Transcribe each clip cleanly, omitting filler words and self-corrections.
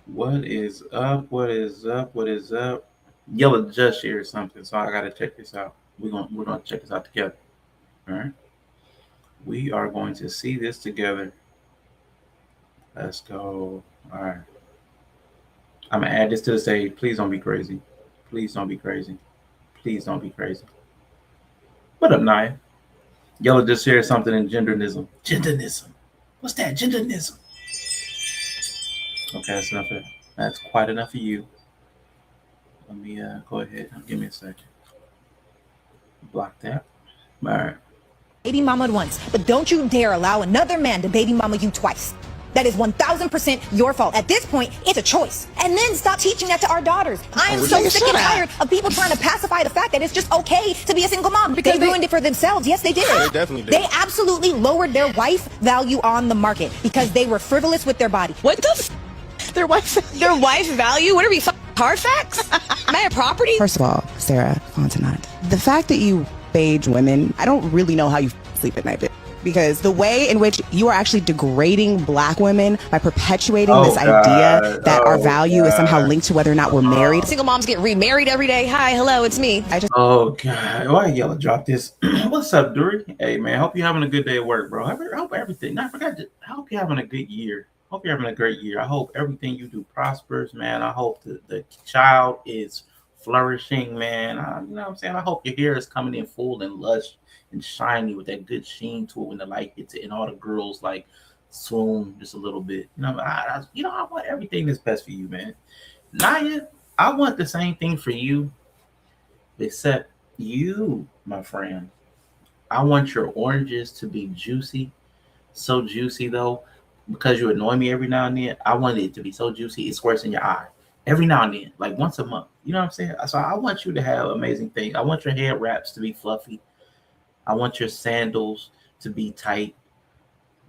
What is up? What is up? What is up? Yella just shared something, so I gotta check this out. We're gonna check this out together. All right. We are going to see this together. Let's go. All right. I'm gonna add this to the stage. Please don't be crazy. Please don't be crazy. Please don't be crazy. What up, Naya? Yella just shared something in gendernism. Gendernism. What's that? Gendernism. Okay, that's enough. That's quite enough for you. Let me go ahead. Give me a second. Block that. All right. Baby mama once, but don't you dare allow another man to baby mama you twice. That is 1000% your fault. At this point, it's a choice. And then stop teaching that to our daughters. I am so sick and tired of people trying to pacify the fact that it's just okay to be a single mom. Because they ruined it for themselves. Yes, they did. They definitely did. They absolutely lowered their wife value on the market because they were frivolous with their body. What the Their wife value? What are we, Carfax? Am I a property? First of all, Sarah Fontenot, the fact that you beige women, I don't really know how you sleep at night. Because the way in which you are actually degrading black women by perpetuating this idea that our value is somehow linked to whether or not we're married. Single moms get remarried every day. Hi, hello, it's me. Oh God, why Yella drop this? What's up, Dury? Hey man, hope you're having a good day at work, bro. I hope everything. I forgot. I hope you're having a good year. Hope you're having a great year. I hope everything you do prospers, man. I hope the child is flourishing, man. You know what I'm saying? I hope your hair is coming in full and lush and shiny with that good sheen to it when the light hits it, and all the girls like swoon just a little bit. You know, I want everything that's best for you, man. Naya, I want the same thing for you, except you, my friend. I want your oranges to be juicy, so juicy though, because you annoy me every now and then. I want it to be so juicy it squirts in your eye every now and then, like once a month. You know what I'm saying? So I want you to have amazing things. I want your head wraps to be fluffy. I want your sandals to be tight,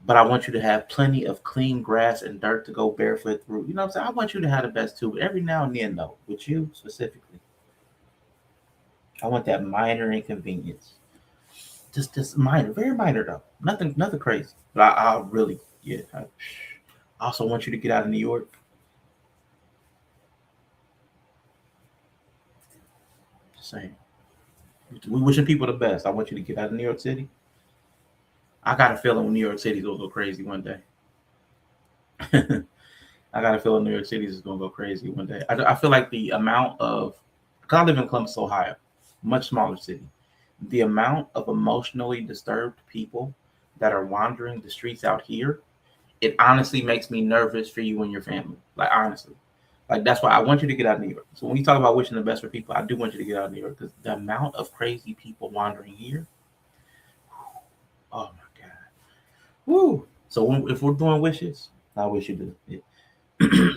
but I want you to have plenty of clean grass and dirt to go barefoot through. You know what I'm saying? I want you to have the best too, but every now and then, though, with you specifically, I want that minor inconvenience. Just minor, very minor though. Nothing crazy. But I really, yeah. I also want you to get out of New York. Just saying. We wishing people the best. I want you to get out of New York City. I got a feeling New York City's gonna go crazy one day. I got a feeling New York City is gonna go crazy one day. I feel like the amount of, because I live in Columbus, Ohio, much smaller city. The amount of emotionally disturbed people that are wandering the streets out here, it honestly makes me nervous for you and your family. Like honestly. Like that's why I want you to get out of New York. So when you talk about wishing the best for people, I do want you to get out of New York because the amount of crazy people wandering here. Oh my God. Woo. So if we're doing wishes, I wish you do it.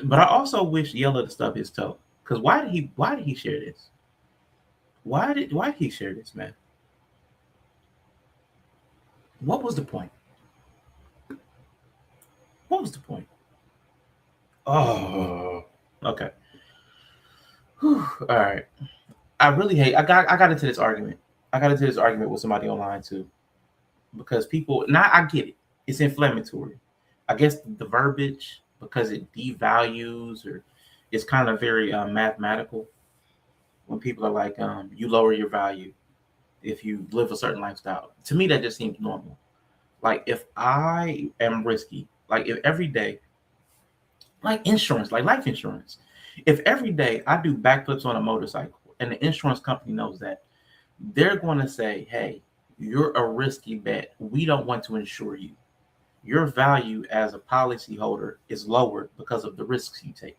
But I also wish Yella to stub his toe. Because why did he share this? Why did he share this, man? What was the point? What was the point? Oh. Okay. Whew. All right. I really hate. I got into this argument. I got into this argument with somebody online too, because people. Now I get it. It's inflammatory. I guess the verbiage, because it devalues or it's kind of very mathematical. When people are like, you lower your value if you live a certain lifestyle. To me, that just seems normal. Like if I am risky, like if every day, like insurance, like life insurance. If every day I do backflips on a motorcycle and the insurance company knows that, they're going to say, hey, you're a risky bet. We don't want to insure you. Your value as a policyholder is lowered because of the risks you take.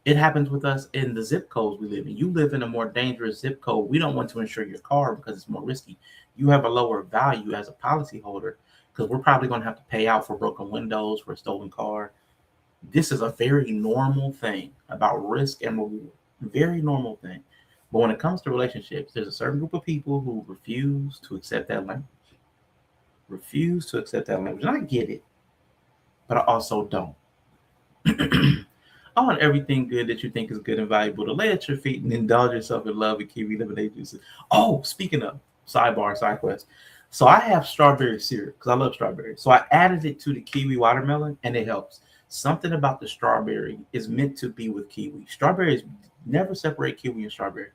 It happens with us in the zip codes we live in. You live in a more dangerous zip code. We don't want to insure your car because it's more risky. You have a lower value as a policyholder because we're probably going to have to pay out for broken windows, for a stolen car. This is a very normal thing about risk and reward. Very normal thing. But when it comes to relationships, there's a certain group of people who refuse to accept that language. Refuse to accept that language. And I get it, but I also don't. I want everything good that you think is good and valuable to lay at your feet and indulge yourself in love and kiwi lemonade juices. Oh, speaking of sidebar, side quest. So I have strawberry syrup because I love strawberries. So I added it to the kiwi watermelon and it helps. Something about the strawberry is meant to be with kiwi. Strawberries never separate kiwi and strawberry.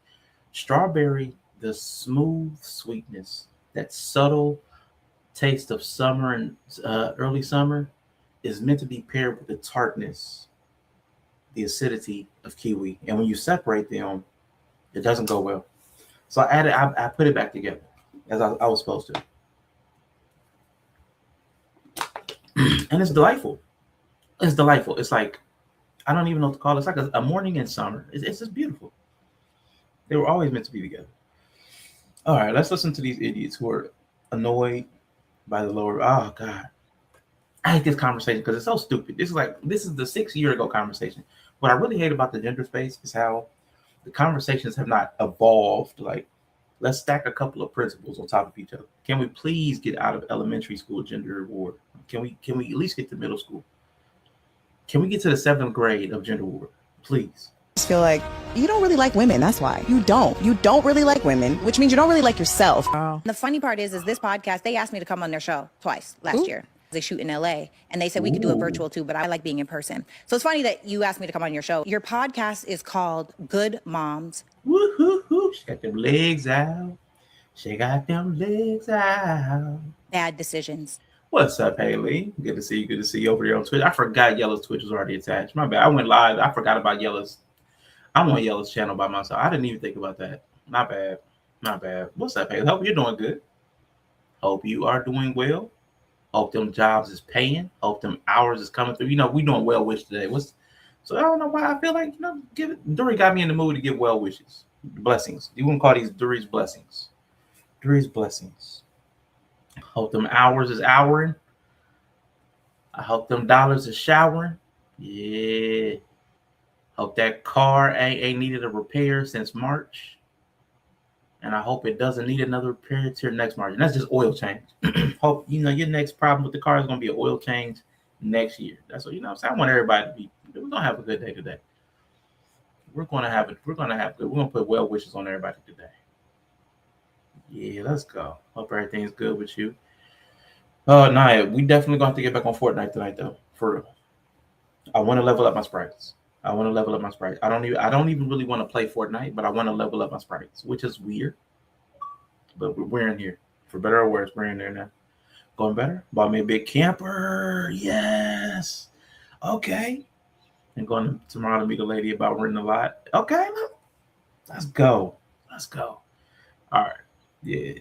Strawberry, the smooth sweetness, that subtle taste of summer and early summer is meant to be paired with the tartness, the acidity of kiwi. And when you separate them, it doesn't go well. So I put it back together as I was supposed to. And it's delightful. It's delightful. It's like, I don't even know what to call it. It's like a morning in summer. It's just beautiful. They were always meant to be together. All right, let's listen to these idiots who are annoyed by the lower. Oh, God. I hate this conversation because it's so stupid. This is the 6 year ago conversation. What I really hate about the gender space is how the conversations have not evolved. Like, let's stack a couple of principles on top of each other. Can we please get out of elementary school gender war? Can we at least get to middle school? Can we get to the 7th grade of gender war? Please. I just feel like you don't really like women. That's why. You don't really like women, which means you don't really like yourself. Oh. The funny part is this podcast, they asked me to come on their show twice last year. They shoot in LA and they said we could do it virtual too, but I like being in person. So it's funny that you asked me to come on your show. Your podcast is called Good Moms. Woo-hoo-hoo. She got them legs out. She got them legs out. Bad decisions. What's up, Haley? Good to see you. Good to see you over there on Twitch. I forgot Yella's Twitch was already attached. My bad. I went live. I forgot about Yella's. I'm on Yella's channel by myself. I didn't even think about that. My bad. My bad. What's up, Haley? Hope you're doing good. Hope you are doing well. Hope them jobs is paying. Hope them hours is coming through. You know, we doing well wish today. So I don't know why I feel like, give it. Dury got me in the mood to give well wishes. Blessings. You wouldn't call these Dury's blessings. Dury's blessings. Hope them hours is houring. I hope them dollars is showering. Yeah. Hope that car ain't needed a repair since March. And I hope it doesn't need another repair till next March. And that's just oil change. Hope, your next problem with the car is going to be an oil change next year. That's what, I'm saying. I want everybody to be, we're going to have a good day today. We're going to put well wishes on everybody today. Yeah, let's go. Hope everything's good with you. Nah, we definitely gonna have to get back on Fortnite tonight, though. For real. I want to level up my sprites. I don't even really want to play Fortnite, but I want to level up my sprites, which is weird. But we're in here. For better or worse, we're in there now. Going better? Bought me a big camper. Yes. Okay. And going tomorrow to meet a lady about renting a lot. Okay, let's go. All right. Yeah.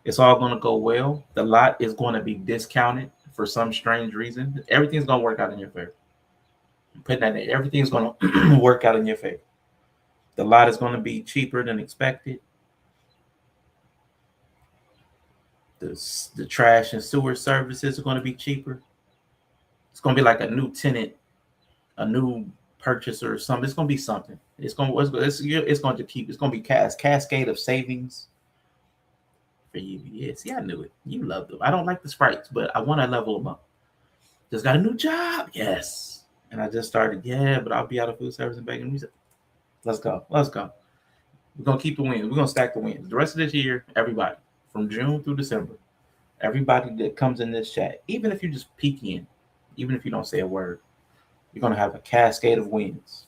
It's all going to go well. The lot is going to be discounted for some strange reason. Everything's going to work out in your favor. I'm putting that in. Everything's going to work out in your favor. The lot is going to be cheaper than expected. The trash and sewer services are going to be cheaper. It's going to be like a new tenant, a new purchaser or something. It's going to be something. It's going to be cascade of savings for you. Yeah, see, I knew it. You love them. I don't like the sprites, but I want to level them up. Just got a new job. Yes. And I just started. Yeah, but I'll be out of food service and baking music. Let's go. We're going to keep the wins. We're going to stack the wins. The rest of this year, everybody, from June through December, everybody that comes in this chat, even if you just peek in, even if you don't say a word, you're going to have a cascade of wins.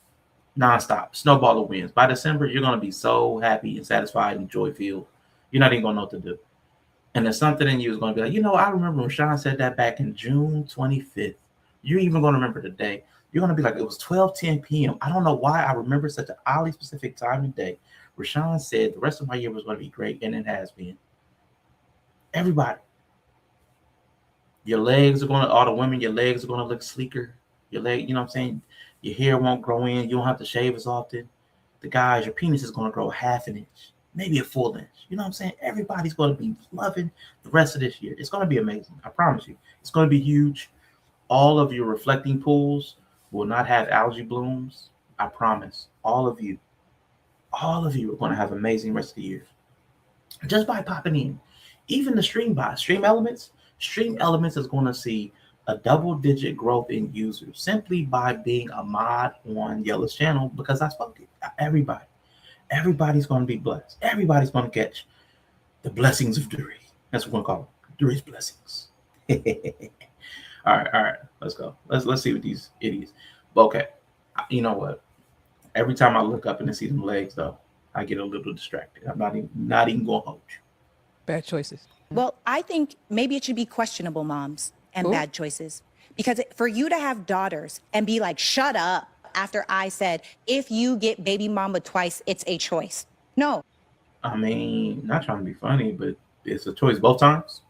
Nonstop. Snowball of wins. By December, you're going to be so happy and satisfied and joy-filled. You're not even going to know what to do. And there's something in you is going to be like, I remember when Sean said that back in June 25th. You're even going to remember the day. You're going to be like, it was 12:10 p.m. I don't know why I remember such an oddly specific time and day where Sean said the rest of my year was going to be great, and it has been. Everybody. Your legs are going to, all the women, your legs are going to look sleeker. Your leg, you know what I'm saying? Your hair won't grow in. You don't have to shave as often. The guys, your penis is going to grow half an inch, maybe a full inch. You know what I'm saying? Everybody's going to be loving the rest of this year. It's going to be amazing. I promise you. It's going to be huge. All of your reflecting pools will not have algae blooms. I promise. All of you are going to have amazing rest of the year. Just by popping in. Even the Stream Elements is going to see a double-digit growth in users simply by being a mod on Yella's channel because I spoke it. Everybody's going to be blessed. Everybody's going to catch the blessings of Dury. That's what we're going to call it. Dury's blessings. All right. Let's go. Let's see what these idiots. But okay, you know what? Every time I look up and I see them legs, though, I get a little distracted. I'm not even gonna hold you. Bad choices. Well, I think maybe it should be questionable moms and bad choices. Because for you to have daughters and be like, shut up, after I said, if you get baby mama twice, it's a choice. No. I mean, not trying to be funny, but it's a choice both times.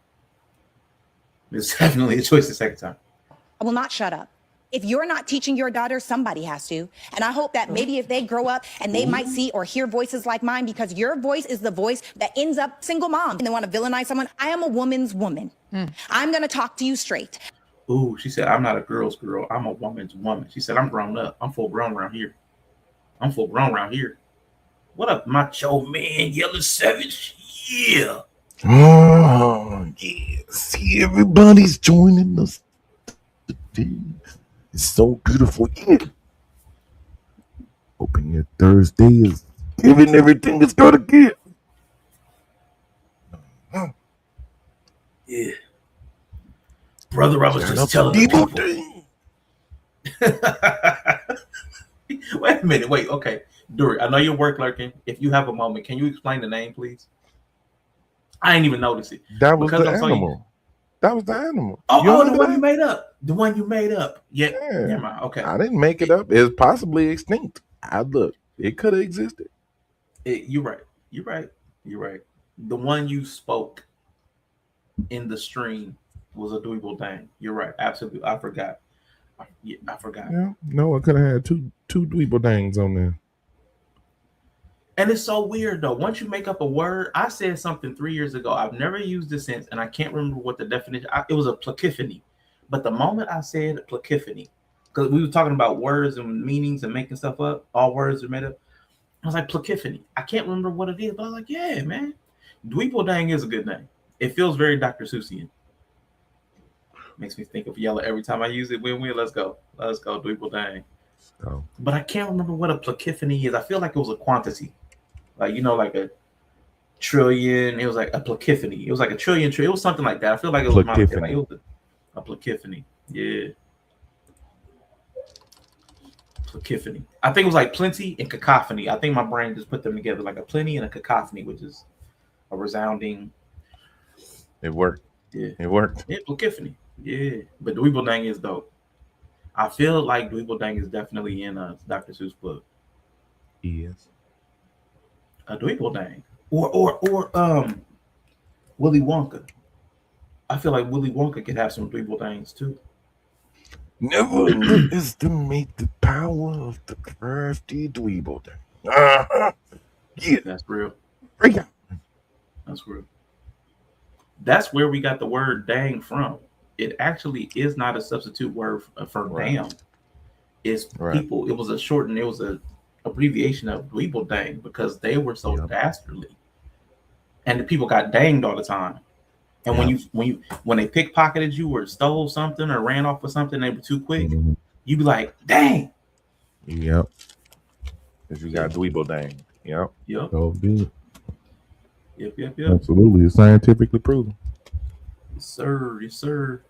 It's definitely a choice the second time. I will not shut up. If you're not teaching your daughter, somebody has to. And I hope that maybe if they grow up and they might see or hear voices like mine, because your voice is the voice that ends up single mom and they want to villainize someone. I am a woman's woman. I'm going to talk to you straight. Ooh, she said, I'm not a girl's girl. I'm a woman's woman. She said, I'm grown up. I'm full grown around here. What up, macho man, Yella Savage? Yeah. Oh, yeah. See, everybody's joining us today. It's so beautiful. Yeah. Hoping your Thursday is giving everything it's got to give. Yeah. Brother, I was just telling people. Wait a minute. Wait, okay. Dury, I know you're work lurking. If you have a moment, can you explain the name, please? I ain't even noticed it. That was the animal. That was the animal. Oh, the one you made up. The one you made up. Yeah. Never mind. Okay. I didn't make it up. It's possibly extinct. Look. It could have existed. You're right. The one you spoke in the stream was a dweeble thing. You're right. Absolutely. I forgot. I forgot. Yeah. No, I could have had two dweeble dangs on there. And it's so weird though. Once you make up a word, I said something 3 years ago. I've never used it since, and I can't remember what the definition. It was a plakiphony. But the moment I said plakiphony, because we were talking about words and meanings and making stuff up, all words are made up. I was like, plakiphony. I can't remember what it is, but I was like, yeah, man. Dweeble dang is a good name. It feels very Dr. Seussian. Makes me think of Yella every time I use it. Win-win. Let's go, Dweeble dang. Oh. But I can't remember what a plakiphony is. I feel like it was a quantity. Like, like a trillion. It was like a plakiphony. It was like a trillion. It was something like that. I feel like it was monetary. It was a plakiphony. Yeah. Plakiphony. I think it was like plenty and cacophony. I think my brain just put them together like a plenty and a cacophony, which is a resounding. It worked. Yeah. It worked. Yeah, plakiphony. Yeah. But Dweeble Dang is dope. I feel like Dweeble Dang is definitely in a Dr. Seuss book. Yes. A Dweeble Dang. Or Willy Wonka. I feel like Willy Wonka could have some Dweeble Dangs too. Never underestimate the power of the crafty Dweeble Dang. Yeah. That's real. Yeah. That's real. That's where we got the word dang from. It actually is not a substitute word for damn. It's people. It was a abbreviation of Dweeble Dang because they were so dastardly, and the people got danged all the time. And when they pickpocketed you or stole something or ran off with something, they were too quick. You'd be like, dang. Yep. Because you got Dweeble Dang. Yep. So good. Yep. Absolutely. It's scientifically proven. Yes, sir.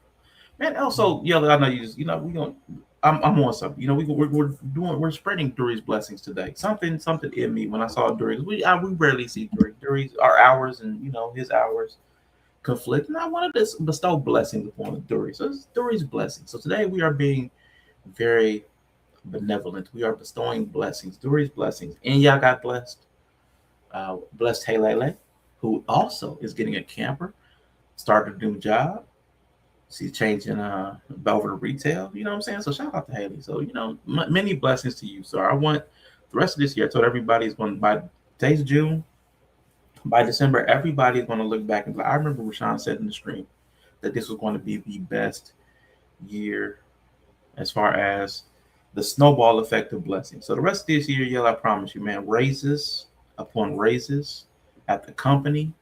Man, also, I know you just, I'm on something. We're spreading Dury's blessings today. Something in me when I saw Dury. We rarely see Dury. Dury's our hours and his hours conflict, and I wanted to bestow blessings upon Dury. So it's Dury's blessing. So today we are being very benevolent. We are bestowing blessings, Dury's blessings, and y'all got blessed. Blessed Halele, who also is getting a camper, started a new job. She's changing over to retail. You know what I'm saying? So shout out to Haley. So many blessings to you. So I want the rest of this year. I told everybody is going by today's June. By December, everybody's going to look back and be like, I remember Rashawn said in the stream that this was going to be the best year as far as the snowball effect of blessings. So the rest of this year, Yella, I promise you, man, raises upon raises at the company,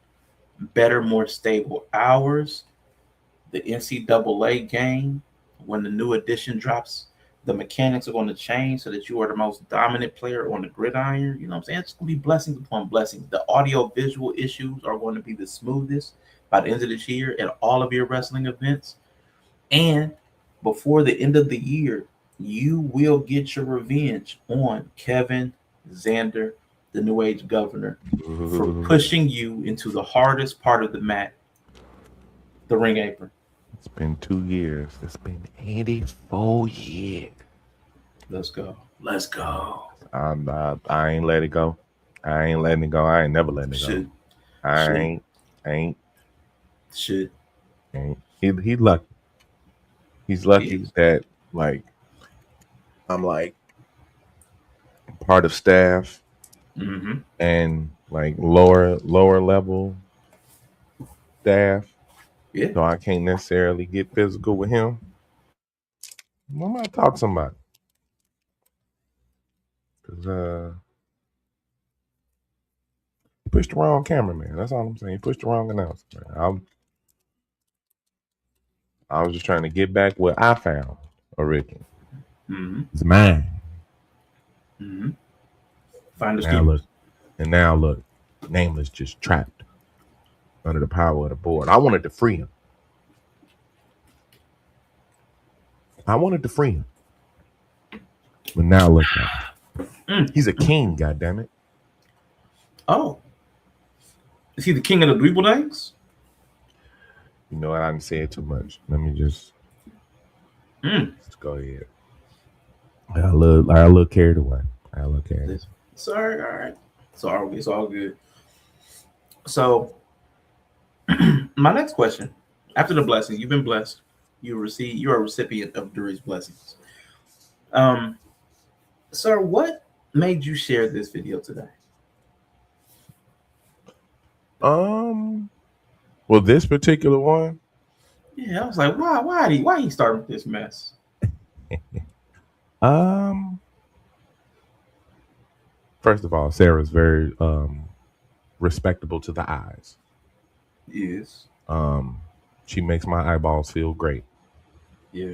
better, more stable hours. The NCAA game, when the new edition drops, the mechanics are going to change so that you are the most dominant player on the gridiron. You know what I'm saying? It's going to be blessings upon blessings. The audio visual issues are going to be the smoothest by the end of this year at all of your wrestling events. And before the end of the year, you will get your revenge on Kevin Xander, the New Age governor, for pushing you into the hardest part of the mat, the ring apron. It's been 2 years. It's been 84 years. Let's go. Let's go. I ain't let it go. I ain't letting it go. I ain't never letting it go. I ain't. Shit. He lucky. He's lucky that like I'm like part of staff and like lower level staff. Yeah. So I can't necessarily get physical with him. I might talk to somebody. Cause he pushed the wrong cameraman. That's all I'm saying. He pushed the wrong announcer. I was just trying to get back what I found originally. It's mine. Find the schemers. Now look, Nameless just trapped under the power of the board. I wanted to free him. But now look at him. He's a king, goddammit. Oh. Is he the king of the Dweeble? You know what? I didn't say it too much. Let me just go ahead. I got a little carried away. Sorry, all right. It's all good. So my next question, after the blessing, you've been blessed. You are a recipient of Dury's blessings. Sir, what made you share this video today? Well, this particular one. Yeah, I was like, why he starting with this mess? First of all, Sarah's very respectable to the eyes. Yes. She makes my eyeballs feel great. Yeah.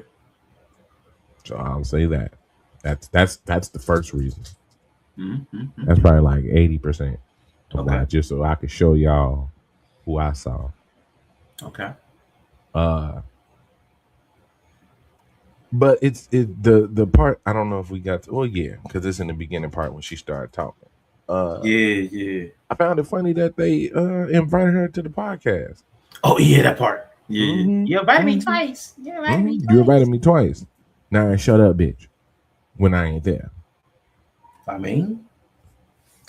So I'll say that. That's the first reason. Mm-hmm. That's probably like 80% of Okay. why, just so I could show y'all who I saw. Okay. But it's the part, I don't know if we got to, well, yeah, because it's in the beginning part when she started talking. Yeah. I found it funny that they invited her to the podcast. Oh yeah, that part. Yeah. You invited me twice. You invited me twice. Now shut up, bitch. When I ain't there. I mean,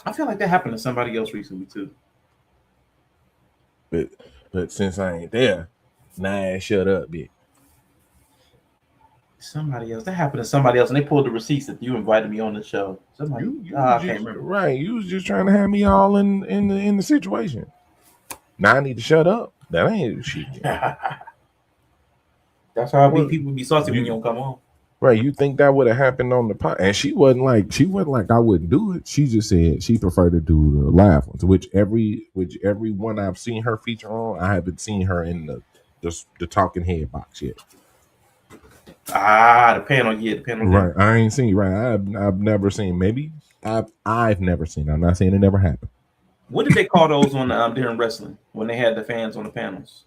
I feel like that happened to somebody else recently too. But since I ain't there, now shut up, bitch. Somebody else. That happened to somebody else, and they pulled the receipts that you invited me on the show. Somebody, I can't remember. Right, you was just trying to have me all in the situation. Now I need to shut up. That ain't shit. That's how people be saucy when you don't come on. Right, you think that would have happened on the pod? And she wasn't like I wouldn't do it. She just said she preferred to do the live ones, which every one I've seen her feature on, I haven't seen her in the talking head box yet. The panel. Right, I ain't seen. Right, I've never seen. Maybe I've never seen. I'm not saying it never happened. What did they call those on during wrestling when they had the fans on the panels?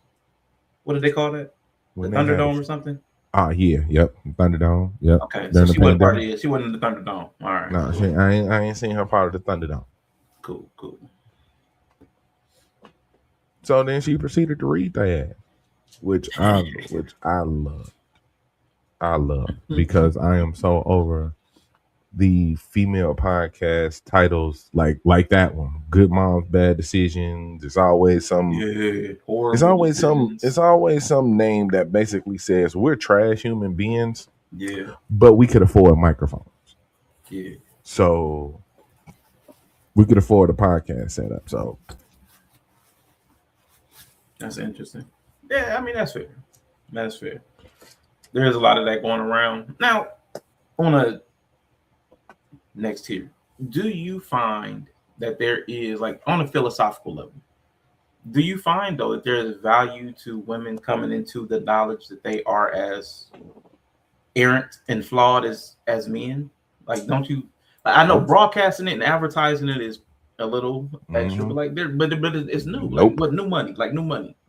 What did they call that? The Thunderdome or something? Yeah, yep, Thunderdome, yep. Okay, so she wasn't part of it. She wasn't in the Thunderdome. All right. No, I ain't seen her part of the Thunderdome. Cool. So then she proceeded to read that, which I love. I love because I am so over the female podcast titles like that one. Good Moms, Bad Decisions. It's always some. Yeah, it's always some. It's always some name that basically says we're trash human beings. Yeah, but we could afford microphones. Yeah, so we could afford a podcast setup. So that's interesting. Yeah, I mean that's fair. That's fair. There's a lot of that going around now. On a next tier, do you find that there is, like, on a philosophical level, do you find though that there is value to women coming into the knowledge that they are as errant and flawed as men? Like, don't you? I know broadcasting it and advertising it is a little extra, but like but it's new. Nope. Like, with new money,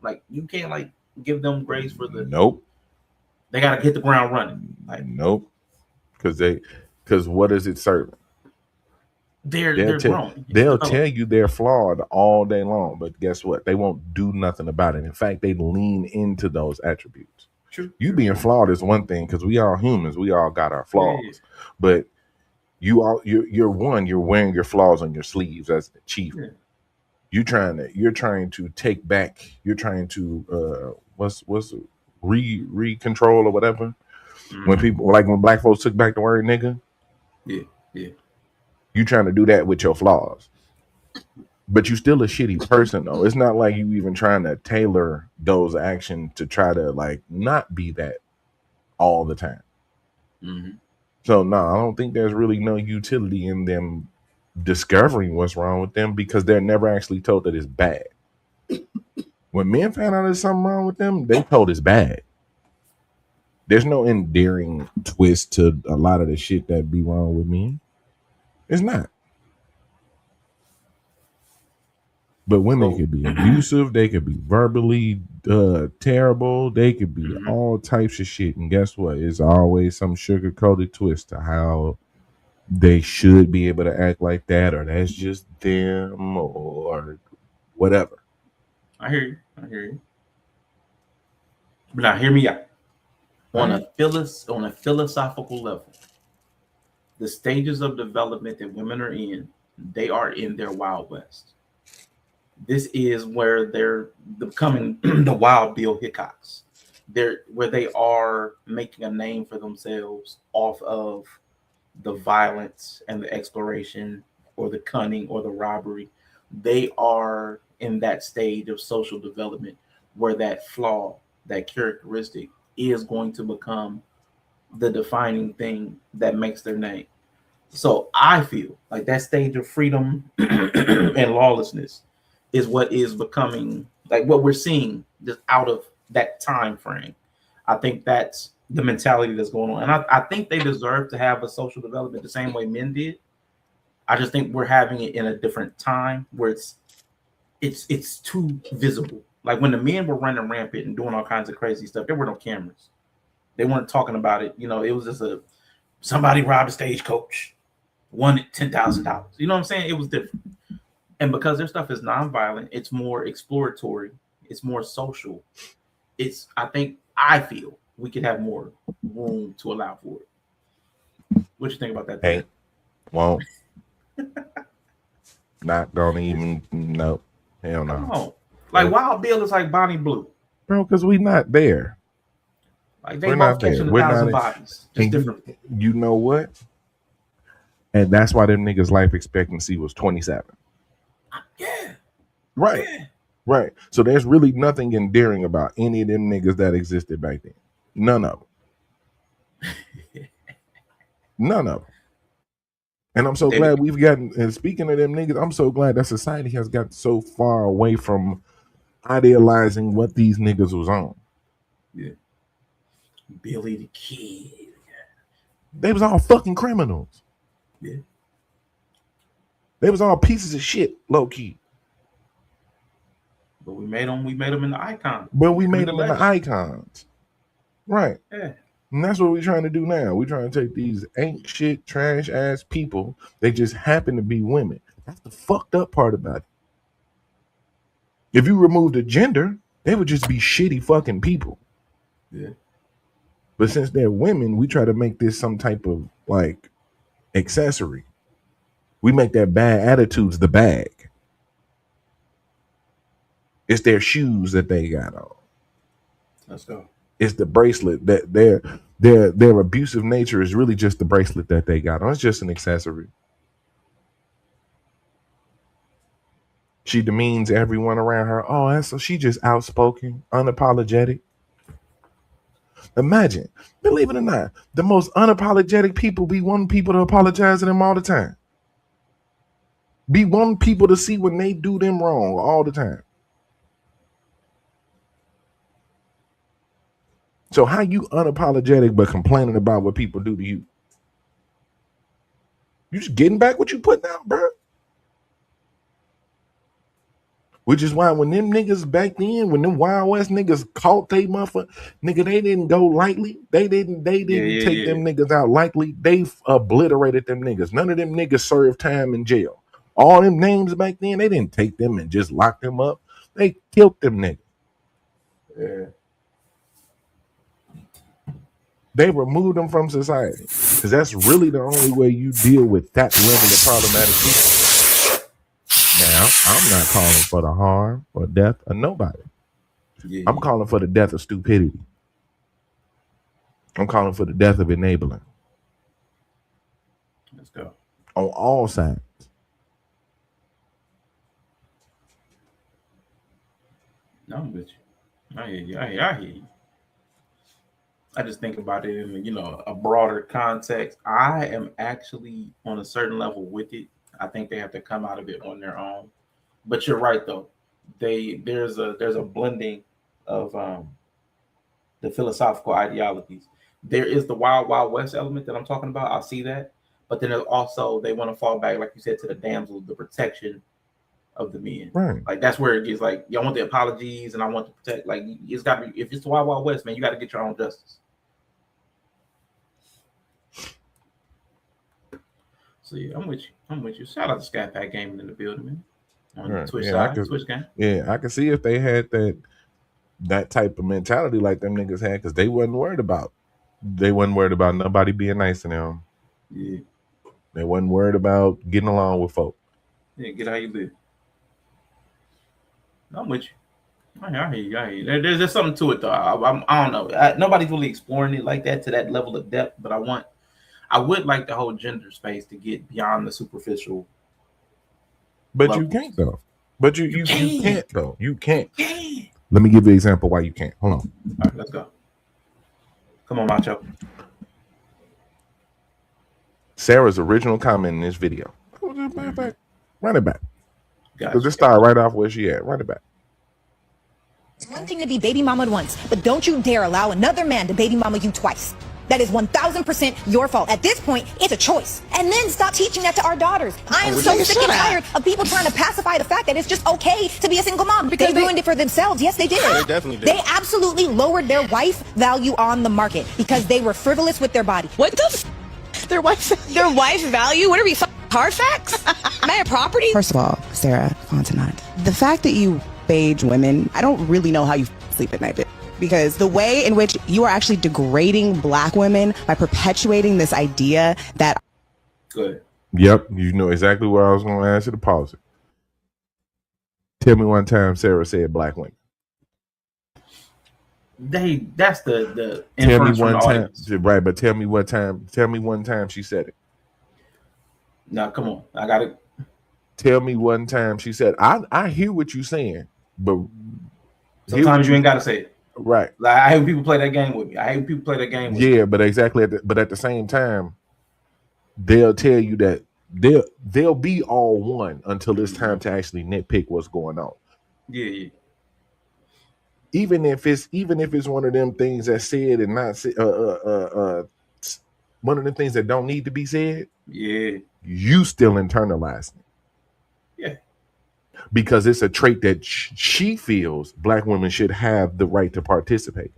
like you can't like give them grace for the nope. They got to hit the ground running. Like, nope. Because what is it serving? They're grown. They'll tell you they're flawed all day long, but guess what? They won't do nothing about it. In fact, they lean into those attributes. True. You being flawed is one thing because we all humans. We all got our flaws, but you're wearing your flaws on your sleeves as an achievement. You're trying to take back. You're trying to what's re-control or whatever. When people when black folks took back the word nigga. Yeah. You trying to do that with your flaws, but you still a shitty person though. It's not like you even trying to tailor those actions to try to like not be that all the time. So no, I don't think there's really no utility in them discovering what's wrong with them because they're never actually told that it's bad. When men found out there's something wrong with them, they told it's bad. There's no endearing twist to a lot of the shit that be wrong with men. It's not. But women could be abusive. They could be verbally terrible. They could be all types of shit. And guess what? It's always some sugar-coated twist to how they should be able to act like that, or that's just them, or whatever. I hear you. But now, hear me out. On a philosophical level, the stages of development that women are in, they are in their Wild West. This is where they're becoming the Wild Bill Hickoks. Where they are making a name for themselves off of the violence and the exploration or the cunning or the robbery. They are in that stage of social development where that flaw, that characteristic is going to become the defining thing that makes their name. So I feel like that stage of freedom and lawlessness is what is becoming, like what we're seeing just out of that time frame. I think that's the mentality that's going on. And I think they deserve to have a social development the same way men did. I just think we're having it in a different time where it's too visible. Like when the men were running rampant and doing all kinds of crazy stuff, there were no cameras. They weren't talking about it. You know, it was just somebody robbed a stagecoach, won $10,000. You know what I'm saying? It was different. And because their stuff is nonviolent, it's more exploratory, it's more social. I feel we could have more room to allow for it. What you think about that? Hey, won't. Not gonna even, no. Hell no. No. Like Wild Bill is like Bonnie Blue. Bro, because we not there. Like they both catching 1,000 bodies. Just different. You know what? And that's why them niggas' life expectancy was 27. Yeah. Right. Yeah. Right. So there's really nothing endearing about any of them niggas that existed back then. None of them. None of them. And I'm so glad we've gotten, and speaking of them niggas, I'm so glad that society has got so far away from idealizing what these niggas was on. Yeah. Billy the Kid. They was all fucking criminals. Yeah. They was all pieces of shit, low key. But we made them into icons. But we made them into icons. Right. Yeah. And that's what we're trying to do now. We're trying to take these ain't shit, trash ass people. They just happen to be women. That's the fucked up part about it. If you remove the gender, they would just be shitty fucking people. Yeah. But since they're women, we try to make this some type of like accessory. We make their bad attitudes the bag. It's their shoes that they got on. Let's go. It's the bracelet that their abusive nature is really just the bracelet that they got on. It's just an accessory. She demeans everyone around her. Oh, and so she just outspoken, unapologetic. Imagine, believe it or not, the most unapologetic people be wanting people to apologize to them all the time. Be wanting people to see when they do them wrong all the time. So how you unapologetic but complaining about what people do to you? You just getting back what you put down, bro? Which is why when them niggas back then, when them Wild West niggas caught they motherfucker, nigga, they didn't go lightly. They didn't take them niggas out lightly. They obliterated them niggas. None of them niggas served time in jail. All them names back then, they didn't take them and just lock them up. They killed them niggas. Yeah. They removed them from society. Because that's really the only way you deal with that level of problematic people. Now, I'm not calling for the harm or death of nobody. Yeah. I'm calling for the death of stupidity. I'm calling for the death of enabling. Let's go. On all sides. No, I'm with you. I hear you. I hear you. I just think about it in, a broader context. I am actually on a certain level with it. I think they have to come out of it on their own. But you're right though. There's a blending of the philosophical ideologies. There is the Wild Wild West element that I'm talking about. I see that. But then also they want to fall back, like you said, to the damsel, the protection of the men. Right. Like that's where it gets like, I want the apologies and I want to protect. Like it's got to be, if it's the Wild Wild West, man, you got to get your own justice. So yeah, I'm with you. Shout out to Scat Pack Gaming in the building, man. On the Twitch side, Twitch game. Yeah, I can see if they had that type of mentality like them niggas had, because they wasn't worried about nobody being nice to them. Yeah. They wasn't worried about getting along with folk. Yeah, get how you live. I'm with you. I hear you. There's something to it though. I don't know. Nobody's really exploring it like that to that level of depth, but I would like the whole gender space to get beyond the superficial. But levels. You can't though. But you can't though. You can't. Let me give you an example why you can't. Hold on. All right, let's go. Come on, Macho. Sarah's original comment in this video. Run it back. Gotcha. Just start right off where she at. Run it back. It's one thing to be baby mama once, but don't you dare allow another man to baby mama you twice. That is 1000% your fault. At this point, it's a choice. And then stop teaching that to our daughters. I am so sick and tired of people trying to pacify the fact that it's just okay to be a single mom. Because they ruined it for themselves. Yes, they did. They definitely did. They absolutely lowered their wife value on the market because they were frivolous with their body. What the Their wife value? What are we, Carfax? Am I a property? First of all, Sarah Fontenot, the fact that you beige women, I don't really know how you sleep at night. Because the way in which you are actually degrading black women by perpetuating this idea that... Good. Yep, you know exactly what I was going to ask you to pause it. Tell me one time Sarah said black women. That's the tell me one time, right? But tell me one time she said it. No, come on, I got it. Tell me one time she said. I hear what you're saying, but sometimes you ain't got to say it. Right. Like I hate when people play that game with me. Yeah, but exactly. But at the same time, they'll tell you that they'll be all one until it's time to actually nitpick what's going on. Yeah. Even if it's one of them things that's said and not one of them things that don't need to be said. Yeah. You still internalize it. Yeah. Because it's a trait that she feels black women should have the right to participate.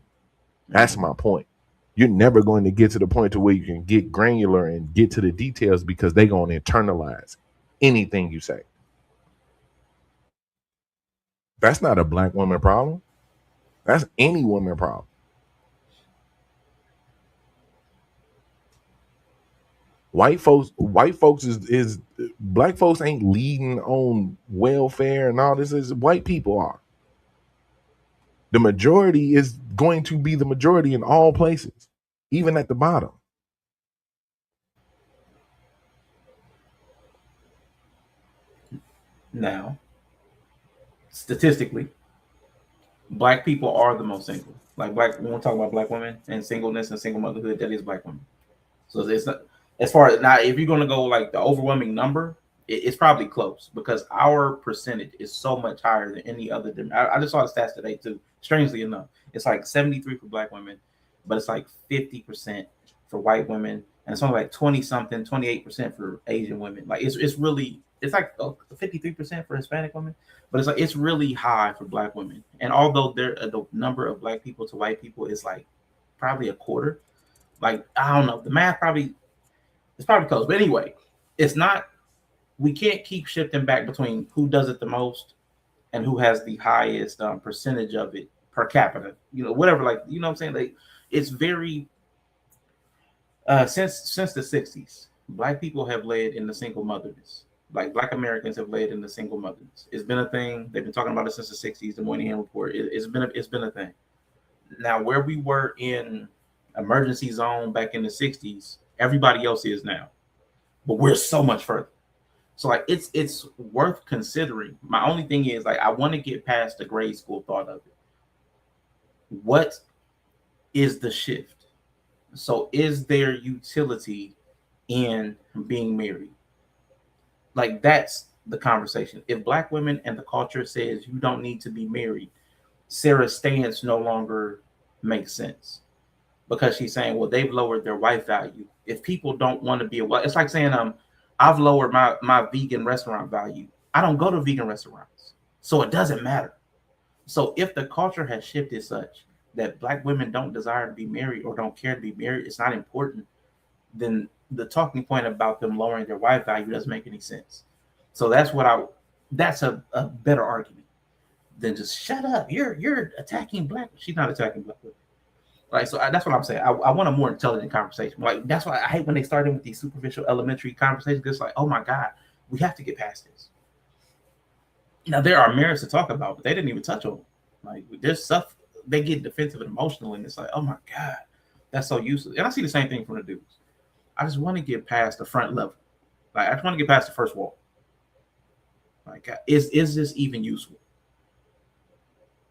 That's my point. You're never going to get to the point to where you can get granular and get to the details because they're going to internalize anything you say. That's not a black woman problem. That's any woman problem. White folks is black folks ain't leading on welfare and all this. Is white people are. The majority is going to be the majority in all places, even at the bottom. Now, statistically, black people are the most single. Like when we talk about black women and singleness and single motherhood, that is black women. So it's not. As far as now, if you're going to go like the overwhelming number, it's probably close because our percentage is so much higher than any other. I just saw the stats today too. Strangely enough, it's like 73 for black women, but it's like 50% for white women, and it's only like 20 something, 28% for Asian women. Like it's really it's like 53% for Hispanic women, but it's like it's really high for Black women. And although the number of Black people to white people is like probably a quarter, like I don't know, the math probably it's probably close. But anyway, it's not. We can't keep shifting back between who does it the most and who has the highest percentage of it per capita. You know, whatever. Like you know what I'm saying. Like it's very since the 60s, Black people have led in the single motherness. Like Black Americans have led in the single motherness. It's been a thing. They've been talking about it since the 60s. The Moynihan Report. It's been a thing. Now, where we were in emergency zone back in the 60s, everybody else is now, but we're so much further. So like it's worth considering. My only thing is like I want to get past the grade school thought of it. What is the shift? So is there utility in being married? Like that's the conversation. If Black women and the culture says you don't need to be married, Sarah's stance no longer makes sense because she's saying, well, they've lowered their wife value. If people don't want to be a wife, it's like saying, I've lowered my vegan restaurant value. I don't go to vegan restaurants, so it doesn't matter. So if the culture has shifted such that Black women don't desire to be married or don't care to be married, it's not important, then the talking point about them lowering their wife value doesn't make any sense. So that's a better argument than just shut up. You're attacking Black. She's not attacking Black women. Right, so that's what I'm saying. I want a more intelligent conversation. Like that's why I hate when they start in with these superficial, elementary conversations. It's like, oh my God, we have to get past this. Now there are merits to talk about, but they didn't even touch on them. Like there's stuff they get defensive and emotional, and it's like, oh my God, that's so useless. And I see the same thing from the dudes. I just want to get past the front level. Like I just want to get past the first wall. Like, is this even useful?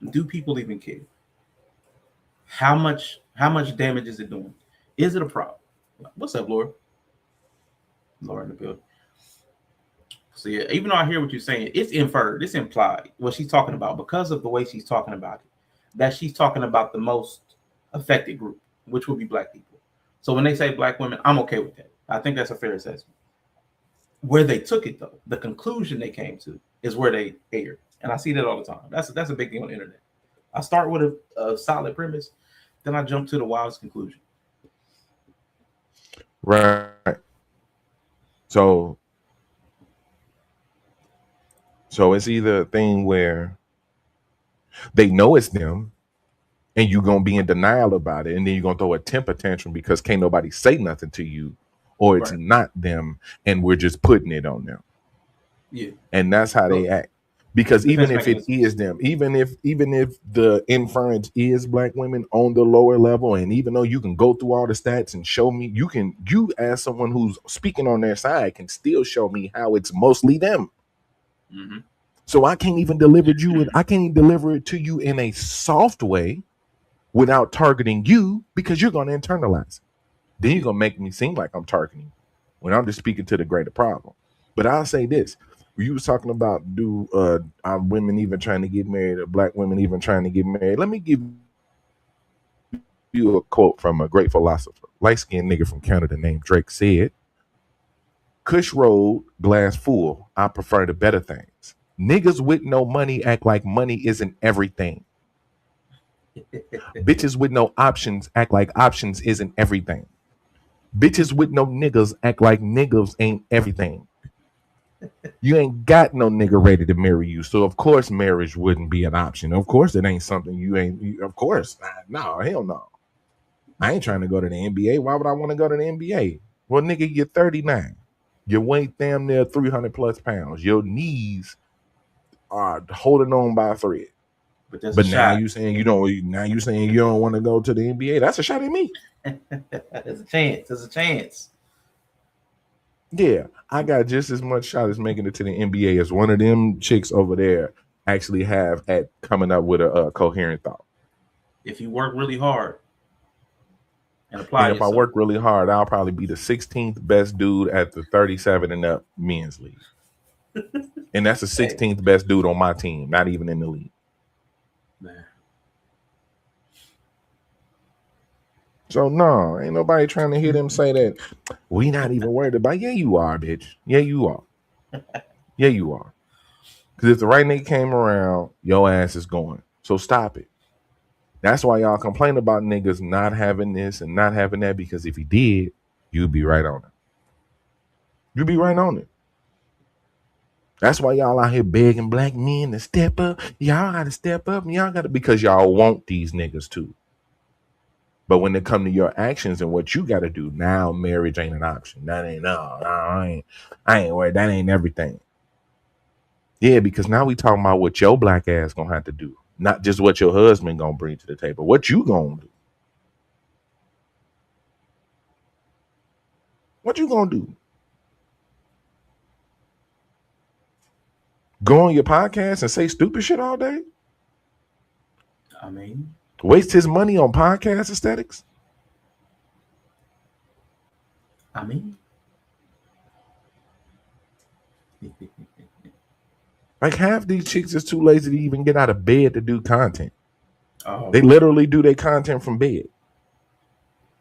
Do people even care? How much damage is it doing? Is it a problem? What's up, Laura? Laura in the building. So yeah, even though I hear what you're saying, it's inferred, it's implied what she's talking about because of the way she's talking about it, that she's talking about the most affected group, which would be Black people. So when they say Black women, I'm okay with that. I think that's a fair assessment. Where they took it though, the conclusion they came to is where they erred. And I see that all the time. That's a big thing on the internet. I start with a solid premise, then I jump to the wildest conclusion. Right. So it's either a thing where they know it's them and you're going to be in denial about it, and then you're going to throw a temper tantrum because can't nobody say nothing to you, or it's not them and we're just putting it on them. Yeah. And that's how they act. Because even if it is them, even if the inference is Black women on the lower level, and even though you can go through all the stats and show me, you as someone who's speaking on their side can still show me how it's mostly them. Mm-hmm. So I can't even deliver it to you in a soft way without targeting you, because you're going to internalize it. Then you're going to make me seem like I'm targeting you when I'm just speaking to the greater problem. But I'll say this. You was talking about are women even trying to get married, or Black women even trying to get married. Let me give you a quote from a great philosopher, light-skinned nigga from Canada named Drake said, Kush road, glass full. I prefer the better things. Niggas with no money act like money isn't everything. Bitches with no options act like options isn't everything. Bitches with no niggas act like niggas ain't everything. You ain't got no nigga ready to marry you, so of course marriage wouldn't be an option. Of course it ain't something of course. No, hell no. I ain't trying to go to the NBA. Why would I want to go to the NBA? Well, nigga, you're 39. Your weight damn near 300 plus pounds. Your knees are holding on by a thread. But now you saying you don't. Now you saying you don't want to go to the NBA. That's a shot at me. There's a chance. There's a chance. Yeah, I got just as much shot as making it to the NBA as one of them chicks over there actually have at coming up with a coherent thought. If you work really hard and apply and if yourself. I work really hard, I'll probably be the 16th best dude at the 37 and up men's league. And that's the 16th best dude on my team, not even in the league. Man. So no, ain't nobody trying to hear them say that we not even worried about. Yeah, you are, bitch. Yeah, you are. Yeah, you are. Because if the right nigga came around, your ass is going. So stop it. That's why y'all complain about niggas not having this and not having that, because if he did, you'd be right on it. You'd be right on it. That's why y'all out here begging black men to step up. Y'all got to step up, and y'all got to, because y'all want these niggas too. But when it come to your actions and what you got to do, now marriage ain't an option. That ain't I ain't worried. That ain't everything. Yeah, because now we talking about what your black ass gonna have to do, not just what your husband gonna bring to the table. What you gonna do? What you gonna do? Go on your podcast and say stupid shit all day? I mean, waste his money on podcast aesthetics? I mean, like half these chicks is too lazy to even get out of bed to do content. oh, They literally do their content from bed,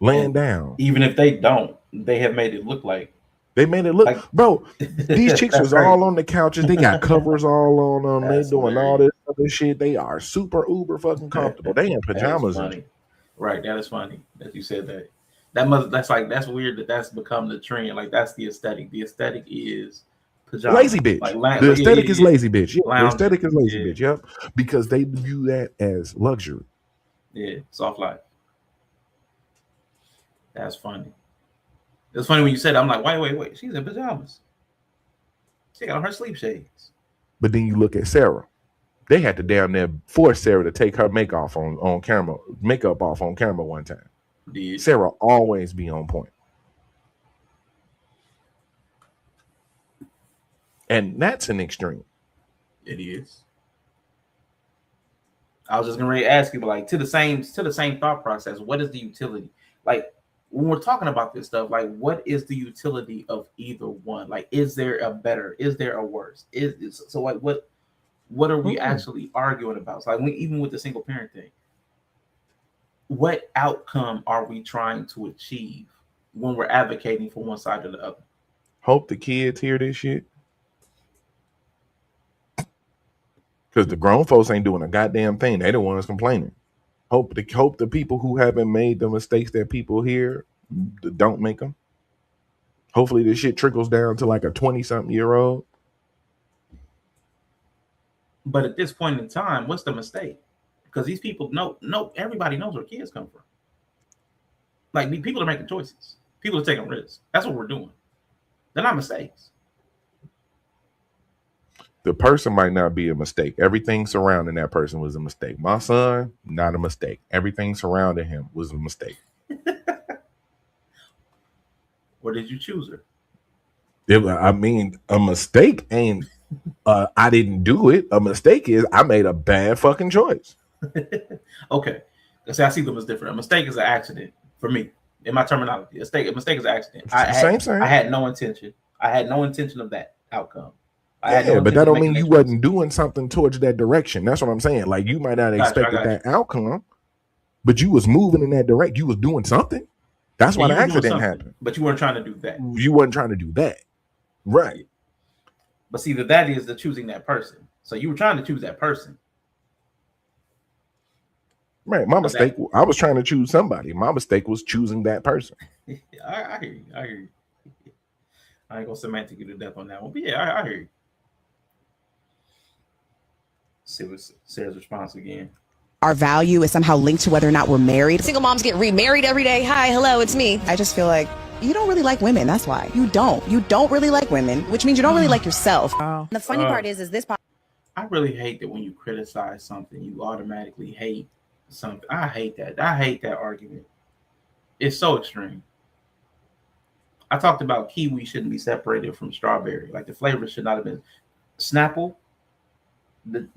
laying down. Even if they don't, they have made it look like. They made it look, like, bro. These chicks was crazy. all on the couches. They got covers all on them. That's they doing hilarious. all this other shit. They are super uber fucking comfortable. They in pajamas. That is funny. Right, that is funny that you said that. That's weird that's become the trend. Like that's the aesthetic. The aesthetic is pajamas. Lazy bitch. Like, the aesthetic is lazy bitch. Yeah, lounge, the aesthetic is lazy bitch. Yep, because they view that as luxury. Yeah, soft life. That's funny. It's funny when you said, I'm like, wait. She's in pajamas. She got on her sleep shades. But then you look at Sarah. They had to damn near force Sarah to take her makeup off on camera one time. Did. Sarah always be on point. And that's an extreme. It is. I was just gonna ask you, but like to the same thought process, what is the utility? Like when we're talking about this stuff, like what is the utility of either one? Like, is there a better? Is there a worse? So like what are we actually arguing about? So like even with the single parent thing, what outcome are we trying to achieve when we're advocating for one side or the other? Hope the kids hear this shit. Because the grown folks ain't doing a goddamn thing. They the ones complaining. Hope the people who haven't made the mistakes that people hear don't make them. Hopefully this shit trickles down to like a 20-something-year-old. But at this point in time, what's the mistake? Because these people know everybody knows where kids come from. Like people are making choices. People are taking risks. That's what we're doing. They're not mistakes. The person might not be a mistake. Everything surrounding that person was a mistake. My son, not a mistake. Everything surrounding him was a mistake. Or did you choose her? I mean, a mistake ain't I didn't do it. A mistake is I made a bad fucking choice. Okay. See, I see them as different. A mistake is an accident for me. In my terminology, a mistake is an accident. Same. I had no intention. I had no intention of that outcome. But that don't mean you wasn't doing something towards that direction. That's what I'm saying. Like you might not have expected that outcome, but you was moving in that direction. You was doing something. That's why the accident happened. But you weren't trying to do that. You wasn't trying to do that. Right. But see, that is the choosing that person. So you were trying to choose that person. Right. My mistake, I was trying to choose somebody. My mistake was choosing that person. I hear you. I ain't gonna semantic you to death on that one. But yeah, I hear you. See what Sarah's response again. Our value is somehow linked to whether or not we're married. Single moms get remarried every day. Hi, hello, it's me. I just feel like you don't really like women. That's why. You don't really like women, which means you don't really like yourself. The funny part is this. I really hate that when you criticize something, you automatically hate something. I hate that. I hate that argument. It's so extreme. I talked about kiwi shouldn't be separated from strawberry. Like the flavor should not have been. Snapple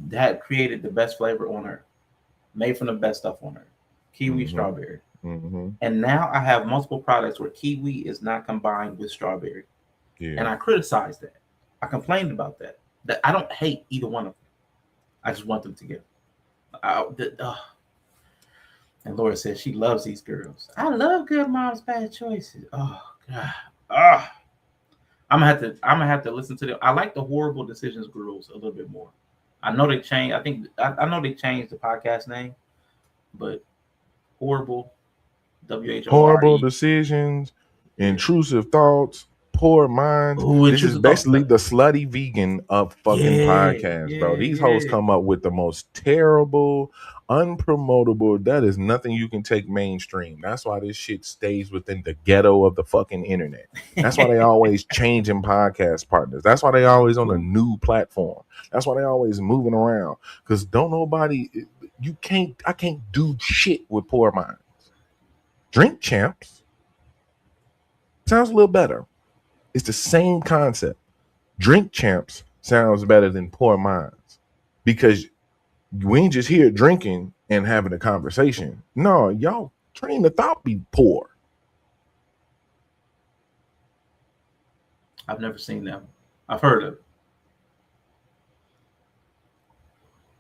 that created the best flavor on earth, made from the best stuff on earth. Kiwi, strawberry. And now I have multiple products where kiwi is not combined with strawberry. Yeah. And I criticized that. I complained about that. That I don't hate either one of them. I just want them together. And Laura says she loves these girls. I love good moms, bad choices. Oh God. Ah. I'm gonna have to listen to them. I like the horrible decisions girls a little bit more. I know they changed. I know they changed the podcast name, but horrible, Horrible WHORE. decisions, Yeah. intrusive thoughts, poor minds. Ooh, This is intrusive thoughts. basically the slutty vegan of fucking podcasts, bro. These hoes come up with the most terrible, unpromotable. That is nothing you can take mainstream. That's why this shit stays within the ghetto of the fucking internet. That's why they always changing podcast partners. That's why they always on a new platform. That's why they always moving around. Because don't nobody, I can't do shit with poor minds. Drink Champs sounds a little better. It's the same concept. Drink Champs sounds better than Poor Minds because we ain't just here drinking and having a conversation. No, y'all train the thought be poor. I've never seen them. I've heard of it.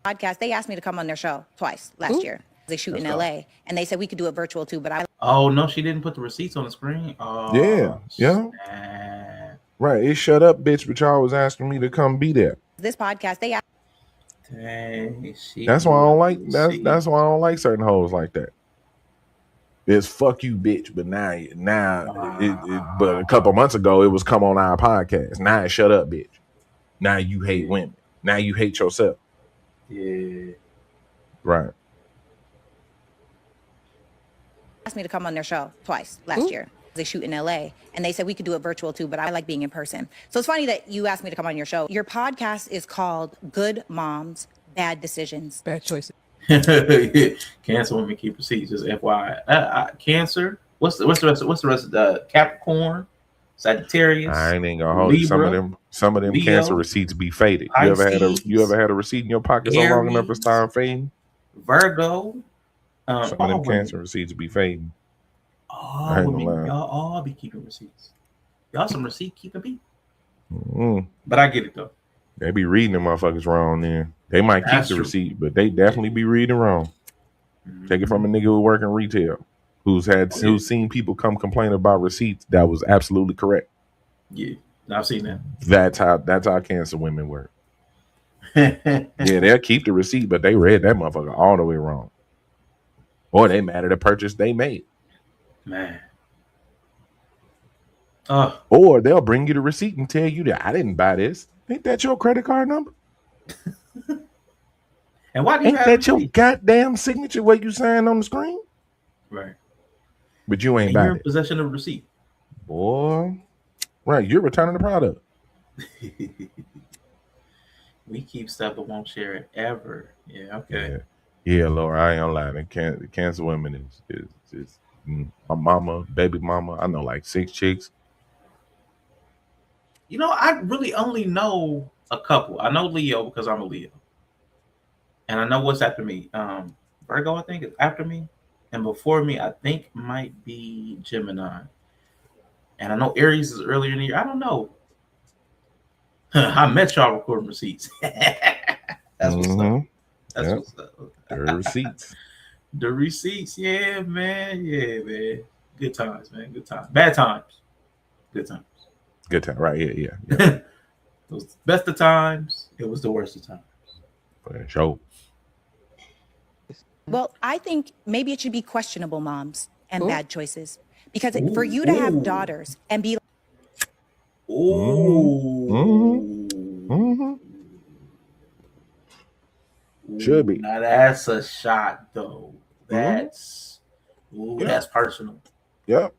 Podcast. They asked me to come on their show twice last year. They shoot in LA, and they said we could do it virtual too. But oh no, she didn't put the receipts on the screen. Oh, yeah. Right, it shut up, bitch. But y'all was asking me to come be there. This podcast, they asked. Dang, that's why I don't like. That's why I don't like certain hoes like that. It's fuck you, bitch. But but a couple months ago, it was come on our podcast. Now it's shut up, bitch. Now you hate women. Now you hate yourself. Yeah. Right. Asked me to come on their show twice last year. They shoot in LA, and they said we could do it virtual too, but I like being in person. So it's funny that you asked me to come on your show. Your podcast is called Good Moms, Bad Decisions. Bad choices. Cancer women keep receipts. Just FYI. Cancer. What's the rest of the Capricorn, Sagittarius? I ain't gonna hold you. Some of them Leo, Cancer receipts be faded. Pisces, you ever had a receipt in your pocket Aries, so long enough to start fading? Virgo. Some of them Cancer receipts be fading. Oh, women, y'all all be keeping receipts. Y'all some receipt keeping people. Mm-hmm. But I get it though. They be reading them motherfuckers wrong then. They might keep the receipt, but they definitely be reading wrong. Mm-hmm. Take it from a nigga who work in retail, who's seen people come complain about receipts that was absolutely correct. Yeah, I've seen that. That's how Cancer women work. Yeah, they'll keep the receipt, but they read that motherfucker all the way wrong. Or they mad at the purchase they made. Man. Or they'll bring you the receipt and tell you that I didn't buy this. Ain't that your credit card number? And why do you ain't that your goddamn signature where you signed on the screen? Right. But you ain't buying it. You're in possession of the receipt. Boy. Right, you're returning the product. We keep stuff but won't share it ever. Yeah, okay. Yeah, Laura, I ain't gonna lie. The Cancer women is my mama, baby mama. I know like 6 chicks. You know, I really only know a couple. I know Leo because I'm a Leo. And I know what's after me. Virgo, I think, is after me. And before me, I think might be Gemini. And I know Aries is earlier in the year. I don't know. I met y'all recording receipts. That's what's up. That's what's up. The receipts. The receipts, yeah, man. Yeah, man. Good times, man. Good times. Bad times. Good times. Good time, right? Yeah. It was the best of times. It was the worst of times. For sure. Well, I think maybe it should be questionable moms and bad choices. Because for you to have daughters and be like, should be. Now that's a shot, though. That's personal. Yep.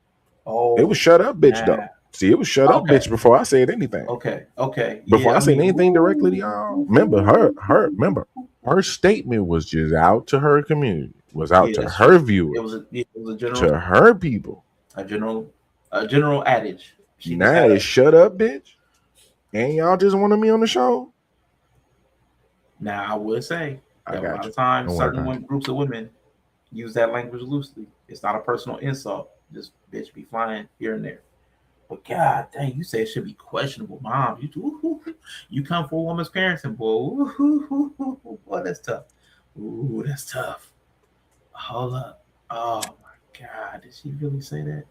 Oh, it was shut up, bitch, though. See, it was shut up, bitch, before I said anything. Okay. Before I said anything directly to y'all. Remember her statement was just out to her community, was out to her viewers. It was a general to her people. A general adage. Now it's shut up, bitch. And y'all just wanted me on the show. Now I would say that a lot of times certain groups of women use that language loosely. It's not a personal insult. This bitch be flying here and there. But God dang, you say it should be questionable, mom. You come for a woman's parenting, boy. Boy, that's tough. Ooh, that's tough. Hold up. Oh my God, did she really say that?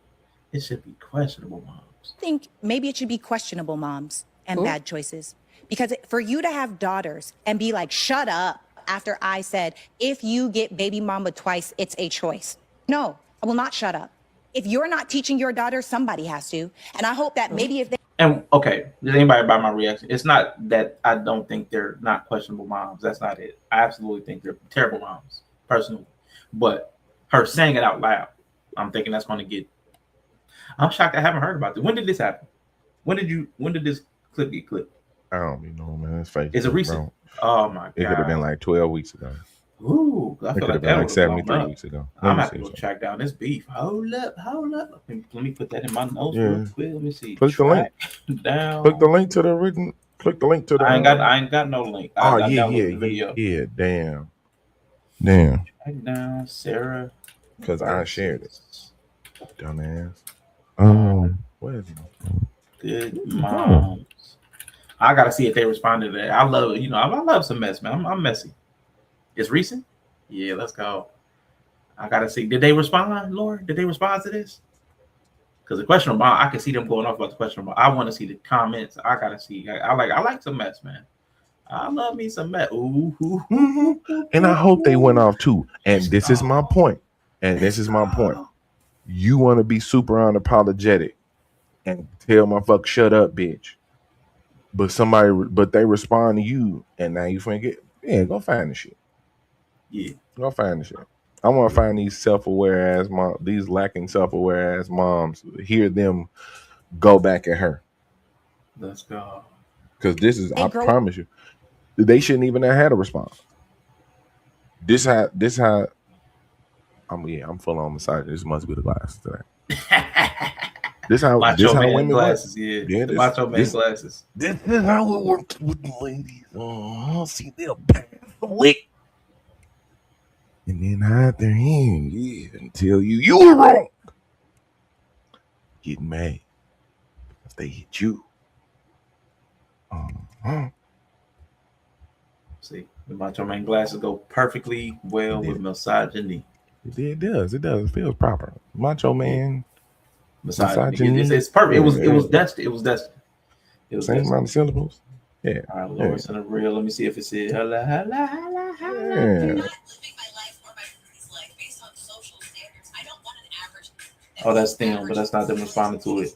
It should be questionable moms. I think maybe it should be questionable moms and bad choices. Because for you to have daughters and be like, shut up, after I said, if you get baby mama twice, it's a choice. No, I will not shut up. If you're not teaching your daughter, somebody has to. And I hope that maybe if they. And okay, did anybody buy my reaction? It's not that I don't think they're not questionable moms. That's not it. I absolutely think they're terrible moms, personally. But her saying it out loud, I'm thinking that's going to get. I'm shocked I haven't heard about this. When did this happen? When did this clip get clipped? I don't even know, man. It's fake. Is it recent? Bro. Oh my God! It could have been like 12 weeks ago. Ooh, I it feel could like have been like 73 weeks weeks ago. I'm gonna have to go track down this beef. Hold up. Let me put that in my notes real quick. Let me see. Click the link down. Click the link to the original. Click the link to the. I ain't got no link. Yeah. Damn. Track down Sarah. Because I shared it. Dumbass. What is it? Good moms. I gotta see if they responded to that. I love some mess, man. I'm messy. It's recent? Yeah, let's go. I gotta see. Did they respond, Laura? Did they respond to this? Because the question about, I can see them going off about the question about. I want to see the comments. I gotta see. I like some mess, man. I love me some mess. Ooh. And I hope they went off too. And this is my point. You want to be super unapologetic and tell my fuck shut up, bitch. But they respond to you, and now you forget. Yeah, go find the shit. Yeah, go find the shit. I want to find these self-aware ass moms, these lacking self-aware ass moms. Hear them go back at her. Let's go. Because this is, I promise you, they shouldn't even have had a response. This how. I'm full on massage. This must be the glasses today. This how women glasses, work. Yeah, the macho man glasses. This is how it works with the ladies. See, they'll pass the lick and then hide their hand, and tell you were wrong. Get mad if they hit you. See, the macho man glasses go perfectly well with misogyny. It does. It feels proper. Macho man. Misogyny. It's perfect. It was destined. Same amount of syllables. Yeah. All right, Laura's in the real. Let me see if it's it. Holla. Yeah. Oh, that's them, but that's not them responding to it.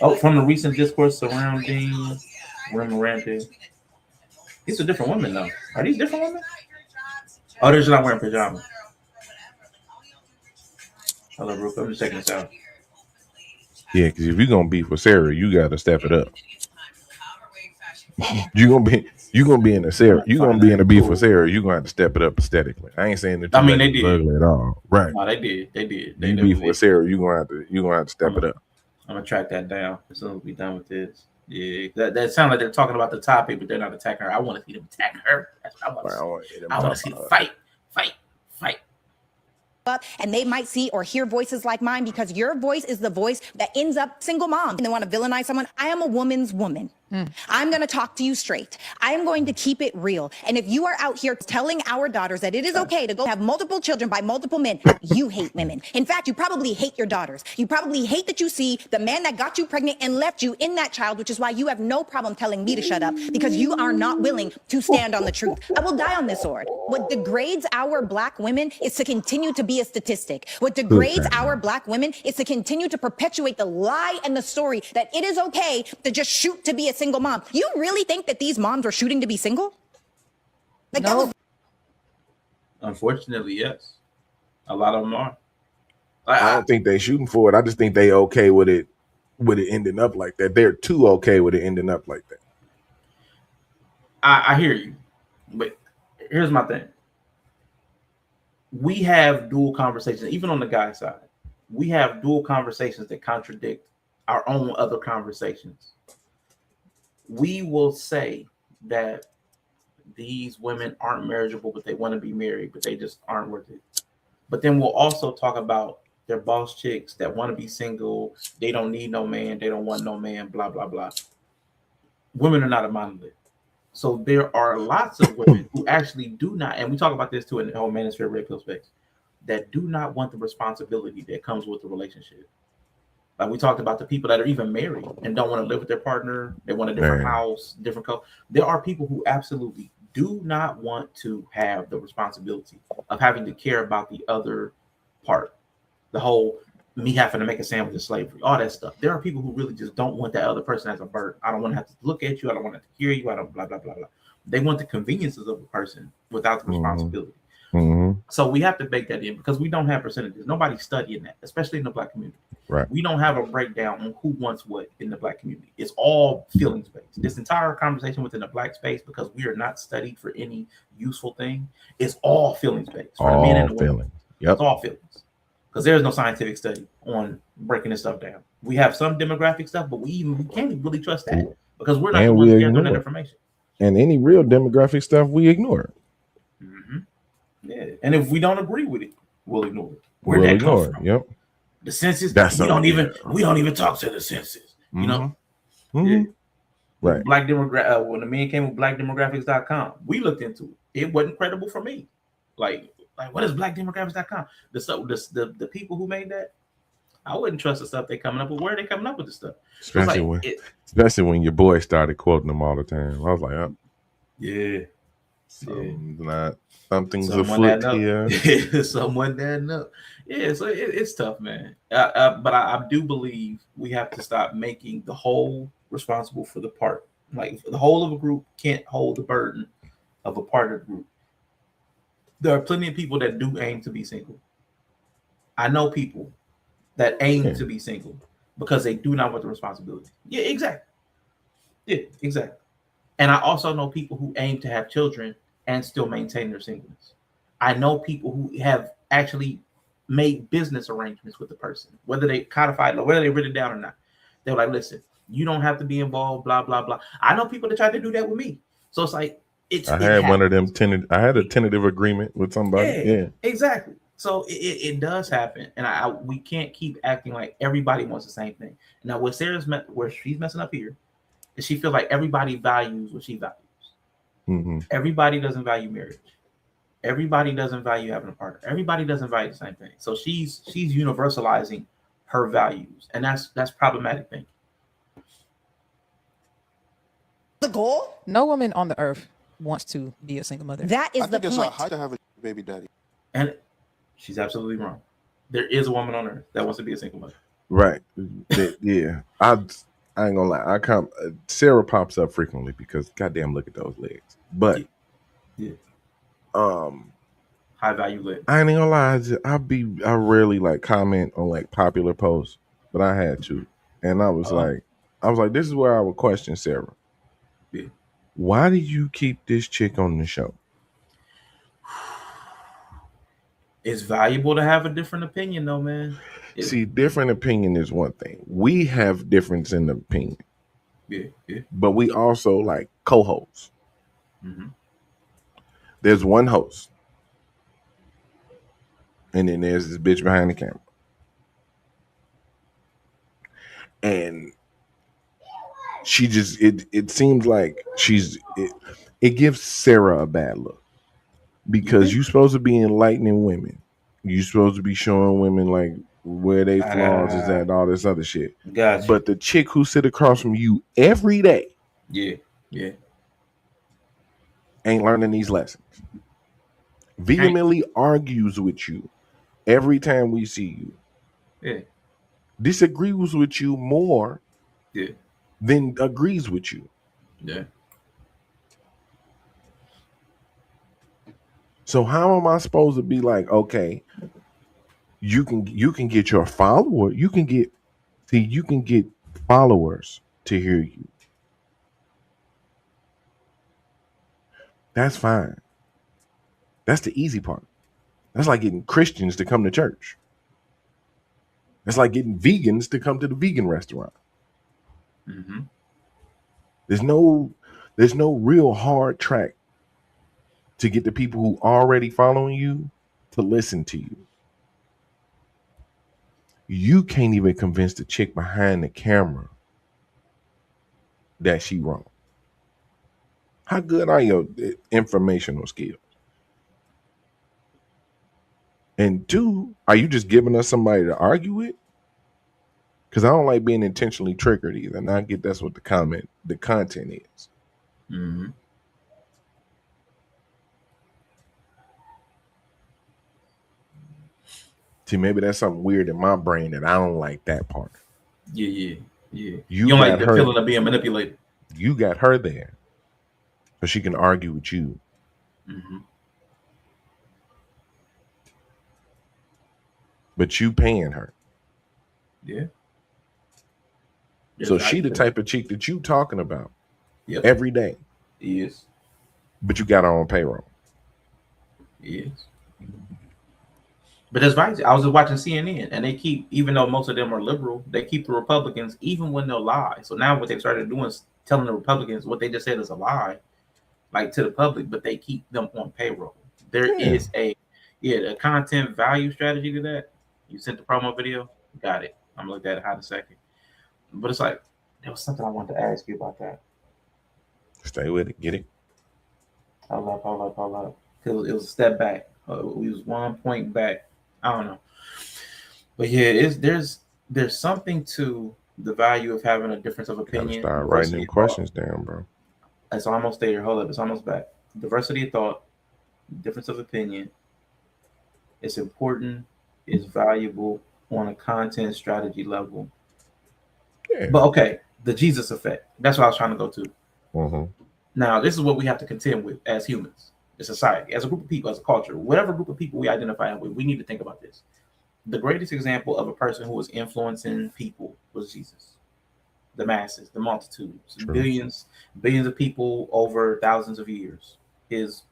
Oh, from the recent discourse surrounding women ranting. These are different women, though. Are these different women? Oh, they're just not wearing pajamas. Hello, Brooke. I'm just checking this out. Yeah, because if you're gonna beef with Sarah, you gotta step it up. You're gonna be in a Sarah. You're gonna be in a beef with Sarah. You're gonna have to step it up aesthetically. I ain't saying that. They did ugly at all, right? No, they did. You beef with Sarah, you're gonna have to step it up. I'm gonna track that down as soon as we're done with this. Yeah, that sounds like they're talking about the topic, but they're not attacking her. I want to see them attack her. That's what I want to see them fight. And they might see or hear voices like mine, because your voice is the voice that ends up single mom. And they want to villainize someone. I am a woman's woman. I'm going to talk to you straight. I am going to keep it real. And if you are out here telling our daughters that it is okay to go have multiple children by multiple men, you hate women. In fact, you probably hate your daughters. You probably hate that you see the man that got you pregnant and left you in that child, which is why you have no problem telling me to shut up, because you are not willing to stand on the truth. I will die on this sword. What degrades our black women is to continue to be a statistic. What degrades our black women is to continue to perpetuate the lie and the story that it is okay to just shoot to be a single mom. You really think that these moms were shooting to be single? Like, no. Unfortunately, yes. A lot of them are. I don't think they're shooting for it. I just think they okay with it ending up like that. They're too okay with it ending up like that. I hear you, but here's my thing. We have dual conversations, even on the guy side. We have dual conversations that contradict our own other conversations. We will say that these women aren't marriageable, but they want to be married, but they just aren't worth it. But then we'll also talk about their boss chicks that want to be single. They don't need no man. They don't want no man, blah, blah, blah. Women are not a monolith. So there are lots of women who actually do not, and we talk about this too in the whole Manosphere Red Pill space, that do not want the responsibility that comes with the relationship. Like we talked about the people that are even married and don't want to live with their partner. They want a different house, different color. There are people who absolutely do not want to have the responsibility of having to care about the other part. The whole me having to make a sandwich of slavery, all that stuff. There are people who really just don't want that other person as a burden. I don't want to have to look at you. I don't want to hear you. I don't blah, blah, blah, blah. They want the conveniences of a person without the responsibility. So we have to bake that in because we don't have percentages. Nobody's studying that, especially in the Black community. Right. We don't have a breakdown on who wants what in the Black community. It's all feelings based. This entire conversation within the Black space, because we are not studied for any useful thing, is all feelings based. For all the men and the women. feelings. Yep. It's all feelings. Because there's no scientific study on breaking this stuff down. We have some demographic stuff, but we can't really trust that because we're not the ones gathering that information. And any real demographic stuff, we ignore it. Yeah, and if we don't agree with it, we'll ignore it. We'll ignore it. Yep. The census. We don't even talk to the census. You know. Yeah. Right. Black demographic. When the men came with blackdemographics.com, we looked into it. It wasn't credible for me. Like what is blackdemographics.com? The people who made that, I wouldn't trust the stuff they're coming up with. Where are they coming up with the stuff? Especially when your boy started quoting them all the time. I was like, yeah. Something's afoot here. Someone that know. Yeah, so it's tough, man. But I do believe we have to stop making the whole responsible for the part. Like the whole of a group can't hold the burden of a part of the group. There are plenty of people that do aim to be single. I know people that aim to be single because they do not want the responsibility. Yeah, exactly. Yeah, exactly. And I also know people who aim to have children and still maintain their singleness. I know people who have actually made business arrangements with the person, whether they codified or whether they written it down or not. They're like, listen, you don't have to be involved, blah, blah, blah. I know people that tried to do that with me. So it's like, I had a tentative agreement with somebody. Yeah, exactly. So it does happen. And we can't keep acting like everybody wants the same thing. Now, where she's messing up here is she feels like everybody values what she values. Everybody doesn't value marriage. Everybody doesn't value having a partner. Everybody doesn't value the same thing. So she's universalizing her values, and that's problematic thinking. The goal? No woman on the earth wants to be a single mother. That is the point. It's hard to have a baby daddy. And she's absolutely wrong. There is a woman on earth that wants to be a single mother. Right. Yeah. I ain't gonna lie. Sarah pops up frequently because goddamn, look at those legs. But high value legs. I ain't gonna lie. I rarely like comment on like popular posts, but I had to, and I was like, this is where I would question Sarah. Yeah. Why do you keep this chick on the show? It's valuable to have a different opinion, though, man. See, different opinion is one thing. We have difference in opinion. Yeah. But we also like co-hosts. There's one host. And then there's this bitch behind the camera. And she just, it seems like it gives Sarah a bad look. Because you're supposed to be enlightening women. You're supposed to be showing women like where they flaws is at, all this other shit. Gotcha. But the chick who sit across from you every day, ain't learning these lessons. Vehemently argues with you every time we see you. Yeah. Disagrees with you more than agrees with you. Yeah. So how am I supposed to be like, okay, you can get your follower, you can get followers to hear you. That's fine. That's the easy part. That's like getting Christians to come to church. That's like getting vegans to come to the vegan restaurant. There's no real hard track to get the people who already following you to listen to you. You can't even convince the chick behind the camera that she wrong. How good are your informational skills? And two, are you just giving us somebody to argue with? Because I don't like being intentionally triggered either. And I get that's what the content is. Mm-hmm. See, maybe that's something weird in my brain that I don't like that part. Yeah. You don't like got the her, feeling of being manipulated. You got her there, so she can argue with you. Mm-hmm. But you paying her. Yeah. So she the type of chick that you talking about every day. Yes. But you got her on payroll. Yes. But that's right. I was just watching CNN, and they keep, even though most of them are liberal, they keep the Republicans even when they'll lie. So now what they started doing is telling the Republicans what they just said is a lie, like to the public, but they keep them on payroll. There is a content value strategy to that. You sent the promo video, got it. I'm gonna look at it in a second. But it's like there was something I wanted to ask you about that. Stay with it, get it. Hold up. Because it was a step back. We was 1 point back. I don't know. But yeah, there's something to the value of having a difference of opinion. Start writing them questions down, bro. It's almost there. Hold up, it's almost back. Diversity of thought, difference of opinion. It's important. It's valuable on a content strategy level. Yeah. But okay, the Jesus effect. That's what I was trying to go to. Mm-hmm. Now, this is what we have to contend with as humans, as society, as a group of people, as a culture, whatever group of people we identify with. We need to think about this. The greatest example of a person who was influencing people was Jesus. The masses, the multitudes, billions of people over thousands of years. His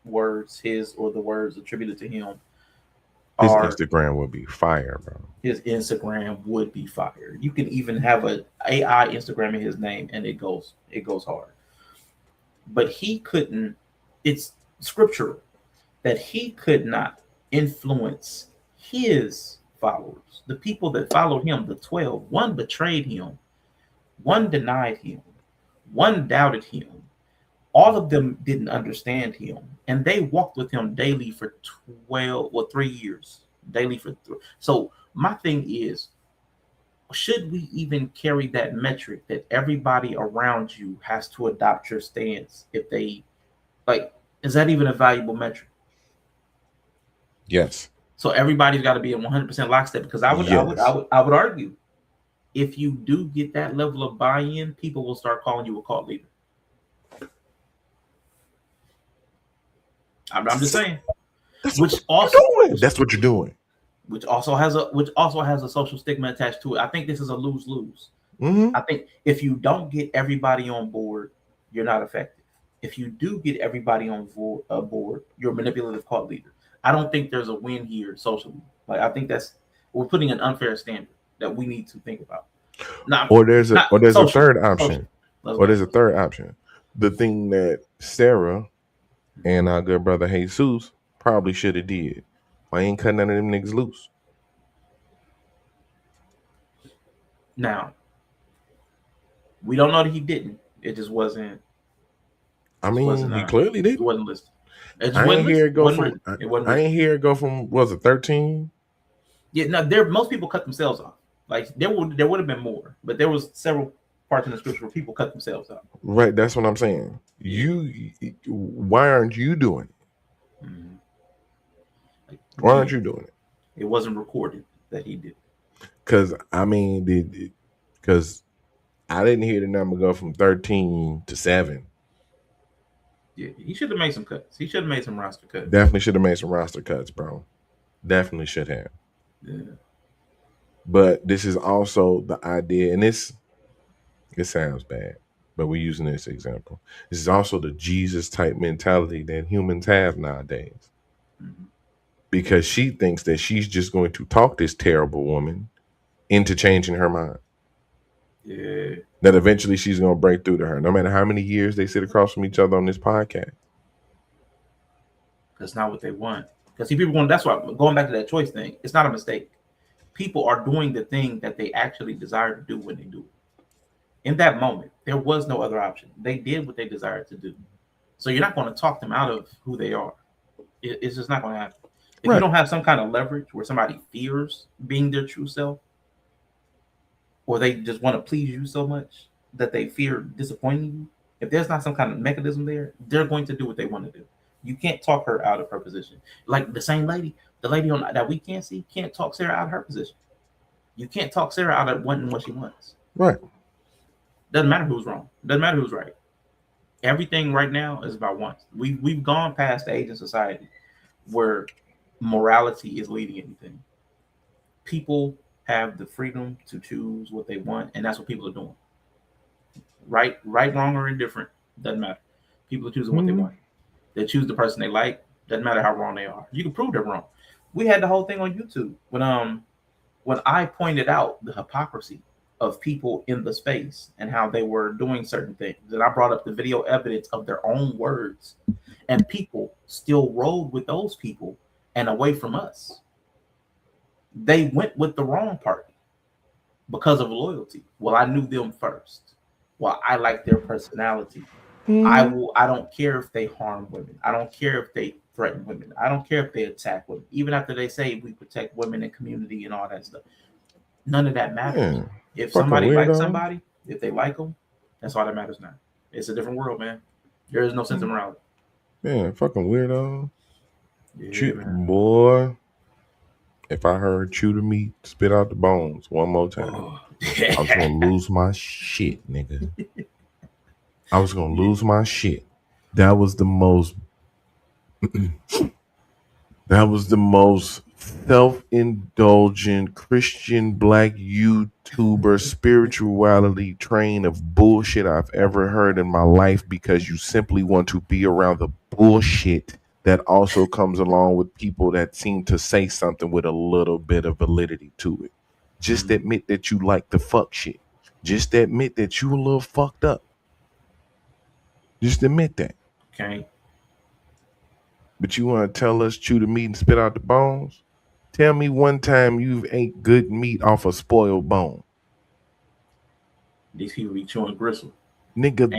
words, the words attributed to him. His Instagram would be fire, bro. His Instagram would be fire. You can even have an AI Instagram in his name, and it goes hard. But he couldn't. It's scriptural that he could not influence his followers, the people that followed him, the 12. One betrayed him, one denied him, one doubted him. All of them didn't understand him, and they walked with him daily for 3 years. Daily for 3. So my thing is, should we even carry that metric that everybody around you has to adopt your stance? If they is that even a valuable metric? Yes. So everybody's got to be in 100% lockstep, because I would argue, if you do get that level of buy-in, people will start calling you a cult leader. I'm just saying. That's what you're doing. Which also has a social stigma attached to it. I think this is a lose-lose. Mm-hmm. I think if you don't get everybody on board, you're not effective. If you do get everybody on board, you're a manipulative cult leader. I don't think there's a win here socially. I think we're putting an unfair standard that we need to think about. There's a third option. There's a third option. The thing that Sarah and our good brother Jesus probably should have did. I ain't cutting none of them niggas loose. Now, we don't know that he didn't. It just wasn't. I mean, he clearly did. It wasn't listed. I ain't hear it go from was it 13? Yeah, no. Most people cut themselves off. There would have been more, but there was several parts in the scripture where people cut themselves off. Right, that's what I'm saying. Why aren't you doing it? Mm-hmm. Why aren't you doing it? It wasn't recorded that he did. Because I didn't hear the number go from 13 to 7. Yeah, he should have made some cuts. He should have made some roster cuts. Definitely should have made some roster cuts, bro. Definitely should have. Yeah. But this is also the idea, and it sounds bad, but we're using this example. This is also the Jesus type mentality that humans have nowadays. Mm-hmm. Because she thinks that she's just going to talk this terrible woman into changing her mind. Yeah. That eventually she's going to break through to her, no matter how many years they sit across from each other on this podcast. That's not what they want. Because people that's why, going back to that choice thing, it's not a mistake. People are doing the thing that they actually desire to do when they do it. In that moment, there was no other option. They did what they desired to do. So you're not going to talk them out of who they are. It's just not going to happen. If you don't have some kind of leverage where somebody fears being their true self, or they just want to please you so much that they fear disappointing you, if there's not some kind of mechanism there, they're going to do what they want to do. You can't talk her out of her position. Like the same lady, the lady on that we can't see, can't talk Sarah out of her position. You can't talk Sarah out of wanting what she wants. Right. Doesn't matter who's wrong. Doesn't matter who's right. Everything right now is about wants. We've gone past the age of society where morality is leading anything. People have the freedom to choose what they want, and that's what people are doing. Right, wrong, or indifferent, doesn't matter. People are choosing what they want. They choose the person they like. Doesn't matter how wrong they are. You can prove they're wrong. We had the whole thing on YouTube when I pointed out the hypocrisy of people in the space and how they were doing certain things. And I brought up the video evidence of their own words, and people still rode with those people and away from us. They went with the wrong party because of loyalty. Well, I knew them first. Well, I like their personality. I don't care if they harm women. I don't care if they threaten women. I don't care if they attack women. Even after they say we protect women and community and all that stuff. None of that matters. Yeah. If somebody likes somebody, if they like them, that's all that matters now. It's a different world, man. There is no sense of morality. Man, fucking weirdo. Yeah, man. Boy, if I heard chew the meat, spit out the bones one more time, I was gonna lose my shit, nigga. I was gonna lose my shit. That was the most self-indulgent Christian black YouTuber spirituality train of bullshit I've ever heard in my life, because you simply want to be around the bullshit that also comes along with people that seem to say something with a little bit of validity to it. Just admit that you like the fuck shit. Just admit that you a little fucked up. Just admit that. Okay. But you want to tell us chew the meat and spit out the bones? Tell me one time you've ate good meat off a spoiled bone. These people be chewing gristle. Nigga,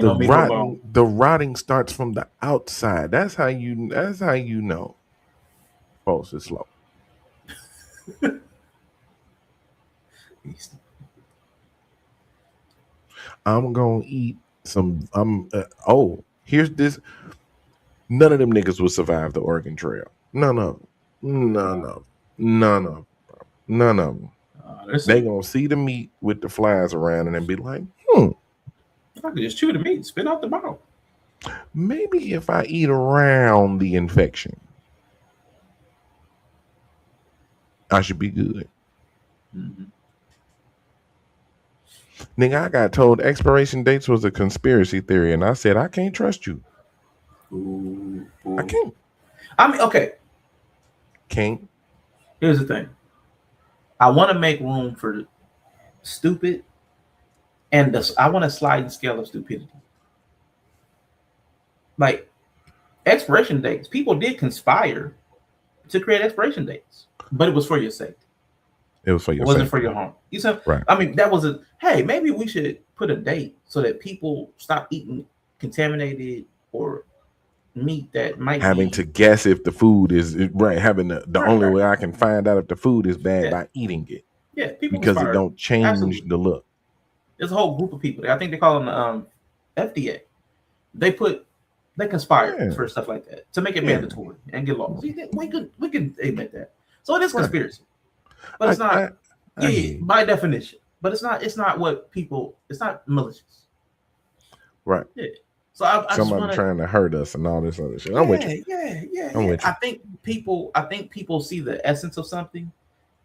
the rotting starts from the outside. That's how you know. Folks, it's slow. I'm gonna eat some. Here's this. None of them niggas would survive the Oregon Trail. None of them. They gonna see the meat with the flies around and then be like, I could just chew the meat and spit out the bottle. Maybe if I eat around the infection, I should be good. Mm-hmm. Nigga, I got told expiration dates was a conspiracy theory, and I said, I can't trust you. Ooh. I can't. I mean, okay. Can't. Here's the thing. I want to make room for stupid, and I want a sliding scale of stupidity. Like expiration dates, people did conspire to create expiration dates, but it was for your sake. It was for your. It wasn't for your harm. You said, right? I mean, that was a hey. Maybe we should put a date so that people stop eating contaminated or meat that might having to guess if the food is right. Having the only way I can find out if the food is bad by eating it. Yeah, people because it don't change the look. There's a whole group of people. I think they call them FDA. They conspire for stuff like that to make it mandatory and get laws. We can admit that. So it is conspiracy, but it's not. By definition, but it's not what people. It's not malicious. Right. Yeah. So I somebody trying to hurt us and all this other shit. I'm with you. Yeah. I'm with you. I think people see the essence of something,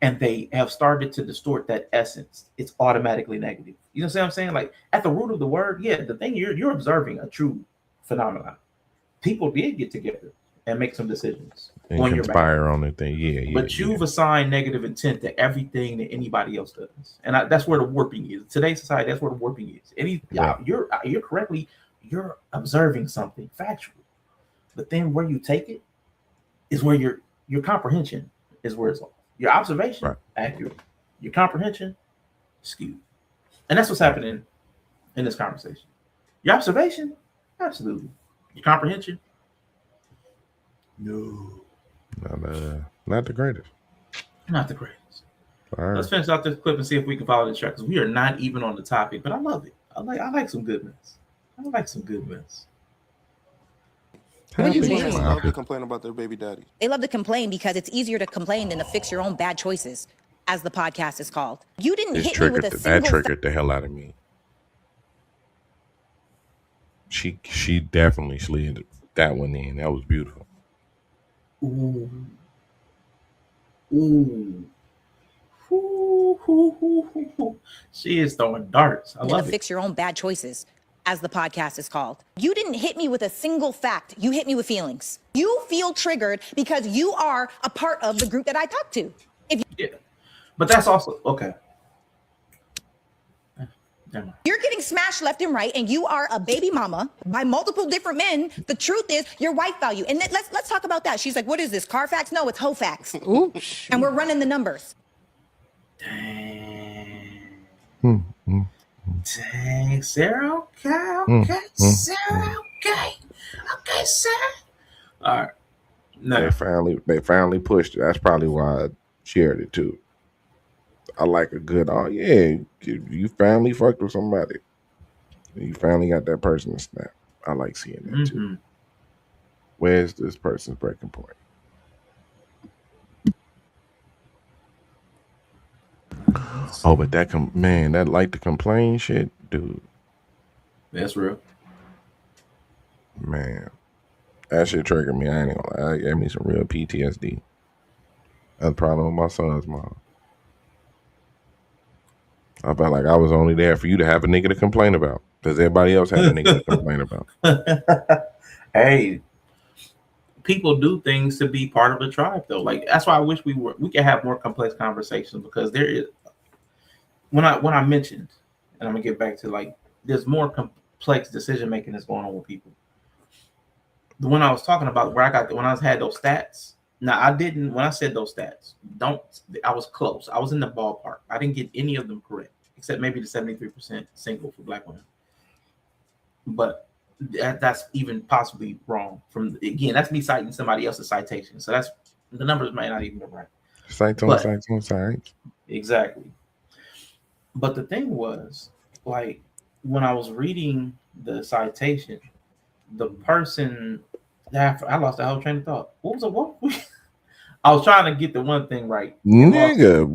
and they have started to distort that essence. It's automatically negative. You know what I'm saying? Like at the root of the word, the thing you're observing a true phenomenon. People did get together and make some decisions and on conspire on the thing. But you've assigned negative intent to everything that anybody else does, and that's where the warping is. Today's society, that's where the warping is. You're correctly. You're observing something factual, but then where you take it is where your comprehension is where it's off. Your observation accurate, your comprehension skewed, and that's what's happening in this conversation. Your observation, absolutely. Your comprehension, no. Not the greatest. Not the greatest. All right. Let's finish out this clip and see if we can follow this track because we are not even on the topic, but I love it. I like some good mess. I like some good mess. What do you Happy mean? sloppy. Love to complain about their baby daddy. They love to complain because it's easier to complain than to fix your own bad choices, as the podcast is called. You didn't This hit me with a that single triggered the hell out of me. She definitely slid that one in. That was beautiful. Ooh. Ooh. Ooh, ooh, ooh, ooh, ooh. She is throwing darts. I love to it. fix your own bad choices, as the podcast is called. You didn't hit me with a single fact. You hit me with feelings. You feel triggered because you are a part of the group that I talk to. Yeah. But that's also okay. You're getting smashed left and right, and you are a baby mama by multiple different men. The truth is, your wife value. And let's talk about that. She's like, "What is this? Carfax? No, it's Hofax." Oops. And we're running the numbers. Dang. Dang, Sarah. Okay, Sarah. Okay, Sarah. All right. No. They finally pushed it. That's probably why I shared it too. I like a good, oh yeah, you finally fucked with somebody. You finally got that person to snap. I like seeing that too. Where's this person's breaking point? Oh, but that that like the complain shit, dude. That's real. Man, that shit triggered me. I ain't gonna lie. It gave me some real PTSD. That's the problem with my son's mom. I felt like I was only there for you to have a nigga to complain about, because everybody else had a nigga to complain about. Hey, people do things to be part of a tribe, though. Like that's why I wish we could have more complex conversations, because there is when I mentioned, and I'm gonna get back to like there's more complex decision making that's going on with people. The one I was talking about where when I had those stats. Now I didn't when I said those stats. I was close. I was in the ballpark. I didn't get any of them correct, except maybe the 73% single for Black women. But that's even possibly wrong. That's me citing somebody else's citation. So that's the numbers might not even be right. Cite on site. Exactly. But the thing was, like, when I was reading the citation, the person I lost the whole train of thought. What? I was trying to get the one thing right. Nigga,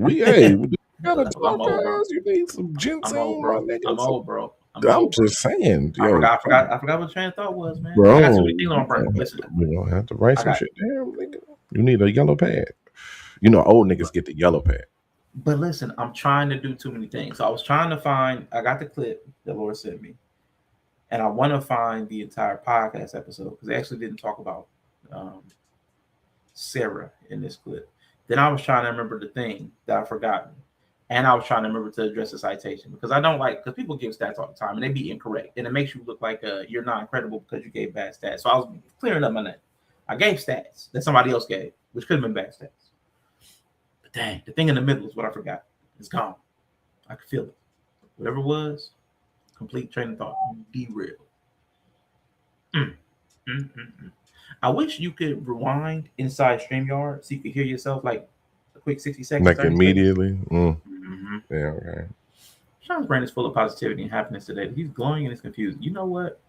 you need some ginseng. I'm old, bro. I'm just saying. I forgot what the train of thought was, man. Bro, I got too many things on my brain. Listen, you don't have to write some shit down, nigga. You need a yellow pad. You know, old niggas get the yellow pad. But listen, I'm trying to do too many things. So I was trying to find. I got the clip that Laura sent me. And I want to find the entire podcast episode because they actually didn't talk about Sarah in this clip. Then I was trying to remember the thing that I've forgotten. And I was trying to remember to address the citation because I don't because people give stats all the time and they be incorrect. And it makes you look like you're not incredible because you gave bad stats. So I was clearing up my name. I gave stats that somebody else gave, which could have been bad stats. But dang, the thing in the middle is what I forgot. It's gone. I could feel it. Whatever it was. Complete train of thought. Derailed. I wish you could rewind inside StreamYard so you could hear yourself like a quick 60 seconds. Like immediately. Yeah, okay. Sean's brain is full of positivity and happiness today. He's glowing and he's confused. You know what?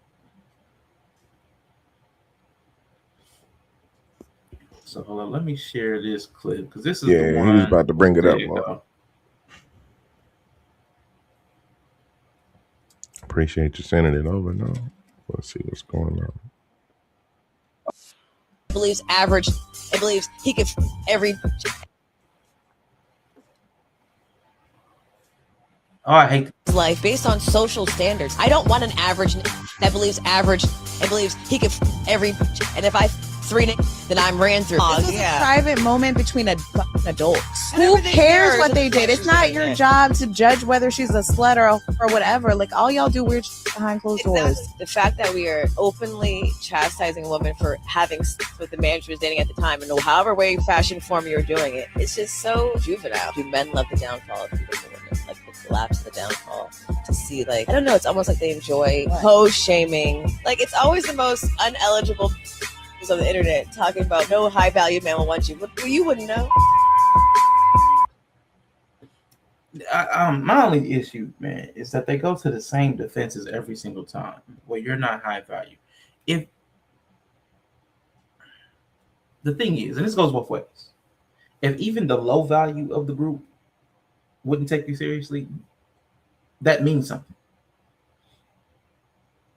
So hold on, let me share this clip because this is the one. He was about to bring it up. Appreciate you sending it over now. Let's see what's going on. Believes average. It believes he could every. Oh, I hate life based on social standards. I don't want an average that believes average and believes he could every. And if I then I'm ran through. This is a private moment between adults. Who cares what they did? It's not your job to judge whether she's a slut or whatever. Like, all y'all do weird shit behind closed doors. The fact that we are openly chastising a woman for having sex with the man she was dating at the time, and however way, fashion form you're doing it, it's just so juvenile. Do men love the downfall of beautiful women? Like the collapse, the downfall. To see, like, I don't know. It's almost like they enjoy pose shaming. Like, it's always the most uneligible on the internet talking about no high value man will want you. But you wouldn't know. My only issue, man, is that they go to the same defenses every single time. Well, you're not high value. If the thing is, and this goes both ways, if even the low value of the group wouldn't take you seriously, that means something.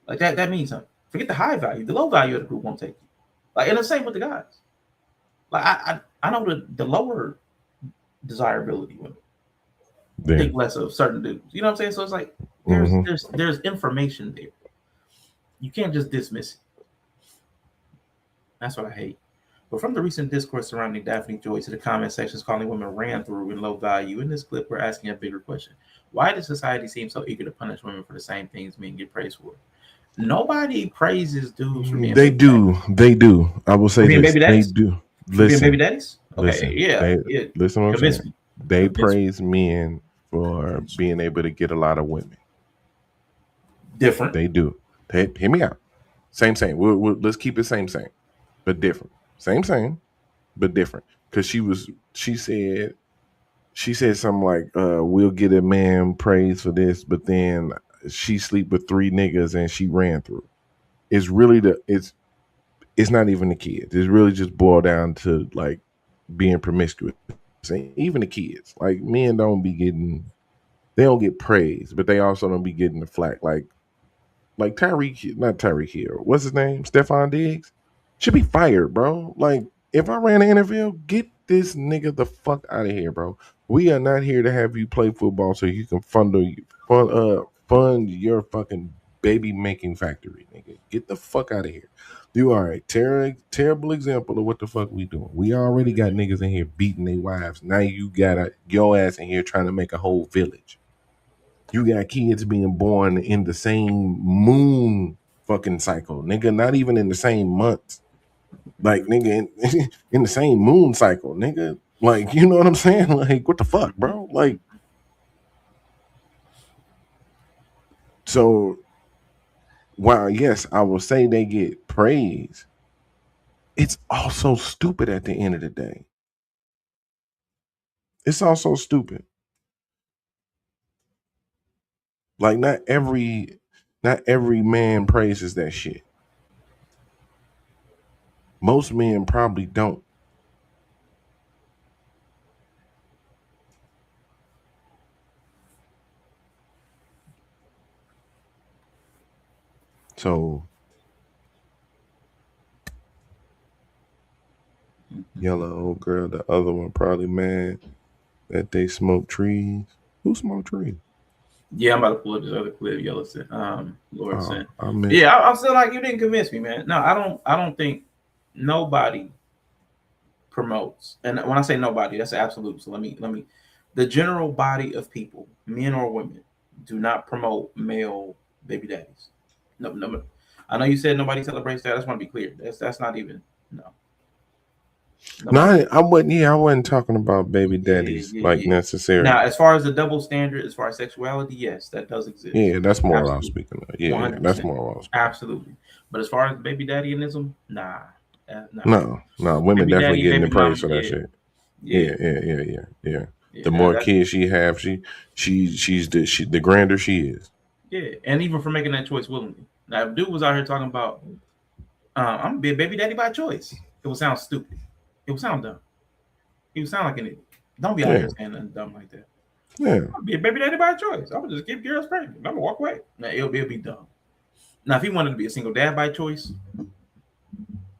Like that means something. Forget the high value, the low value of the group won't take you. Like, and the same with the guys. Like I know the lower desirability women think less of certain dudes. You know what I'm saying? So it's like there's information there. You can't just dismiss it. That's what I hate. But from the recent discourse surrounding Daphne Joy to the comment sections calling women ran through and low value, in this clip we're asking a bigger question. Why does society seem so eager to punish women for the same things men get praised for? Nobody praises dudes for being They do. I will say this. They do. Listen, baby daddies? Okay, listen, yeah. Listen what I'm Convince saying. me. They praise men for being able to get a lot of women. Different. They do. Hear me out. Same. Let's keep it same, but different. Same, but different. Because she said something like, we'll get a man praise for this, but then she sleep with 3 niggas and she ran through. It's really it's not even the kids. It's really just boiled down to like being promiscuous. Even the kids, like men they don't get praise, but they also don't be getting the flack. Like not Tyreek Hill. What's his name? Stephon Diggs should be fired, bro. Like, if I ran the NFL, get this nigga the fuck out of here, bro. We are not here to have you play football so you can fund your fucking baby making factory, nigga. Get the fuck out of here. You are a terrible example of what the fuck we doing. We already got niggas in here beating their wives. Now you got your ass in here trying to make a whole village. You got kids being born in the same moon fucking cycle, nigga. Not even in the same months. Like, nigga, in the same moon cycle, nigga. Like, you know what I'm saying? Like, what the fuck, bro? Like, so while yes, I will say they get praise, it's also stupid at the end of the day. It's also stupid. Like, not every man praises that shit. Most men probably don't. So, Yella, old girl, the other one probably mad that they smoke trees. Who smoke trees? Yeah, I'm about to pull up this other clip Yella sent. Lord sent. Yeah, I'm still like, you didn't convince me, man. No, I don't think nobody promotes. And when I say nobody, that's absolute. So let me the general body of people, men or women, do not promote male baby daddies. No. I know you said nobody celebrates that. I just want to be clear. That's not even no. I wasn't talking about baby daddies necessarily. Now, as far as the double standard, as far as sexuality, yes, that does exist. Yeah, that's more what I was speaking of. Yeah, that's more what I was speaking of. Absolutely. But as far as baby daddyism, nah. No. Women baby definitely getting the praise for that shit. Yeah. The more kids she have, she's the grander she is. Yeah, and even for making that choice willingly. Now, if dude was out here talking about, I'm gonna be a baby daddy by choice, it would sound stupid. It would sound dumb. He would sound like an idiot. Don't be out here saying nothing dumb like that. Yeah. I'll be a baby daddy by choice. I would just give girls pregnant. I'm gonna walk away. Now it'll be dumb. Now, if he wanted to be a single dad by choice,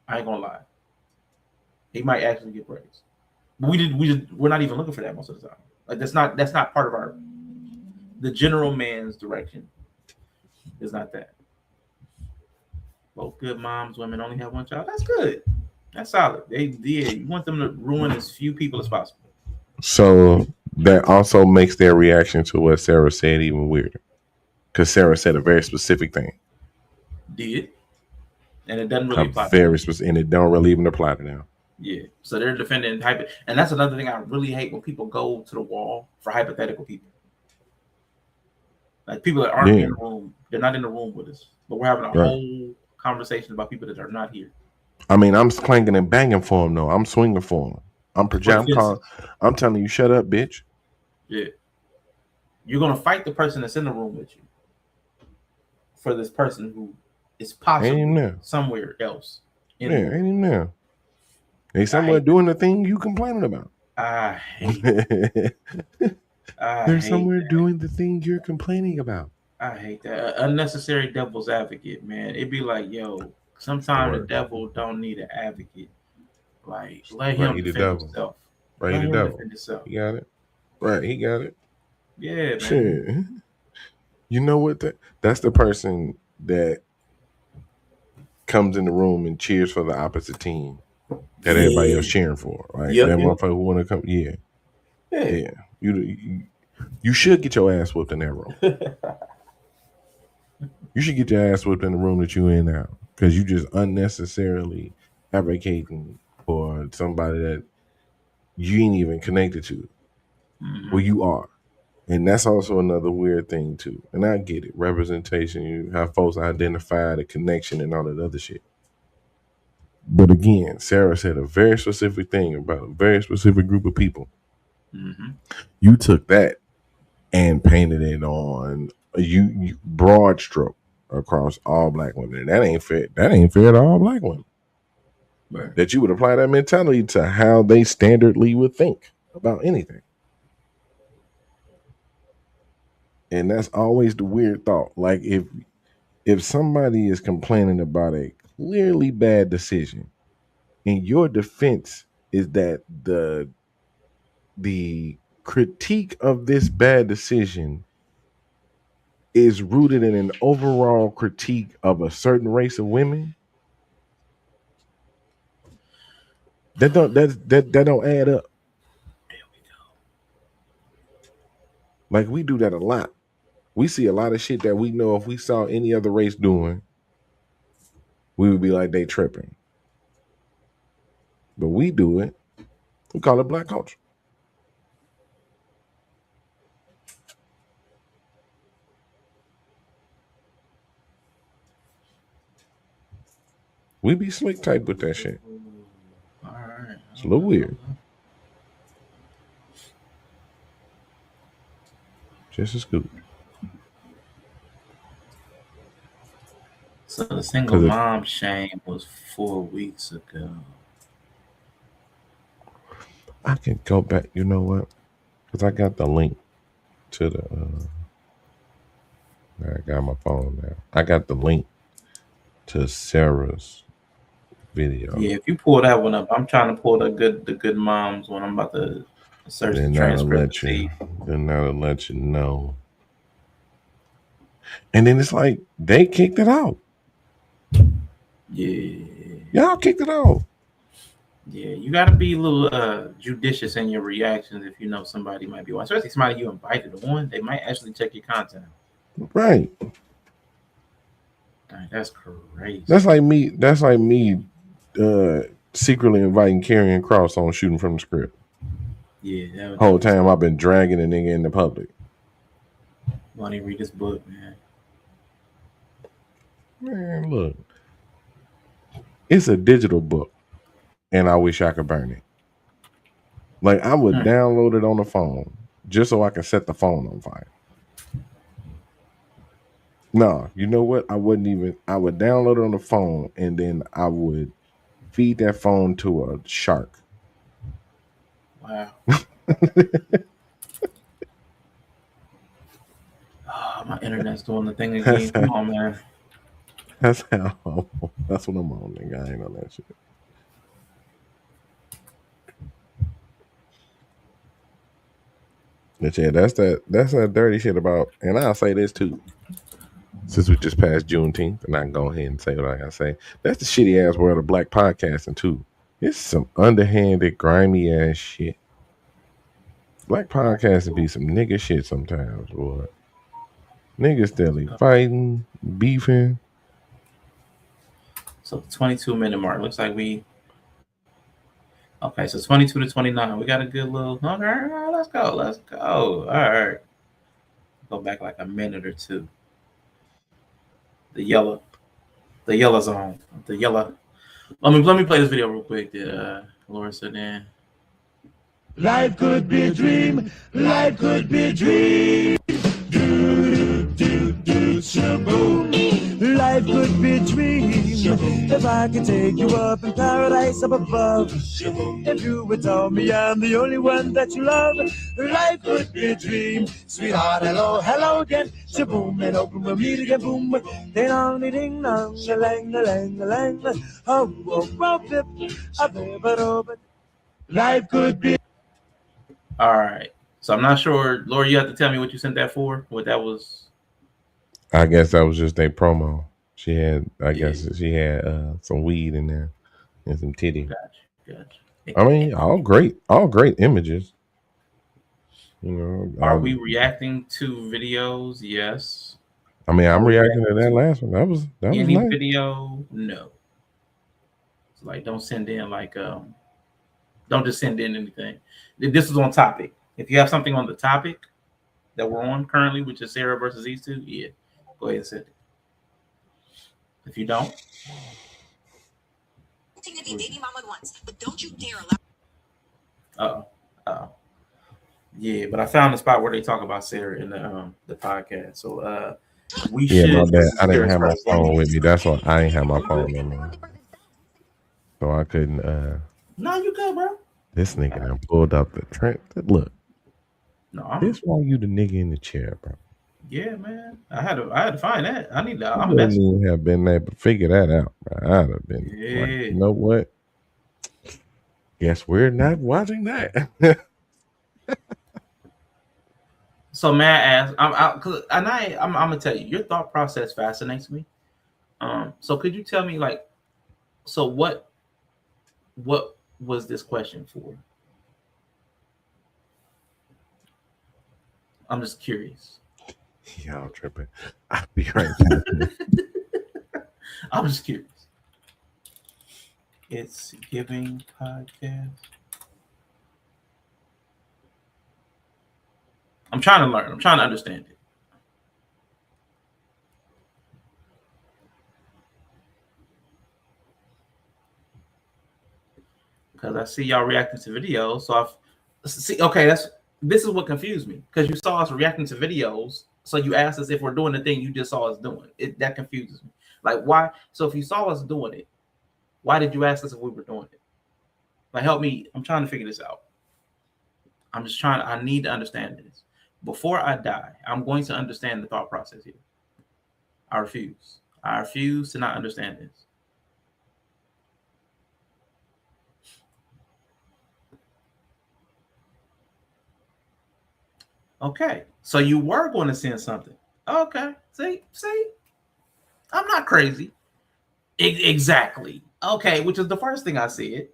I ain't gonna lie. He might actually get praise. But we're not even looking for that most of the time. Like that's not part of the general man's direction. Is not that. Both good moms, women only have one child. That's good. That's solid. You want them to ruin as few people as possible. So that also makes their reaction to what Sarah said even weirder. Because Sarah said a very specific thing. Did. And it doesn't really apply. Very specific, and it don't really even apply to them. Yeah. So they're defending and that's another thing I really hate when people go to the wall for hypothetical people. Like people that aren't in the room, they're not in the room with us. But we're having a whole conversation about people that are not here. I mean, I'm clanking and banging for him though. I'm swinging for him. I'm projecting. I'm telling you, shut up, bitch. Yeah. You're gonna fight the person that's in the room with you for this person who is possibly somewhere else. Yeah, ain't even there. They somewhere doing the thing you complaining about. I hate it. They're somewhere doing the thing you're complaining about. I hate that. Unnecessary devil's advocate, man. It'd be like, yo, sometimes the devil don't need an advocate. Like, let him defend himself. Right, let he him the devil. defend himself. He got it. Right, he got it. Yeah, man. Shit. You know what? That's the person that comes in the room and cheers for the opposite team that everybody else cheering for. Right? That motherfucker who want to come. Yeah. You should get your ass whooped in that room. You should get your ass whooped in the room that you in now, because you just unnecessarily advocating for somebody that you ain't even connected to. Mm-hmm. Well, you are. And that's also another weird thing too. And I get it. Representation, you have folks identify the connection and all that other shit. But again, Sarah said a very specific thing about a very specific group of people. Mm-hmm. You took that and painted it on you broad stroke across all black women. And that ain't fair. That ain't fair to all black women. Right. That you would apply that mentality to how they standardly would think about anything. And that's always the weird thought. Like if somebody is complaining about a clearly bad decision, and your defense is that the critique of this bad decision is rooted in an overall critique of a certain race of women, that don't add up. There we go. Like, we do that a lot. We see a lot of shit that we know if we saw any other race doing, we would be like, they tripping. But we do it. We call it black culture. We be slick type with that shit. All right. It's a little weird. Just as good. So the single mom shame was 4 weeks ago. I can go back. You know what? Because I got the link to the. I got my phone now. I got the link to Sarah's video. Yeah, if you pull that one up, I'm trying to pull the good moms when I'm about to search the transcript. Then that'll let you know. And then it's like they kicked it out. Yeah, y'all kicked it out. Yeah, you got to be a little judicious in your reactions if you know somebody might be watching. Especially somebody you invited on, they might actually check your content. Right. Dang, that's crazy. That's like me secretly inviting Karrion Cross on Shooting from the Script. Yeah. Whole time I've been dragging a nigga in the public. Why don't you read this book, man? Man, look. It's a digital book, and I wish I could burn it. Like, I would download it on the phone just so I can set the phone on fire. No, you know what? I would download it on the phone, and then I would feed that phone to a shark. Wow. My internet's doing the thing again. Come on, man. That's what I'm on, nigga. I ain't on that shit. But yeah, that's that dirty shit about, and I'll say this too. Since we just passed Juneteenth, and I can go ahead and say what I gotta say. That's the shitty ass world of black podcasting too. It's some underhanded, grimy ass shit. Black podcasting be some nigga shit sometimes, boy. Niggas steadily fighting, beefing. So 22-minute mark. Looks like we. Okay, so 22 to 29. We got a good little. Okay, all right, let's go. All right. Go back like a minute or two. The Yella zone. The Yella Let me play this video real quick that Laura said in. Life could be a dream. Life could be a dream. Shaboom. Life could be a dream. Shaboom. If I could take you up in paradise up above. Shaboom. If you would tell me I'm the only one that you love. Life could be a dream. Sweetheart, hello, hello again. Shaboom, and open we'll meet again. Boom. Ding dong, ding dong, a lang, a lang, a lang. Oh, oh, oh, bip, a bip, a bip. Life could be. All right. So I'm not sure, Laura. You have to tell me what you sent that for. What that was. I guess that was just a promo. She had, I guess she had some weed in there and some titty. Gotcha. I mean, all great images. You know, Are we reacting to videos? Yes. I mean, I'm reacting to that last one. That was any nice. video. No. It's like, don't send in like don't just send in anything. This is on topic. If you have something on the topic that we're on currently, which is Sarah versus these two, yeah, go ahead and send it. If you don't, To be baby mama once, but don't you dare allow. Yeah, but I found the spot where they talk about Sarah in the podcast. So we should. My bad. I didn't have my phone with me. That's why I didn't have my phone on me, so I couldn't. No, you good, bro. This nigga done pulled up the trend. Look, this why you the nigga in the chair, bro. Yeah, man. I had to find that. I need that. I wouldn't have been able to figure that out, bro. I'd have been like, you know what? Guess we're not watching that. So may I ask? I'm gonna tell you, your thought process fascinates me. So could you tell me, like, so what was this question for? I'm just curious. Y'all tripping. I'll be right back. I'm just curious. It's Giving Podcast. I'm trying to learn. I'm trying to understand it. Because I see y'all reacting to videos. So this is what confused me. Because you saw us reacting to videos. So you asked us if we're doing the thing you just saw us doing. That confuses me. Like, why? So if you saw us doing it, why did you ask us if we were doing it? Like, help me. I'm trying to figure this out. I need to understand this. Before I die, I'm going to understand the thought process here. I refuse. I refuse to not understand this. Okay. So you were going to send something. Okay. See? I'm not crazy. Exactly. Okay, which is the first thing I said.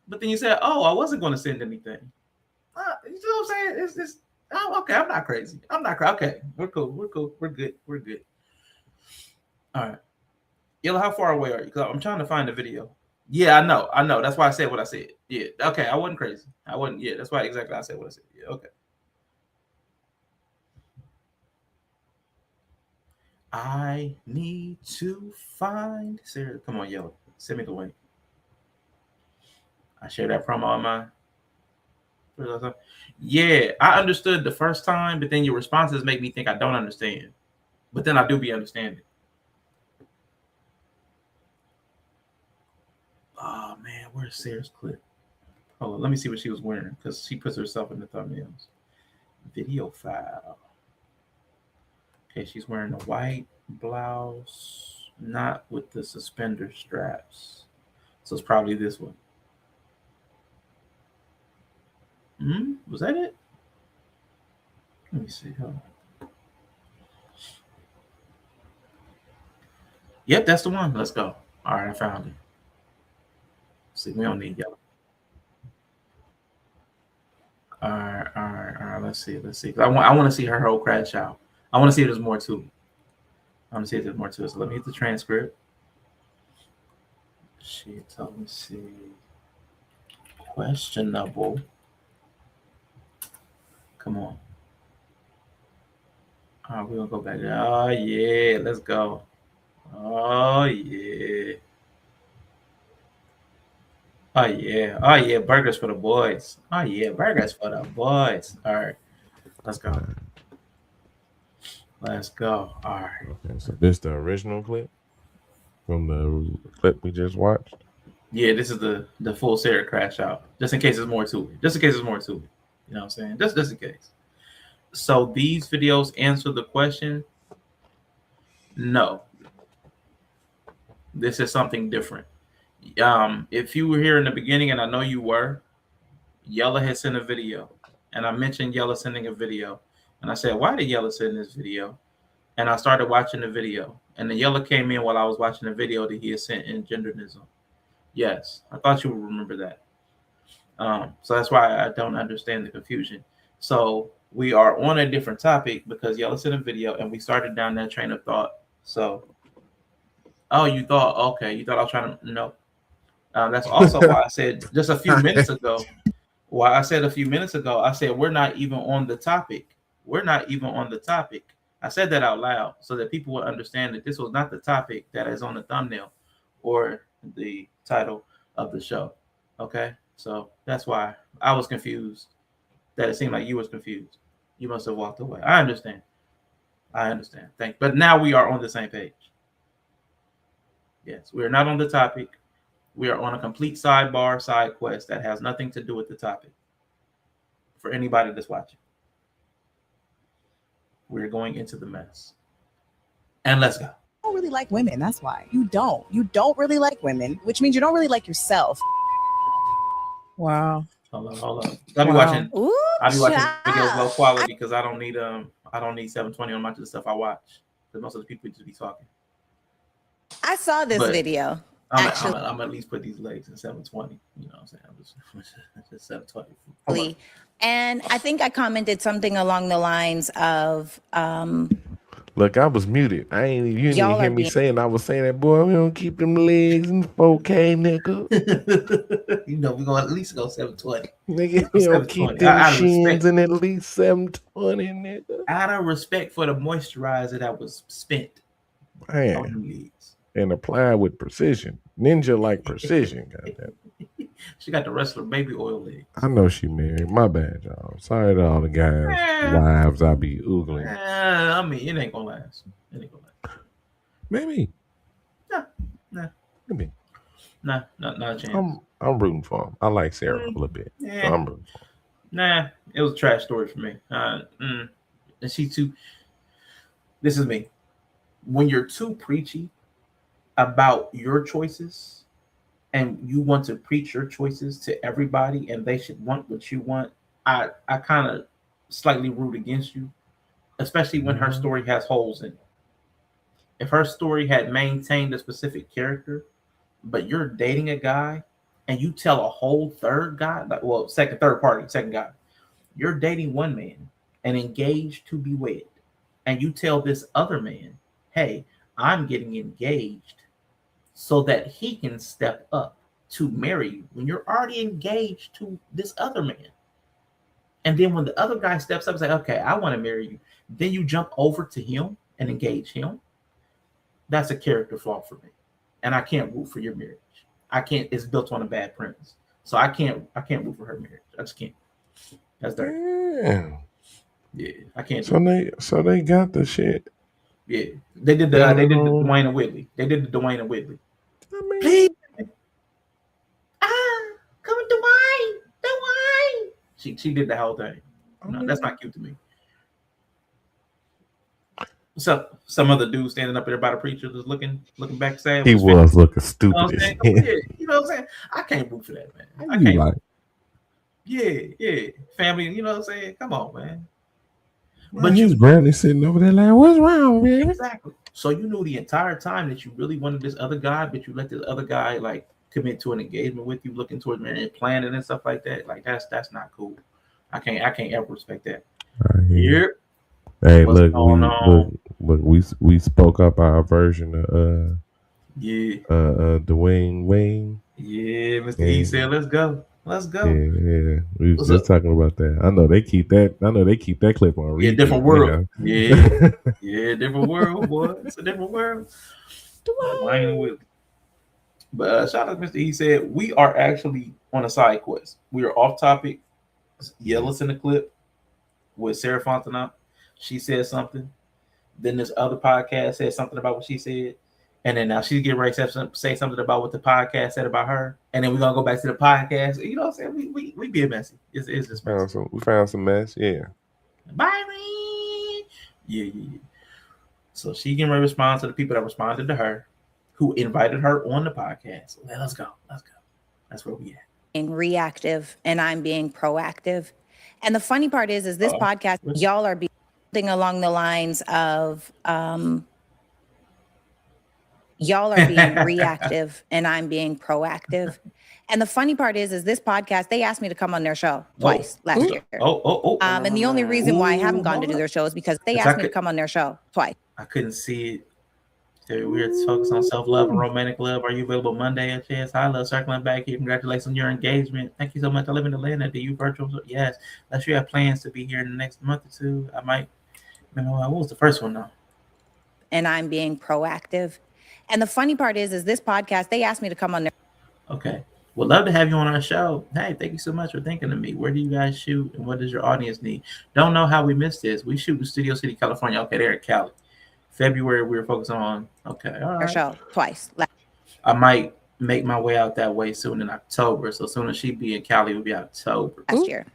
But then you said, oh, I wasn't going to send anything. You know what I'm saying? It's okay, I'm not crazy. I'm not crazy. Okay, we're cool. We're good. All right. Yella, how far away are you? Because I'm trying to find the video. Yeah, I know. That's why I said what I said. Yeah, okay, I wasn't crazy. Yeah, that's why exactly I said what I said. Yeah, okay. I need to find Sarah. Come on, Yella. Send me the link. I shared that promo on mine. Yeah, I understood the first time, but then your responses make me think I don't understand. But then I do be understanding. Oh man, where's Sarah's clip? Hold on, let me see what she was wearing because she puts herself in the thumbnails. Video file. Okay, she's wearing a white blouse, not with the suspender straps. So it's probably this one. Was that it? Let me see. Hold on. Yep, that's the one. Let's go. All right, I found it. See, we don't need Yella. All right. Let's see. I want to see her whole crash out. I want to see if there's more to it. I want to see if there's more to it. So let me hit the transcript. Shit, let me see. Questionable. Come on. All right, we're gonna go back. Oh yeah, let's go. Oh yeah. Oh yeah, burgers for the boys. Oh yeah, burgers for the boys. All right, let's go. Let's go. All right. Okay, so this the original clip from the clip we just watched. Yeah, this is the full Sarah crash out. Just in case there's more to it. Just in case there's more to it. You know what I'm saying? Just in case. So these videos answer the question. No. This is something different. If you were here in the beginning, and I know you were, Yella had sent a video, and I mentioned Yella sending a video, and I said, "Why did Yella send this video?" And I started watching the video, and the Yella came in while I was watching the video that he had sent in genderism. Yes, I thought you would remember that. So that's why I don't understand the confusion. So we are on a different topic because Yella sent a video, and we started down that train of thought. So, oh, you thought I was trying to no. That's also why I said just a few minutes ago. Why I said a few minutes ago, I said we're not even on the topic. We're not even on the topic. I said that out loud so that people would understand that this was not the topic that is on the thumbnail or the title of the show. Okay, so that's why I was confused. That it seemed like you was confused. You must have walked away. I understand. But now we are on the same page. Yes, we are not on the topic. We are on a complete sidebar, side quest that has nothing to do with the topic. For anybody that's watching, we're going into the mess. And let's go. You don't really like women. That's why. You don't really like women, which means you don't really like yourself. Wow. Hold on. I'll be watching videos low quality because I don't need 720 on much of the stuff I watch. Because most of the people just be talking. I saw this video. I'm gonna at least put these legs in 720. You know what I'm saying? I'm just 720. And I think I commented something along the lines of Look, I was muted. You didn't even hear me saying I was saying that, boy, we don't keep them legs in 4K, nigga. You know, we're gonna at least go 720. Nigga, we don't keep them shins in at least 720, nigga. Out of respect for the moisturizer that was spent on the legs. And apply with precision. Ninja like precision, goddamn. She got the wrestler baby oil legs. I know she married. My bad, y'all. Sorry to all the guys' wives I be oogling. I mean, it ain't gonna last. Maybe. Nah. Maybe. Nah, not a chance. I'm rooting for him. I like Sarah a little bit. So I'm rooting for him. Nah, it was a trash story for me. And she too. This is me. When you're too preachy about your choices and you want to preach your choices to everybody and they should want what you want, I kind of slightly root against you, especially when her story has holes in it. If her story had maintained a specific character, but you're dating a guy and you tell a whole third guy, second guy, you're dating one man and engaged to be wed, and you tell this other man, hey, I'm getting engaged so that he can step up to marry you when you're already engaged to this other man. And then when the other guy steps up and says, okay, I want to marry you, then you jump over to him and engage him. That's a character flaw for me. And I can't root for your marriage. I can't, it's built on a bad premise. So I can't root for her marriage. I just can't. That's dirty. Yeah, I can't. So they got the shit. Yeah, they did the Dwayne and Whitley. I mean, please, come Dwayne. She did the whole thing. No, that's not cute to me. So some other dude standing up there by the preacher was looking back sad. He was looking stupid. You know what I'm saying? I can't root for that, man. I can't. Like, yeah, family. You know what I'm saying? Come on, man. But he's barely sitting over there like, what's wrong, man? Exactly. So you knew the entire time that you really wanted this other guy, but you let this other guy like commit to an engagement with you, looking towards marriage, planning and stuff like that. Like that's not cool. I can't ever respect that. Yep. Hey, we spoke up our version of Dwayne Wayne. Yeah, Mr. E said, let's go. Yeah. We was just talking about that. I know they keep that clip on. Yeah, different world. You know? Yeah, different world, boy. It's a different world. But shout out to Mr. E said we are actually on a side quest. We are off topic. Yella's in the clip with Sarah Fontenot. She said something. Then this other podcast said something about what she said. And then now she's getting ready to say something about what the podcast said about her. And then we're gonna go back to the podcast. You know what I'm saying? We being messy. It's just messy. We found some mess, yeah. Byron. Yeah. So she can respond to the people that responded to her, who invited her on the podcast. So let's go. That's where we at. Being reactive and I'm being proactive. And the funny part is this podcast, y'all are being along the lines of y'all are being reactive and I'm being proactive. And the funny part is this podcast, they asked me to come on their show twice last year. And the only reason why I haven't gone to do their show is because they asked me to come on their show twice. I couldn't see it. We're focused on self-love and romantic love. Are you available Monday at Chance? Hi, love. Circling back here. Congratulations on your engagement. Thank you so much. I live in Atlanta. Do you virtual? Yes. Unless you have plans to be here in the next month or two, I might. What was the first one though? And I'm being proactive. And the funny part is this podcast, they asked me to come on there. Okay. Would love to have you on our show. Hey, thank you so much for thinking of me. Where do you guys shoot and what does your audience need? Don't know how we missed this. We shoot in Studio City, California. Okay, they're at Cali. February, we were focused on. Okay. All right. Our show twice. I might make my way out that way soon in October. So soon as she be in Cali, it will be October. Last year.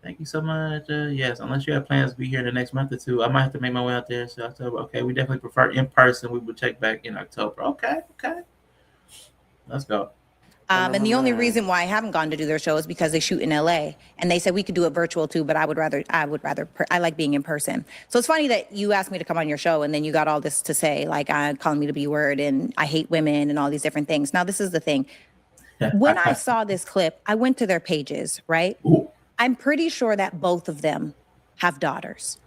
Thank you so much. Yes, unless you have plans to be here in the next month or two, I might have to make my way out there. So October. Okay, we definitely prefer in person. We will check back in October. Okay. Let's go. And the only reason why I haven't gone to do their show is because they shoot in LA, and they said we could do it virtual too, but I like being in person. So it's funny that you asked me to come on your show, and then you got all this to say, like calling me the B word, and I hate women, and all these different things. Now this is the thing. When I saw this clip, I went to their pages, right? Ooh. I'm pretty sure that both of them have daughters.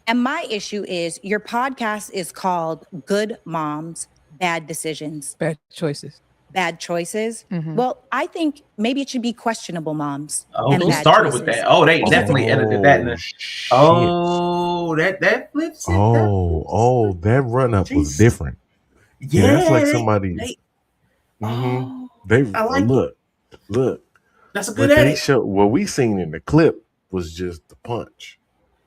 And my issue is your podcast is called Good Moms, Bad Decisions. Bad Choices. Bad choices. Mm-hmm. Well, I think maybe it should be questionable moms. Who started with that? Oh, they definitely edited that. That flips it. That run up was different. Yeah, that's like somebody. They like look. That's a good edit. What we seen in the clip was just the punch.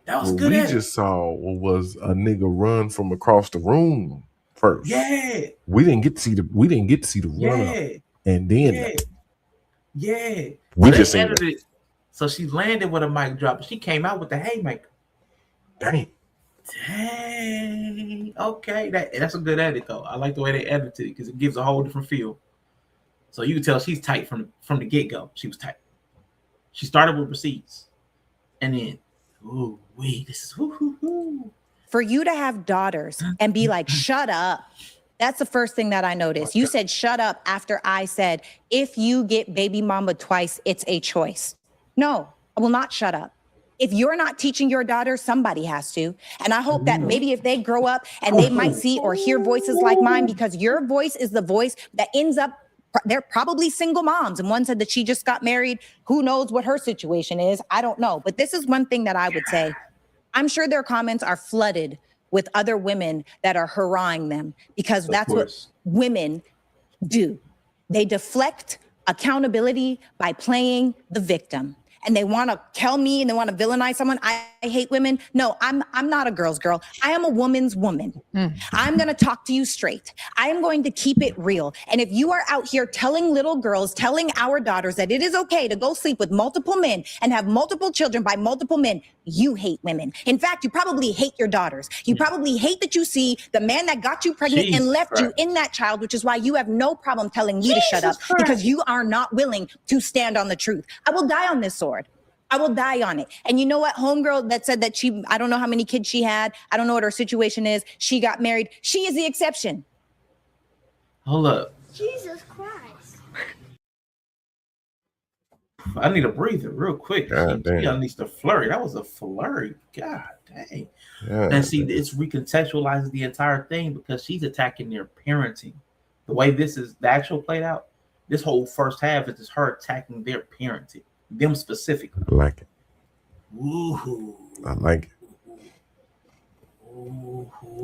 That was what good. We just saw was a nigga run from across the room first. Yeah. We didn't get to see the run up. And then we just edited it. So she landed with a mic drop. She came out with the haymaker. Dang. Okay. That's a good edit though. I like the way they edited it because it gives a whole different feel. So you can tell she's tight from the get-go. She was tight. She started with receipts. And then, this is For you to have daughters and be like, shut up. That's the first thing that I noticed. You said, shut up after I said, if you get baby mama twice, it's a choice. No, I will not shut up. If you're not teaching your daughter, somebody has to. And I hope that maybe if they grow up and they might see or hear voices like mine, because your voice is the voice that ends up, they're probably single moms. And one said that she just got married. Who knows what her situation is? I don't know. But this is one thing that I would say. I'm sure their comments are flooded with other women that are hurrahing them because that's what women do. They deflect accountability by playing the victim. And they want to tell me and they want to villainize someone. I hate women. No, I'm not a girl's girl. I am a woman's woman. I'm going to talk to you straight. I am going to keep it real. And if you are out here telling little girls, telling our daughters that it is okay to go sleep with multiple men and have multiple children by multiple men, you hate women. In fact, you probably hate your daughters. You probably hate that you see the man that got you pregnant and left you in that child, which is why you have no problem telling me to shut up because you are not willing to stand on the truth. I will die on this sword. I will die on it. And you know what? Homegirl that said that I don't know how many kids she had. I don't know what her situation is. She got married. She is the exception. Hold up. Jesus Christ. I need a breather real quick. Y'all needs to flurry. That was a flurry. God dang. Yeah, and see, it's recontextualizes the entire thing because she's attacking their parenting. The way this is the actual played out, this whole first half is just her attacking their parenting. Them specifically. I like it. Ooh. I like it.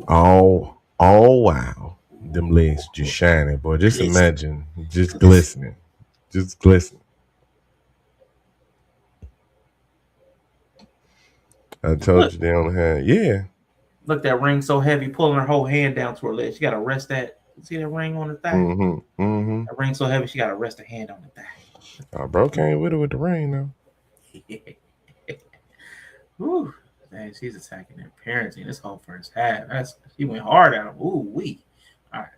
Oh, wow. Them legs just shining, boy. Just Yes. imagine, just glistening, just glistening. I told you they don't have. Yeah. Look, that ring so heavy, pulling her whole hand down to her leg. She got to rest that. See that ring on the thigh? Mm-hmm. Mm-hmm. That ring so heavy, she got to rest her hand on the thigh. Oh, bro came with it with the ring though. Whew. Man, she's attacking their parenting this whole first half. She went hard at him. Ooh, wee. All right.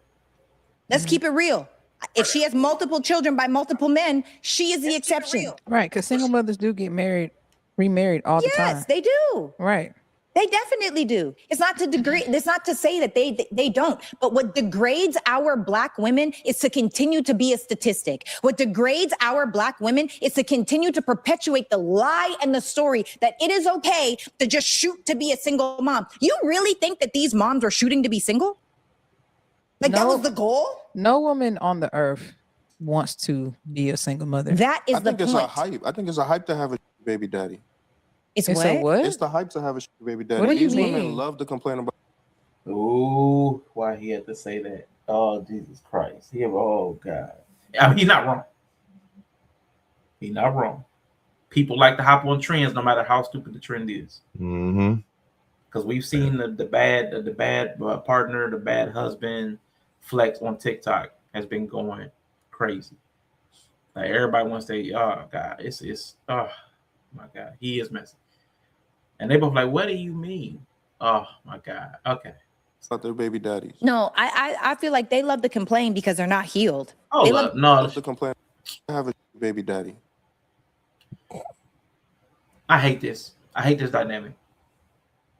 Let's keep it real. If she has multiple children by multiple men, she is the exception. Right, because single mothers do get remarried all the time. Yes, they do. Right. They definitely do. It's not to degrade. It's not to say that they don't. But what degrades our Black women is to continue to be a statistic. What degrades our Black women is to continue to perpetuate the lie and the story that it is okay to just shoot to be a single mom. You really think that these moms were shooting to be single? Like that was the goal? No woman on the earth wants to be a single mother. That is the I think it's point. a hype. I think it's a hype to have a baby daddy. It's It's a what? what? It's the hype to have a baby daddy. What do you These women mean? love to complain about. Ooh, why he had to say that? Oh, Jesus Christ. Oh, God. I mean, he's not wrong. He's not wrong. People like to hop on trends no matter how stupid the trend is. Mm-hmm. Because we've seen the bad partner, the bad husband flex on TikTok has been going crazy. Like everybody wants to say, oh, God, it's oh, my God, he is messy. And they both like, what do you mean? Oh, my God. Okay. About their baby daddies. No, I feel like they love to complain because they're not healed. Oh, They no. Love to complain. Have a baby daddy. I hate this. I hate this dynamic.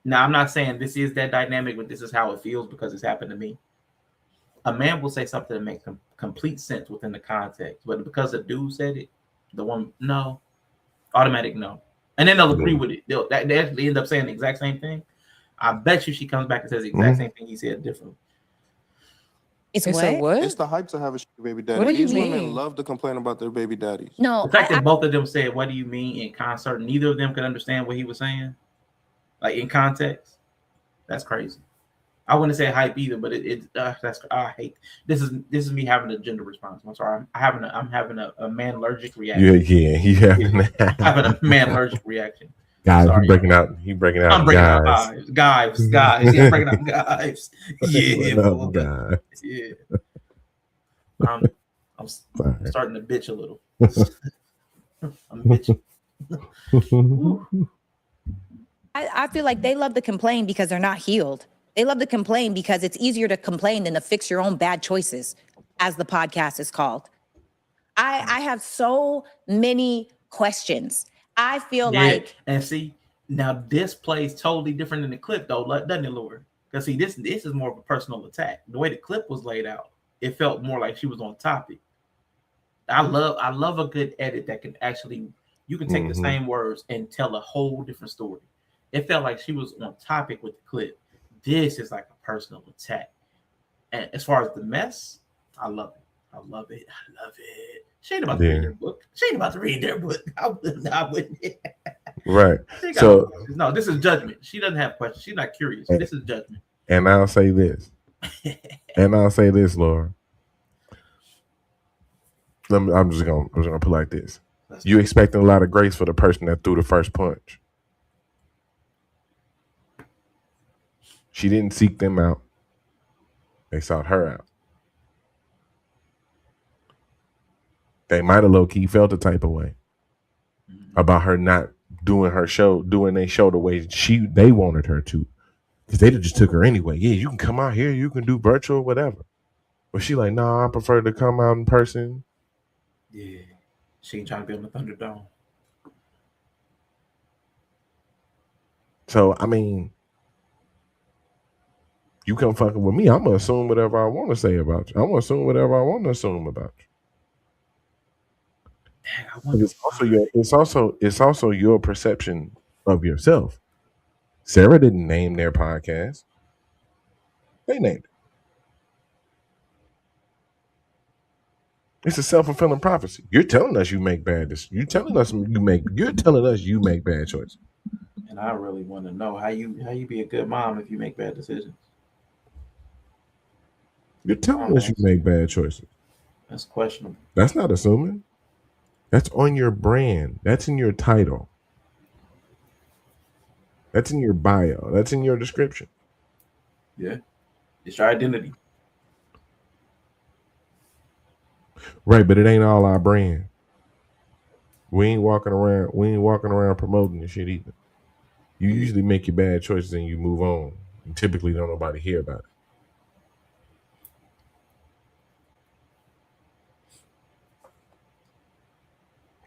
Now, I'm not saying this is that dynamic, but this is how it feels because it's happened to me. A man will say something that makes complete sense within the context, but because the dude said it, the one, no, automatic no. And then they'll agree with it. They actually end up saying the exact same thing. I bet you she comes back and says the exact same thing he said differently. It's It's a what? what? It's the hype to have a baby daddy. What do you These mean? women love to complain about their baby daddies. No, The fact that both of them said, what do you mean in concert? Neither of them could understand what he was saying. Like in context. That's crazy. I wouldn't say hype either, but I hate this is me having a gender response. I'm sorry. I'm having a man allergic reaction. You having Having a man allergic reaction. guys. Sorry, He breaking out. I'm breaking out guys. guys. Yeah, I'm breaking out guys. Yeah, What up, boy. guys? Yeah. I'm Sorry. starting to bitch a little. I'm bitching. I feel like they love to complain because they're not healed. They love to complain because it's easier to complain than to fix your own bad choices, as the podcast is called. I have so many questions. I feel like and see now this plays totally different than the clip though, doesn't it, Lord? Because see, this is more of a personal attack. The way the clip was laid out, it felt more like she was on topic. I love a good edit that can actually you can take the same words and tell a whole different story. It felt like she was on topic with the clip. This is like a personal attack. And as far as the mess, I love it. I love it. She ain't about to read their book. She ain't about to read their book. I wouldn't. Right. So no, this is judgment. She doesn't have questions. She's not curious. This is judgment. And I'll say this. Laura. I'm just gonna put it like this. You expecting a lot of grace for the person that threw the first punch. She didn't seek them out. They sought her out. They might have low-key felt a type of way about her not doing their show the way they wanted her to. Because they just took her anyway. Yeah, you can come out here, you can do virtual, whatever. But she like, nah, I prefer to come out in person. Yeah. She ain't trying to be on the Thunderdome. So, I mean, you come fucking with me, I'm going to assume whatever I want to say about you. I'm going to assume whatever I want to assume about you. Dang, It's also your perception of yourself. Sarah didn't name their podcast. They named it. It's a self-fulfilling prophecy. You're telling us you make bad decisions. You're telling us you make bad choices. And I really want to know how you be a good mom if you make bad decisions. You're telling us you make bad choices. That's questionable. That's not assuming. That's on your brand. That's in your title. That's in your bio. That's in your description. Yeah. It's your identity. Right, but it ain't all our brand. We ain't walking around promoting this shit either. You usually make your bad choices and you move on. And typically don't nobody hear about it.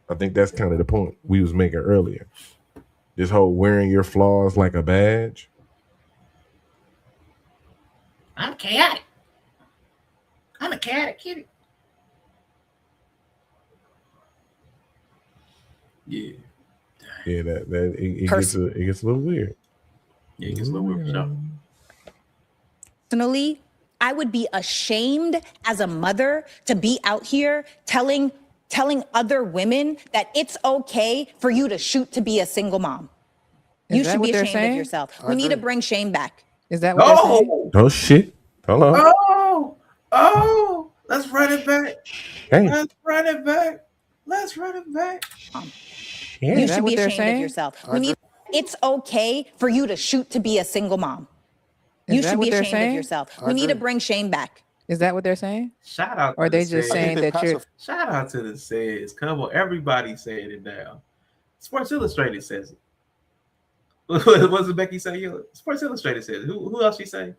I think that's kind of the point we was making earlier. This whole wearing your flaws like a badge. I'm chaotic. I'm a chaotic kitty. Yeah. Yeah, it gets a little weird. Yeah, it gets a little weird for sure. Personally, I would be ashamed as a mother to be out here telling other women that it's okay for you to shoot to be a single mom. You should be ashamed of yourself. We need to bring shame back. Is that what they're saying? Oh shit. Hello. Oh, let's run it back. Hey. Let's run it back. Let's run it back. You should be ashamed of yourself. It's okay for you to shoot to be a single mom. You should be ashamed of yourself. We need to bring shame back. Is that what they're saying? Shout out. Or are they just saying that you're? Shout out to the says. Come on, everybody saying it now. Sports Illustrated says it. What does Becky say? Sports Illustrated says it. Who else she say?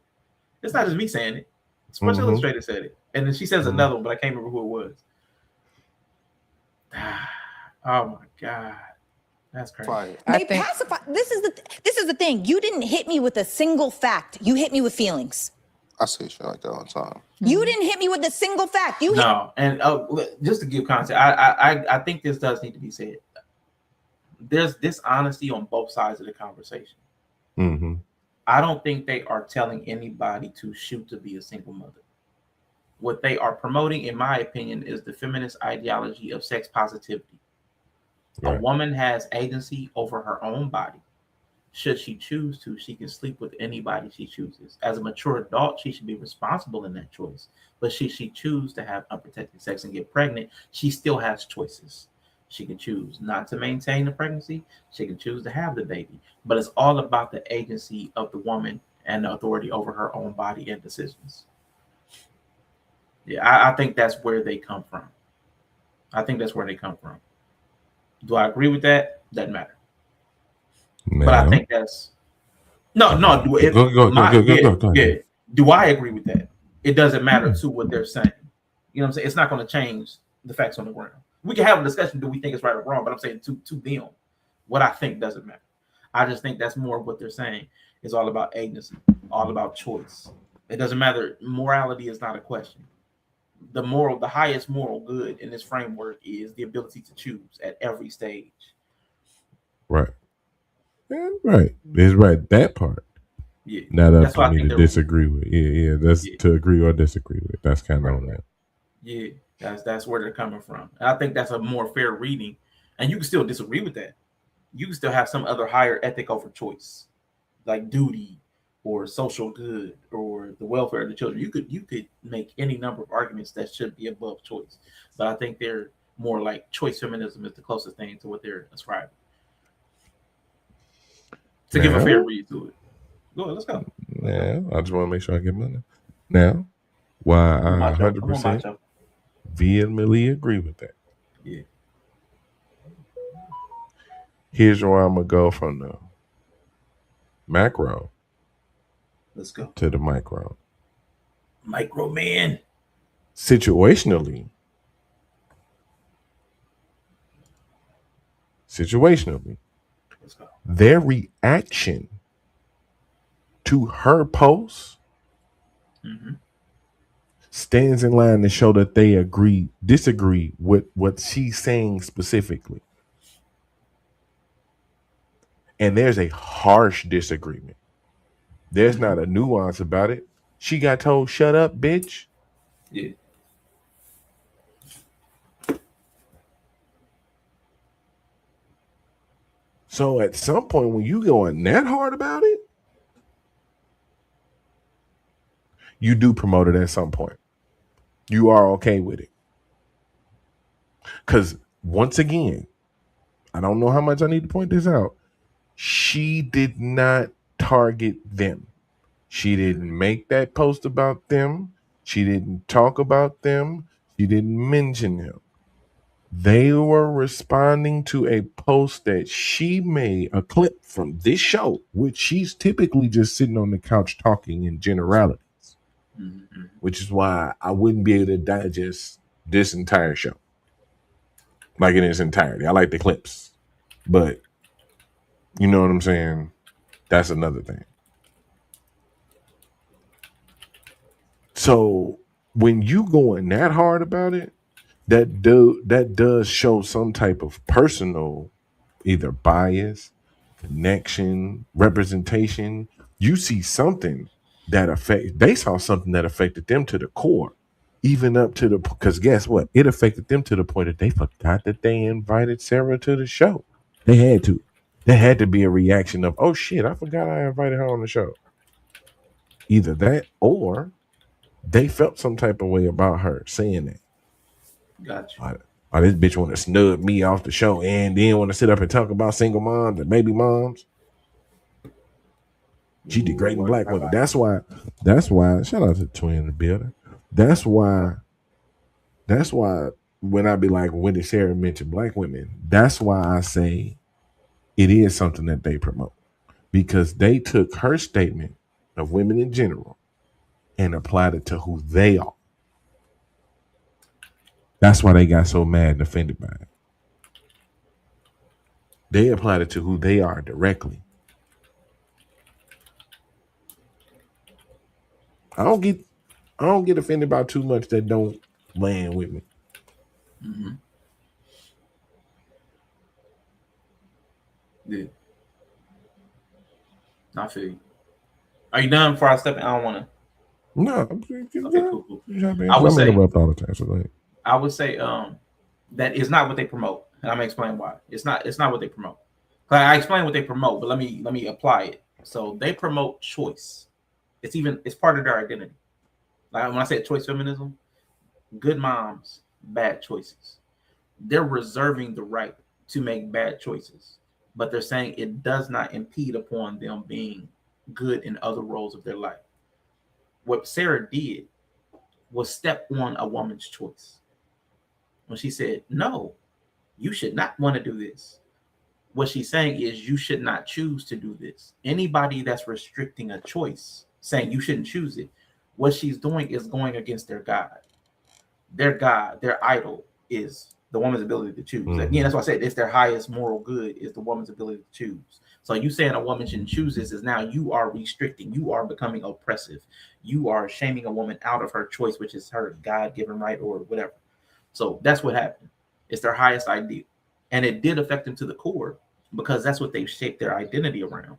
It's not just me saying it. Sports Illustrated said it, and then she says another one, but I can't remember who it was. Oh my god, that's crazy. They pacify. This is the thing. You didn't hit me with a single fact. You hit me with feelings. I say shit like that all the time. You didn't hit me with a single fact. You and just to give context, I think this does need to be said. There's dishonesty on both sides of the conversation. Mm-hmm. I don't think they are telling anybody to shoot to be a single mother. What they are promoting, in my opinion, is the feminist ideology of sex positivity. Right. A woman has agency over her own body. Should she choose to, she can sleep with anybody she chooses. As a mature adult, she should be responsible in that choice. But should she choose to have unprotected sex and get pregnant, she still has choices. She can choose not to maintain the pregnancy. She can choose to have the baby. But it's all about the agency of the woman and the authority over her own body and decisions. Yeah, I think that's where they come from. Do I agree with that? Doesn't matter. No. But I think that's no. Go. Do I agree with that? It doesn't matter to what they're saying. You know what I'm saying? It's not going to change the facts on the ground. We can have a discussion. Do we think it's right or wrong? But I'm saying to them, what I think doesn't matter. I just think that's more of what they're saying. It's all about agency, all about choice. It doesn't matter. Morality is not a question. The highest moral good in this framework is the ability to choose at every stage. Right. Yeah, right. It's right. That part. Yeah. Not up for me to disagree with. Yeah. That's to agree or disagree with. That's kind of on that. Yeah. That's where they're coming from. And I think that's a more fair reading. And you can still disagree with that. You can still have some other higher ethic over choice, like duty or social good or the welfare of the children. You could make any number of arguments that should be above choice. But I think they're more like choice feminism is the closest thing to what they're ascribing. To give a fair read to it. Go ahead, let's go. Yeah, I just want to make sure I get money. Now, why I 100% vehemently agree with that. Yeah. Here's where I'm gonna go from the macro. Let's go to the micro. Micro man. Situationally, let's go. Their reaction to her post stands in line to show that they disagree with what she's saying specifically. And there's a harsh disagreement. There's not a nuance about it. She got told, shut up, bitch. Yeah. So at some point when you going that hard about it, you do promote it at some point. You are okay with it. Because once again, I don't know how much I need to point this out. She did not target them. She didn't make that post about them. She didn't talk about them. She didn't mention them. They were responding to a post that she made, a clip from this show, which she's typically just sitting on the couch talking in generalities, which is why I wouldn't be able to digest this entire show like in its entirety. I like the clips, but you know what I'm saying? That's another thing. So when you going that hard about it, that does show some type of personal either bias, connection, representation. You see something that they saw something that affected them to the core, even up to the, because guess what? It affected them to the point that they forgot that they invited Sarah to the show. They had to. There had to be a reaction of, oh shit, I forgot I invited her on the show. Either that or they felt some type of way about her saying that. Gotcha. Oh, this bitch want to snub me off the show and then want to sit up and talk about single moms and baby moms. She degrading black women. That's why, shout out to Twin in the building. That's why when I be like, when did Sarah mention black women? That's why I say it is something that they promote. Because they took her statement of women in general and applied it to who they are. That's why they got so mad and offended by it. They applied it to who they are directly. I don't get offended by too much that don't land with me. Mm-hmm. Yeah. I feel you. Are you done before I step in? I don't want to. No. Okay, cool. I would say interrupt all the time. So go ahead. I would say that is not what they promote, and I'm gonna explain why. It's not what they promote. I explain what they promote, but let me apply it. So they promote choice. It's part of their identity. Like when I say choice feminism, good moms, bad choices. They're reserving the right to make bad choices, but they're saying it does not impede upon them being good in other roles of their life. What Sarah did was step on a woman's choice. When she said, no, you should not want to do this. What she's saying is you should not choose to do this. Anybody that's restricting a choice, saying you shouldn't choose it, what she's doing is going against their God. Their God, their idol is the woman's ability to choose. Mm-hmm. Again, that's why I said it's their highest moral good is the woman's ability to choose. So you saying a woman shouldn't choose this is now you are restricting, you are becoming oppressive. You are shaming a woman out of her choice, which is her God-given right or whatever. So that's what happened. It's their highest ideal. And it did affect them to the core because that's what they've shaped their identity around,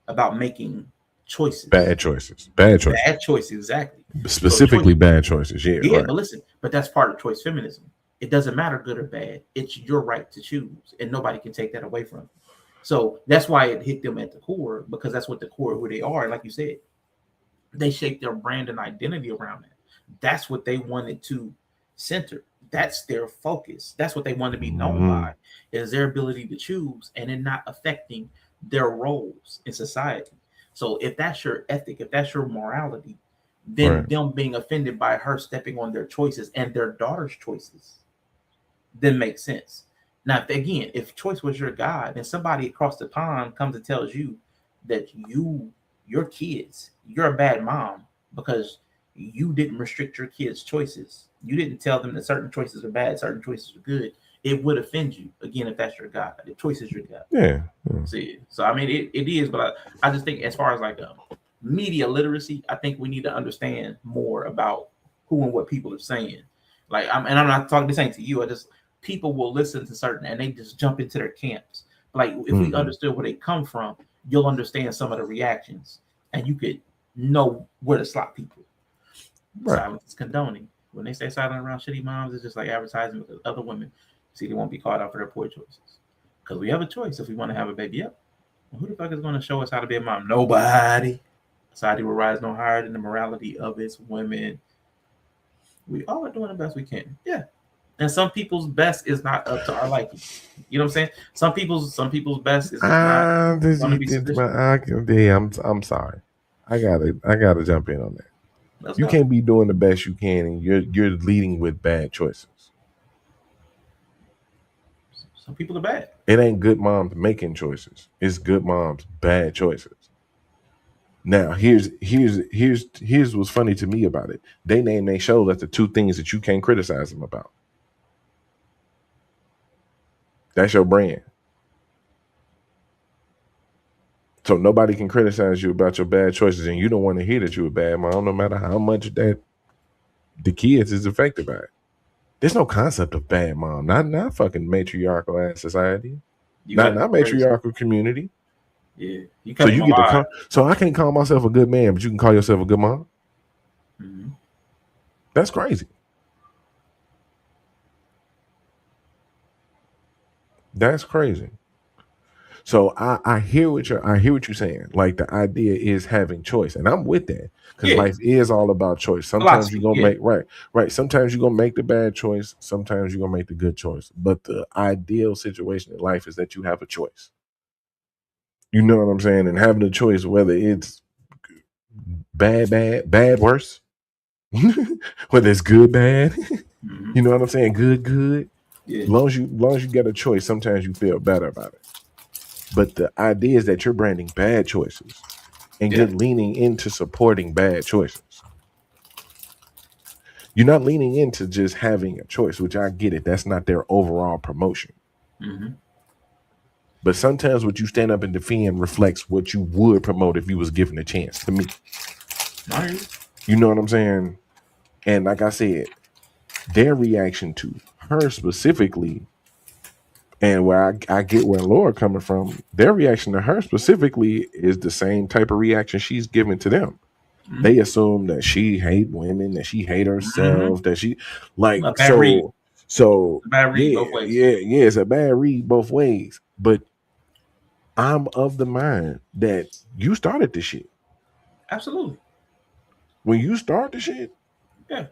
about making choices. Bad choices, exactly. Specifically bad choices, yeah. Right. But listen, but that's part of choice feminism. It doesn't matter good or bad. It's your right to choose, and nobody can take that away from you. So that's why it hit them at the core, because that's what the core of who they are. And like you said, they shaped their brand and identity around it. That's what they wanted to center. That's their focus. That's what they want to be known by, is their ability to choose and it not affecting their roles in society. So if that's your ethic, if that's your morality, then them being offended by her stepping on their choices and their daughter's choices, then makes sense. Now, if choice was your God and somebody across the pond comes and tells you that your kids, you're a bad mom because you didn't restrict your kids' choices. You didn't tell them that certain choices are bad, certain choices are good. It would offend you, again, if that's your God. The choice is your God. Yeah. See, so I mean, it is, but I just think as far as like media literacy, I think we need to understand more about who and what people are saying. Like, I'm not talking, this ain't to you. People will listen to certain and they just jump into their camps. Like, if we understood where they come from, you'll understand some of the reactions and you could know where to slap people. Right. Silence is condoning. When they say silent around shitty moms, it's just like advertising because other women see they won't be called out for their poor choices. Because we have a choice if we want to have a baby up. Well, who the fuck is going to show us how to be a mom? Nobody. Society will rise no higher than the morality of its women. We all are doing the best we can. Yeah. And some people's best is not up to our liking. You know what I'm saying? Some people's best is just not going to be sufficient. I'm sorry. I gotta jump in on that. Let's You go. can't be doing the best you can, and you're leading with bad choices. Some people are bad. It ain't good moms making choices. It's good moms bad choices. Now, here's what's funny to me about it. They name they show that the two things that you can't criticize them about. That's your brand. So nobody can criticize you about your bad choices, and you don't want to hear that you're a bad mom, no matter how much that the kids is affected by it. There's no concept of bad mom, not fucking matriarchal ass society, not matriarchal community. Yeah, so you get to call. So I can't call myself a good man, but you can call yourself a good mom. Mm-hmm. That's crazy. That's crazy. So I hear what you're saying. Like the idea is having choice, and I'm with that because life is all about choice. Sometimes you're gonna make right. Sometimes you're gonna make the bad choice. Sometimes you're gonna make the good choice. But the ideal situation in life is that you have a choice. You know what I'm saying? And having a choice, whether it's bad, worse, whether it's good, bad, you know what I'm saying? Good. Yeah. As long as you get a choice, sometimes you feel better about it. But the idea is that you're branding bad choices and you're leaning into supporting bad choices. You're not leaning into just having a choice, which I get it. That's not their overall promotion. Mm-hmm. But sometimes what you stand up and defend reflects what you would promote if you was given a chance, to me. You know what I'm saying? And like I said, their reaction to her specifically, and where I get where Laura coming from, their reaction to her specifically is the same type of reaction she's giving to them. Mm-hmm. They assume that she hate women, that she hate herself, that she like so bad read both ways. Yeah, it's a bad read both ways. But I'm of the mind that you started the shit. Absolutely. When you start the shit, yeah,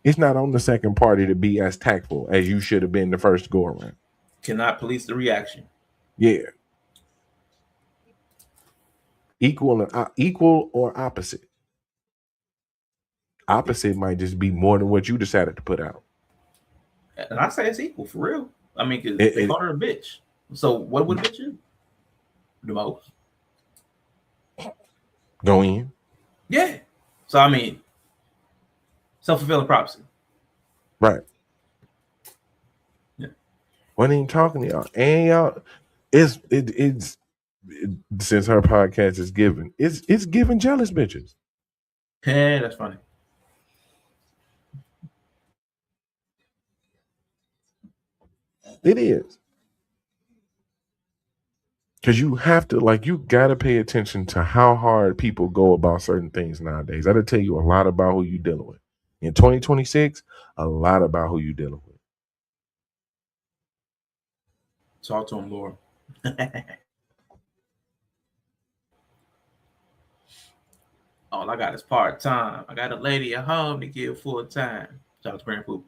it's not on the second party to be as tactful as you should have been the first go around. Cannot police the reaction. Yeah. Equal or opposite. Opposite might just be more than what you decided to put out. And I say it's equal for real. I mean, because they called her a bitch. So what would a bitch do? The most. Go in. Yeah. So I mean, self-fulfilling prophecy. Right. Yeah. What ain't talking to y'all? And y'all, it's since her podcast is given, it's giving jealous bitches. Yeah, that's funny. It is. Because you have to, you got to pay attention to how hard people go about certain things nowadays. That'll tell you a lot about who you're dealing with. In 2026, a lot about who you're dealing with. Talk to him, Laura. All I got is part-time. I got a lady at home to give full-time. Shout out to Grand Poop.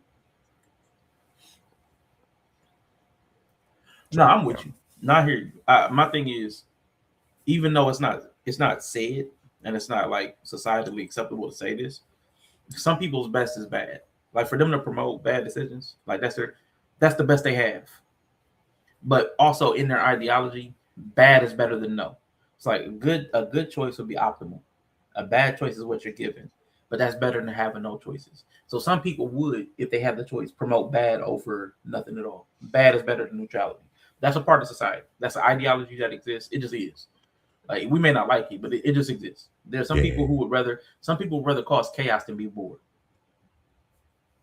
No, I'm with you. Not here. My thing is, even though it's not said and it's not like societally acceptable to say this, some people's best is bad. Like for them to promote bad decisions, like that's the best they have. But also in their ideology, bad is better than no. It's like a good choice would be optimal. A bad choice is what you're given, but that's better than having no choices. So some people would, if they have the choice, promote bad over nothing at all. Bad is better than neutrality. That's a part of society. That's an ideology that exists. It just is. Like we may not like it, but it just exists. There's some people who would rather cause chaos than be bored.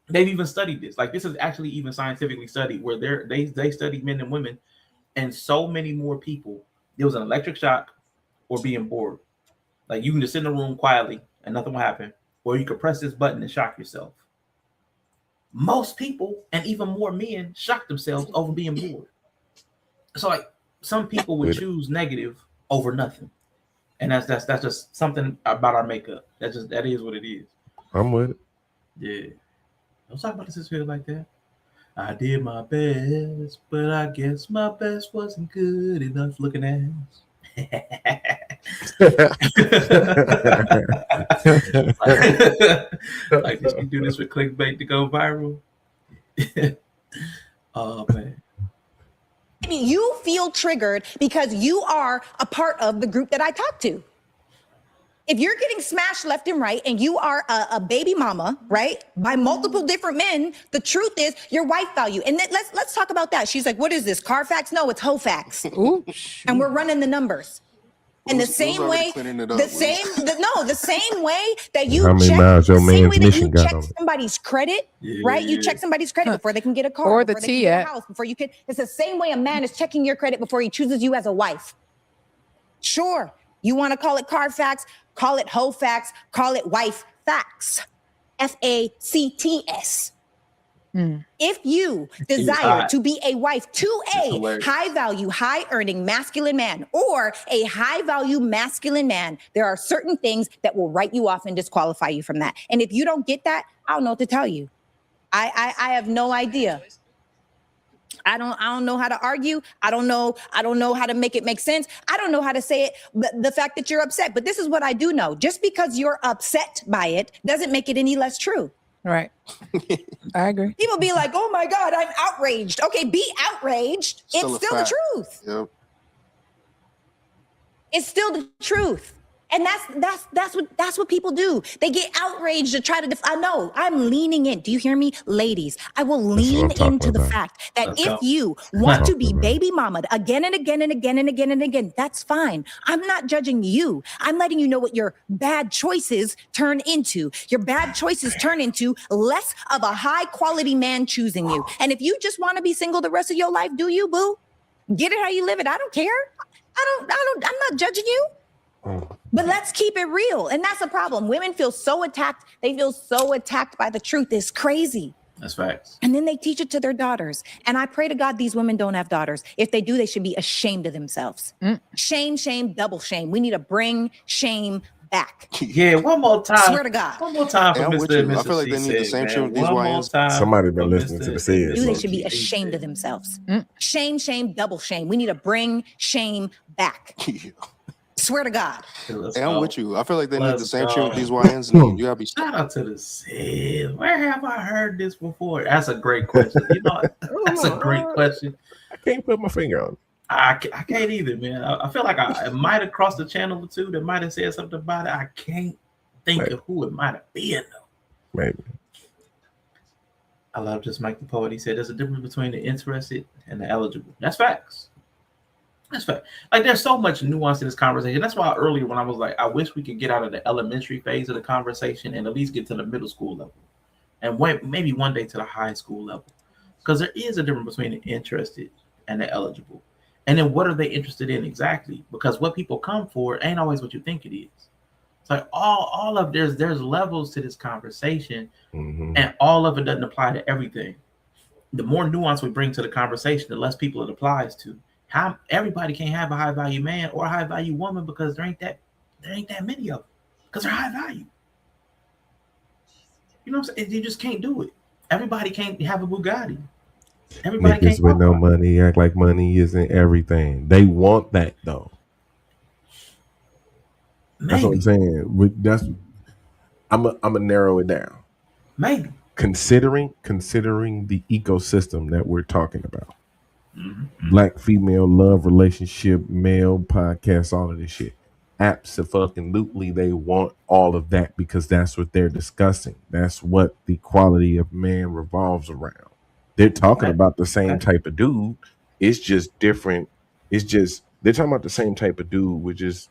They've even studied this. Like this is actually even scientifically studied, where they studied men and women, and so many more people. There was an electric shock or being bored. Like you can just sit in a room quietly and nothing will happen, or you could press this button and shock yourself. Most people, and even more men, shock themselves over being bored. So like some people would choose negative over nothing. And that's just something about our makeup. That is what it is. I'm with it. Yeah. Don't talk about the sister like that. I did my best, but I guess my best wasn't good enough looking ass. Like, did you do this with clickbait to go viral? Oh man. You feel triggered because you are a part of the group that I talk to. If you're getting smashed left and right and you are a baby mama, right, by multiple different men, the truth is your wife value. And let's talk about that. She's like, what is this, Carfax? No, it's Hofax. And we're running the numbers. And the same way, the same way that you check somebody's credit, right? You check somebody's credit before they can get a car, or the before they can get a house, before you can. It's the same way a man is checking your credit before he chooses you as a wife. Sure, you want to call it Carfax, call it Hofax, call it wife facts, FACTS. If you desire to be a wife to a high value, high earning masculine man or a high value masculine man, there are certain things that will write you off and disqualify you from that. And if you don't get that, I don't know what to tell you. I have no idea. I don't know how to argue. I don't know how to make it make sense. I don't know how to say it, but the fact that you're upset. But this is what I do know. Just because you're upset by it doesn't make it any less true. Right. I agree. People be like, oh my God, I'm outraged. Okay, be outraged. It's still the truth. Yep. It's still the truth. And that's what people do. They get outraged to try to I know, I'm leaning in. Do you hear me? Ladies, I will lean into the fact that if you want to be baby mama again and again and again and again and again, that's fine. I'm not judging you. I'm letting you know what your bad choices turn into. Your bad choices turn into less of a high quality man choosing you. And if you just want to be single the rest of your life, do you, boo? Get it how you live it. I don't care. I'm not judging you. But let's keep it real. And that's the problem. Women feel so attacked. They feel so attacked by the truth. It's crazy. That's facts. And then they teach it to their daughters. And I pray to God these women don't have daughters. If they do, they should be ashamed of themselves. Shame, shame, double shame. We need to bring shame back. Yeah, one more time. Swear to God. One more time for Mr. and Mrs. I feel like they need the same shit with these YNs. Somebody been listening to the series. They should be ashamed of themselves. Shame, shame, double shame. We need to bring shame back. Swear to God. Hey, I'm with you. I feel like they need the same shit with these YNs. And you gotta be. Shout out to the sis. Where have I heard this before? That's a great question. You know, that's a great question. I can't put my finger on it. I can't either, man. I feel like I might have crossed a channel or two that might have said something about it. I can't think of who it might have been, though. Maybe. I love just Mike the Poet. He said there's a difference between the interested and the eligible. That's facts. That's fact. Like, there's so much nuance in this conversation. That's why earlier when I was like, I wish we could get out of the elementary phase of the conversation and at least get to the middle school level, and maybe one day to the high school level, because there is a difference between the interested and the eligible. And then what are they interested in exactly? Because what people come for ain't always what you think it is. It's like all of there's levels to this conversation, and all of it doesn't apply to everything. The more nuance we bring to the conversation, the less people it applies to. Everybody can't have a high value man or a high value woman because there ain't that many of them, because they're high value. You know what I'm saying? You just can't do it. Everybody can't have a Bugatti. Everybody Niggas with no money act like money isn't everything. They want that though. Maybe. That's what I'm saying. I'm gonna narrow it down. Maybe considering the ecosystem that we're talking about. Black female love relationship, male podcast, all of this shit. Absolutely, they want all of that because that's what they're discussing. That's what the quality of man revolves around. They're talking about the same type of dude. It's just different. It's just they're talking about the same type of dude with just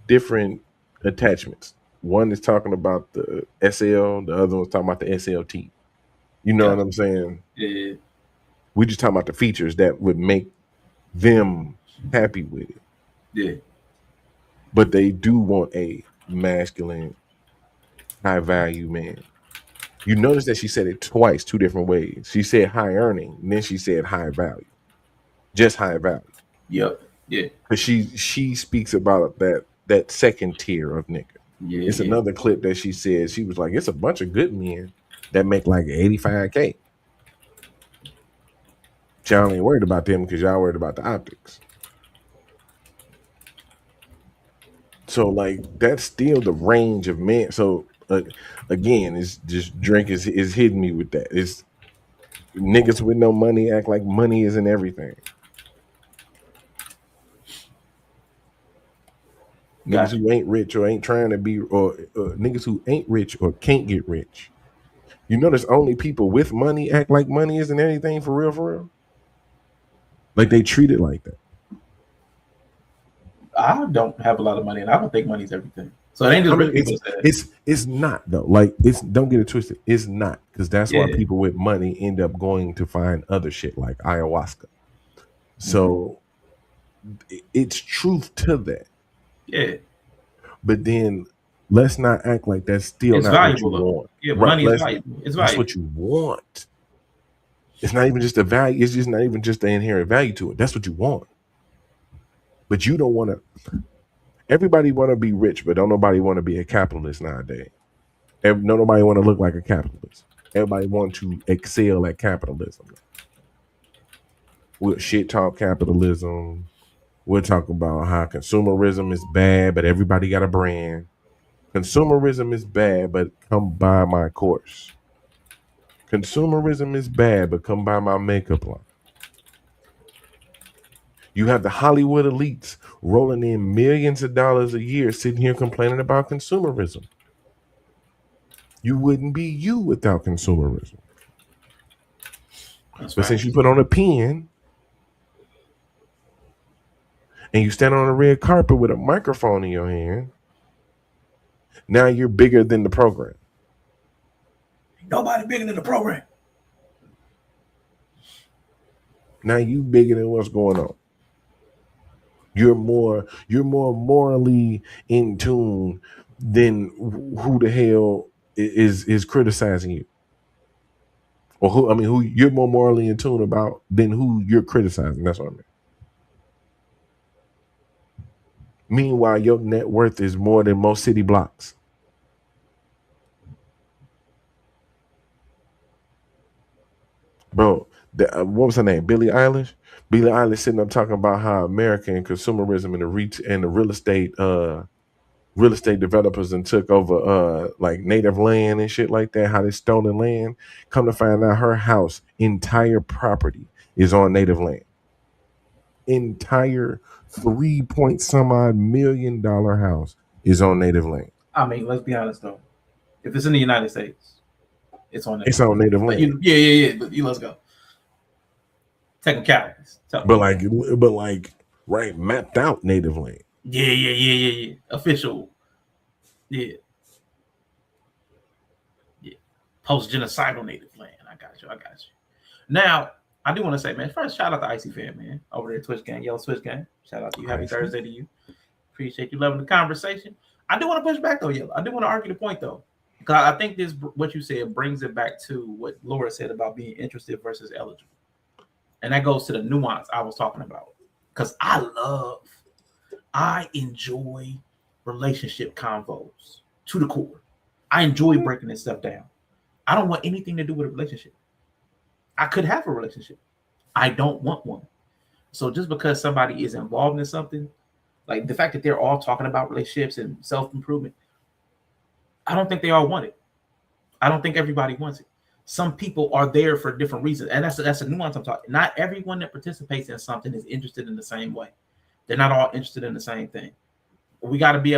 different attachments. One is talking about the SL, the other one's talking about the SLT. You know what I'm saying? Yeah. We just talking about the features that would make them happy with it. Yeah. But they do want a masculine, high value man. You notice that she said it twice, two different ways. She said high earning, and then she said high value. Just high value. Yep. Yeah. Because she speaks about that second tier of nigga. Yeah. It's Yeah. another clip that she said, she was like, it's a bunch of good men that make like 85K. Y'all ain't worried about them because y'all worried about the optics. So like that's still the range of men. So again, it's just Drink is hitting me with that. It's niggas with no money act like money isn't everything. Niggas who ain't rich or ain't trying to be, or niggas who ain't rich or can't get rich. You notice only people with money act like money isn't anything for real, for real. Like they treat it like that. I don't have a lot of money, and I don't think money's everything. So it ain't just rich people that say that. It's not though. Like don't get it twisted. It's not, because that's why people with money end up going to find other shit like ayahuasca. So it's truth to that. Yeah. But then let's not act like that's still it's not valuable, what you want. Yeah, right. Money is valuable. It's That's valuable. what you want. It's not even just a value. It's just not even just the inherent value to it. That's what you want. But you don't want to. Everybody want to be rich, but don't nobody want to be a capitalist nowadays. Nobody want to look like a capitalist. Everybody want to excel at capitalism. We'll shit talk capitalism. We'll talk about how consumerism is bad, but everybody got a brand. Consumerism is bad, but come buy my course. Consumerism is bad, but come buy my makeup line. You have the Hollywood elites rolling in millions of dollars a year sitting here complaining about consumerism. You wouldn't be you without consumerism. But since you put on a pen and you stand on a red carpet with a microphone in your hand, now you're bigger than the program. Nobody bigger than the program. Now you bigger than what's going on. You're more morally in tune than who the hell is criticizing you. Or who you're more morally in tune about than who you're criticizing. That's what I mean. Meanwhile, your net worth is more than most city blocks. Bro, what was her name? Billie Eilish? Billie Eilish sitting up talking about how American consumerism and the real estate developers and took over like native land and shit like that, how they stolen land. Come to find out her house, entire property is on native land. Entire $3 million house is on native land. I mean, let's be honest though. If it's in the United States, it's on native land. Yeah. But let's go. Technicalities. But like right, mapped out native land. Yeah. Official. Yeah. Post-genocidal native land. I got you. Now, I do want to say, man, first, shout out to Icy Fan, man, over there at Twitch Gang, Yella Twitch Gang. Shout out to you. Happy Thursday to you. Appreciate you loving the conversation. I do want to push back, though, Yella. I do want to argue the point, though. Because I think what you said brings it back to what Laura said about being interested versus eligible. And that goes to the nuance I was talking about. Because I enjoy relationship convos to the core. I enjoy breaking this stuff down. I don't want anything to do with a relationship. I could have a relationship. I don't want one. So just because somebody is involved in something, like the fact that they're all talking about relationships and self-improvement, I don't think they all want it. I don't think everybody wants it. Some people are there for different reasons. And that's a nuance I'm talking. Not everyone that participates in something is interested in the same way. They're not all interested in the same thing. We have to be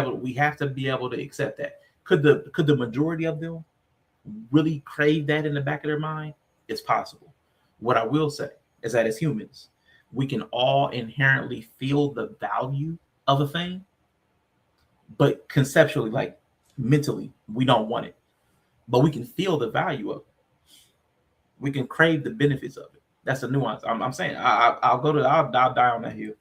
able to accept that. Could the majority of them really crave that in the back of their mind? It's possible. What I will say is that as humans, we can all inherently feel the value of a thing, but conceptually, like mentally, we don't want it. But we can feel the value of it. We can crave the benefits of it. That's the nuance. I'm saying I'll die on that hill.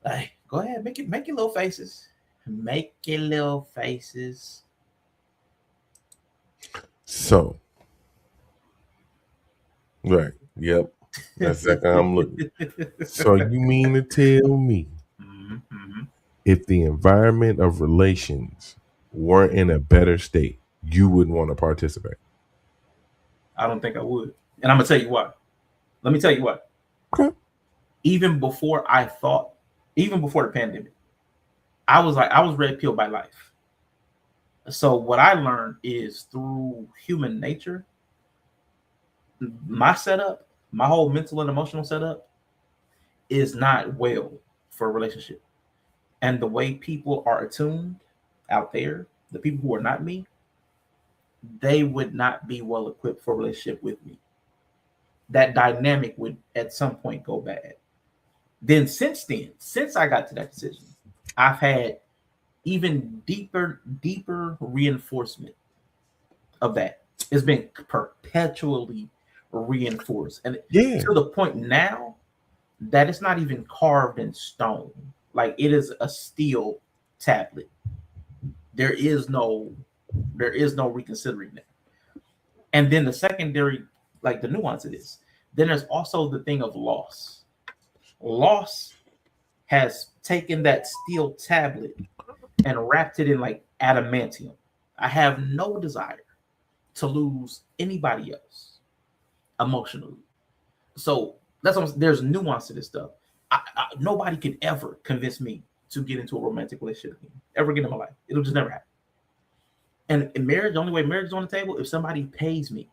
Hey, go ahead, make your little faces. Make your little faces. So, right. Yep. That second I'm looking. So you mean to tell me if the environment of relations weren't in a better state, you wouldn't want to participate? I don't think I would. And I'm going to tell you why. Let me tell you why. Okay. Even before the pandemic, I was red pill by life. So what I learned is through human nature, my setup, my whole mental and emotional setup is not well for a relationship. And the way people are attuned out there, the people who are not me, they would not be well equipped for a relationship with me. That dynamic would at some point go bad. Then, since I got to that decision, I've had even deeper reinforcement of that. It's been perpetually reinforced, and to the point now that it's not even carved in stone. Like, it is a steel tablet. There is no reconsidering that. And then the secondary, like the nuance of this, then there's also the thing of loss. Loss has taken that steel tablet and wrapped it in like adamantium. I have no desire to lose anybody else emotionally. So there's nuance to this stuff. Nobody could ever convince me to get into a romantic relationship ever again in my life. It'll just never happen. And in marriage, the only way marriage is on the table, if somebody pays me.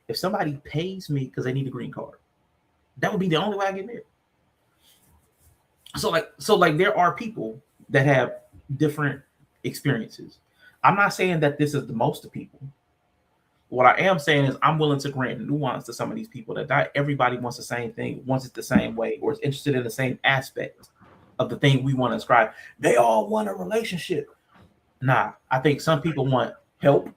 If somebody pays me because they need a green card, that would be the only way I get married. So there are people that have different experiences. I'm not saying that this is the most of people. What I am saying is I'm willing to grant nuance to some of these people that not everybody wants the same thing, wants it the same way, or is interested in the same aspect of the thing we want to ascribe. They all want a relationship. Nah, I think some people want help.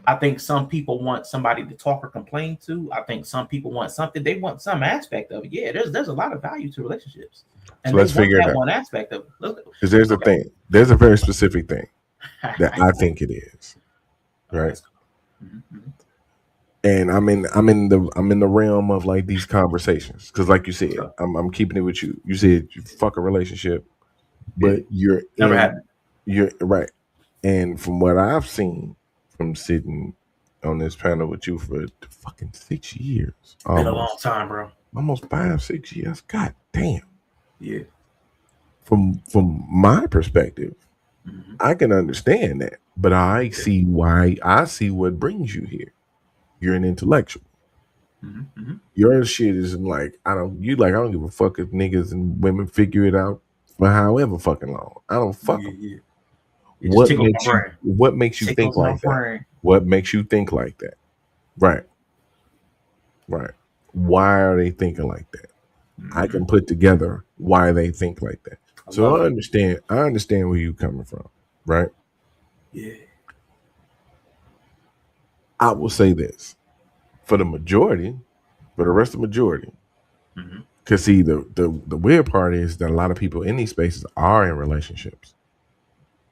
I think some people want somebody to talk or complain to. I think some people want something. They want some aspect of it. Yeah, there's a lot of value to relationships. And so let's figure it out. One aspect of it. Because there's a thing. There's a very specific thing that I think it is. Right. Mm-hmm. And I'm in the realm of like these conversations. Because like you said, I'm keeping it with you. You said you fuck a relationship, but you're right. And from what I've seen from sitting on this panel with you for fucking 6 years. Been a long time, bro. Almost 5-6 years. God damn. Yeah. From my perspective, I can understand that. But I see what brings you here. You're an intellectual. Mm-hmm. Your shit is like, I don't give a fuck if niggas and women figure it out for however fucking long. I don't fuck them. Yeah. What makes you think like that? What makes you think like that? Right. Why are they thinking like that? I can put together why they think like that. So I understand where you're coming from, right? Yeah. I will say this. For the rest of the majority, because see, the weird part is that a lot of people in these spaces are in relationships,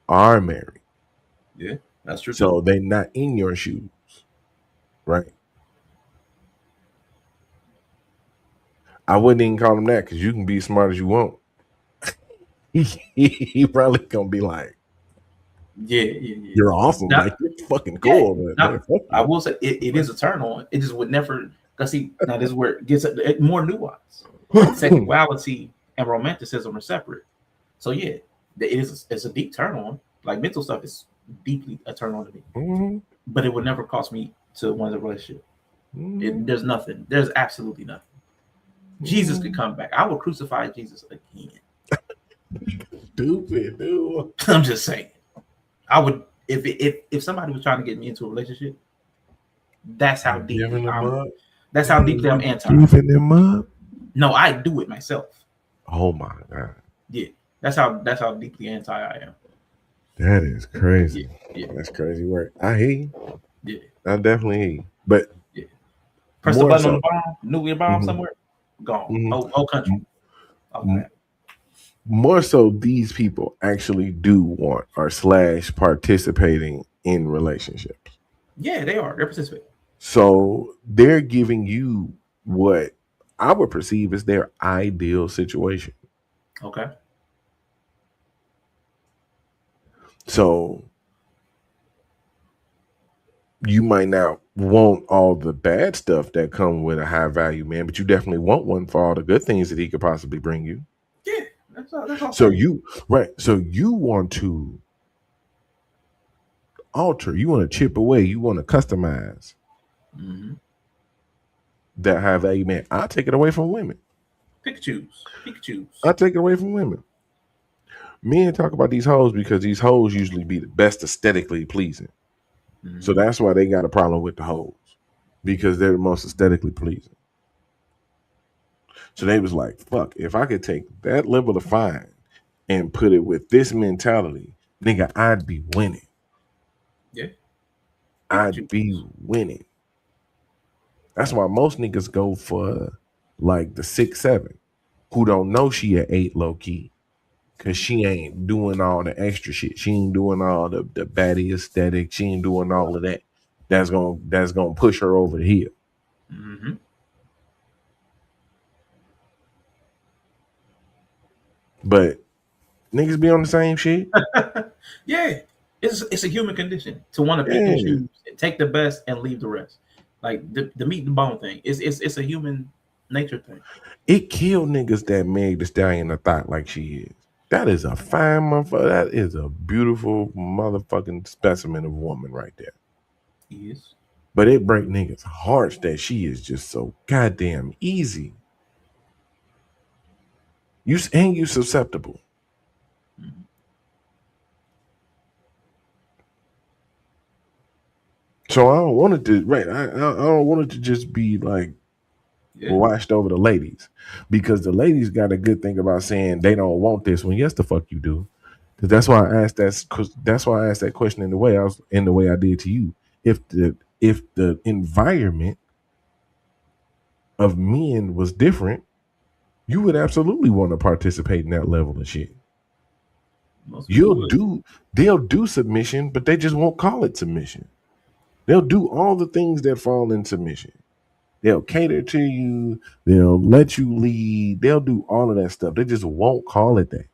are married. Yeah, that's true. So they're not in your shoes, right? I wouldn't even call him that because you can be as smart as you want. he probably gonna be like, yeah. You're awesome. Now, like, you're fucking cool. Yeah, I will say it is a turn on. It just would never. Because see, now this is where it gets more nuance. Sexuality and romanticism are separate. So yeah, it's a deep turn on. Like, mental stuff is deeply a turn on to me. Mm-hmm. But it would never cause me to want a relationship. Mm-hmm. There's nothing. There's absolutely nothing. Jesus could come back. I would crucify Jesus again. Stupid, dude. I'm just saying. I would if somebody was trying to get me into a relationship. That's how deep. That's how deeply I'm anti. Giving them up? No, I do it myself. Oh my god. Yeah, that's how deeply anti I am. That is crazy. Yeah. That's crazy work. I hear you. Yeah, I definitely hear you. But yeah, press the button on the bomb, nuclear bomb somewhere, gone. Mm-hmm. Whole country. Okay. More so, these people actually do want or / participating in relationships. Yeah, they are. They're participating. So they're giving you what I would perceive as their ideal situation. Okay. So you might not want all the bad stuff that come with a high value man, but you definitely want one for all the good things that he could possibly bring you. Yeah, that's all. So you want to alter, you want to chip away, you want to customize that high value man. I'll take it away from women. Pick and choose. I'll take it away from women. Men talk about these hoes because these hoes usually be the best aesthetically pleasing. So that's why they got a problem with the hoes, because they're the most aesthetically pleasing. So they was like, fuck, if I could take that level of fine and put it with this mentality, nigga, I'd be winning. Yeah. I'd be winning. That's why most niggas go for like the 6'7", who don't know she an 8 low key. Cause she ain't doing all the extra shit. She ain't doing all the baddie aesthetic. She ain't doing all of that. That's gonna push her over the hill. Mm-hmm. But niggas be on the same shit. Yeah, it's a human condition to want to pick and choose, take the best and leave the rest. Like the meat and bone thing. It's a human nature thing. It killed niggas that Meg Thee Stallion a thought like she is. That is a fine motherfucker. That is a beautiful motherfucking specimen of woman right there. Yes. But it break niggas' hearts that she is just so goddamn easy. You susceptible. Mm-hmm. So I don't want it to I don't want it to just be like washed over the ladies, because the ladies got a good thing about saying they don't want this when yes the fuck you do. Because that's why I asked that question in the way I did to you. If the environment of men was different, you would absolutely want to participate in that level of shit. They'll do submission, but they just won't call it submission. They'll do all the things that fall in submission. They'll cater to you. They'll let you lead. They'll do all of that stuff. They just won't call it that.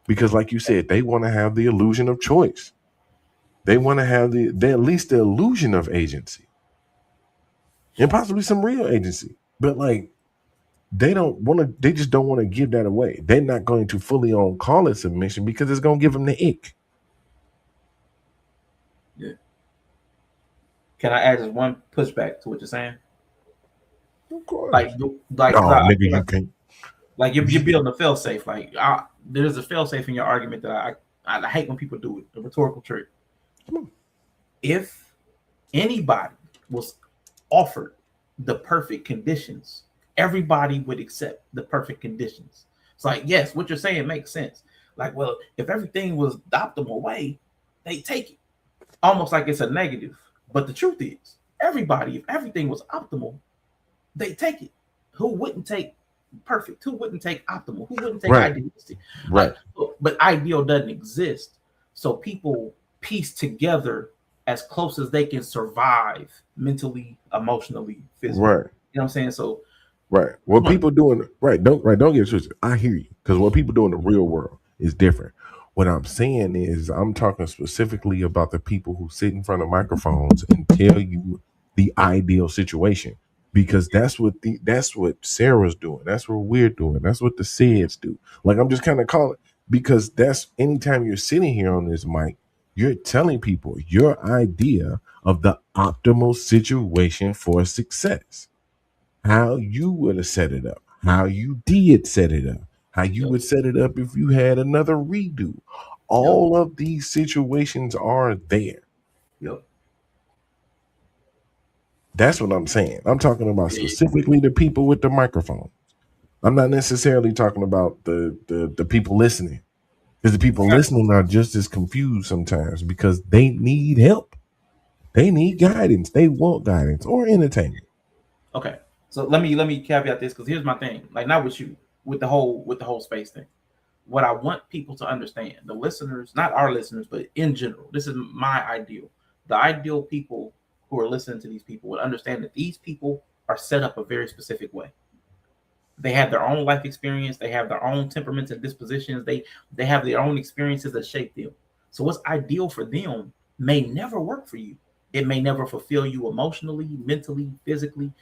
Because like you said, they want to have the illusion of choice. They want to have at least the illusion of agency. And possibly some real agency. But like, they just don't want to give that away. They're not going to fully on call it submission because it's going to give them the ick. Yeah. Can I add just one pushback to what you're saying? Of course. Nigga, you can't. Like you're building a fail safe. Like there's a fail safe in your argument that I hate when people do it. A rhetorical trick. If anybody was offered the perfect conditions, everybody would accept the perfect conditions. It's like, yes, what you're saying makes sense. Like, well, if everything was the optimal way, they take it. Almost like it's a negative. But the truth is, everybody, if everything was optimal, they take it. Who wouldn't take perfect? Who wouldn't take optimal? Who wouldn't take idealistic? Right. But ideal doesn't exist. So people piece together as close as they can survive mentally, emotionally, physically. Right. You know what I'm saying? So what people doing don't get it twisted. I hear you, because what people do in the real world is different. What I'm saying is I'm talking specifically about the people who sit in front of microphones and tell you the ideal situation, because that's what Sarah's doing. That's what we're doing. That's what the Sids do. Like, I'm just kind of calling, because that's anytime you're sitting here on this mic, you're telling people your idea of the optimal situation for success, how you would have set it up, how you did set it up, how you would set it up if you had another redo. All of these situations are there. Yep. That's what I'm saying. I'm talking about specifically the people with the microphones. I'm not necessarily talking about the people listening, because the people listening are just as confused sometimes because they need help. They need guidance. They want guidance or entertainment. Okay. So let me caveat this, because here's my thing. Like, not with you, with the whole space thing. What I want people to understand, the listeners, not our listeners, but in general, this is my ideal. The ideal people who are listening to these people would understand that these people are set up a very specific way. They have their own life experience. They have their own temperaments and dispositions. They have their own experiences that shape them. So what's ideal for them may never work for you. It may never fulfill you emotionally, mentally, physically.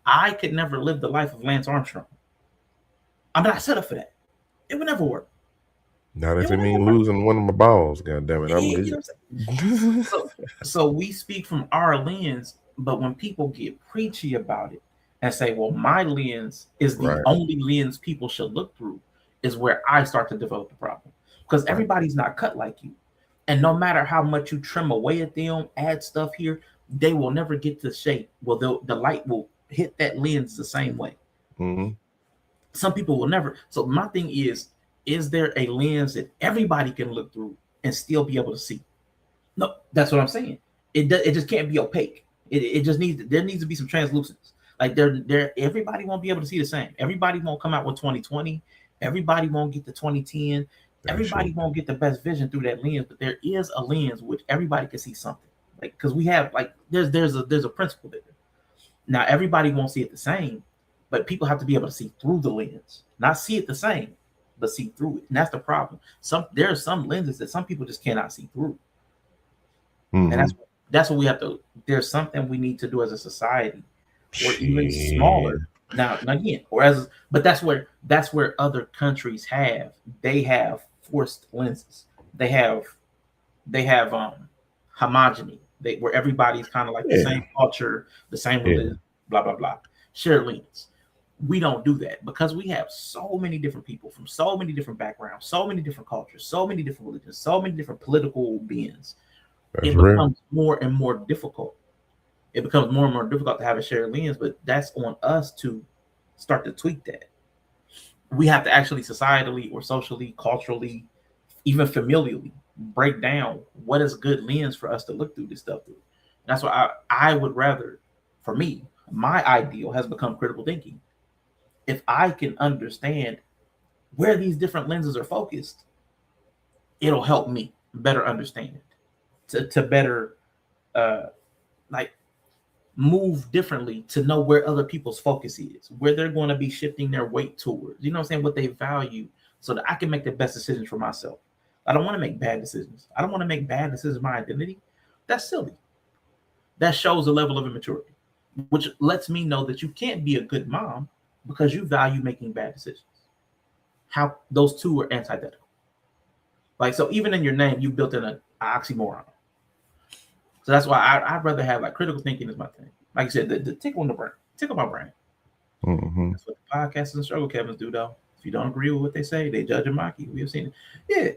I could never live the life of Lance Armstrong. I'm not set up for that. It would never work. Not if it means losing one of my balls. God damn it, I'm good. So we speak from our lens, but when people get preachy about it and say, "Well, my lens is the only lens people should look through," is where I start to develop the problem, because everybody's not cut like you, and no matter how much you trim away at them, add stuff here, they will never get to shape. Well, the light will hit that lens the same way. Mm-hmm. Some people will never. So my thing is there a lens that everybody can look through and still be able to see? No, that's what I'm saying. It just can't be opaque. It just there needs to be some translucence. Like everybody won't be able to see the same. Everybody won't come out with 2020. Everybody won't get the 2010. Everybody won't get the best vision through that lens, but there is a lens which everybody can see something. Like, because we have, like, there's a principle there. Now everybody won't see it the same, but people have to be able to see through the lens, not see it the same, but see through it. And that's the problem. There are some lenses that some people just cannot see through. Mm-hmm. And that's what we have to. There's something we need to do as a society, or even smaller. Now again, but that's where other countries have forced lenses. They have homogeny. Where everybody's kind of like the same culture, the same religion, blah blah blah. Shared lens. We don't do that because we have so many different people from so many different backgrounds, so many different cultures, so many different religions, so many different political beings. It becomes more and more difficult. It becomes more and more difficult to have a shared lens, but that's on us to start to tweak that. We have to actually societally or socially, culturally, even familially break down what is a good lens for us to look through this stuff through. And that's why I would rather, for me, my ideal has become critical thinking. If I can understand where these different lenses are focused, it'll help me better understand it, to better move differently, to know where other people's focus is, where they're going to be shifting their weight towards, you know what I'm saying, what they value, so that I can make the best decisions for myself. I don't want to make bad decisions. I don't want to make bad decisions my identity. That's silly. That shows a level of immaturity, which lets me know that you can't be a good mom because you value making bad decisions. How those two are antithetical. Like, so even in your name, you built in an oxymoron. So that's why I'd rather have, like, critical thinking is my thing. Like you said, the tickle in the brain, tickle my brain. Mm-hmm. That's what the podcasters and struggle Kevins do, though. If you don't agree with what they say, they judge and mock you. We've seen it. Yeah.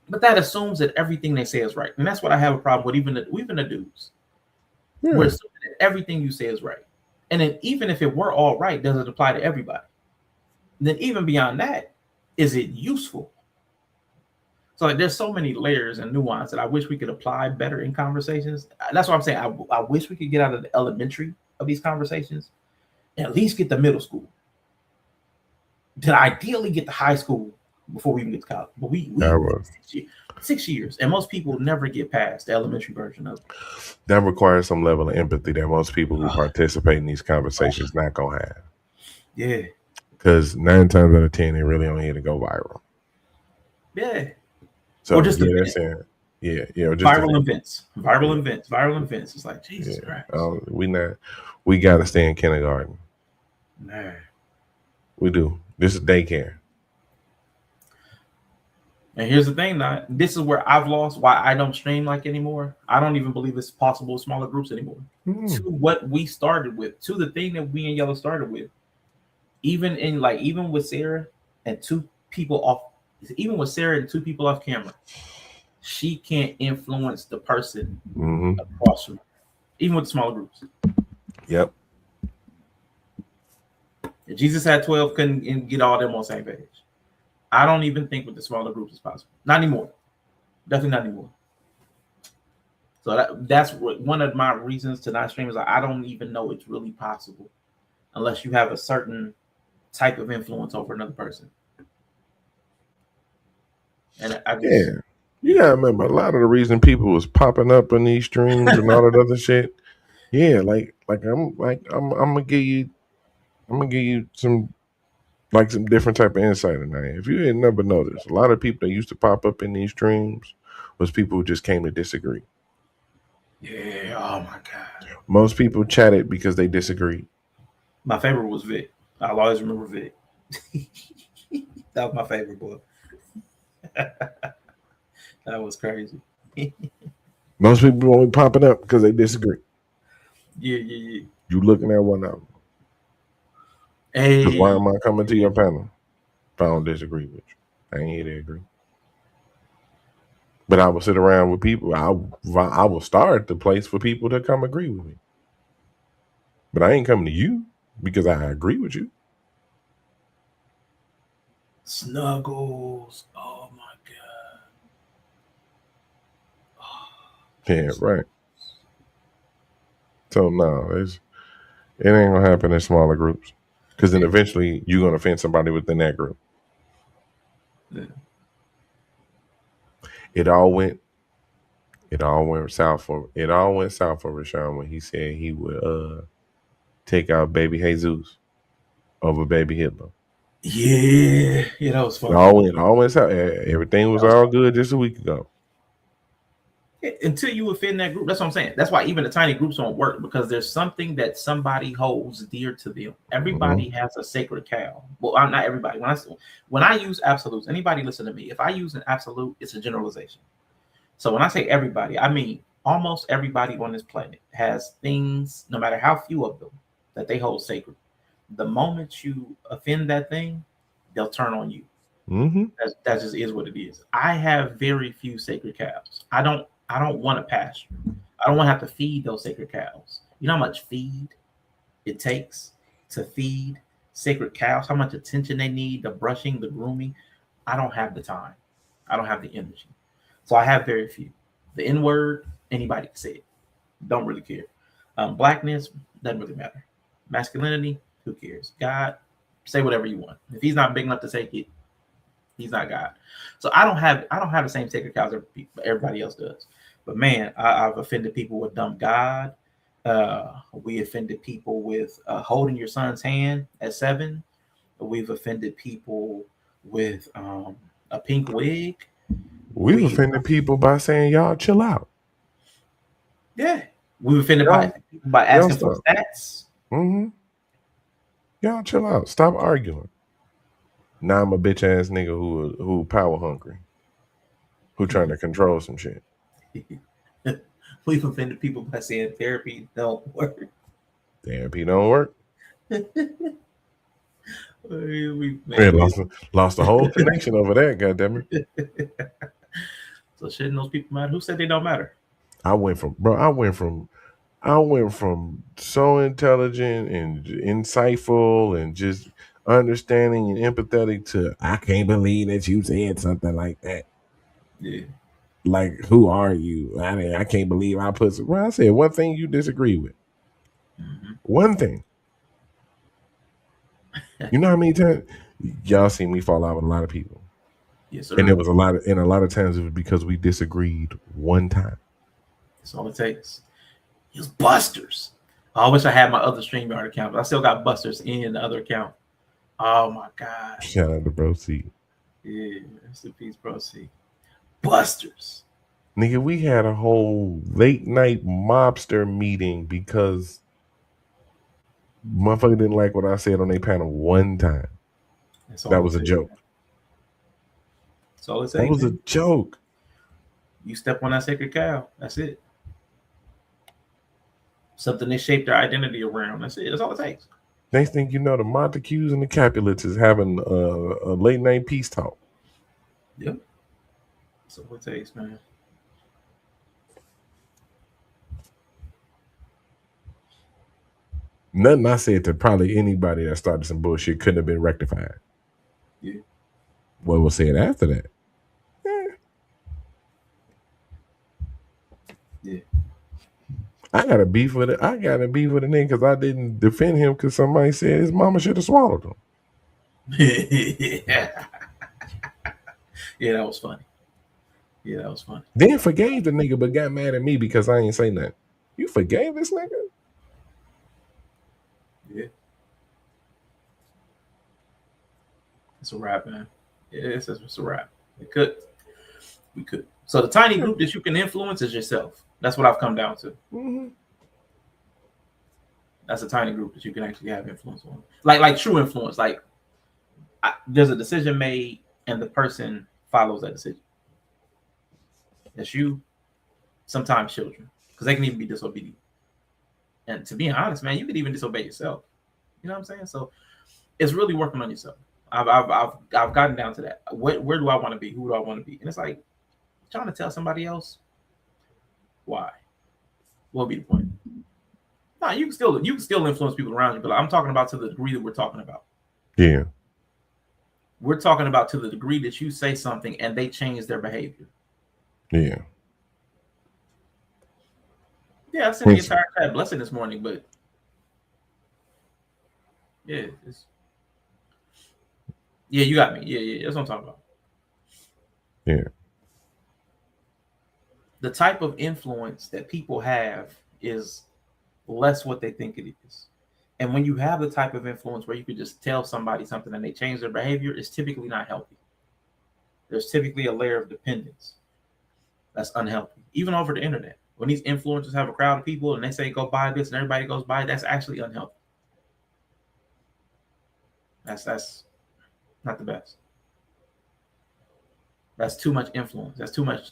But that assumes that everything they say is right. And that's what I have a problem with, even the dudes. Yeah. We're assuming that everything you say is right. And then even if it were all right, does it apply to everybody? And then even beyond that, is it useful? So, like, there's so many layers and nuance that I wish we could apply better in conversations. That's what I'm saying. I wish we could get out of the elementary of these conversations and at least get to middle school. To ideally get to high school before we even get to college. But we 6 years. And most people never get past the elementary version of it. That requires some level of empathy that most people who participate in these conversations not going to have. Yeah. Because 9 times out of 10, they really only here to go viral. Yeah. So, or just viral events. It's like, Jesus Christ. We got to stay in kindergarten. Nah. We do. This is daycare. And here's the thing, now, this is where I've lost why I don't stream like anymore. I don't even believe it's possible with smaller groups anymore. To what we started with, to the thing that we and Yella started with. Even with Sarah and 2 people off, even with Sarah and 2 people off camera, she can't influence the person across from her, even with smaller groups. Yep. If Jesus had 12, couldn't get all them on the same page. I don't even think with the smaller groups it's possible. Not anymore. Definitely not anymore. So that's one of my reasons to not stream is I don't even know it's really possible unless you have a certain type of influence over another person. And you gotta remember, a lot of the reason people was popping up in these streams and all that other shit. Yeah, I'm gonna give you some Like some different type of insight in that. If you didn't never notice, a lot of people that used to pop up in these streams was people who just came to disagree. Yeah. Oh my god. Most people chatted because they disagreed. My favorite was Vic. I'll always remember Vic. That was my favorite boy. That was crazy. Most people only popping up because they disagree. Yeah. You looking at one of them. Hey. Why am I coming to your panel if I don't disagree with you? I ain't here to agree. But I will sit around with people. I will start the place for people to come agree with me. But I ain't coming to you because I agree with you. Snuggles. Oh my god. Yeah, right. So no, it ain't gonna happen in smaller groups. Because then eventually you're gonna offend somebody within that group. Yeah. It all went south for Rashawn when he said he would take out baby Jesus over baby Hitler. Yeah, that was funny. All went south. Everything was all good just a week ago. Until you offend that group. That's what I'm saying. That's why even the tiny groups don't work, because there's something that somebody holds dear to them. Everybody has a sacred cow. Well, not everybody. When I use absolutes, anybody listen to me. If I use an absolute, it's a generalization. So when I say everybody, I mean almost everybody on this planet has things, no matter how few of them, that they hold sacred. The moment you offend that thing, they'll turn on you. Mm-hmm. That just is what it is. I have very few sacred cows. I don't want to pasture. I don't want to have to feed those sacred cows. You know how much feed it takes to feed sacred cows? How much attention they need, the brushing, the grooming? I don't have the time. I don't have the energy. So I have very few. The N-word, anybody can say it. Don't really care. Blackness, doesn't really matter. Masculinity, who cares? God, say whatever you want. If he's not big enough to take it, he's not God. So I don't have the same sacred cows everybody else does. But man, I've offended people with dumb God. We offended people with holding your son's hand at 7. We've offended people with a pink wig. We've offended people by saying y'all chill out. Yeah, we've offended people by asking for stats. Mm-hmm. Y'all chill out. Stop arguing. Now I'm a bitch ass nigga who power hungry, who trying to control some shit. We've offended people by saying therapy don't work. Therapy don't work. We lost the whole connection over that. Goddamn it! So shouldn't those people matter? Who said they don't matter? I went from so intelligent and insightful and just understanding and empathetic to I can't believe that you said something like that. Yeah. Like, who are you? I can't believe I put. Well, I said one thing you disagree with. Mm-hmm. One thing. You know how many times y'all see me fall out with a lot of people? Yes, sir. And it was a lot of times it was because we disagreed one time. That's all it takes. He was busters. I wish I had my other StreamYard account, but I still got busters in the other account. Oh my god! Shout out to Bro C. Yeah, rest in peace, Bro C. Busters. Nigga, we had a whole late night mobster meeting because motherfucker didn't like what I said on their panel one time. That was a joke. That's all it takes. That was a joke. You step on that sacred cow. That's it. Something they shape their identity around. That's it. That's all it takes. Next thing you know, the Montagues and the Capulets is having a late night peace talk. Yep. That's all it takes, man. Nothing I said to probably anybody that started some bullshit couldn't have been rectified. Yeah. What was said after that? Yeah. I got a beef with it. I got a beef with a nigga because I didn't defend him because somebody said his mama should have swallowed him. Yeah, that was funny. Yeah, that was funny. Then forgave the nigga, but got mad at me because I ain't say nothing. You forgave this nigga? Yeah. It's a wrap, man. It's a wrap. We could. So the tiny group that you can influence is yourself. That's what I've come down to. Mm-hmm. That's a tiny group that you can actually have influence on. Like true influence. Like there's a decision made and the person follows that decision. That's you. Sometimes children, because they can even be disobedient. And to be honest, man, you could even disobey yourself. You know what I'm saying? So it's really working on yourself. I've gotten down to that. Where do I want to be? Who do I want to be? And it's like trying to tell somebody else why. What would be the point? No, you can still influence people around you, but I'm talking about to the degree that we're talking about. Yeah. We're talking about to the degree that you say something and they change their behavior. Yeah. Yeah, I sent the entire chat blessing this morning, but yeah, you got me. Yeah, that's what I'm talking about. Yeah. The type of influence that people have is less what they think it is. And when you have the type of influence where you could just tell somebody something and they change their behavior, it's typically not healthy. There's typically a layer of dependence that's unhealthy, even over the internet. When these influencers have a crowd of people and they say, go buy this, and everybody goes buy it, that's actually unhealthy. That's not the best. That's too much influence. That's too much.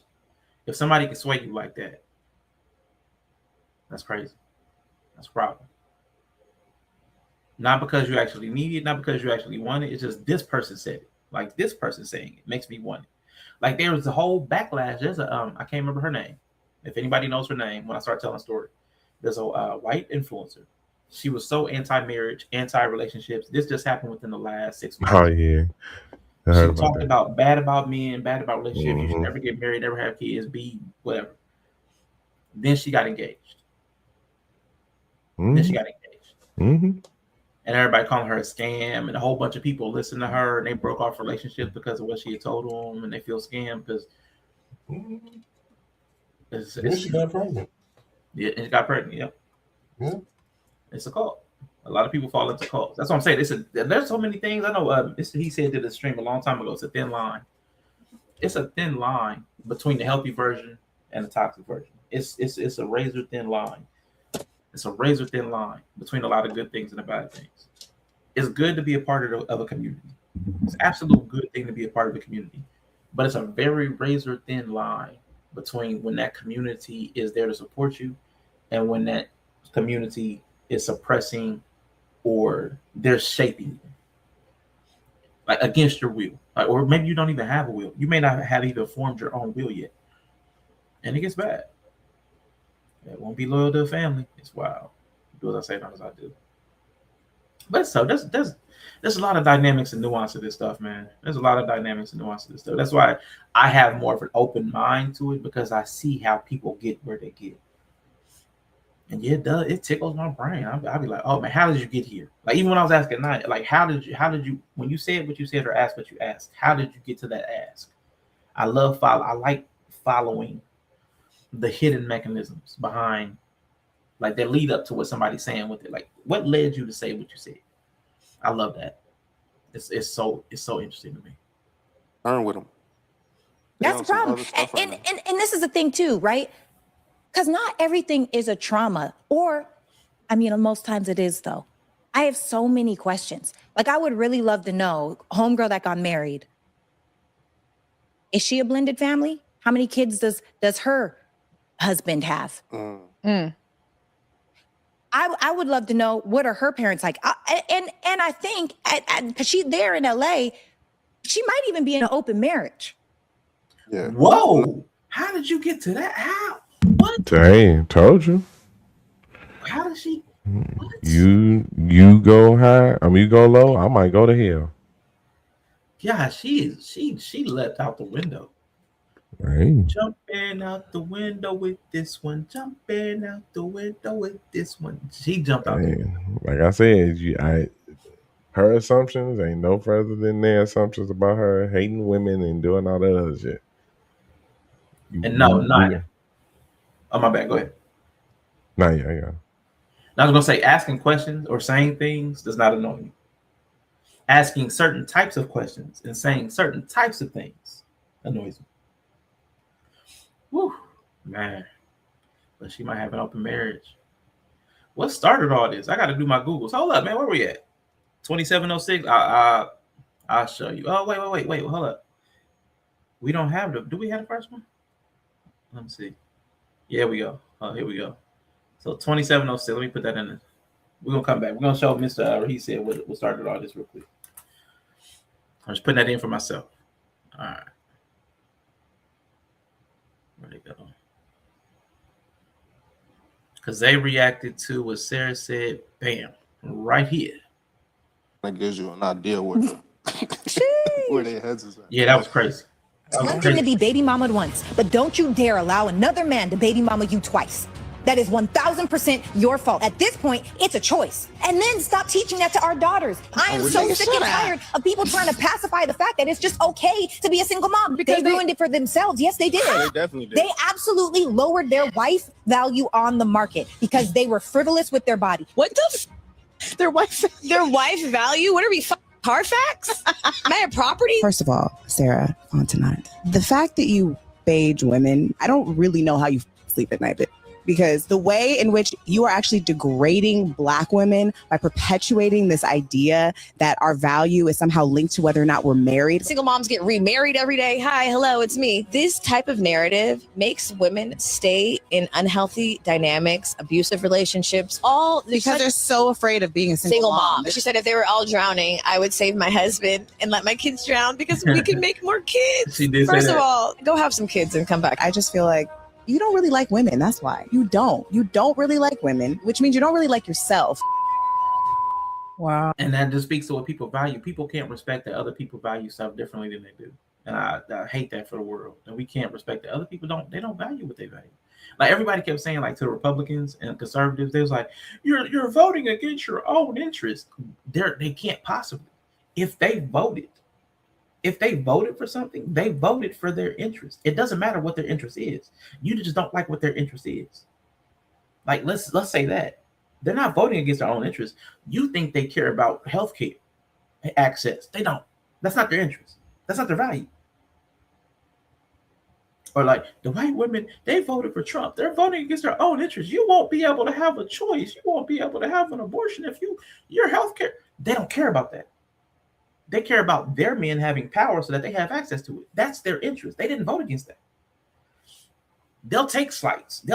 If somebody can sway you like that, that's crazy. That's a problem. Not because you actually need it, not because you actually want it. It's just this person said it. Like this person saying it makes me want it. Like there was a whole backlash. There's I can't remember her name. If anybody knows her name, when I start telling a story, there's a white influencer. She was so anti-marriage, anti-relationships. This just happened within the last 6 months. Oh yeah. She talked about bad about men, bad about relationships. Mm-hmm. You should never get married, never have kids, be whatever. Then she got engaged. Mm-hmm. Then she got engaged. Mm-hmm. And everybody calling her a scam, and a whole bunch of people listened to her, and they broke off relationships because of what she had told them, and they feel scammed because she got pregnant. Yeah, and she got pregnant. Yep. Yeah. It's a cult. A lot of people fall into cults. That's what I'm saying. There's so many things. I know. He said to the stream a long time ago. It's a thin line. It's a thin line between the healthy version and the toxic version. It's a razor thin line. It's a razor thin line between a lot of good things and the bad things. It's good to be a part of a community. It's an absolute good thing to be a part of a community, but it's a very razor thin line between when that community is there to support you and when that community is suppressing or they're shaping you, like against your will, or maybe you don't even have a will. You may not have even formed your own will yet, and it gets bad. It won't be loyal to a family. It's wild. Do as I say, not as I do. But so there's a lot of dynamics and nuance to this stuff, man. There's a lot of dynamics and nuance to this stuff. That's why I have more of an open mind to it, because I see how people get where they get. And yeah, it does. It tickles my brain. I'll be like, oh man, how did you get here? Like even when I was asking Night, like how did you when you said what you said or asked what you asked, how did you get to that ask? I like following the hidden mechanisms behind, like that lead up to what somebody's saying with it. Like what led you to say what you said? I love that. It's so interesting to me. Learn with them. That's the problem. And this is the thing too, right? Because not everything is a trauma, or, I mean, most times it is though. I have so many questions. Like I would really love to know, homegirl that got married, is she a blended family? How many kids does her husband have? I would love to know, what are her parents like? And I think, because she's there in LA, she might even be in an open marriage. Yeah. Whoa! How did you get to that? How? What? Dang, told you. How did she? What? You go high. I mean, you go low. I might go to hell. Yeah, she leapt out the window. Hey. Jumping out the window with this one. Jumping out the window with this one. She jumped out the window. Like I said, her assumptions ain't no further than their assumptions about her hating women and doing all that other shit. And no, not yet. Oh, my bad. Go ahead. Not yet, yeah. I was gonna say asking questions or saying things does not annoy me. asking certain types of questions and saying certain types of things annoys me. Whew, man. But she might have an open marriage. What started all this? I got to do my Googles. Hold up, man. Where we at? 2706. I'll show you. Oh, wait. Hold up. We don't have the. Do we have the first one? Let me see. Yeah, we go. Oh, here we go. So 2706. Let me put that in there. We're gonna come back. We're gonna show Mr. He said what started all this real quick. I'm just putting that in for myself. All right. Where'd it go? Because they reacted to what Sarah said. Bam. Right here. That gives you an idea where their heads is at. Yeah, that was crazy. It's one thing to be baby mamaed once, but don't you dare allow another man to baby mama you twice. That is 1000% your fault. At this point, it's a choice. And then stop teaching that to our daughters. I am so sick and tired of people trying to pacify the fact that it's just okay to be a single mom. Because they ruined it for themselves. Yes, they did. They definitely did. They absolutely lowered their wife value on the market because they were frivolous with their body. What the their wife value? What are we Carfax? Am I a property? First of all, Sarah Fontenot, the fact that you beige women, I don't really know how you sleep at night, because the way in which you are actually degrading Black women by perpetuating this idea that our value is somehow linked to whether or not we're married. Single moms get remarried every day. Hi, hello, it's me. This type of narrative makes women stay in unhealthy dynamics, abusive relationships, all because they're so afraid of being a single mom. She said if they were all drowning, I would save my husband and let my kids drown because we can make more kids. She did First say of that. all, go have some kids and come back. I just feel like you don't really like women. That's why. You don't really like women, which means you don't really like yourself. Wow. And that just speaks to what people value. People can't respect that other people value stuff differently than they do. And I hate that for the world. And we can't respect that other people don't value what they value. Like everybody kept saying, like to the Republicans and conservatives, they was like, you're voting against your own interest. They can't possibly. If they voted for something, they voted for their interest. It doesn't matter what their interest is. You just don't like what their interest is. Like let's say that they're not voting against their own interest. You think they care about healthcare access? They don't. That's not their interest. That's not their value. Or like the white women, they voted for Trump. They're voting against their own interest. You won't be able to have a choice. You won't be able to have an abortion if your healthcare. They don't care about that. They care about their men having power so that they have access to it. That's their interest. They didn't vote against that. They'll take slights.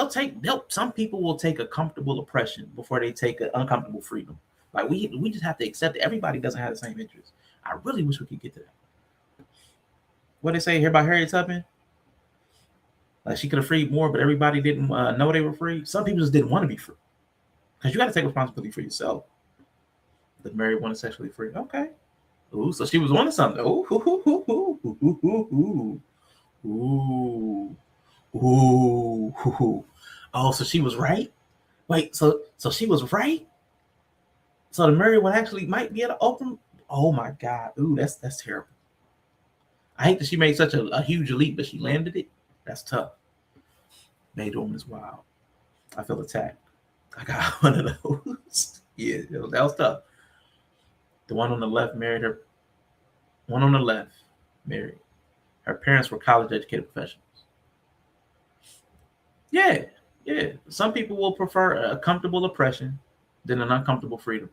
Some people will take a comfortable oppression before they take an uncomfortable freedom. Like we just have to accept that everybody doesn't have the same interest. I really wish we could get to that. What they say here about Harriet Tubman? Like she could have freed more, but everybody didn't know they were free. Some people just didn't want to be free. Because you got to take responsibility for yourself. The married one is sexually free. Okay. Ooh, so she was on to something. Ooh. Oh, so she was right? Wait, so she was right? So the married one actually might be able to open. Oh my God. Ooh, that's terrible. I hate that she made such a huge leap, but she landed it. That's tough. Made woman is wild. I feel attacked. I got one of those. Yeah, that was tough. The one on the left married her. One on the left married. Her parents were college-educated professionals. Yeah. Some people will prefer a comfortable oppression than an uncomfortable freedom.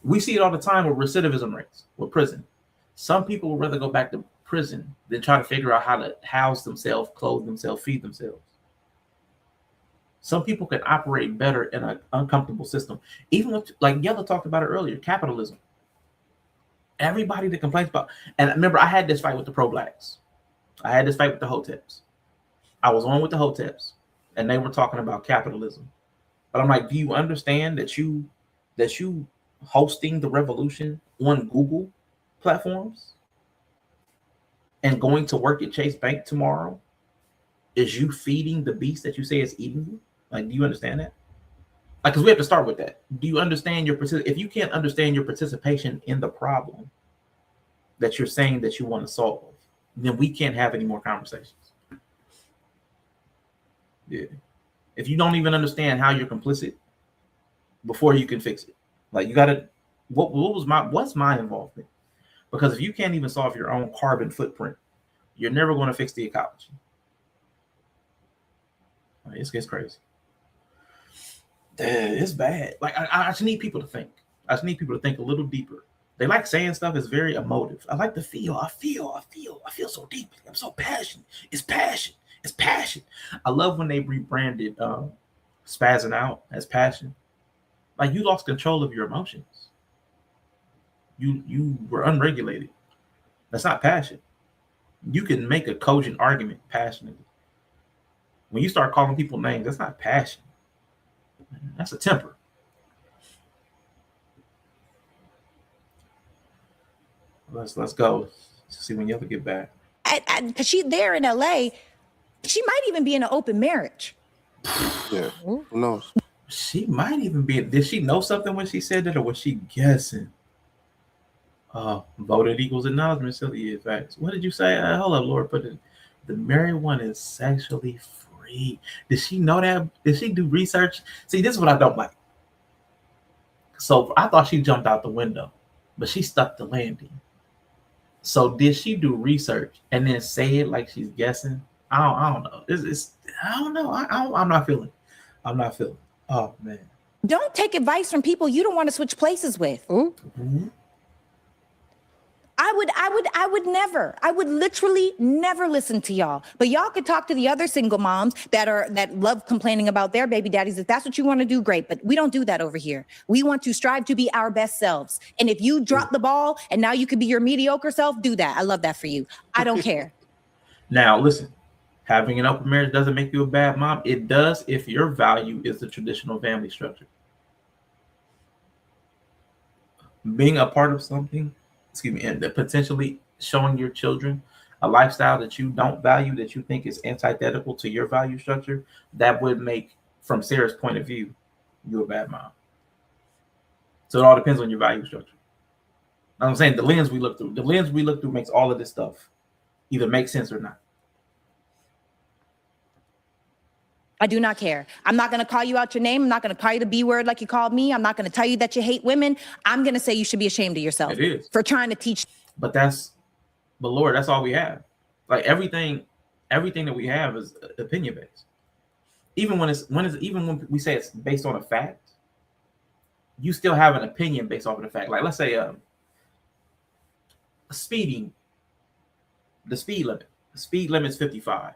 We see it all the time with recidivism rates, with prison. Some people would rather go back to prison than try to figure out how to house themselves, clothe themselves, feed themselves. Some people can operate better in an uncomfortable system. Even with, like Yella talked about it earlier, capitalism. Everybody that complains about, and remember, I had this fight with the pro-blacks. I had this fight with the hoteps. I was on with the hoteps, and they were talking about capitalism. But I'm like, do you understand that you hosting the revolution on Google platforms and going to work at Chase Bank tomorrow is you feeding the beast that you say is eating you? Like, do you understand that? Like, because we have to start with that. Do you understand if you can't understand your participation in the problem that you're saying that you want to solve, then we can't have any more conversations. Yeah. If you don't even understand how you're complicit before you can fix it, like you gotta, what's my involvement? Because if you can't even solve your own carbon footprint, you're never going to fix the ecology. It's crazy. It's bad. Like I just need people to think. I just need people to think a little deeper. They like saying stuff is very emotive. I like to feel. I feel so deeply. I'm so passionate. It's passion. It's passion. I love when they rebranded spazzing out as passion. Like you lost control of your emotions. You were unregulated. That's not passion. You can make a cogent argument passionately. When you start calling people names, that's not passion. That's a temper. Let's go. See when Yella get back. Because she's there in LA. She might even be in an open marriage. Yeah. Who knows? She might even be. Did she know something when she said that, or was she guessing? Voted equals acknowledgement. Silly facts. What did you say? Hold up, Lord. But the married one is sexually free. Did she know that? Did she do research? See, this is what I don't like. So I thought she jumped out the window, but she stuck the landing. So did she do research and then say it like she's guessing? I don't know. I don't know. I'm not feeling. I'm not feeling. Oh man. Don't take advice from people you don't want to switch places with. Ooh. Mm-hmm. I would literally never listen to y'all. But y'all could talk to the other single moms that love complaining about their baby daddies. If that's what you want to do, great. But we don't do that over here. We want to strive to be our best selves. And if you drop the ball and now you could be your mediocre self, do that. I love that for you. I don't care. Now listen, having an open marriage doesn't make you a bad mom. It does if your value is the traditional family structure. Being a part of something, and potentially showing your children a lifestyle that you don't value, that you think is antithetical to your value structure, that would make, from Sarah's point of view, you a bad mom. So it all depends on your value structure. I'm saying the lens we look through makes all of this stuff either make sense or not. I do not care. I'm not going to call you out your name. I'm not going to call you the B word like you called me. I'm not going to tell you that you hate women. I'm going to say you should be ashamed of yourself for trying to teach. But Lord, that's all we have. Like everything that we have is opinion based. Even when we say it's based on a fact, you still have an opinion based off of the fact. Like let's say speeding, the speed limit. The speed limit is 55.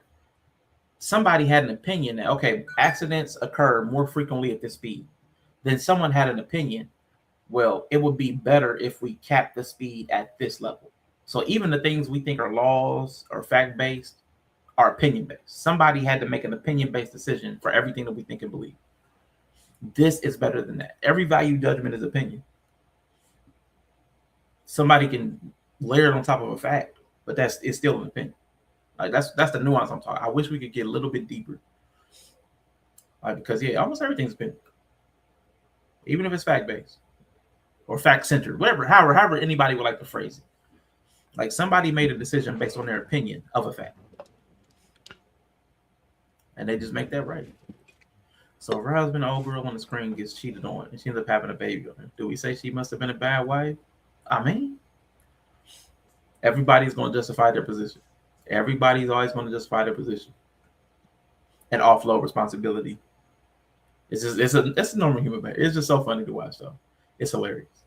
Somebody had an opinion that, okay, accidents occur more frequently at this speed. Then someone had an opinion, well, it would be better if we cap the speed at this level. So even the things we think are laws or fact-based are opinion-based. Somebody had to make an opinion-based decision for everything that we think and believe. This is better than that. Every value judgment is opinion. Somebody can layer it on top of a fact, but it's still an opinion. Like that's the nuance I'm talking. I wish we could get a little bit deeper. Like because almost everything's opinion. Even if it's fact-based or fact-centered, however anybody would like to phrase it. Like somebody made a decision based on their opinion of a fact. And they just make that right. So if her husband, old girl on the screen, gets cheated on and she ends up having a baby on him, do we say she must have been a bad wife? I mean, everybody's going to justify their position. Everybody's always going to justify their position and offload responsibility. It's a normal human being. It's just so funny to watch, though. It's hilarious.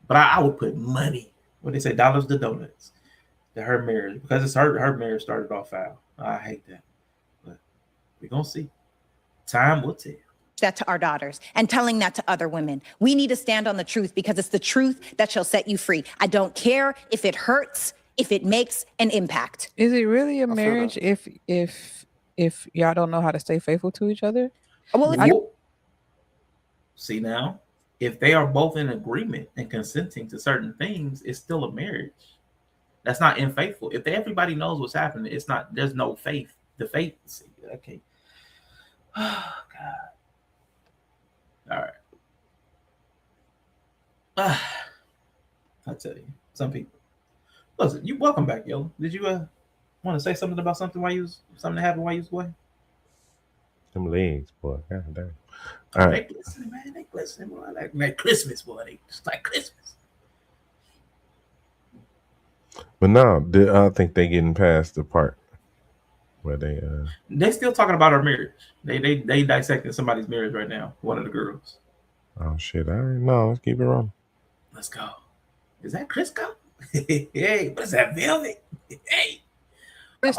But I would put money, what they say, dollars to donuts, that her marriage, because it's her marriage started off foul. I hate that. But we're going to see. Time will tell. That to our daughters and telling that to other women. We need to stand on the truth because it's the truth that shall set you free. I don't care if it hurts, if it makes an impact. Is it really a marriage if y'all don't know how to stay faithful to each other? Well, see now, if they are both in agreement and consenting to certain things, it's still a marriage. That's not unfaithful. If everybody knows what's happening, it's not. There's no faith. The faith. See, okay. Oh God. All right. I tell you, some people. Listen, you welcome back, Yella. Did you want to say something about something that happened while you was away? Them legs, boy. God damn. All right. They glistening, man. They glistening, boy. Like Christmas, boy. They just like Christmas. But no, I think they getting past the part where they still talking about her marriage. They dissecting somebody's marriage right now. One of the girls. Oh shit! All right, no, let's keep it rolling. Let's go. Is that Crisco? Hey, what is that, Velvet? Hey. I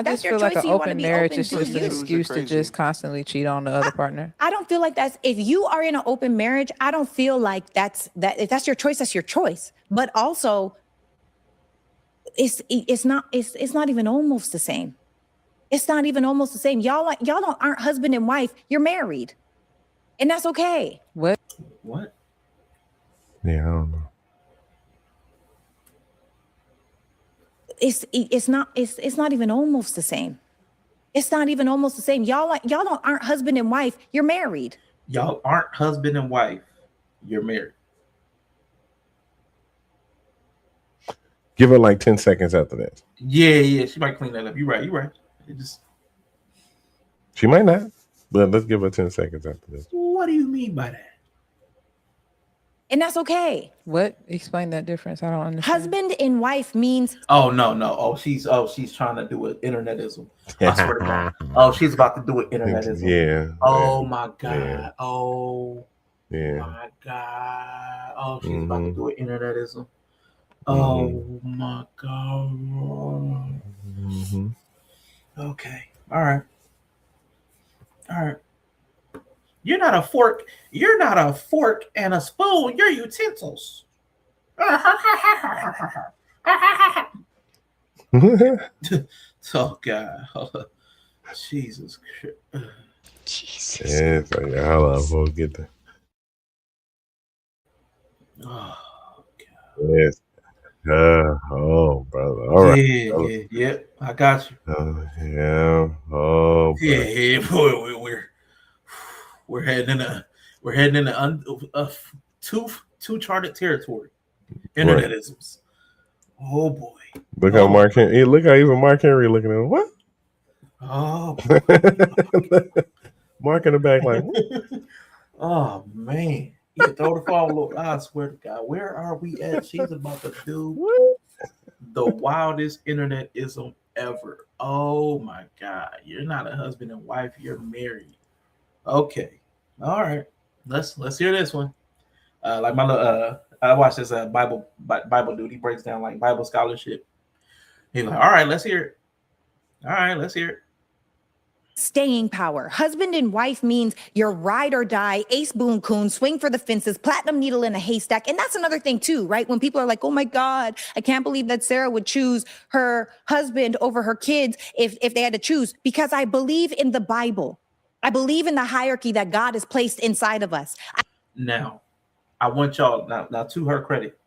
just feel like an open marriage is just an excuse to just constantly cheat on the other partner. I don't feel like that's, if you are in an open marriage, I don't feel like if that's your choice, that's your choice. But also, it's not even almost the same. It's not even almost the same. Y'all aren't husband and wife. You're married, and that's okay. What? Yeah, I don't know. It's not even almost the same. It's not even almost the same. Y'all aren't husband and wife. You're married. Y'all aren't husband and wife. You're married. Give her like 10 seconds after that. Yeah. She might clean that up. You're right. She might not, but let's give her 10 seconds after this. What do you mean by that? And that's okay. What? Explain that difference. I don't understand. Husband and wife means. Oh no. Oh, she's trying to do an internetism. I swear to God. Oh, she's about to do an internetism. Yeah. Oh my God. Yeah. Oh. Yeah. My God. Oh, she's about to do an internetism. Oh my God. Mm-hmm. Okay. All right. You're not a fork and a spoon. You're utensils. Oh God. Jesus Christ. Jesus. Yeah, so hold on, we'll get there. Oh God. Yes. Oh, brother. All right. Yeah. I got you. Yeah. Oh, yeah. Boy, we're heading into two charted territory. Internetisms. Right. Oh boy. Look how Mark Henry. Look how even Mark Henry looking at him. What? Oh. Mark in the back like. What? Oh man. You can throw the phone. I swear to God, where are we at? She's about to do the wildest internetism ever. Oh my God. You're not a husband and wife, you're married. Okay. All right. Let's hear this one. Like my I watched this Bible dude. He breaks down like Bible scholarship. He's like, all right, let's hear it. Staying power. Husband and wife means you're ride or die, ace boon coon, swing for the fences, platinum needle in a haystack. And that's another thing too, right? When people are like, oh my God, I can't believe that Sarah would choose her husband over her kids if they had to choose, because I believe in the Bible. I believe in the hierarchy that God has placed inside of us. Now, I want y'all, now to her credit,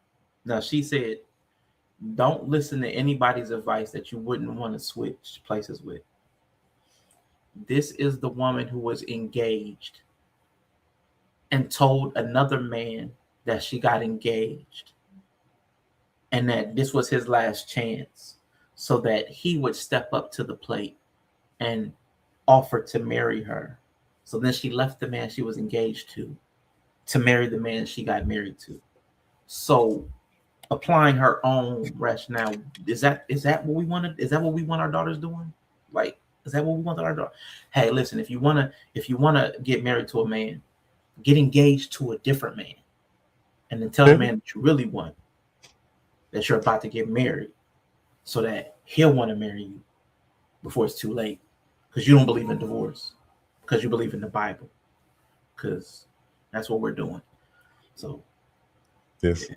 now she said, don't listen to anybody's advice that you wouldn't want to switch places with. This is the woman who was engaged and told another man that she got engaged and that this was his last chance so that he would step up to the plate and offer to marry her. So then she left the man she was engaged to marry the man she got married to. So applying her own rationale, is that what we wanted? Is that what we want our daughters doing? Like, is that what we want our daughter? Hey, listen, if you wanna get married to a man, get engaged to a different man, and then tell the man that you really want, that you're about to get married, so that he'll want to marry you before it's too late, because you don't believe in divorce, because you believe in the Bible, because that's what we're doing. So this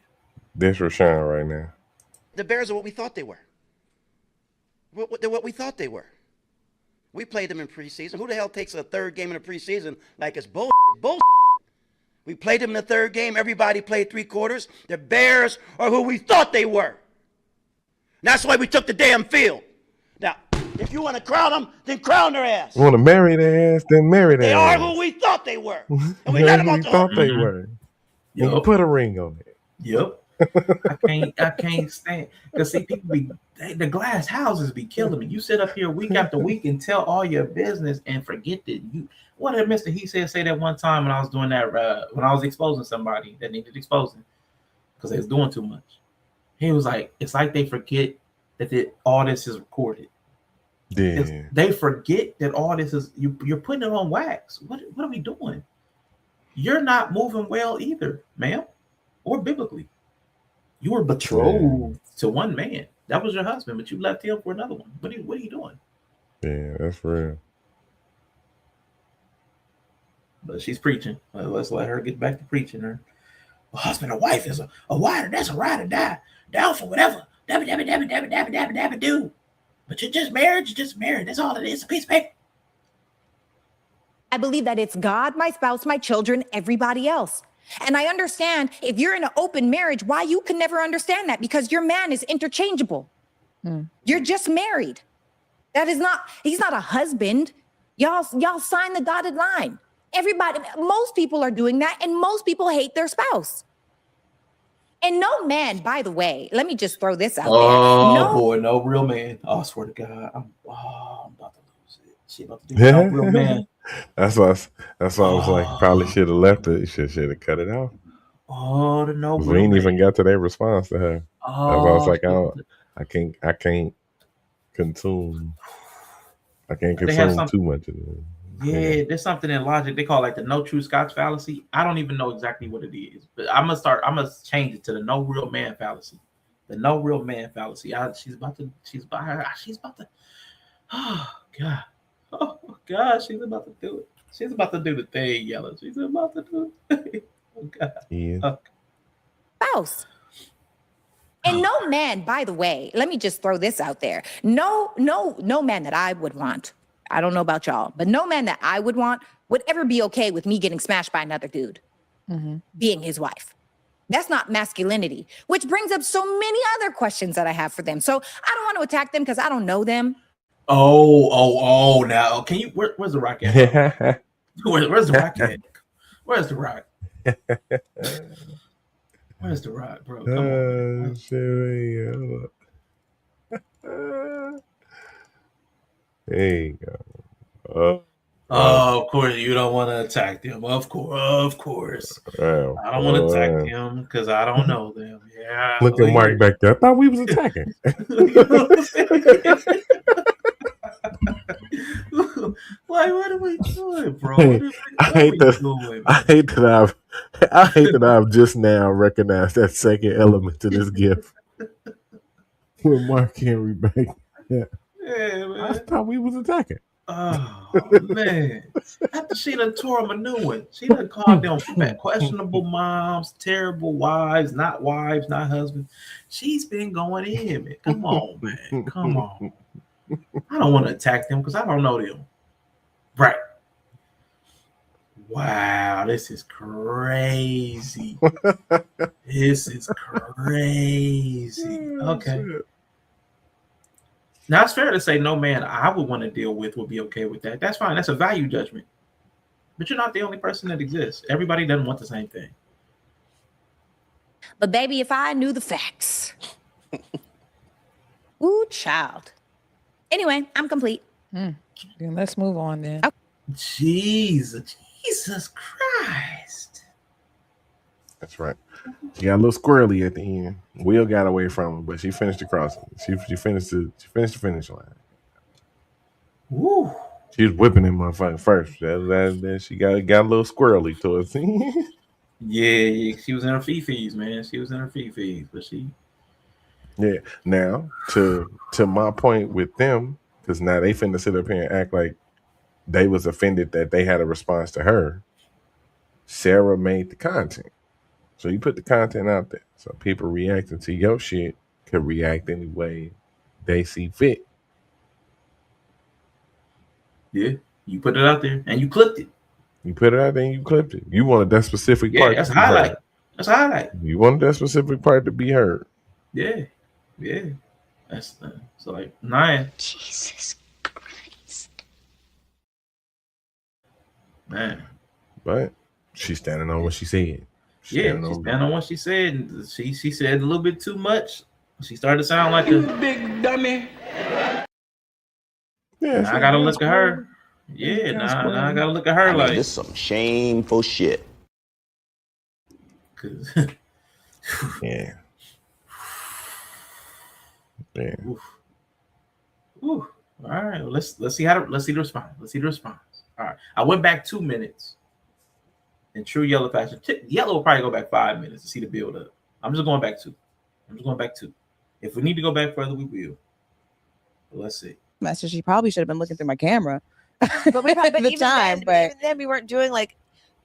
Rashawn right now. The Bears are what we thought they were. They're what we thought they were. We played them in preseason. Who the hell takes a third game in the preseason like it's bullshit? We played them in the third game. Everybody played 3 quarters. The Bears are who we thought they were. And that's why we took the damn field. Now, if you want to crown them, then crown their ass. You want to marry their ass, then marry their ass. They are who we thought they were. And we let them off the hook. They were. Yep. You put a ring on it. Yep. I can't stand, because see, people the glass houses be killing me. You sit up here week after week and tell all your business and forget that you. What did Mr. He say that one time when I was doing that when I was exposing somebody that needed exposing because they was doing too much. He was like, it's like they forget that all this is recorded. Yeah. They forget that all this is you're putting it on wax. What are we doing? You're not moving well either, ma'am, or biblically. You were betrothed to one man. That was your husband, but you left him for another one. What are you doing? Yeah, that's real. But she's preaching. Let's let her get back to preaching. Her husband or wife is a rider. That's a ride or die. Down for whatever. Dabba do. But you're just married. That's all it is. A piece of paper. I believe that it's God, my spouse, my children, everybody else. And I understand if you're in an open marriage, why you can never understand that, because your man is interchangeable. You're just married. He's not a husband. Y'all sign the dotted line. Most people are doing that, and most people hate their spouse. And no man, by the way, let me just throw this out there. Oh boy, no real man. Oh, I swear to God, I'm about to lose it. She about to do no real man. That's why I was like, probably should have left it. Should have cut it out. Oh, the no real we ain't man. even got to their response to her. Oh, that's why I was like, I can't consume. I can't consume too much of it. Yeah, there's something in logic. They call it like the no true Scotch fallacy. I don't even know exactly what it is, but I'm gonna change it to the no real man fallacy. The no real man fallacy. She's about to. Oh God. Oh God, she's about to do it. She's about to do the thing, Yella. She's about to do it. Oh God. Yeah. Okay. Spouse. And no man, by the way, let me just throw this out there. No man that I would want. I don't know about y'all, but no man that I would want would ever be okay with me getting smashed by another dude, being his wife. That's not masculinity, which brings up so many other questions that I have for them. So I don't want to attack them because I don't know them. Oh! Now, can you? Where's the rock at? Where's the rock at? Where's the rock? Where's the rock, bro? Come on. There you go. Of course, you don't want to attack them. Of course. I don't want to attack them because I don't know them. Yeah. Look at Mark back there. I thought we was attacking. Like, what are we doing, bro? I hate that I've just now recognized that second element to this gift. With Mark Henry back. Yeah, man. I thought we was attacking. Oh man! After she done tore him a new one, she done called them questionable moms, terrible wives, not husbands. She's been going in, man. Come on, man. Come on. I don't want to attack them because I don't know them. Right. Wow, this is crazy. This is crazy. Okay. Now, it's fair to say no man I would want to deal with would be okay with that. That's fine. That's a value judgment. But you're not the only person that exists. Everybody doesn't want the same thing. But baby, if I knew the facts. Ooh, child. Anyway, I'm complete. Then let's move on then. Okay. Jesus Christ. That's right. She got a little squirrely at the end. Will got away from her, but she finished the crossing. She finished the finish line. Woo. She was whipping him motherfucker first. Then she got a little squirrely to it. Yeah, she was in her fifis, man. She was in her fifis, but she. Yeah. Now to my point with them, because now they finna sit up here and act like they was offended that they had a response to her. Sarah made the content. So you put the content out there. So people reacting to your shit could react any way they see fit. Yeah, you put it out there and you clipped it. You put it out there and you clipped it. You wanted that specific part. Yeah, that's highlight. Heard. That's highlight. You wanted that specific part to be heard. Yeah. That's so like 9. Jesus Christ. Man. But she's standing on what she said. She's standing on what she said. And she said a little bit too much. She started to sound like a big dummy. Yeah, I gotta look at her. Yeah, now I gotta look at her like this is some shameful shit. Yeah. Yeah. Oof. Ooh. All right. Well, let's see the response. Let's see the response. All right. I went back 2 minutes in true Yella fashion. Yella will probably go back 5 minutes to see the build up. I'm just going back 2. If we need to go back further, we will. But let's see. Message. She probably should have been looking through my camera. But we probably, the time, but even then we weren't doing like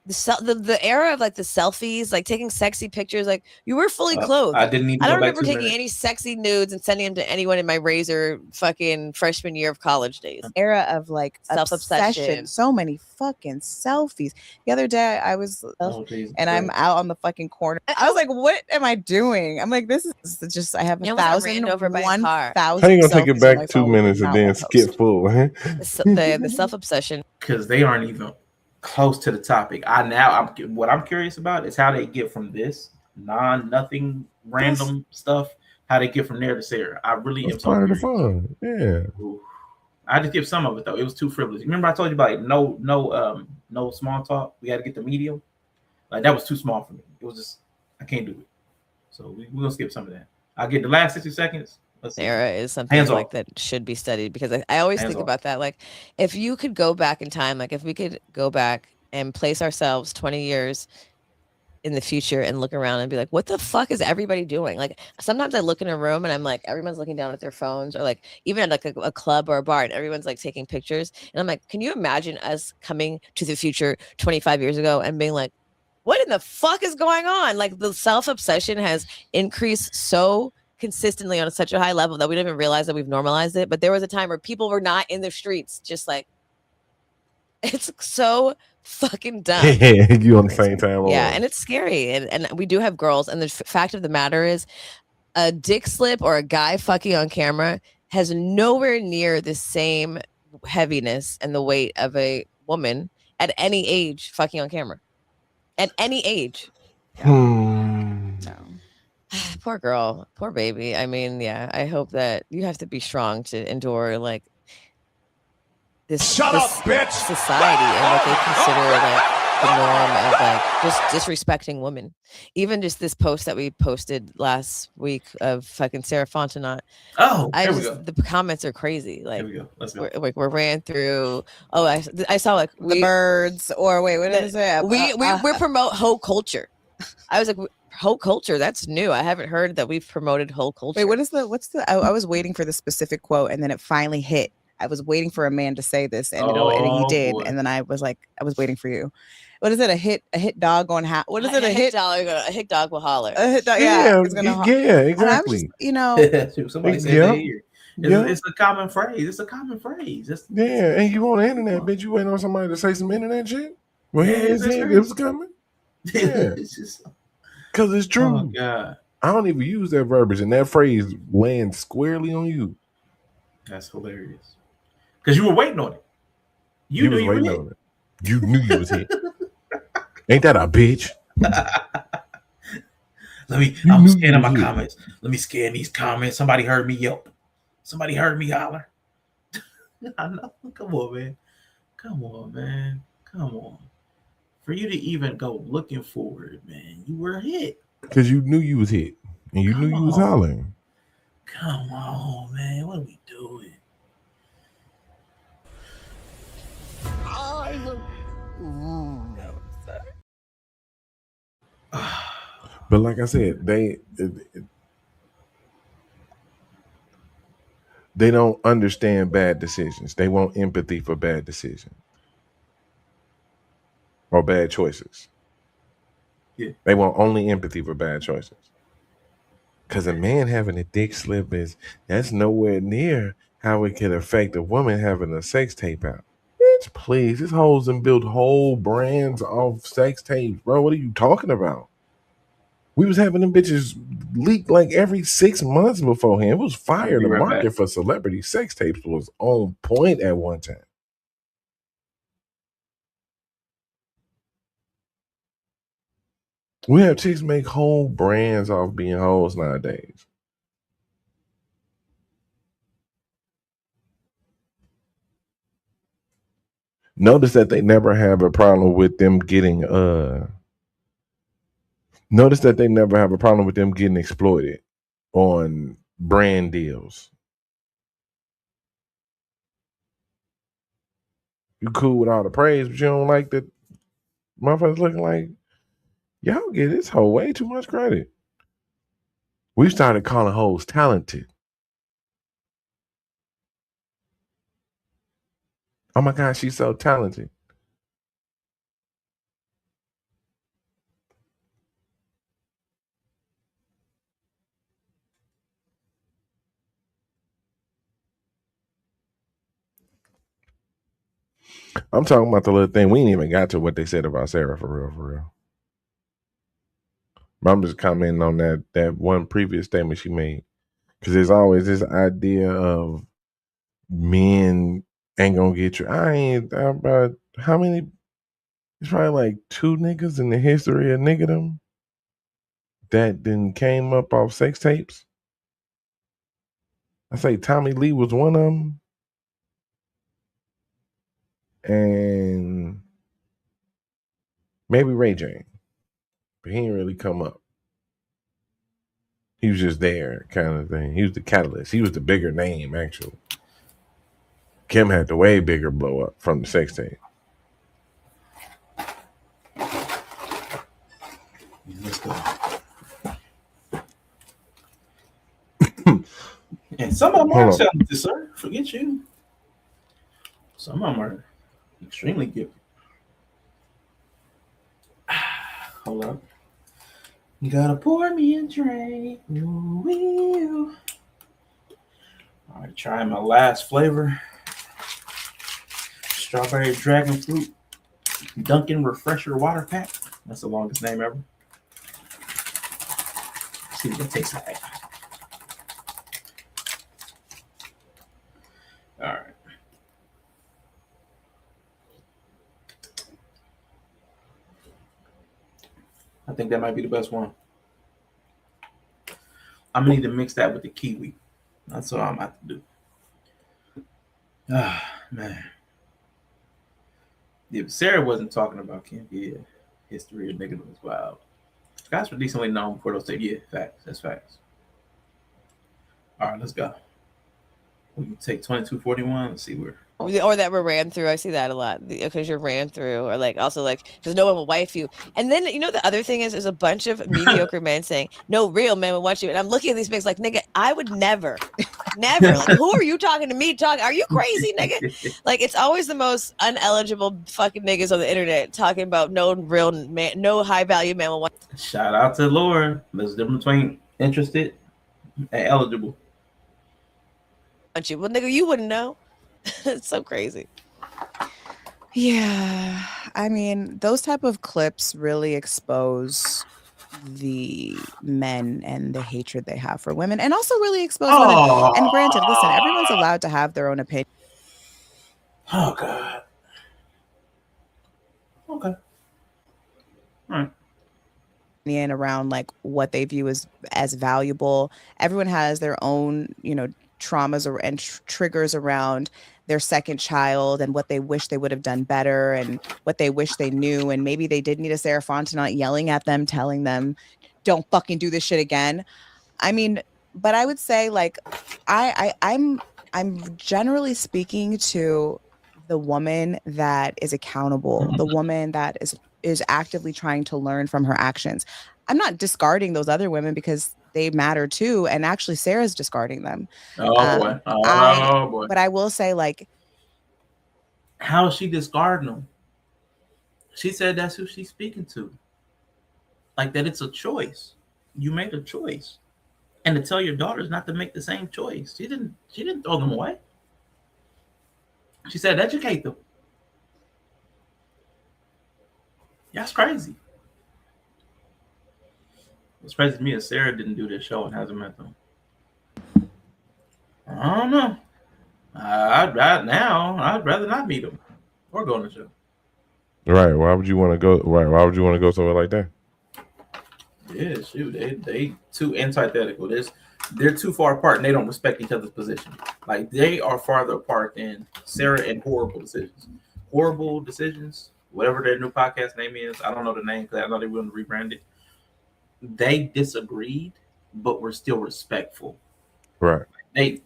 the era of like the selfies, like taking sexy pictures. Like you were fully clothed. I didn't need. I don't remember taking any sexy nudes and sending them to anyone in my Razor fucking freshman year of college days. Era of like self-obsession. So many fucking selfies. The other day I was I'm out on the fucking corner. I was like, what am I doing? I'm like, this is just, I have 1,000 over by a car. 1,000. How you gonna take it back 2 minutes and then skip forward? The self-obsession. Because they aren't even close to the topic. What I'm curious about is how they get from this nothing random stuff, how they get from there to Sarah. I really am part of the fun. Yeah. I just give some of it though. It was too frivolous. Remember I told you about like no small talk. We got to get the medium. Like that was too small for me. It was just I can't do it. So we're gonna skip some of that. I'll get the last 60 seconds. Sarah is something like that should be studied because I always think about that. Like if you could go back in time, like if we could go back and place ourselves 20 years in the future and look around and be like, what the fuck is everybody doing? Like sometimes I look in a room and I'm like, everyone's looking down at their phones, or like even at like a club or a bar and everyone's like taking pictures. And I'm like, can you imagine us coming to the future 25 years ago and being like, what in the fuck is going on? Like the self-obsession has increased so consistently on such a high level that we didn't even realize that we've normalized it. But there was a time where people were not in the streets, just like, it's so fucking dumb. You on the same time. Yeah, and it's scary. And we do have girls. And the fact of the matter is, a dick slip or a guy fucking on camera has nowhere near the same heaviness and the weight of a woman at any age fucking on camera. At any age. Poor girl, poor baby. I mean, yeah, I hope that you have to be strong to endure like this society and what they consider like the norm of like just disrespecting women. Even just this post that we posted last week of fucking Sarah Fontenot. The comments are crazy. Like, here we go. Let's go. We're ran through. Oh, I saw like the birds, or wait, what is it? We promote whole culture. I was like, whole culture, that's new. I haven't heard that we've promoted whole culture. Wait, I was waiting for the specific quote and then it finally hit. I was waiting for a man to say this and he did. Boy. And then I was like, I was waiting for you. What is it? A hit dog going what is it? A hit dog will holler. A hit dog, exactly. Just, somebody said that here. It's a common phrase. And you on the internet, bitch, you waiting on somebody to say some internet shit? Well, it was coming. Yeah. Because it's true. Oh, God. I don't even use that verbiage, and that phrase lands squarely on you. That's hilarious. Because you were waiting on it. You knew you were waiting on it. You knew you was here. Ain't that a bitch? I'm scanning my comments. Let me scan these comments. Somebody heard me yelp. Somebody heard me holler. I know. Come on, man. Come on. For you to even go looking for it, man, you were hit. Because you knew you was hit. And you knew you was hollering. Come on, man. What are we doing? But like I said, they don't understand bad decisions. They want empathy for bad decisions. Or bad choices. Yeah. They want only empathy for bad choices. Because a man having a dick slip that's nowhere near how it can affect a woman having a sex tape out. Bitch, please. These hoes and build whole brands of sex tapes, bro. What are you talking about? We was having them bitches leak like every 6 months beforehand. It was fire. The market for celebrity sex tapes was on point at one time. We have chicks make whole brands off being hoes nowadays. Notice that they never have a problem with them getting exploited on brand deals. You cool with all the praise, but you don't like that motherfuckers looking like y'all get this whole way too much credit. We started calling hoes talented. Oh my God, she's so talented. I'm talking about the little thing. We ain't even got to what they said about Sarah for real. But I'm just commenting on that one previous statement she made. Because there's always this idea of men ain't gonna get you. I ain't about how many. It's probably like 2 niggas in the history of niggerdom that then came up off sex tapes. I say Tommy Lee was one of them. And maybe Ray J. But he ain't really come up. He was just there kind of thing. He was the catalyst. He was the bigger name, actually. Kim had the way bigger blow up from the sex tape. Let's go. And some of them are talented, sir. Forget you. Some of them are extremely gifted. Hold up. You gotta pour me a drink. Ooh. All right, trying my last flavor. Strawberry dragon fruit Dunkin' Refresher water pack. That's the longest name ever. Let's see what it tastes like. All right. I think that might be the best one. I'm gonna need to mix that with the kiwi. That's what I'm about to do. Ah, man. If Sarah wasn't talking about Kim, yeah, history of nigga was wild. Guys were decently known before those things. Yeah, facts. That's facts. All right, let's go. We can take 2241. Let's see where. Or that were ran through. I see that a lot because you're ran through, or like also like because no one will wife you. And then the other thing is, there's a bunch of mediocre men saying no real men will want you. And I'm looking at these things like, nigga, I would never. Like, who are you talking to me? Are you crazy, nigga? Like, it's always the most uneligible fucking niggas on the internet talking about no real man, no high value man will want. Shout out to Laura. There's a difference between interested and eligible. Well, nigga, you wouldn't know. It's so crazy. Yeah, I mean, those type of clips really expose the men and the hatred they have for women, and also really expose women. And granted, listen, everyone's allowed to have their own opinion. Oh God. Okay. All right. Around like what they view as valuable. Everyone has their own, traumas and triggers around their second child and what they wish they would have done better and what they wish they knew. And maybe they did need a Sarah Fontenot yelling at them, telling them, don't fucking do this shit again. I mean, but I would say like, I'm generally speaking to the woman that is accountable, the woman that is actively trying to learn from her actions. I'm not discarding those other women because they matter too. And actually Sarah's discarding them. Boy. Boy. But I will say, like, how is she discarding them? She said that's who she's speaking to. Like that it's a choice. You made a choice. And to tell your daughters not to make the same choice. She didn't throw them away. She said educate them. That's crazy. What's crazy to me is Sarah didn't do this show and hasn't met them. I don't know. I'd rather not meet them or go on the show. Right. Why would you want to go? Right. Why would you want to go somewhere like that? Yeah, shoot. They too antithetical. They're too far apart and they don't respect each other's position. Like they are farther apart than Sarah and Horrible Decisions. Horrible Decisions, whatever their new podcast name is. I don't know the name because I know they were going to rebrand it. They disagreed, but were still respectful. Right.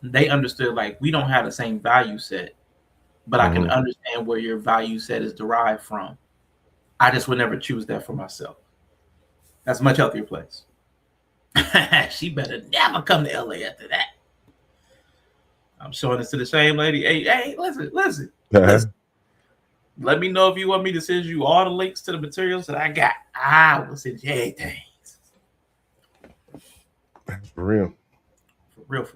They understood like we don't have the same value set, but I can understand where your value set is derived from. I just would never choose that for myself. That's a much healthier place. She better never come to LA after that. I'm showing this to the same lady. Hey, listen. Let me know if you want me to send you all the links to the materials that I got. I will send you everything. For real. For real.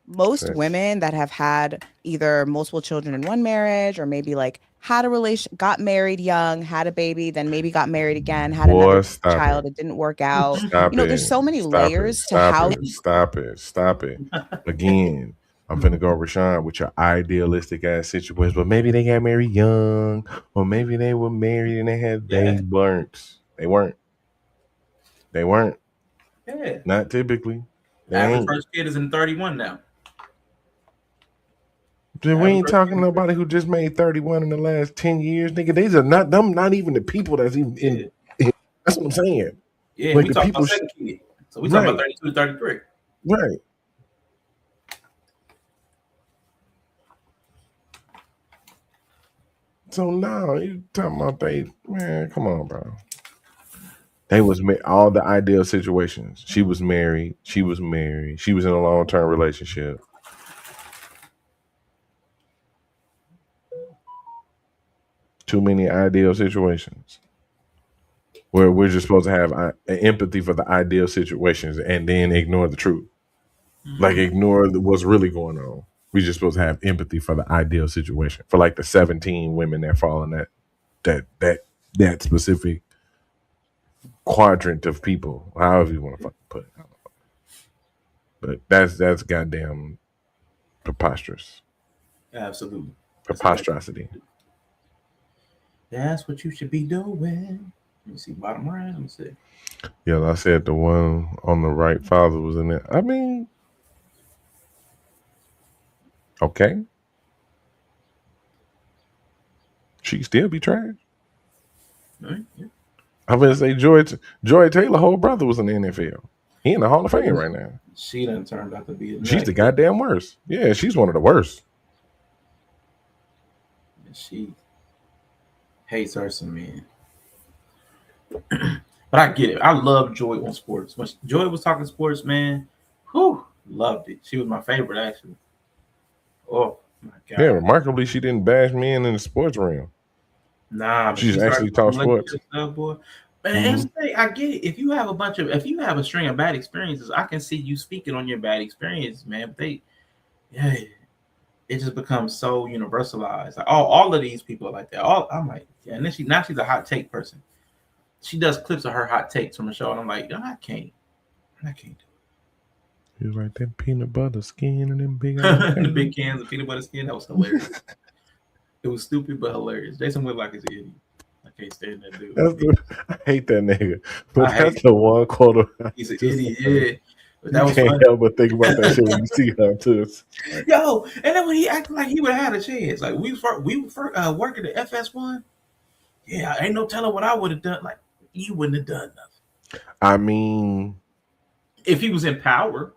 Most women that have had either multiple children in one marriage or maybe like had a relation, got married young, had a baby, then maybe got married again, had another child. It didn't work out. There's so many layers to how. Stop it. Again, I'm finna go, Rashawn, with your idealistic ass situation. But maybe they got married young, or maybe they were married and they had they weren't. They weren't. Yeah. Not typically. Average first kid is in 31 now. We ain't talking nobody who just made 31 in the last 10 years, nigga. These are not them. Not even the people that's even in. That's what I'm saying. Yeah, like we talking about second kid. So we talking about 32 to 33. Right. So now you talking about man, come on, bro. They was all the ideal situations. She was married. She was in a long-term relationship. Too many ideal situations where we're just supposed to have empathy for the ideal situations and then ignore the truth. Like ignore what's really going on. We're just supposed to have empathy for the ideal situation for like the 17 women that fall in that specific quadrant of people, however you want to put it. But that's goddamn preposterous. Absolutely. Preposterosity. That's what you should be doing. Let me see, bottom right. Let me see. Yeah, I said the one on the right, father was in there. I mean, okay. She still be trash. Right, yeah. I'm gonna say Joy Taylor, whole brother was in the NFL. He in the Hall of Fame right now. She done turned out to be. She's the goddamn worst. Yeah, she's one of the worst. She hates her some men. But I get it. I love Joy on sports. When Joy was talking sports, man, loved it. She was my favorite, actually. Oh my god. Yeah, remarkably, she didn't bash men in the sports realm. Nah, she's actually taught sports. Stuff, boy. Man, I get it. If you have a string of bad experiences, I can see you speaking on your bad experiences, man. But it just becomes so universalized. Like, all of these people are like that. I'm like, yeah. And then she's a hot take person. She does clips of her hot takes from the show, and I'm like, no, I can't do it. He was like that peanut butter skin and them big the big cans of peanut butter skin. That was hilarious. It was stupid but hilarious. Jason Whitlock is an idiot. I can't stand that dude. I hate that nigga. But that's the one quote. He's an idiot. Yeah. But that you was can't funny. help but think about that shit when you see her too. Yo, and then when he acted like he would have had a chance, like we were working the FS1. Yeah, ain't no telling what I would have done. Like you wouldn't have done nothing. I mean, if he was in power,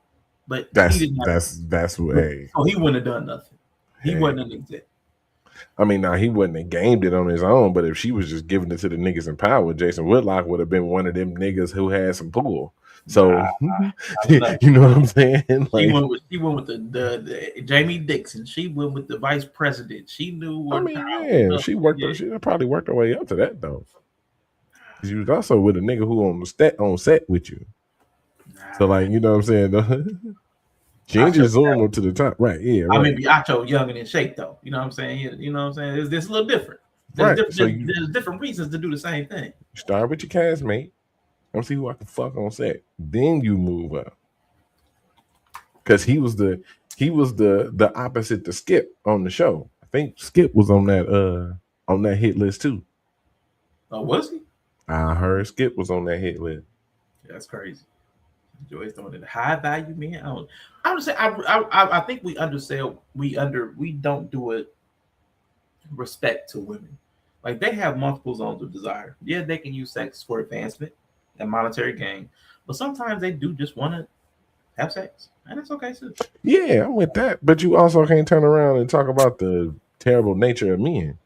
but that's he didn't that's what. Hey, so he wouldn't have done nothing. He wasn't an exec. I mean, now he wouldn't have gamed it on his own, but if she was just giving it to the niggas in power, Jason Whitlock would have been one of them niggas who had some pull. So you know what I'm saying? Like, she went with the Jamie Dixon. She went with the vice president. She knew what. I mean, yeah, she worked. She probably worked her way up to that though. She was also with a nigga who on set with you. So like, you know what I'm saying? She ain't just zoom up to the top, right? Yeah, right. I mean, Biacho young and in shape though. You know what I'm saying? You know what I'm saying? It's a little different. There's different reasons to do the same thing. You start with your castmate. Let's see who I can fuck on set. Then you move up. Cause he was the opposite to Skip on the show. I think Skip was on that hit list too. Oh, was he? I heard Skip was on that hit list. Yeah, that's crazy. Joy's throwing it high value, man. I would say I think we undersell. We don't do it respect to women. Like they have multiple zones of desire. Yeah, they can use sex for advancement and monetary gain, but sometimes they do just want to have sex, and that's okay too. Yeah, I'm with that. But you also can't turn around and talk about the terrible nature of men.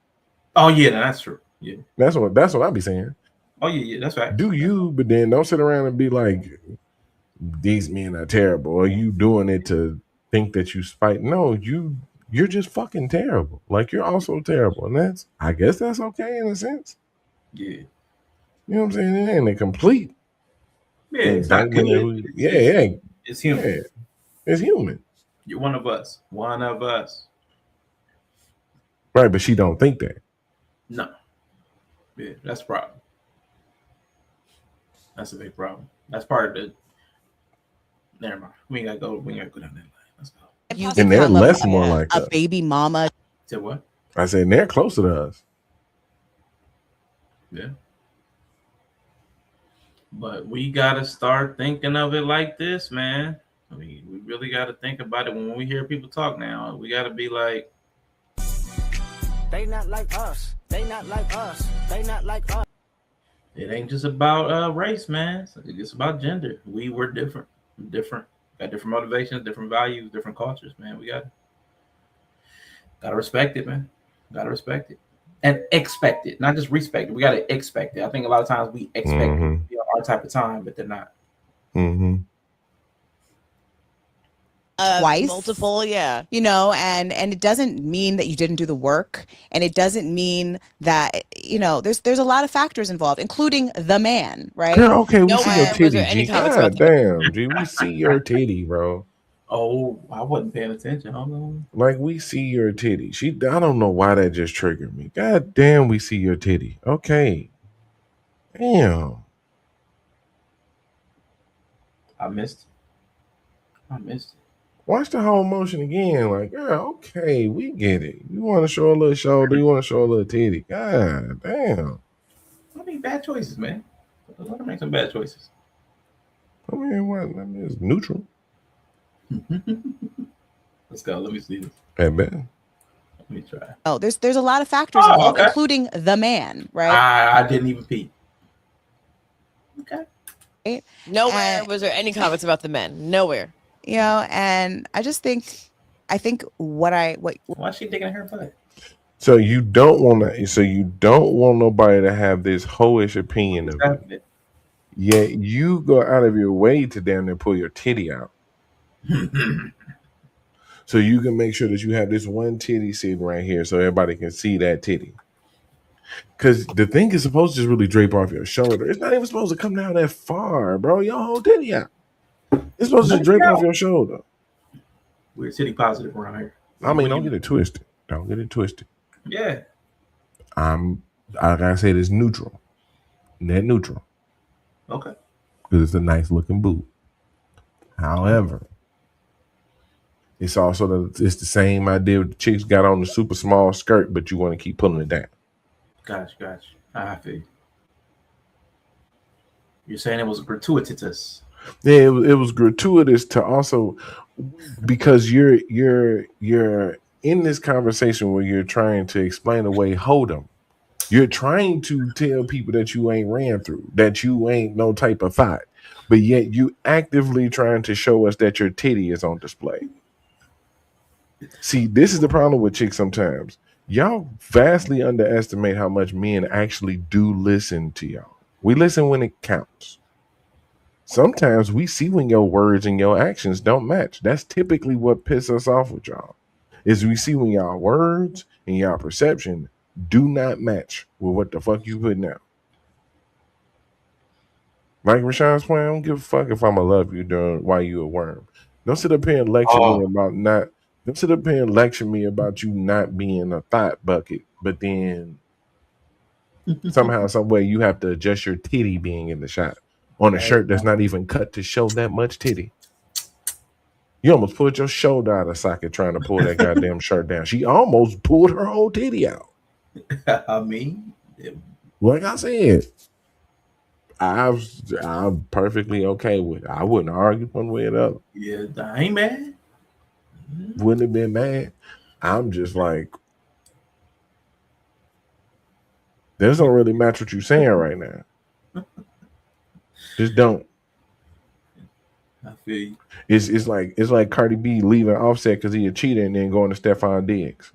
Oh yeah, that's true. Yeah, that's what I be saying. Oh yeah, that's right. Do you? But then don't sit around and be like, these men are terrible, or you doing it to think that you spite. No, you're just fucking terrible. Like, you're also terrible, and I guess that's okay in a sense. Yeah, you know what I'm saying? It ain't a complete. Yeah, it's not good. It's human. Yeah, it's human. You're one of us. One of us. Right, but she don't think that. No. Yeah, that's a problem. That's a big problem. That's part of the. Never mind. We ain't gotta go down that line. Let's go. And they're less more like a baby mama. Say what? I said they're closer to us. Yeah. But we gotta start thinking of it like this, man. I mean, we really gotta think about it when we hear people talk now. We gotta be like, they not like us. They not like us. They not like us. It ain't just about race, man. It's about gender. We're different. Got different motivations, different values, different cultures, man. We gotta respect it, man. Gotta respect it. And expect it, not just respect it. We gotta expect it. I think a lot of times we expect it to be our type of time, but they're not. Mm-hmm. Twice, multiple, yeah. And it doesn't mean that you didn't do the work, and it doesn't mean that there's a lot of factors involved, including the man, right? Girl, okay, we see your titty, G. God damn, G, we see your titty, bro. Oh, I wasn't paying attention. Hold on. Like, we see your titty. I don't know why that just triggered me. God damn, we see your titty. Okay. Damn. I missed it. Watch the whole motion again. Like, yeah, okay, we get it. You want to show a little shoulder, you want to show a little titty. God damn. I mean, bad choices, man. Let her make some bad choices. I mean, what? I mean, it's neutral. Let's go. Let me see this. I bet. Let me try. Oh, there's a lot of factors involved, including the man, right? I didn't even peep. Okay. Nowhere was there any comments about the men. Nowhere. And I think why is she digging her butt? So you don't want nobody to have this hoish opinion of you. Yet you go out of your way to damn near pull your titty out. So you can make sure that you have this one titty sitting right here so everybody can see that titty. Because the thing is supposed to just really drape off your shoulder. It's not even supposed to come down that far, bro. Your whole titty out. It's supposed to drape off your shoulder. We're titty positive around here. I mean, don't get it twisted. Yeah. Like I said, it's neutral. Net neutral. Okay. Because it's a nice looking boob. However, it's also it's the same idea with the chicks got on the super small skirt, but you want to keep pulling it down. Gotcha. I feel you. You're saying it was gratuitous. Yeah, it was gratuitous to also, because you're in this conversation where you're trying to explain away hold'em. You're trying to tell people that you ain't ran through, that you ain't no type of thought, but yet you actively trying to show us that your titty is on display. See, this is the problem with chicks sometimes. Y'all vastly underestimate how much men actually do listen to y'all. We listen when it counts. Sometimes we see when your words and your actions don't match. That's typically what pisses us off with y'all. Is we see when y'all words and y'all perception do not match with what the fuck you putting out. Like Rashawn's point, I don't give a fuck if I'ma love you while you a worm. Don't sit up here and lecture me about not. Don't sit up here and lecture me about you not being a thought bucket, but then somehow, some way, you have to adjust your titty being in the shot on a shirt that's not even cut to show that much titty. You almost pulled your shoulder out of socket trying to pull that goddamn shirt down. She almost pulled her whole titty out. I mean, like I said, I'm perfectly okay with it. I wouldn't argue one way or the other. Yeah, I ain't mad. Wouldn't have been mad. I'm just like, this don't really match what you're saying right now. Just don't. I feel you. It's like Cardi B leaving Offset because he a cheater and then going to Stephon Diggs.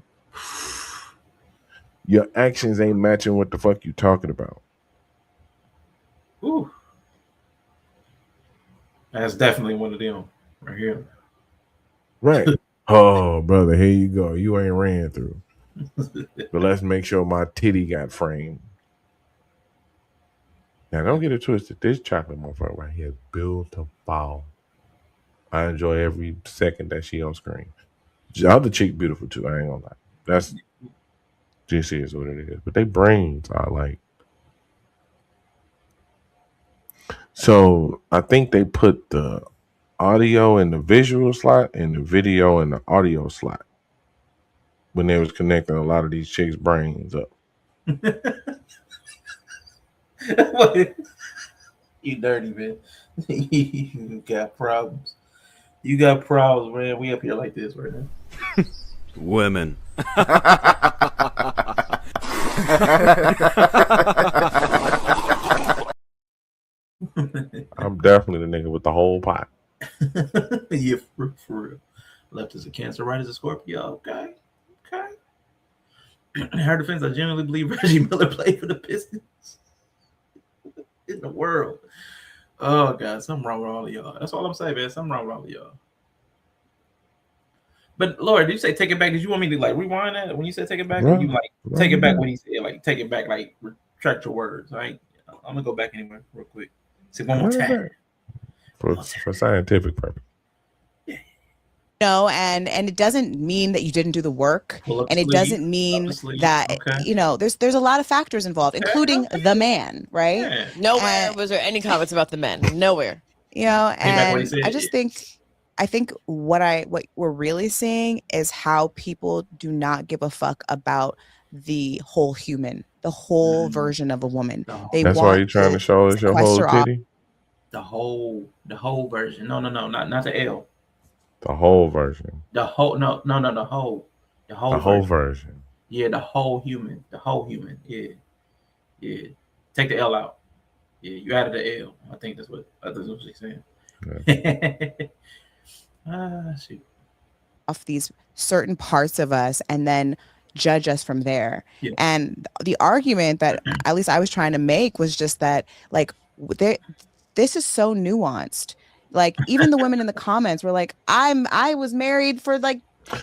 Your actions ain't matching what the fuck you talking about. Ooh. That's definitely one of them right here. Right. Oh, brother, here you go. You ain't ran through. But let's make sure my titty got framed. Now, don't get it twisted. This chocolate motherfucker right here is built to fall. I enjoy every second that she on screen. The other chick beautiful too. I ain't gonna lie. That's just is what it is. But they brains are like. So I think they put the audio in the visual slot and the video in the audio slot when they was connecting a lot of these chicks' brains up. You dirty, man. You got problems. You got problems, man. We up here like this right now. Women. I'm definitely the nigga with the whole pot. Yeah, for real. Left as a Cancer, right as a Scorpio. Okay. In her defense, I genuinely believe Reggie Miller played for the Pistons. In the world. Oh, God, something wrong with all of y'all. That's all I'm saying, man. Something wrong with all of y'all. But, Lord, did you say take it back? Did you want me to, like, rewind that? When you said take it back, or you, like, take it back when he said, like, take it back, like, retract your words, right? I'm going to go back anyway real quick. Say one more time. For scientific purpose. No, and it doesn't mean that you didn't do the work, and it doesn't mean that there's a lot of factors involved, including the man, right? Yeah. Nowhere was there any comments about the men. Nowhere. And I think what we're really seeing is how people do not give a fuck about the whole human, the whole version of a woman. That's why you're trying to show us your whole titty. The whole version. No, not the L. The whole version. The whole the whole version. Yeah, the whole human. Yeah. Take the L out. Yeah, you added the L. I think that's what she's saying. Yeah. Shoot. Off these certain parts of us and then judge us from there. Yeah. And the argument that at least I was trying to make was just that, like, this is so nuanced. Like, even the women in the comments were like, I was married for like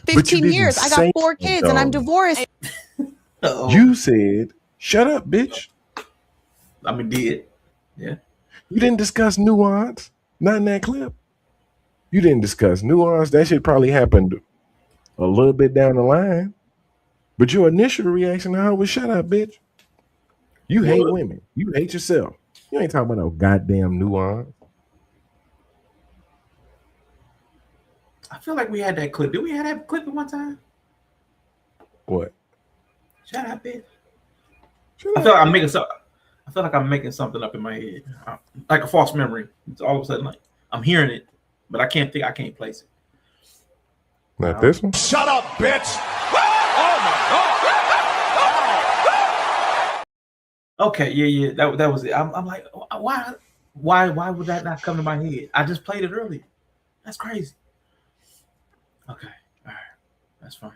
15 years. I got 4 kids and I'm divorced. You said, shut up, bitch. I mean, did. Yeah. You didn't discuss nuance. Not in that clip. You didn't discuss nuance. That shit probably happened a little bit down the line. But your initial reaction to her was, shut up, bitch. You hate women. You hate yourself. You ain't talking about no goddamn nuance. I feel like we had that clip. Did we have that clip at one time? What? Shut up, bitch. I feel like I'm making something up in my head, like a false memory. It's all of a sudden like I'm hearing it, but I can't place it. Not this one. Shut up, bitch. Okay, yeah, that was it. I'm like, why would that not come to my head? I just played it earlier. That's crazy. Okay, all right, that's fine.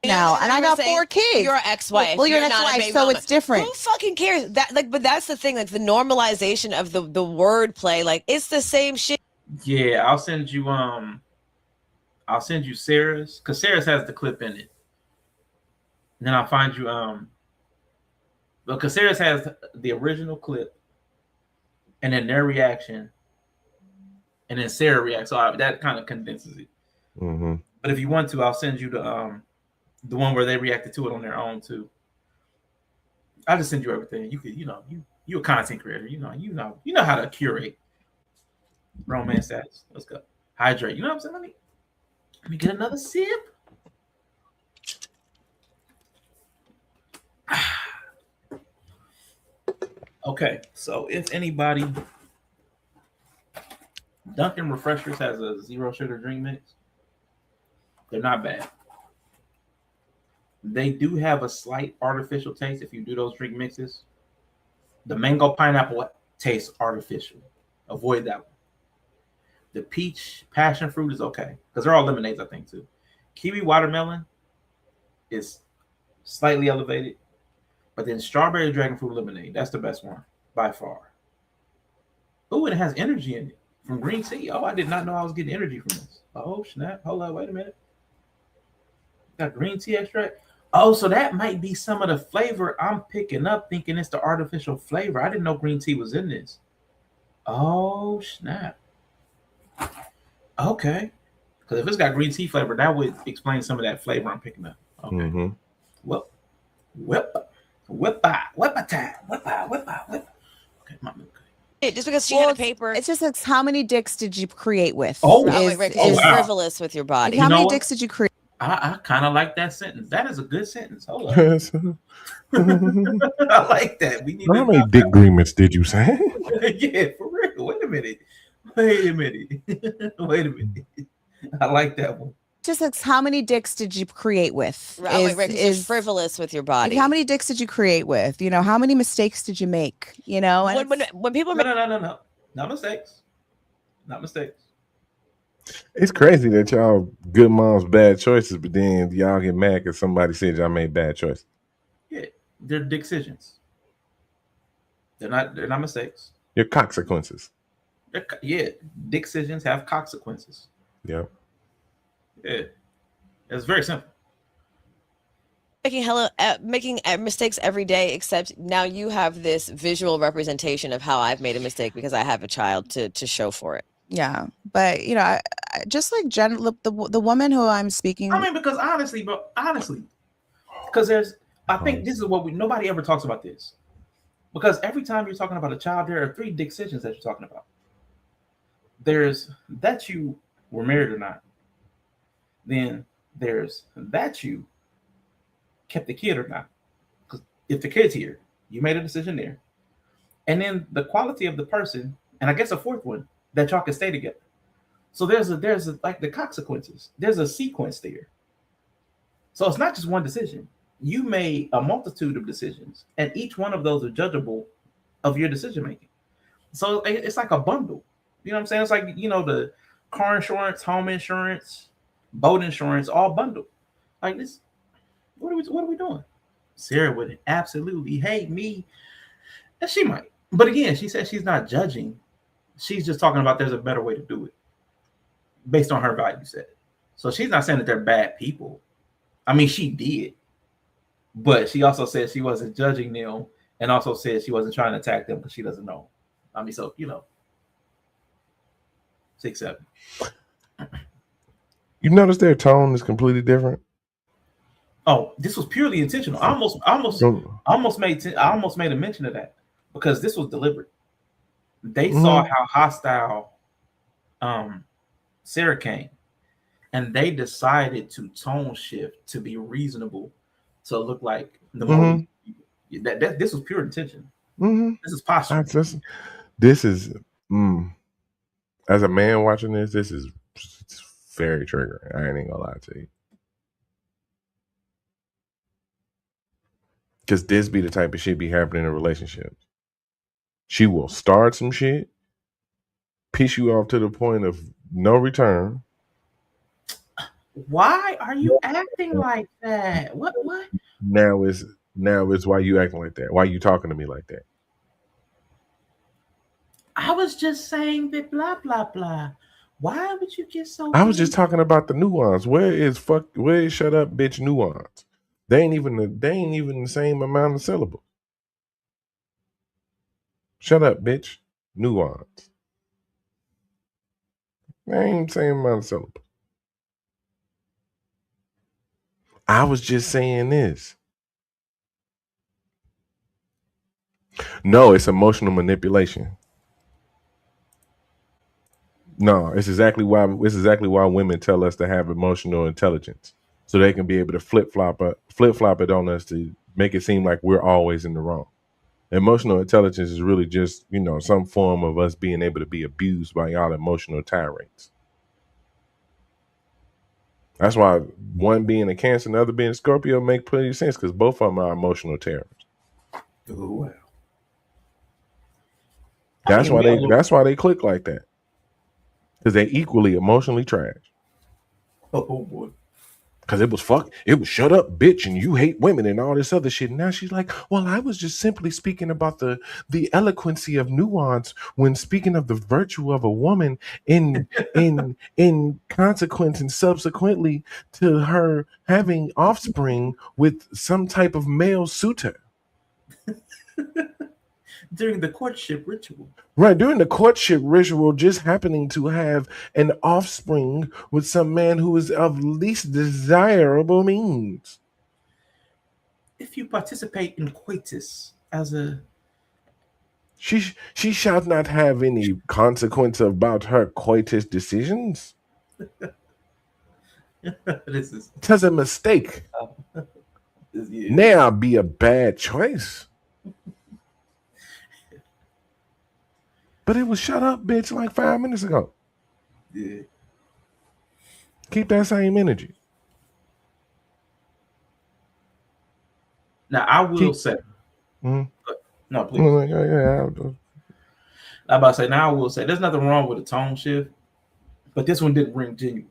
Now, and I got 4 kids. You're an ex-wife. Well, you're an ex-wife, so it's different. Who fucking cares? But that's the thing. Like the normalization of the word play. Like it's the same shit. Yeah, I'll send you Sarah's, because Sarah's has the clip in it. And then I'll find you because Sarah's has the original clip, and then their reaction, and then Sarah reacts. So that kind of condenses it. Mm-hmm. But if you want to, I'll send you the one where they reacted to it on their own too. I'll just send you everything. You could, you're a content creator. You know how to curate romance stats. Let's go. Hydrate. You know what I'm saying? Let me get another sip. Okay, so if anybody, Dunkin' Refreshers has a 0 sugar drink mix. They're not bad. They do have a slight artificial taste if you do those drink mixes. The mango pineapple tastes artificial. Avoid that one. The peach passion fruit is okay because they're all lemonades, I think too. Kiwi watermelon is slightly elevated, but then strawberry dragon fruit lemonade, that's the best one by far. Oh, and it has energy in it from green tea. Oh, I did not know I was getting energy from this. Oh snap! Hold on, wait a minute. Got green tea extract. Oh, so that might be some of the flavor I'm picking up, thinking it's the artificial flavor. I didn't know green tea was in this. Oh snap! Okay, because if it's got green tea flavor, that would explain some of that flavor I'm picking up. Okay. Mm-hmm. Well, whip time. Okay, just because she had a paper. It's just like, how many dicks did you create with? Oh, Rick, is frivolous with your body. How many dicks did you create? I kind of like that sentence. That is a good sentence. Hold on. I like that. We need. How many dick agreements did you say? Yeah, for real. Wait a minute. Wait a minute. I like that one. Just like, how many dicks did you create with? Rick, is frivolous with your body. How many dicks did you create with? You know, how many mistakes did you make? You know, and when people no, not mistakes. It's crazy that y'all good moms bad choices, but then y'all get mad because somebody said y'all made bad choices. Yeah, they're decisions. They're not mistakes. Your consequences. Yeah, decisions have consequences. Yeah. Yeah, it's very simple. Making mistakes every day, except now you have this visual representation of how I've made a mistake because I have a child to show for it. Yeah, but you know, I just like the woman who I'm speaking. I mean, because honestly, because I think this is what nobody ever talks about this. Because every time you're talking about a child, there are 3 decisions that you're talking about. There's that you were married or not. Then there's that you kept the kid or not. Because if the kid's here, you made a decision there. And then the quality of the person, and I guess a 4th one, that y'all can stay together. So there's like the consequences. There's a sequence there. So it's not just one decision. You made a multitude of decisions, and each one of those are judgeable of your decision making. So it's like a bundle. You know what I'm saying? It's like, you know, the car insurance, home insurance, boat insurance, all bundled. Like this, what are we doing? Sarah would absolutely hate me, and she might. But again, she said she's not judging. She's just talking about there's a better way to do it based on her value set. So she's not saying that they're bad people. I mean, she did, but she also said she wasn't judging them, and also said she wasn't trying to attack them because she doesn't know. I mean, so, you know, 6-7. You notice their tone is completely different. Oh, this was purely intentional. I almost made a mention of that because this was deliberate. They saw how hostile Sarah came, and they decided to tone shift to be reasonable, to look like the movie. This was pure intention. This is possible. This is as a man watching this is very triggering. I ain't even gonna lie to you. Because this be the type of shit be happening in relationships. She will start some shit, piss you off to the point of no return. Why are you acting like that? What? Now is why you acting like that? Why you talking to me like that? I was just saying that blah blah blah. Why would you get so? I was just talking about the nuance. Where is shut up, bitch nuance? They ain't even the same amount of syllables. Shut up, bitch. Nuance. They ain't the same amount of syllables. I was just saying this. No, it's emotional manipulation. No, it's exactly why women tell us to have emotional intelligence, so they can be able to flip flop it on us to make it seem like we're always in the wrong. Emotional intelligence is really just, you know, some form of us being able to be abused by y'all emotional tirades. That's why one being a Cancer and the other being a Scorpio make plenty of sense, because both of them are emotional terrors. Oh wow. That's why they click like that. because they're equally emotionally trash. Oh boy. Because it was shut up, bitch, and you hate women and all this other shit. And now she's like, well, I was just simply speaking about the eloquency of nuance when speaking of the virtue of a woman in consequence and subsequently to her having offspring with some type of male suitor. During the courtship ritual. Right, during the courtship ritual, just happening to have an offspring with some man who is of least desirable means. If you participate in coitus as a... She shall not have any consequence about her coitus decisions. This is... 'Tis a mistake. Now be a bad choice. But it was shut up, bitch, like 5 minutes ago. Yeah. Keep that same energy. Now, I will say... Mm-hmm. No, please. Yeah. I'm about to say, now I will say, there's nothing wrong with a tone shift, but this one didn't ring genuine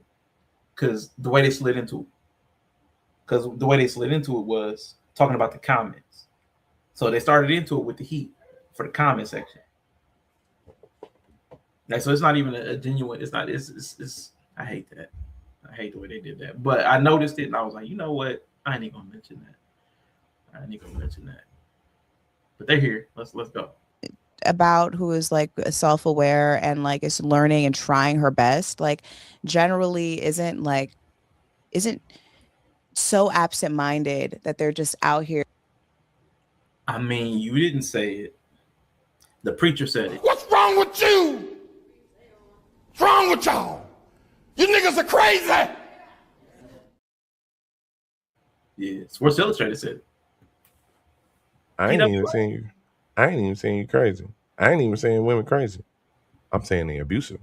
because the way they slid into it. Because the way they slid into it was talking about the comments. So they started into it with the heat for the comment section. Like, so it's not even a genuine. It's not. It's. I hate that. I hate the way they did that. But I noticed it, and I was like, you know what? I ain't gonna mention that. But they're here. Let's go. About who is like self-aware and like is learning and trying her best, like generally isn't so absent-minded that they're just out here. I mean, you didn't say it. The preacher said it. What's wrong with you? What's wrong with y'all? You niggas are crazy. Yeah, Sports Illustrated said it. I ain't even saying you crazy. I ain't even saying women crazy. I'm saying they abusive.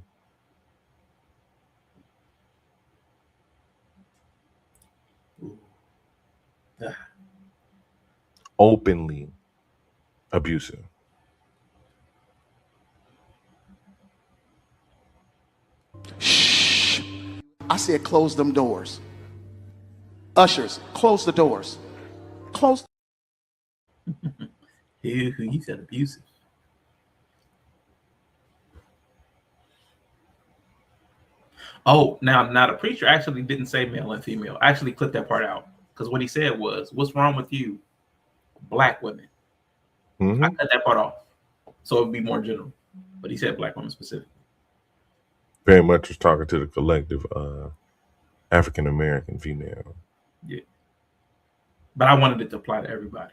Openly abusive. Shh. I said close them doors. Ushers, close the doors. Close. He said abusive. Oh, now the preacher actually didn't say male and female. I actually clipped that part out because what he said was, "What's wrong with you, black women?" Mm-hmm. I cut that part off so it would be more general. But he said black women specifically. Very much was talking to the collective African American female. Yeah, but I wanted it to apply to everybody.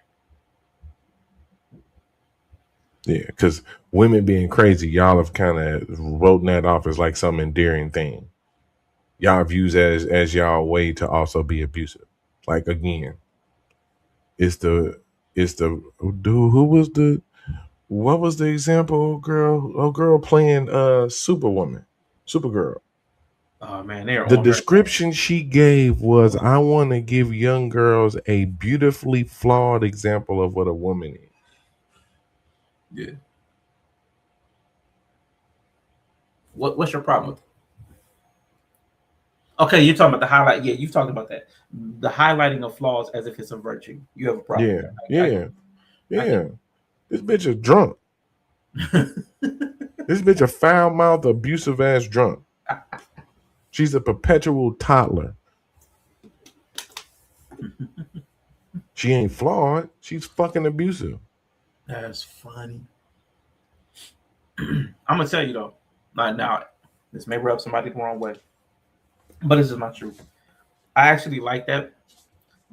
Yeah, because women being crazy, y'all have kind of wrote that off as like some endearing thing. Y'all views as y'all way to also be abusive. Like again, it's the dude who was the what was the example girl playing Supergirl. Oh man, they're the description she gave was, I want to give young girls a beautifully flawed example of what a woman is. Yeah. What's your problem with it? Okay, you're talking about the highlight. Yeah, you've talked about that. The highlighting of flaws as if it's a virtue. You have a problem. Yeah. This bitch is drunk. This bitch a foul-mouthed, abusive ass drunk. She's a perpetual toddler. She ain't flawed. She's fucking abusive. That's funny. I'm gonna tell you though. Now, this may rub somebody the wrong way, but this is my truth. I actually like that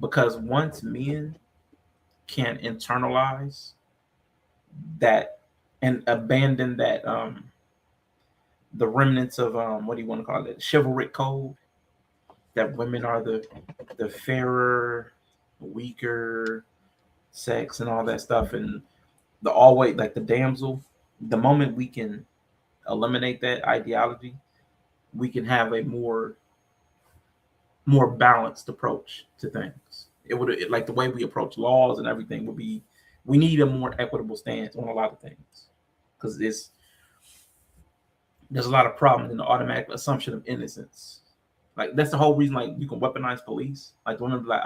because once men can internalize that and abandon that, the remnants of what do you want to call it, chivalric code, that women are the fairer, weaker sex and all that stuff, and the always like the damsel. The moment we can eliminate that ideology, we can have a more balanced approach to things. It would like the way we approach laws and everything would be. We need a more equitable stance on a lot of things because there's a lot of problems in the automatic assumption of innocence. Like that's the whole reason. Like you can weaponize police. Like the women be like,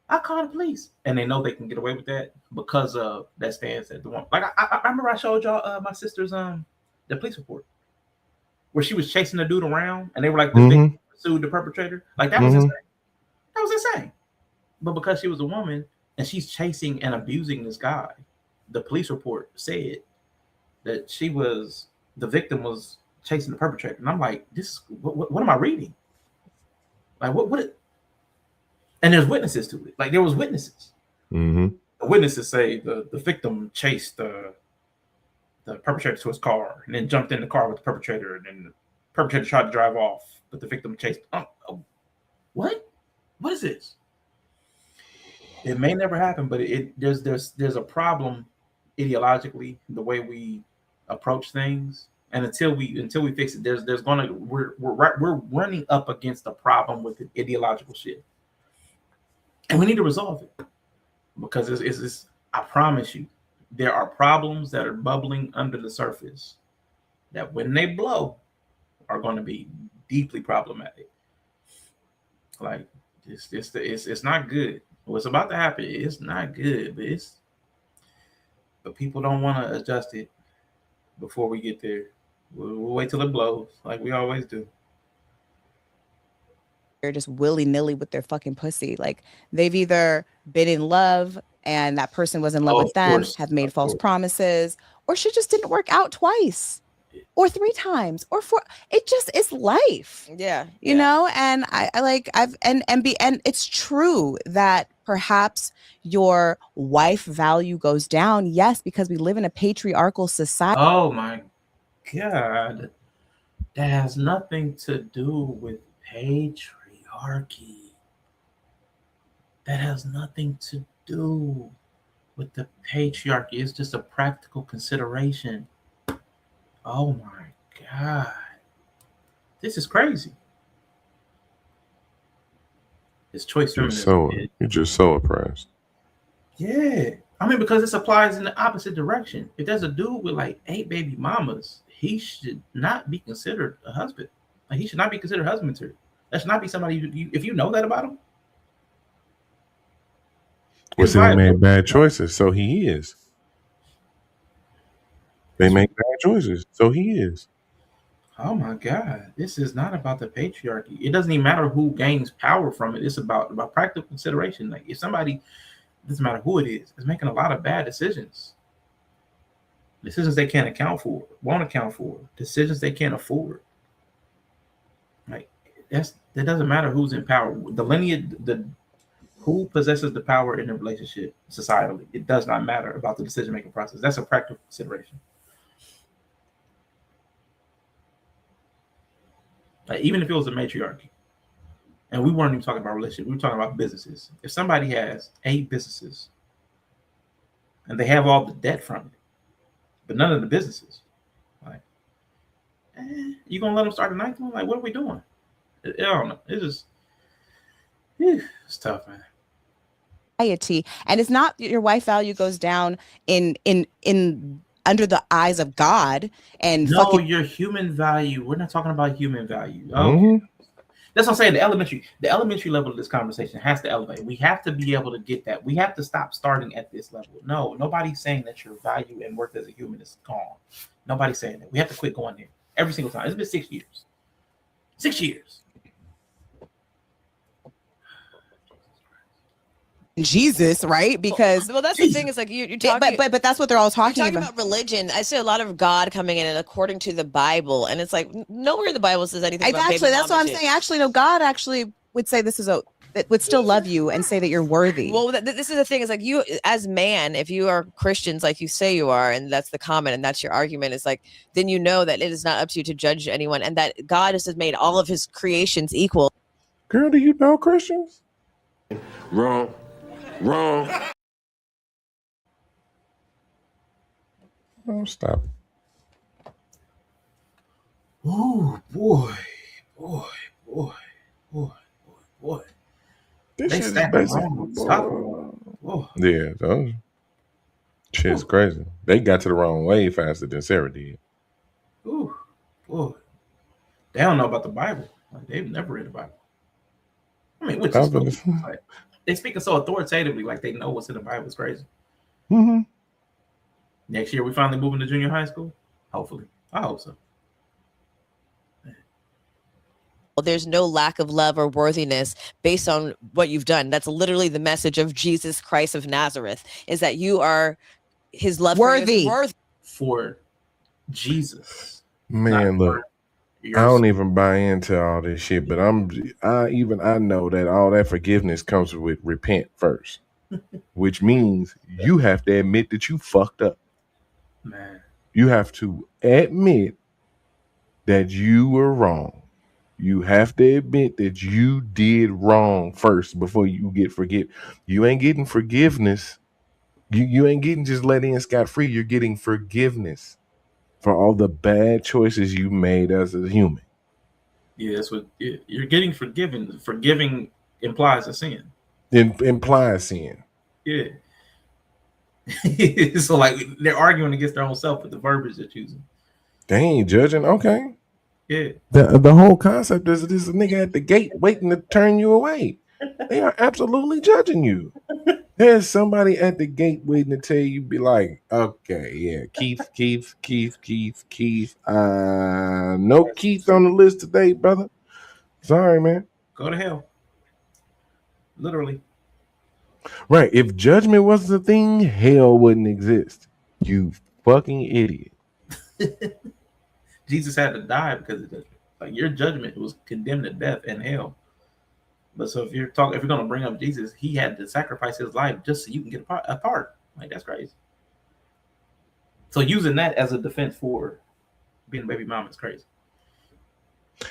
I call the police, and they know they can get away with that because of that stance at the one. Like I remember I showed y'all my sister's the police report where she was chasing the dude around, and they were like the victim pursued the perpetrator. Like that was insane. That was insane. But because she was a woman and she's chasing and abusing this guy, the police report said that the victim was chasing the perpetrator. And I'm like, what am I reading? Like what? And there's witnesses to it. Like there was witnesses. The witnesses say the victim chased the perpetrator to his car and then jumped in the car with the perpetrator, and then the perpetrator tried to drive off, but the victim chased. What? What is this? It may never happen, but there's a problem ideologically the way we approach things, and until we fix it, we're running up against a problem with the ideological shit, and we need to resolve it because it's I promise you, there are problems that are bubbling under the surface that when they blow are going to be deeply problematic. Like it's not good. What's about to happen, it's not good, but people don't want to adjust it before we get there. We'll wait till it blows, like we always do. They're just willy-nilly with their fucking pussy. Like they've either been in love and that person was in love with them, have made false promises, or shit just didn't work out twice or 3 times or 4. It just is life. Yeah. You know, and and it's true that perhaps your wife value goes down. Yes, because we live in a patriarchal society. Oh my God. That has nothing to do with patriarchy. That has nothing to do with the patriarchy. It's just a practical consideration. Oh my God. This is crazy. It's choice feminism. You're just so oppressed. Yeah. I mean, because this applies in the opposite direction. If there's a dude with like 8 baby mamas, he should not be considered a husband. Like he should not be considered husband material. That should not be somebody if you know that about him. Well, see, they made bad choices, so he is. They make bad choices, so he is. Oh my God. This is not about the patriarchy. It doesn't even matter who gains power from it. It's about practical consideration. Like if somebody, doesn't matter who it is making a lot of bad decisions. Decisions they can't account for, won't account for, decisions they can't afford. Like that doesn't matter who's in power. The lineage, who possesses the power in a relationship societally, it does not matter about the decision-making process. That's a practical consideration. Like, even if it was a matriarchy, and we weren't even talking about relationships, we were talking about businesses. If somebody has 8 businesses and they have all the debt from it, but none of the businesses, like, you gonna let them start a 9th one? Like, what are we doing? I don't know. It's just, it's tough, man. And it's not your wife value goes down in under the eyes of God and your human value. We're not talking about human value. Okay. That's what I'm saying. The elementary level of this conversation has to elevate. We have to be able to get that. We have to stop starting at this level. No, nobody's saying that your value and worth as a human is gone. Nobody's saying that. We have to quit going there every single time. It's been 6 years. 6 years. Jesus, right? Because that's the thing. Is like you're talking, but that's what they're all talking about religion. I see a lot of God coming in and according to the Bible, and it's like nowhere in the Bible says anything. About actually, that's what I'm saying. Actually, no, God actually would say this is that would still love you and say that you're worthy. Well, this is the thing. Is like you as man, if you are Christians, like you say you are, and that's the comment, and that's your argument. Is like then you know that it is not up to you to judge anyone, and that God has made all of His creations equal. Girl, do you know Christians? Wrong. Oh, stop. Oh boy. This shit is basically. Yeah, those shit's crazy. They got to the wrong way faster than Sarah did. Ooh, boy. They don't know about the Bible. Like, they've never read the Bible. I mean, which is cool. Like, they speaking so authoritatively, like they know what's in the Bible. It's crazy. Mm-hmm. Next year, we finally moving to junior high school. Hopefully, I hope so. There's no lack of love or worthiness based on what you've done. That's literally the message of Jesus Christ of Nazareth, is that you are his love worthy for Jesus. Man, look, I don't even buy into all this shit, but I know that all that forgiveness comes with repent first, which means you have to admit that you fucked up. Man, you have to admit that you were wrong. You have to admit that you did wrong first before you get forgive. You ain't getting forgiveness. You ain't getting just let in scot-free. You're getting forgiveness for all the bad choices you made as a human. Yeah, that's what you're getting forgiven. Forgiving implies a sin. Implies sin. Yeah. So like they're arguing against their own self with the verbiage they're choosing. They ain't judging. Okay. Yeah. The whole concept is this nigga at the gate waiting to turn you away. They are absolutely judging you. There's somebody at the gate waiting to tell you, be like, okay, yeah, Keith. No Keith on the list today, brother. Sorry, man. Go to hell. Literally. Right. If judgment was the thing, hell wouldn't exist. You fucking idiot. Jesus had to die because of judgment. Like your judgment was condemned to death and hell. But so if you're gonna bring up Jesus, he had to sacrifice his life just so you can get a part. Like that's crazy. So using that as a defense for being a baby mama is crazy.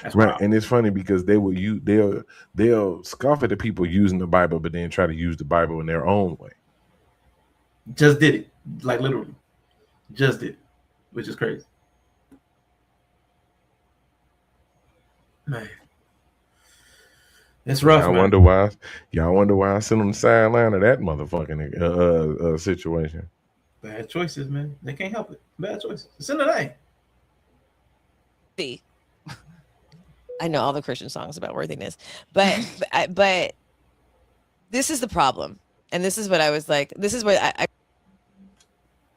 That's right, wild. and it's funny because they'll scoff at the people using the Bible, but then try to use the Bible in their own way. Just did it, like literally, just did, which is crazy. Man, it's rough. Y'all wonder why I sit on the sideline of that motherfucking situation. Bad choices, man. They can't help it. Bad choices. It's in the name. I know all the Christian songs about worthiness, but this is the problem, and this is what I was like. This is what I.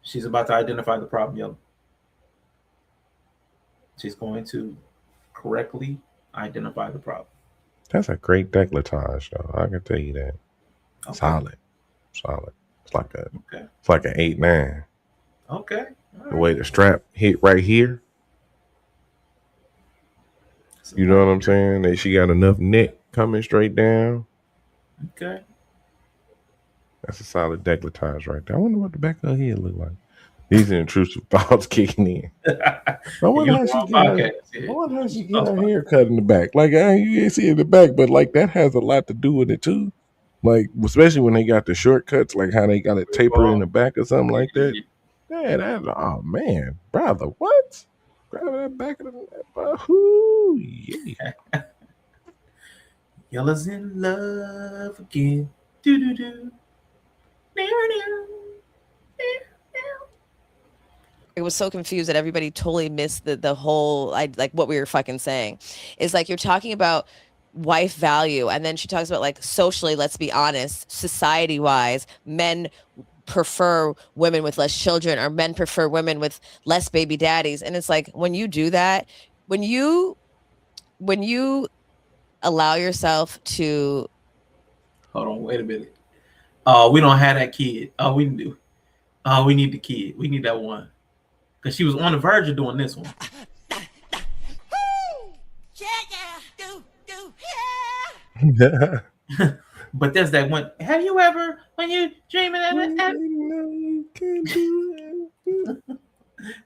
She's about to identify the problem, Yella. She's going to correctly identify the problem. That's a great decolletage, though. I can tell you that. Okay. Solid. It's like an 8-9. Okay. Right. The way the strap hit right here. You know what I'm saying? That she got enough neck coming straight down. Okay. That's a solid decolletage right there. I wonder what the back of her head look like. These are intrusive thoughts kicking in. I wonder how she get her hair cut in the back. Like, you ain't see it in the back, but like that has a lot to do with it too. Like, especially when they got the shortcuts, like how they got it tapered in the back or something like that. Yeah, oh man, brother, what? Grab that back of the yeah. Yella's in love again. Do. I was so confused that everybody totally missed the whole like what we were fucking saying. Is like you're talking about wife value, and then she talks about like socially, let's be honest, society wise, men prefer women with less children, or men prefer women with less baby daddies. And it's like when you do that, when you allow yourself to hold on, wait a minute. We don't have that kid. Oh, we do. We need the kid. We need that one. Because she was on the verge of doing this one. But there's that one. Have you ever, when you dreaming of it?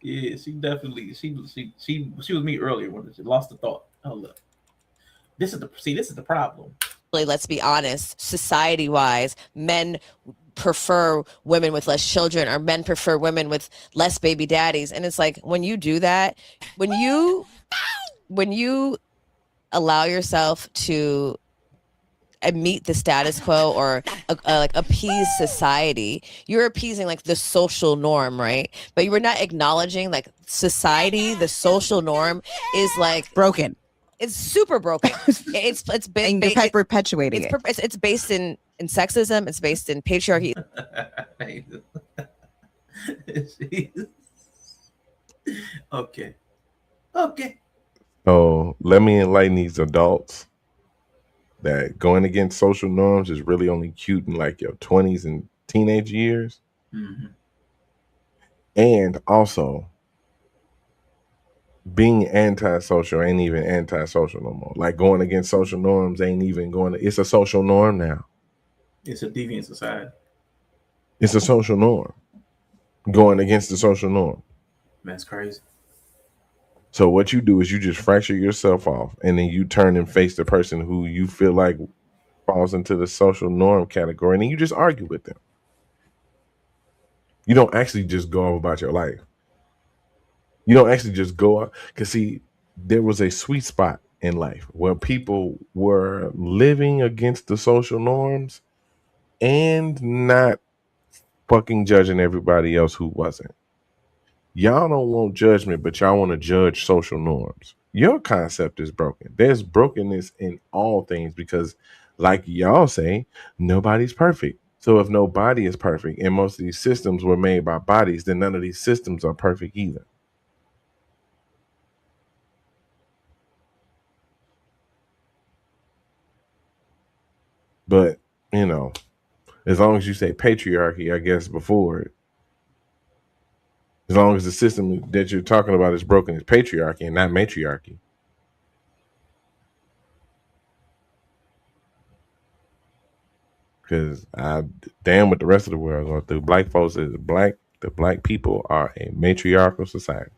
Yeah, she definitely. She was me earlier when she lost the thought. Oh look, this is the problem. Let's be honest, society wise, men prefer women with less children, or men prefer women with less baby daddies. And it's like when you do that, when you allow yourself to meet the status quo or like appease society, you're appeasing like the social norm, right? But you were not acknowledging like society, the social norm is like broken. It's super broken. It's and you're perpetuating it. It's based in sexism. It's based in patriarchy. Okay. So let me enlighten these adults that going against social norms is really only cute in like your 20s and teenage years. Mm-hmm. And also, being antisocial ain't even antisocial no more. Like going against social norms ain't even it's a social norm now. It's a deviant society. It's a social norm. Going against the social norm. That's crazy. So what you do is you just fracture yourself off, and then you turn and face the person who you feel like falls into the social norm category, and then you just argue with them. You don't actually just go off about your life. You don't actually just go out, because see, there was a sweet spot in life where people were living against the social norms and not fucking judging everybody else who wasn't. Y'all don't want judgment, but y'all want to judge social norms. Your concept is broken. There's brokenness in all things because, like y'all say, nobody's perfect. So if nobody is perfect and most of these systems were made by bodies, then none of these systems are perfect either. But, you know, as long as you say patriarchy, I guess before it, as long as the system that you're talking about is broken, it's patriarchy and not matriarchy. Because I damn what the rest of the world going through. Black folks is black. The black people are a matriarchal society.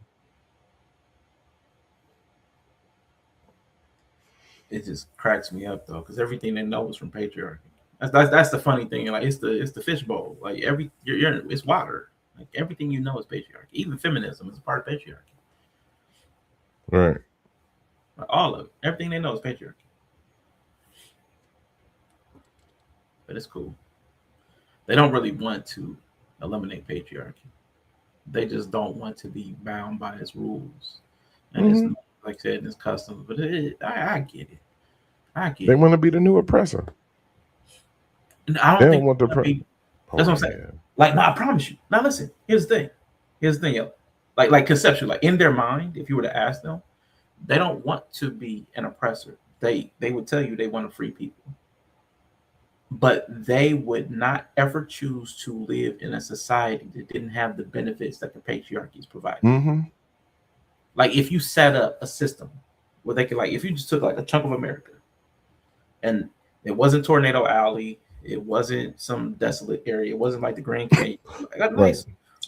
It just cracks me up though, because everything they know is from patriarchy. That's the funny thing. Like it's the fishbowl. Like it's water. Like everything you know is patriarchy. Even feminism is a part of patriarchy. Right. Like all of it. Everything they know is patriarchy. But it's cool. They don't really want to eliminate patriarchy. They just don't want to be bound by its rules. And it's like I said, it's customs. But I get it. They want to be the new oppressor. I don't think want to be. That's what I'm saying. Yeah. Like, no, I promise you. Now, listen. Here's the thing. Yo. Like conceptually, like in their mind, if you were to ask them, they don't want to be an oppressor. They would tell you they want to free people, but they would not ever choose to live in a society that didn't have the benefits that the patriarchy is providing. Mm-hmm. Like if you set up a system where they could, like, if you just took like a chunk of America, and it wasn't Tornado Alley. It wasn't some desolate area. It wasn't like the Grand Canyon. Like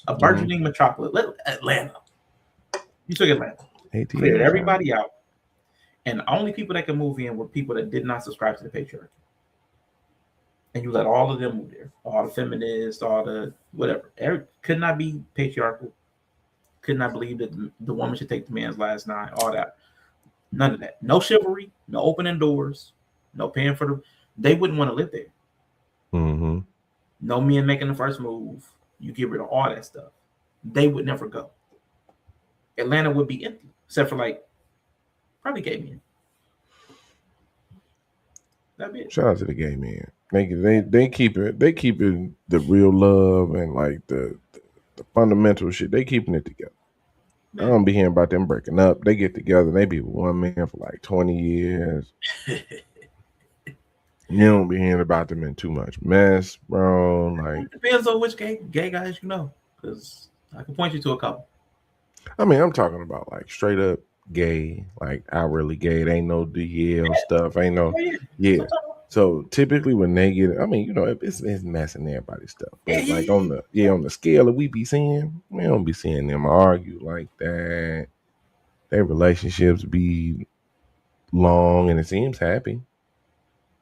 a burgeoning metropolis. Atlanta. You took Atlanta. Cleared everybody out. And the only people that could move in were people that did not subscribe to the patriarchy. And you let all of them move there. All the feminists, all the whatever. Could not be patriarchal. Could not believe that the woman should take the man's last nine. All that. None of that. No chivalry. No opening doors. No paying for they wouldn't want to live there. Mm-hmm. No men making the first move. You get rid of all that stuff. They would never go. Atlanta would be empty, except for like probably gay men. That'd be it. Shout out to the gay men. They keep it. They keep it the real love and like the fundamental shit. They keeping it together. Man. I don't be hearing about them breaking up. They get together. They be with one man for like 20 years. You don't be hearing about them in too much mess, bro. Like, it depends on which gay guys you know, because I can point you to a couple. I mean, I'm talking about like straight up gay, like outwardly gay. It ain't no DL stuff. Ain't no So typically when they get, I mean, you know, it's messing everybody's stuff. But like on the scale that we be seeing, we don't be seeing them argue like that. Their relationships be long and it seems happy.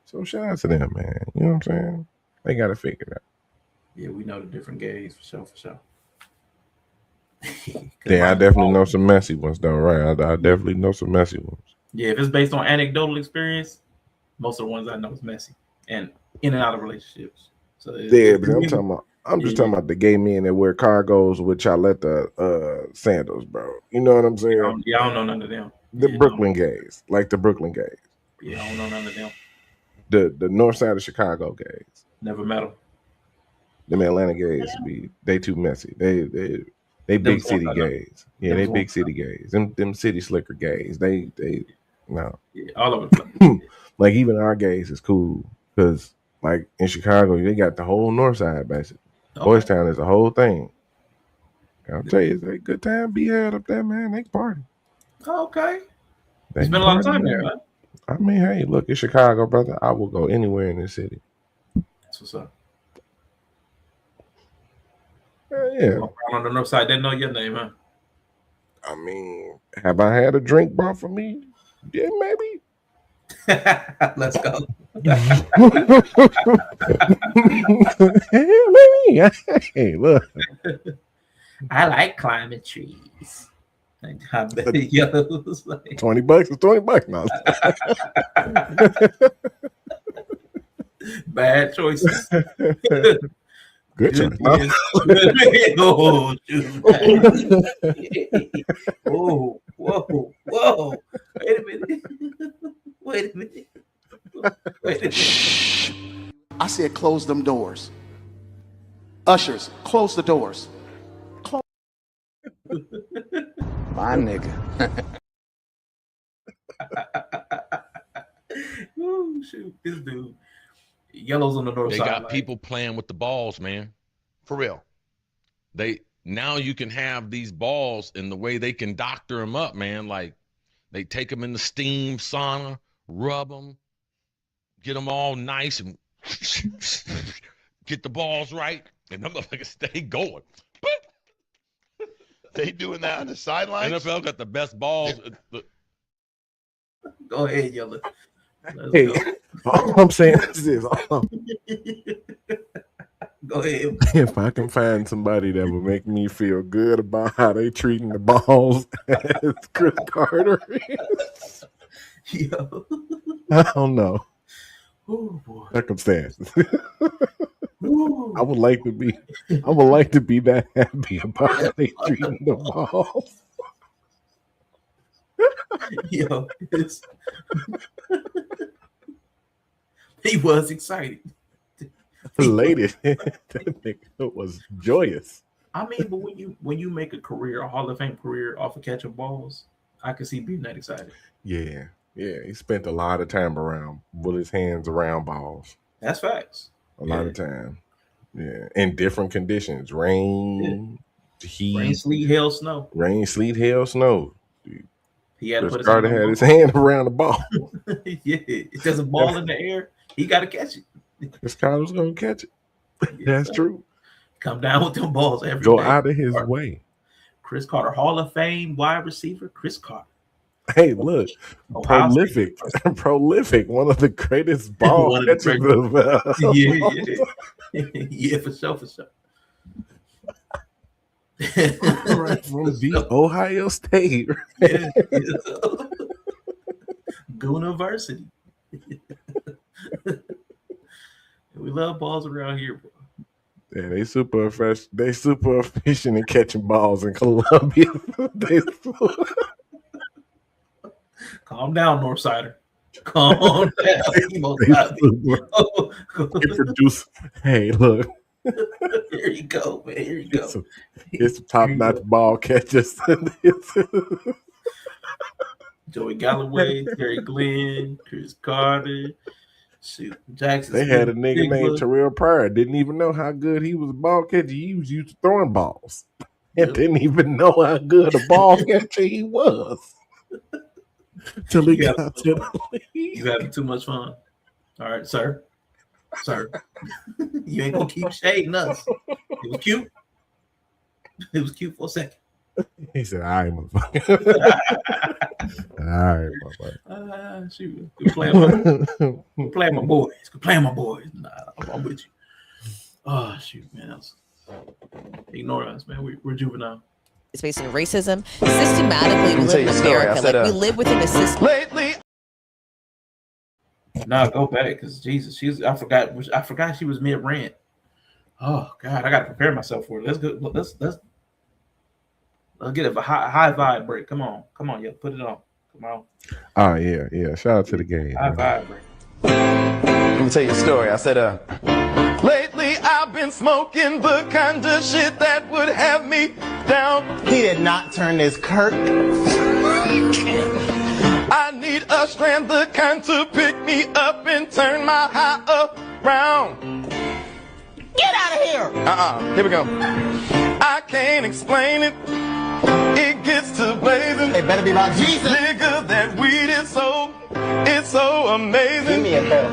So shout out to them, man. You know what I'm saying? They got to figure it out. Yeah, we know the different gays for sure. Yeah, I definitely know some messy ones, though, right? I definitely know some messy ones. Yeah, if it's based on anecdotal experience, most of the ones I know is messy and in and out of relationships. So but I'm just talking about the gay men that wear cargos with Chaletta sandals, bro. You know what I'm saying? I don't know none of them. The Brooklyn gays, like the Brooklyn gays. Yeah, I don't know none of them. The north side of Chicago gays. Never met them. Them Atlanta gays they too messy. They big city gays. Yeah, they big city gays. Them city slicker gays. They no. Yeah, all over the place. Like even our gays is cool because like in Chicago they got the whole north side basically. Okay. Boys Town is the whole thing. I'll tell you, it's a good time be had up there, man. They can party. Okay. You spend a lot of time there, huh? I mean, hey, look, it's Chicago, brother. I will go anywhere in this city. That's what's up. Yeah. On the north side, didn't know your name, huh? I mean, have I had a drink brought for me? Yeah, maybe. Let's go. Maybe. Hey, look. I like climbing trees. $20 is $20 now. Bad choices. Good choice. Oh, whoa, whoa, whoa. Wait a minute. Wait a minute. Wait a minute. Shh. I said close them doors. Ushers, close the doors. My nigga. Oh, shoot. This dude. Yellow's on the north side. They got people playing with the balls, man. For real. Now you can have these balls in the way they can doctor them up, man. Like they take them in the steam sauna, rub them, get them all nice and get the balls right, and them motherfuckers stay going. They doing that on the sidelines? NFL got the best balls. Go ahead, Yella. Hey, all I'm saying is this. Go ahead. If I can find somebody that will make me feel good about how they treating the balls as Chris Carter is, yo. I don't know. Oh, boy. Circumstances. I would like to be that happy about how they treating the balls. Yo, he was excited. Elated. That nigga was joyous. I mean, but when you make a Hall of Fame career off of catching balls, I can see being that excited. Yeah. He spent a lot of time with his hands around balls. That's facts. A lot of time. Yeah. In different conditions. Rain, heat. Rain, sleet, hail, snow. Rain, sleet, hail, snow. He had Chris Carter had his hand around the ball. Yeah. If there's a ball in the air, he got to catch it. Chris Carter's going to catch it. That's true. Come down with them balls every day. Go out of his way. Chris Carter, Hall of Fame wide receiver, Chris Carter. Hey, look, prolific, one of the greatest ball catchers. Yeah, for sure. Right from the Ohio State. Yeah. University. We love balls around here, bro. Yeah, they super efficient in catching balls in Columbia. Calm down, Northsider. Calm down. They produce. Hey, look. Here you go, man. Here you go. It's top-notch ball catchers. Joey Galloway, Terry Glenn, Chris Carter. Shoot, Jackson. They had a nigga named Terrell Pryor. Didn't even know how good he was a ball catcher. He was used to throwing balls. And didn't even know how good a ball catcher he was. Till he got to the league. You having too much fun. All right, sir. You ain't gonna keep shading us. It was cute. It was cute for a second. He said, all right, motherfucker. All right, motherfucker. Shoot. Quit playing my boys. Quit playing my boys. Nah, I'm with you. Oh, shoot, man. Ignore us, man. We're juvenile. It's based in racism. Systematically, we live in America. Like, we live within a system. Lately. No, go back, because Jesus, I forgot she was mid rant. Oh God, I gotta prepare myself for it. Let's go. Let's get a high vibe break. Come on, yeah, put it on. Come on. Oh yeah. Shout out to the game. High five, bro. Let me tell you a story. I said, lately I've been smoking the kind of shit that would have me down. He did not turn this Kirk. I need a strand, the kind to pick me up and turn my high around. Get out of here! Here we go. I can't explain it. It gets to blazing. It better be about Jesus. Nigga, that weed is so amazing. Give me a bell.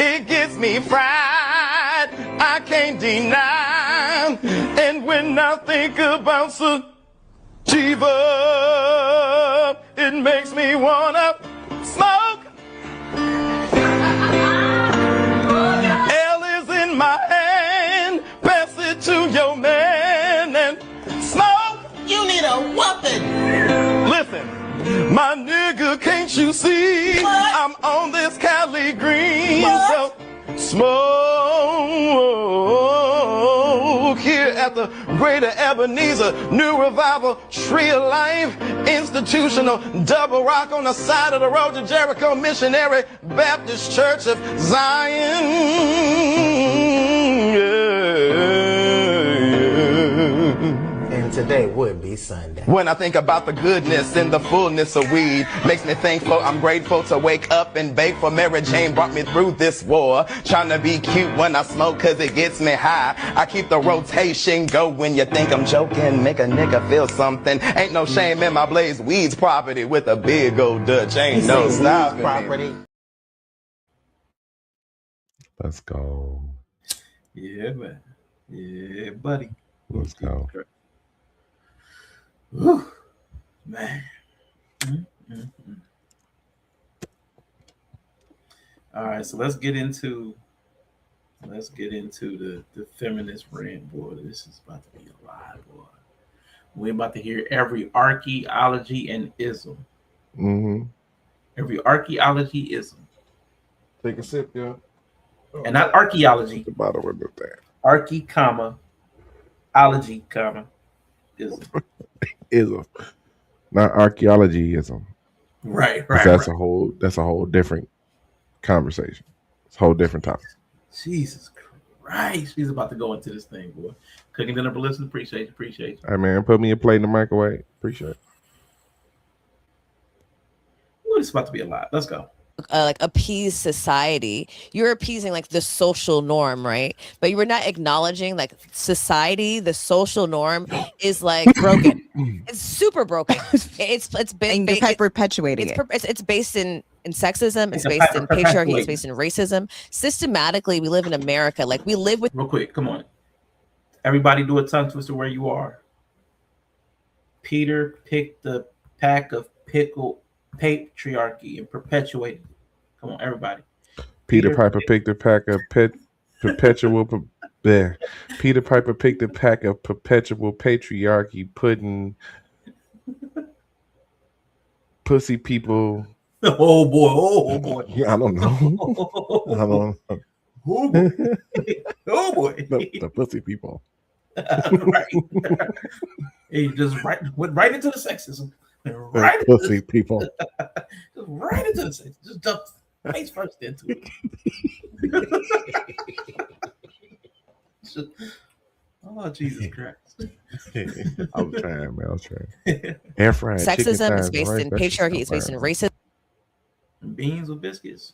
It gets me fried. I can't deny. And when I think about sativa, it makes me wanna smoke. L is in my hand. Pass it to your man and smoke. You need a weapon. Listen, my nigga, can't you see? What? I'm on this Cali green. What? So smoke here at the Greater Ebenezer New Revival Tree of Life Institutional Double Rock on the side of the road to Jericho Missionary Baptist Church of Zion. And today would be Sunday. When I think about the goodness and the fullness of weed, makes me thankful, I'm grateful to wake up and bake for Mary Jane brought me through this war. Trying to be cute when I smoke cause it gets me high. I keep the rotation going, you think I'm joking, make a nigga feel something. Ain't no shame in my blaze, weed's property with a big old Dutch, ain't no stopping property. Let's go. Yeah, man. Yeah, buddy. Let's go. Whew. Man. All right, so let's get into the feminist rant, boy. This is about to be a lot, boy. We're about to hear every archaeology and ism. Mm-hmm. Every archaeology ism. Take a sip, yeah. And not archaeology. The bottom of that. Archae, comma, ology, comma, ism. Ism. Not archaeologyism. Right. That's a whole different conversation. It's a whole different topic. Jesus Christ. She's about to go into this thing, boy. Cooking dinner for listening. Appreciate you. All right, man. Put me a plate in the microwave. Appreciate it. Ooh, it's about to be a lot. Let's go. Like appease society, you're appeasing like the social norm, right? But you were not acknowledging like society, the social norm is like broken. It's super broken. It's been perpetuating it. It's based in sexism. It's based in patriarchy. It's based in racism. Systematically, we live in America. Like we live with. Real quick, come on. Everybody, do a tongue twister where you are. Peter picked the pack of pickled patriarchy and perpetuated. Come on, everybody. Peter Piper picked a pack of perpetual. Peter Piper picked a pack of perpetual patriarchy, putting pussy people. Oh boy! I don't know. Oh boy! Oh boy! The pussy people. Right. He just went right into the sexism. Right, pussy people. Just right into the sexism. Just jumped face first into it. Oh Jesus Christ! I was trying, man. Air fried sexism is based in patriarchy. It's based in racism. Beans with biscuits.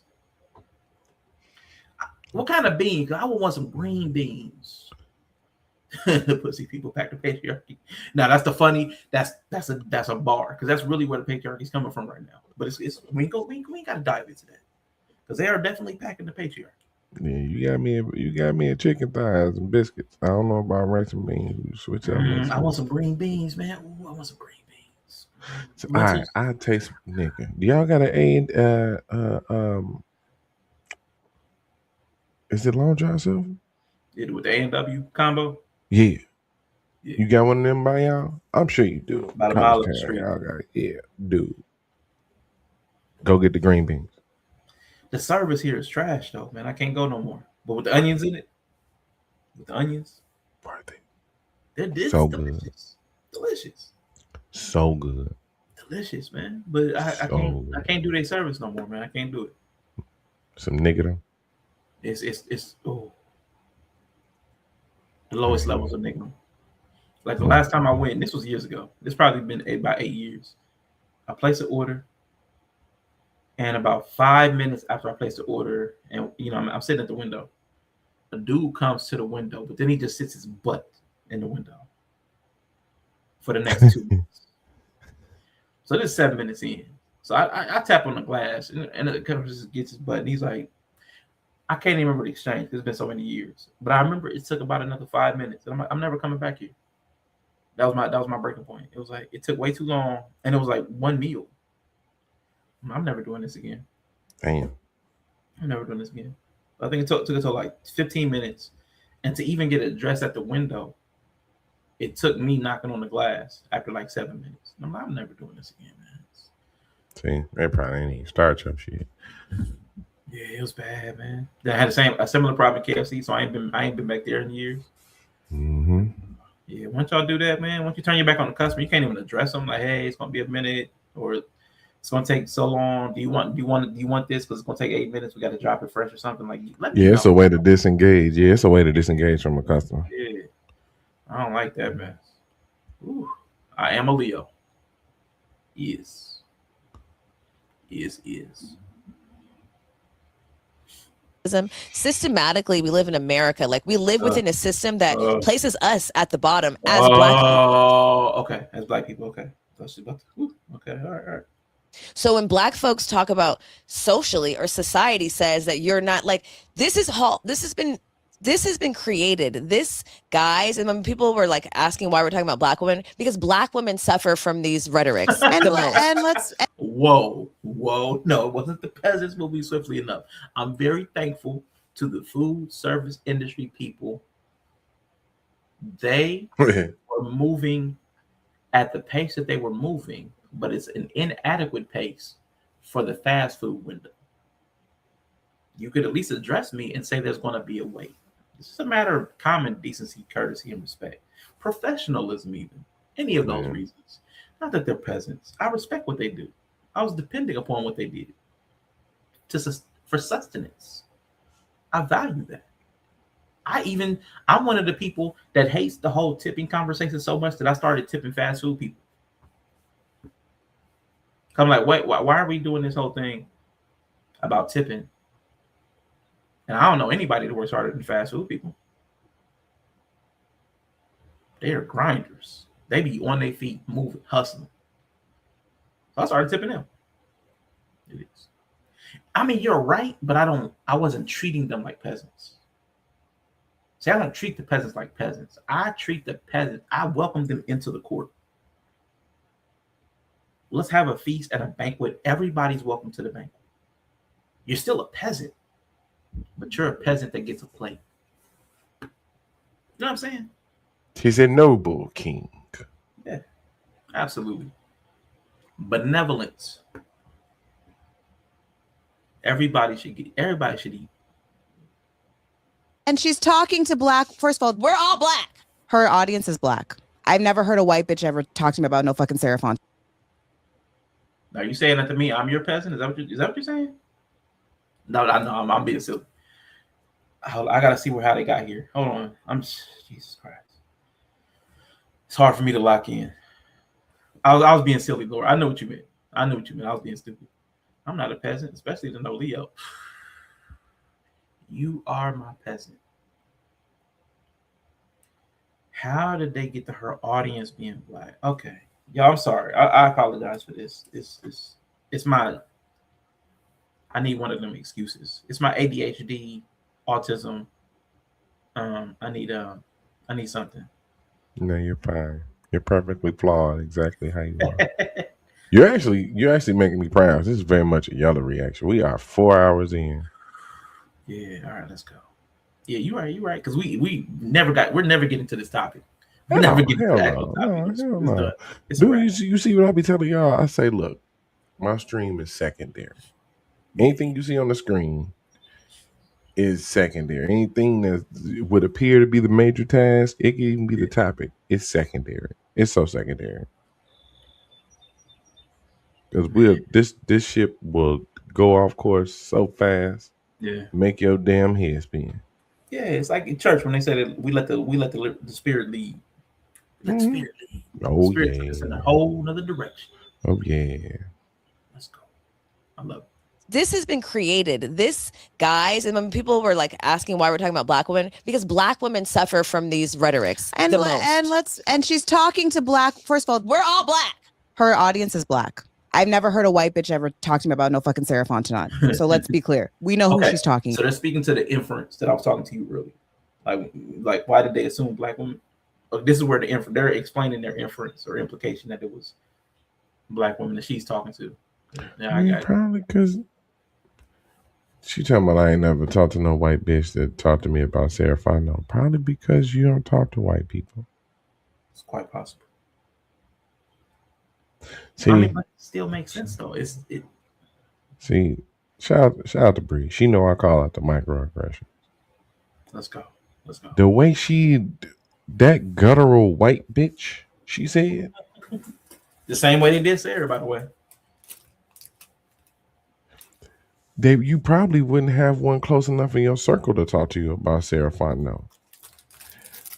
What kind of beans? I would want some green beans. Pussy people pack the patriarchy. Now that's the funny. That's a bar because that's really where the patriarchy is coming from right now. But it's we ain't got to dive into that because they are definitely packing the patriarchy. Yeah, you got me a chicken thighs and biscuits. I don't know about rice and beans. You switch up. I want some green beans, man. Ooh, I want some green beans. So, all right, I taste nigga. Do y'all got an is it Long John Silver? Yeah, with the A&W combo. Yeah. You got one of them by y'all? I'm sure you do. About a mile up the street. Y'all got it. Yeah, dude. Go get the green beans. The service here is trash, though, man. I can't go no more. But with the onions in it, Worth it. They're so delicious. good. So good. delicious, man. But I can't do their service no more, man. I can't do it. Some nigga. It's the lowest levels of nigga. Like the last time I went, this was years ago. It's probably been about 8 years. I placed an order, and about 5 minutes after I placed the order, and I'm sitting at the window, a dude comes to the window, but then he just sits his butt in the window for the next 2 minutes. So this is 7 minutes in. So I tap on the glass, and the customer just gets his butt, and he's like, I can't even remember the exchange because it's been so many years. But I remember it took about another 5 minutes, and I'm like, I'm never coming back here. That was my breaking point. It was like it took way too long, and it was like one meal. I'm never doing this again. Damn. I'm never doing this again. I think it took until like 15 minutes, and to even get it dressed at the window, it took me knocking on the glass after like 7 minutes. I'm like, I'm never doing this again, man. See, they probably ain't even start some shit. Yeah, it was bad, man. I had a similar problem at KFC, so I ain't been back there in years. Mm-hmm. Yeah, once y'all do that, man, once you turn your back on the customer, you can't even address them like, hey, it's gonna be a minute, or it's gonna take so long. Do you want this because it's gonna take 8 minutes? We got to drop it fresh or something like. Yeah, it's a way to disengage. Yeah, it's a way to disengage from a customer. Yeah, I don't like that, man. Ooh, I am a Leo. Is. Systematically, we live in America. Like we live within a system that places us at the bottom as Black people. Oh, okay, as Black people. Okay, okay, all right. So when Black folks talk about socially or society says that you're not like this has been created. This, guys, and when people were like asking why we're talking about Black women, because Black women suffer from these rhetorics. Whoa, no, it wasn't the peasants moving swiftly enough. I'm very thankful to the food service industry people. They were moving at the pace that they were moving, but it's an inadequate pace for the fast food window. You could at least address me and say there's going to be a wait. This is a matter of common decency, courtesy, and respect. Professionalism, even. Any of those reasons. Not that they're peasants. I respect what they do. I was depending upon what they did for sustenance. I value that. I'm one of the people that hates the whole tipping conversation so much that I started tipping fast food people. I'm like, wait, why are we doing this whole thing about tipping? And I don't know anybody that works harder than fast food people. They are grinders. They be on their feet, moving, hustling. So I started tipping them. It is. I mean, you're right, but I wasn't treating them like peasants. See, I don't treat the peasants like peasants. I treat the peasants, I welcome them into the court. Let's have a feast and a banquet. Everybody's welcome to the banquet. You're still a peasant, but you're a peasant that gets a plate. You know what I'm saying? He's a noble king. Yeah, absolutely. Benevolence. Everybody should eat. And she's talking to Black. First of all, we're all Black. Her audience is Black. I've never heard a white bitch ever talk to me about no fucking Sarah Fontenot. Are you saying that to me? I'm your peasant? Is that what you're saying? No, I'm being silly. I gotta see how they got here. Hold on. Jesus Christ. It's hard for me to lock in. I was being silly, Laura. I know what you meant. I was being stupid. I'm not a peasant, especially to know Leo. You are my peasant. How did they get to her audience being Black? Okay. Y'all, I'm sorry. I apologize for this. It's my, I need one of them excuses. It's my ADHD, autism. I need something. No, you're fine. You're perfectly flawed, exactly how you are. You're actually making me proud. This is very much a Yella reaction. We are 4 hours in. Yeah, all right, let's go. Yeah, you're right. Because we're never getting to this topic. We're never getting to the actual topic. No. Dude, you see what I be telling y'all? I say, look, my stream is secondary. Anything you see on the screen is secondary. Anything that would appear to be the major task, it can even be the topic. It's secondary. It's so secondary. Because this ship will go off course so fast. Yeah. Make your damn head spin. Yeah, it's like in church when they say that we let the spirit lead. Let the spirit lead. Oh, spirit yeah. took us in a whole nother direction. Oh, yeah. Let's go. I love it. This has been created. This, guys, and when people were like asking why we're talking about black women, because black women suffer from these rhetorics the most. And she's talking to black. First of all, we're all black. Her audience is black. I've never heard a white bitch ever talk to me about no fucking Sarah Fontenot. So let's be clear. We know who she's talking. So they're speaking to the inference that I was talking to you earlier. Like why did they assume black women? This is where they're explaining their inference or implication that it was black women that she's talking to. Yeah, probably because she talking about I ain't never talked to no white bitch that talked to me about Sarah Fontenot. Probably because you don't talk to white people. It's quite possible. See, but it still makes sense though. See, shout out to Bree. She know I call out the microaggression. Let's go. The way that guttural white bitch, she said. The same way they did Sarah, by the way. You probably wouldn't have one close enough in your circle to talk to you about Sarah Fontenot.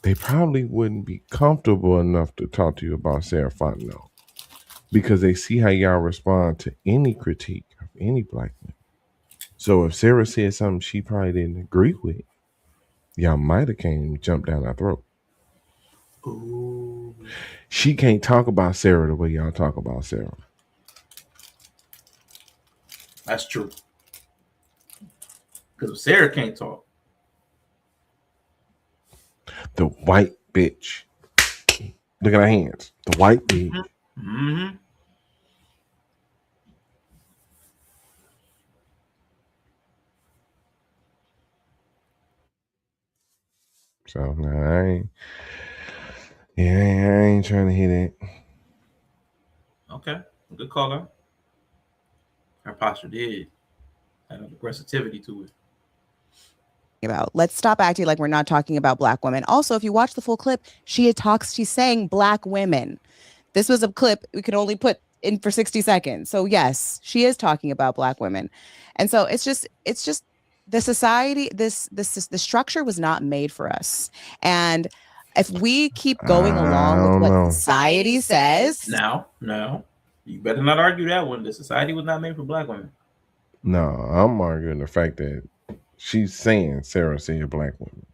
They probably wouldn't be comfortable enough to talk to you about Sarah Fontenot because they see how y'all respond to any critique of any black man. So if Sarah said something she probably didn't agree with, y'all might have came and jumped down our throat. Ooh. She can't talk about Sarah the way y'all talk about Sarah. That's true. Because Sarah can't talk. The white bitch. Look at her hands. The white bitch. Mm-hmm. So no, I ain't trying to hear that. Okay. Good call out. Her posture did have an aggressivity to it. About. Let's stop acting like we're not talking about black women. Also, if you watch the full clip, she's saying black women. This was a clip we could only put in for 60 seconds. So yes, she is talking about black women. And so it's just the society, the structure was not made for us. And if we keep going along with what society says. Now, you better not argue that one. The society was not made for black women. No, I'm arguing the fact that she's saying Sarah said black women.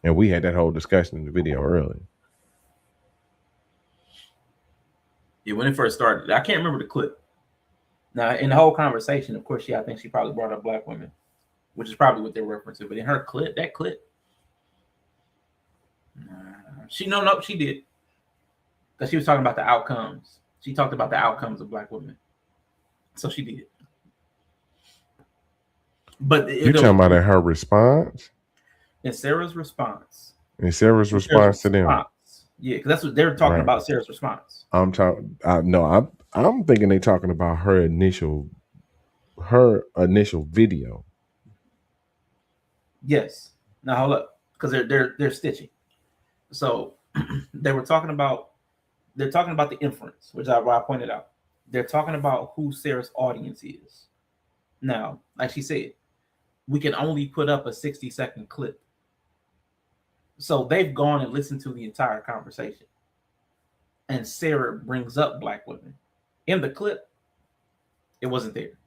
And we had that whole discussion in the video earlier. Yeah, when it first started, I can't remember the clip. Now, in the whole conversation, of course, I think she probably brought up black women, which is probably what they're referencing. But in her clip, she did. Because she was talking about the outcomes. She talked about the outcomes of black women. So she did. But you're talking about in her response? In Sarah's response. In Sarah's response to them. Yeah, because that's what they're talking about. Sarah's response. I'm thinking they're talking about her initial video. Yes. Now hold up, because they're stitching. So they're talking about the inference, which I pointed out. They're talking about who Sarah's audience is. Now, like she said, we can only put up a 60-second clip. So they've gone and listened to the entire conversation. And Sarah brings up black women. In the clip, it wasn't there.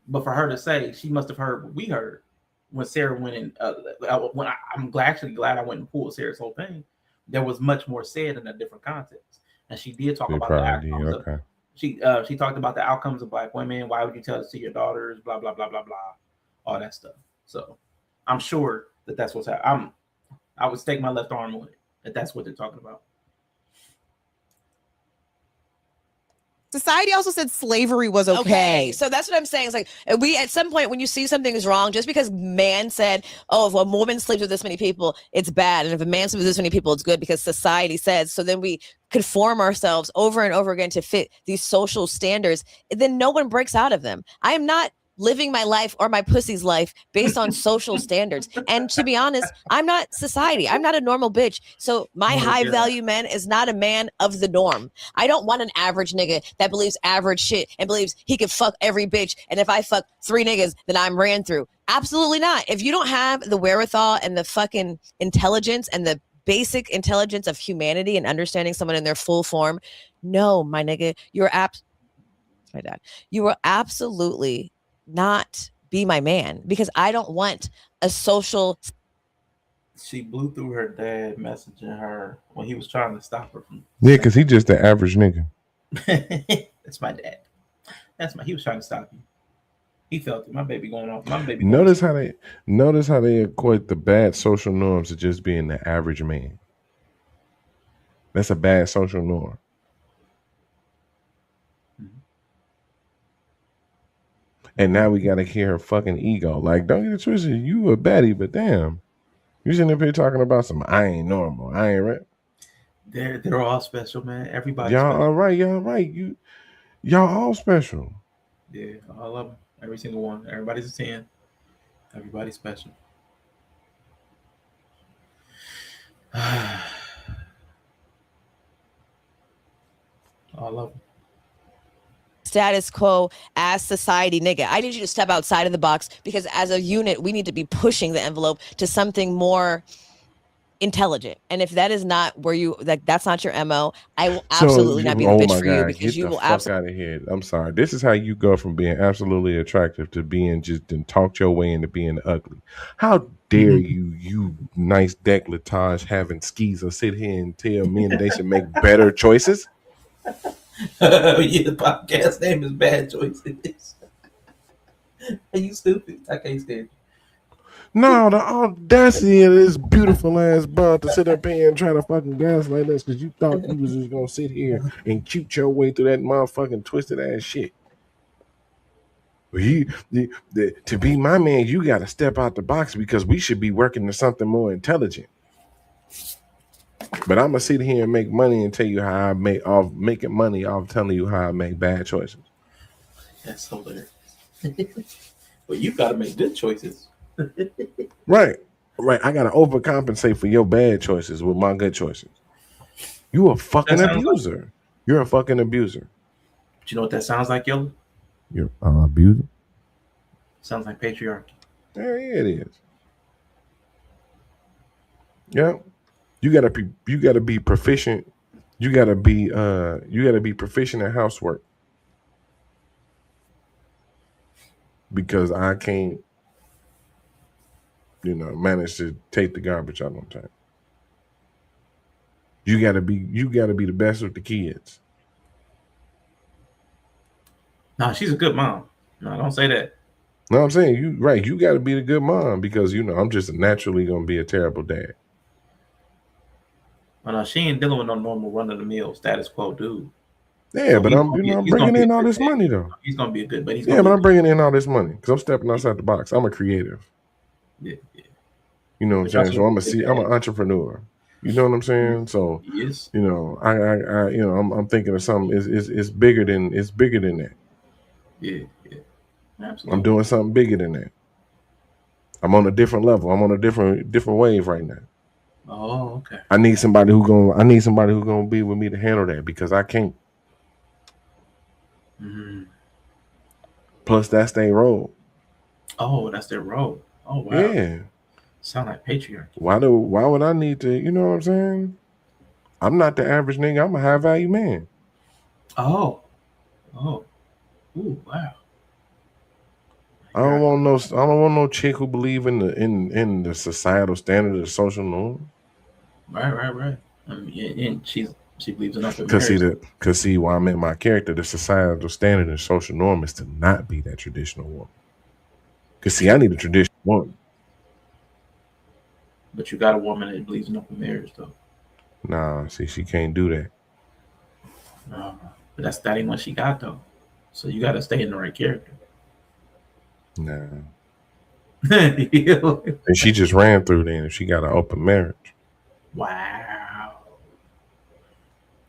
But for her to say, she must have heard what we heard when Sarah went in. I'm actually glad I went and pulled Sarah's whole thing. There was much more said in a different context. And she did talk about the outcomes. Okay. She talked about the outcomes of black women. Why would you tell this to your daughters? Blah, blah, blah, blah, blah. All that stuff. So I'm sure that's what's happening. I would stake my left arm on it, that's what they're talking about. Society also said slavery was okay. So that's what I'm saying. It's like we, at some point, when you see something is wrong, just because man said, oh, if a woman sleeps with this many people, it's bad. And if a man sleeps with this many people, it's good because society says. So then we conform ourselves over and over again to fit these social standards. And then no one breaks out of them. I am not living my life or my pussy's life based on social standards. And to be honest, I'm not society. I'm not a normal bitch. So my high value man is not a man of the norm. I don't want an average nigga that believes average shit and believes he could fuck every bitch. And if I fuck 3 niggas, then I'm ran through. Absolutely not. If you don't have the wherewithal and the fucking intelligence and the basic intelligence of humanity and understanding someone in their full form, no, my nigga, my dad, you will absolutely not be my man, because I don't want a social. She blew through her dad messaging her when he was trying to stop her from. Yeah, because he's just the average nigga. That's my dad. He was trying to stop you. He felt it. My baby going off. My baby. Notice how they equate the bad social norms to just being the average man. That's a bad social norm. And now we gotta hear her fucking ego. Like, don't get it twisted. You a baddie, but damn, you sitting up here talking about some. I ain't normal. I ain't right. They're all special, man. Everybody. Y'all special. all right. Y'all right. Y'all all special. Yeah, all of them. Every single one. Everybody's a 10. Everybody's special. All of them. Status quo as society, nigga. I need you to step outside of the box, because as a unit, we need to be pushing the envelope to something more intelligent. And if that is not where you, like, that's not your MO, I will absolutely not be the bitch for you, because you will absolutely out of here. I'm sorry. This is how you go from being absolutely attractive to being just and talk your way into being ugly. How dare you nice decolletage having skeezer sit here and tell men they should make better choices? Yeah, the podcast name is Bad Choices. Are you stupid? I can't stand you. No, the audacity of this beautiful ass bud to sit up here and try to fucking gaslight us because you thought you was just gonna sit here and cute your way through that motherfucking twisted ass shit. To be my man, you got to step out the box, because we should be working to something more intelligent. But I'm gonna sit here and make money and tell you how I make off making money off telling you how I make bad choices. That's hilarious. But you got to make good choices. Right. I gotta overcompensate for your bad choices with my good choices. You a fucking abuser. Like, you're a fucking abuser. But you know what that sounds like, Yella? You're an abuser. Sounds like patriarchy. Yeah, it is. Yeah. You gotta be proficient. You gotta be proficient at housework. Because I can't, manage to take the garbage out on time. You gotta be the best with the kids. No, she's a good mom. No, don't say that. No, I'm saying you gotta be the good mom, because I'm just naturally gonna be a terrible dad. Well, no, she ain't dealing with no normal run of the mill status quo dude. Yeah, so but I'm bringing in all this money though. He's gonna be a good, but I'm bringing in all this money because I'm stepping outside the box. I'm a creative. Yeah. You know what I'm saying? So I'm an entrepreneur. You know what I'm saying? So yes. I'm thinking of something. It's bigger than that. Yeah. Absolutely. I'm doing something bigger than that. I'm on a different level. I'm on a different wave right now. Oh, okay. I need somebody who gonna be with me to handle that, because I can't. Mm-hmm. Plus, that's their role. Oh, that's their role. Oh, wow. Yeah. Sound like patriarchy. Why would I need to? You know what I'm saying? I'm not the average nigga. I'm a high value man. Oh. Ooh, wow. I don't want no chick who believe in the societal standard of social norm. Right. And she believes in nothing. Because while I'm in my character, the societal standard and social norm is to not be that traditional woman. Because I need a traditional woman. But you got a woman that believes in open marriage, though. Nah, she can't do that. But that ain't what she got, though. So you got to stay in the right character. Nah. And she just ran through then if she got an open marriage. Wow.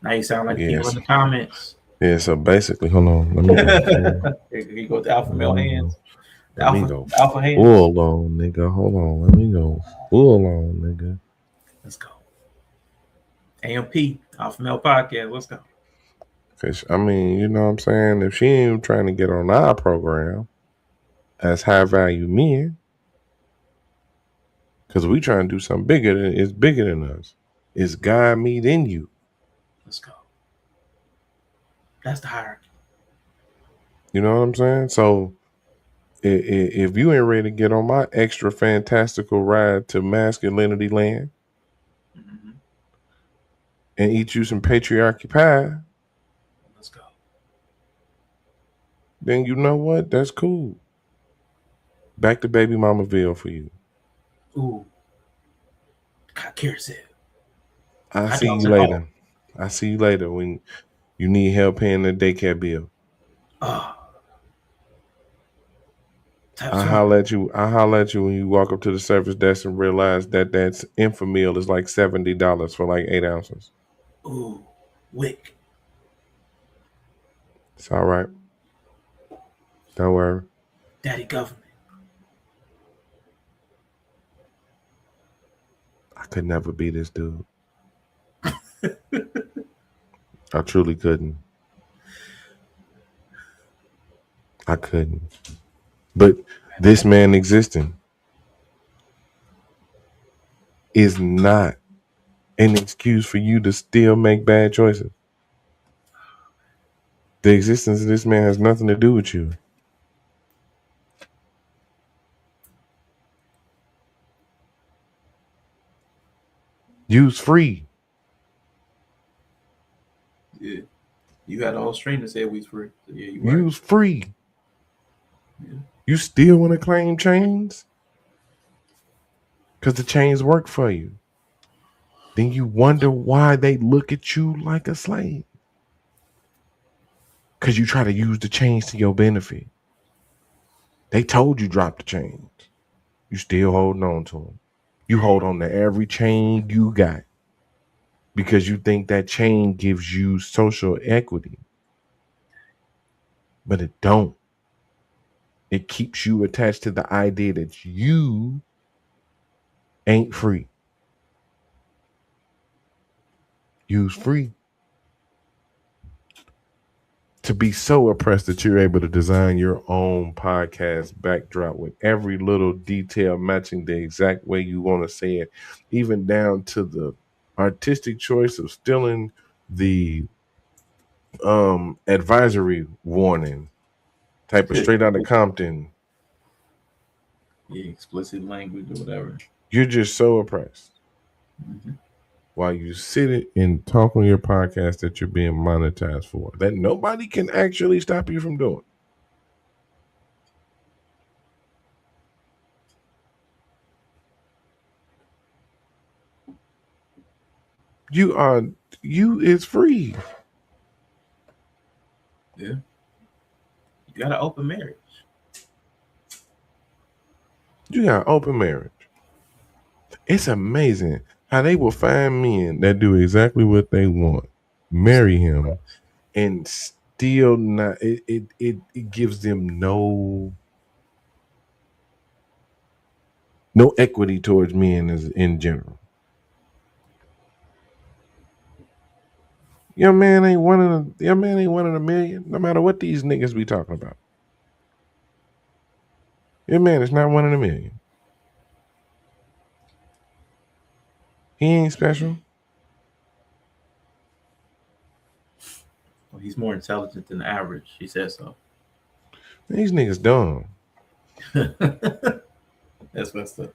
Now you sound like you in the comments. Yeah, so basically, hold on. Let me you go with the alpha male hands. Let me go alpha haters. full on, nigga. Hold on. Let me go full on, nigga. Let's go. AMP, Alpha Male Podcast. Let's go. Cause I mean, you know what I'm saying? If she ain't trying to get on our program as high value men, because we trying to do something bigger than us. It's God, me, then you. Let's go. That's the hierarchy. You know what I'm saying? So if you ain't ready to get on my extra fantastical ride to masculinity land and eat you some patriarchy pie, let's go. Then you know what? That's cool. Back to baby mamaville for you. Ooh. Kakir said. I see you later. I see you later when you need help paying the daycare bill. I holler at you when you walk up to the service desk and realize that that's Infamil is like $70 for like 8 ounces. Ooh, wick. It's all right. Don't worry. Daddy government. I could never be this dude. I truly couldn't. I couldn't. But this man existing is not an excuse for you to still make bad choices. The existence of this man has nothing to do with you. Use free. Yeah. You had a whole stream that said we was free. So yeah, you Use free. Yeah. You still want to claim chains? Because the chains work for you. Then you wonder why they look at you like a slave. Because you try to use the chains to your benefit. They told you drop the chains. You still holding on to them. You hold on to every chain you got. Because you think that chain gives you social equity. But it don't. It keeps you attached to the idea that you ain't free. Use free. To be so oppressed that you're able to design your own podcast backdrop with every little detail matching the exact way you want to say it, even down to the artistic choice of stealing the advisory warning type of straight out of Compton. Yeah, explicit language or whatever. You're just so oppressed. Mm-hmm. While you sit and talk on your podcast that you're being monetized for, that nobody can actually stop you from doing. You is free. Yeah. You got an open marriage. You got open marriage. It's amazing how they will find men that do exactly what they want, marry him, and still not. It gives them no equity towards men as in general. Your man ain't one in a million. No matter what these niggas be talking about, your man is not one in a million. He ain't special. Well, he's more intelligent than the average. He said so. These niggas dumb. That's messed up.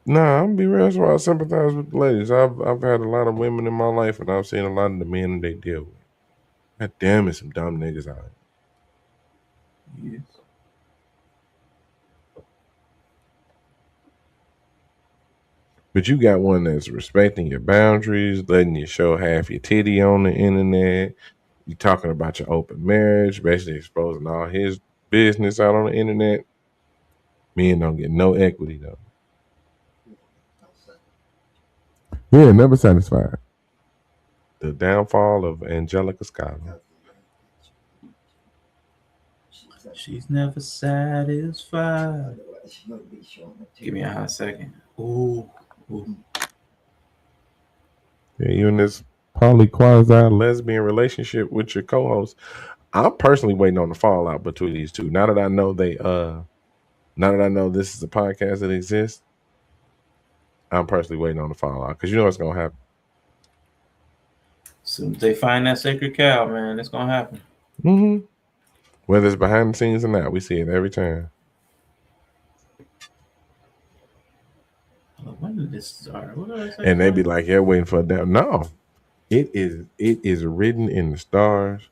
Nah, I'm gonna be real. That's why I sympathize with the ladies. I've had a lot of women in my life, and I've seen a lot of the men they deal with. God damn it, some dumb niggas out here. Yes. But you got one that's respecting your boundaries, letting you show half your titty on the internet. You talking about your open marriage, basically exposing all his business out on the internet. Men don't get no equity though. Yeah, never satisfied. The downfall of Angelica Schuyler. She's never satisfied. Give me a hot second. Ooh. Yeah, you in this poly quasi lesbian relationship with your co-host. I'm personally waiting on the fallout between these two. Now that I know this is a podcast that exists, I'm personally waiting on the fallout because you know what's gonna happen. Soon as they find that sacred cow, man, it's gonna happen. Mm-hmm. Whether it's behind the scenes or not, we see it every time. When did this start? What did I say? And they be like, "Yeah, waiting for that." No, it is written in the stars.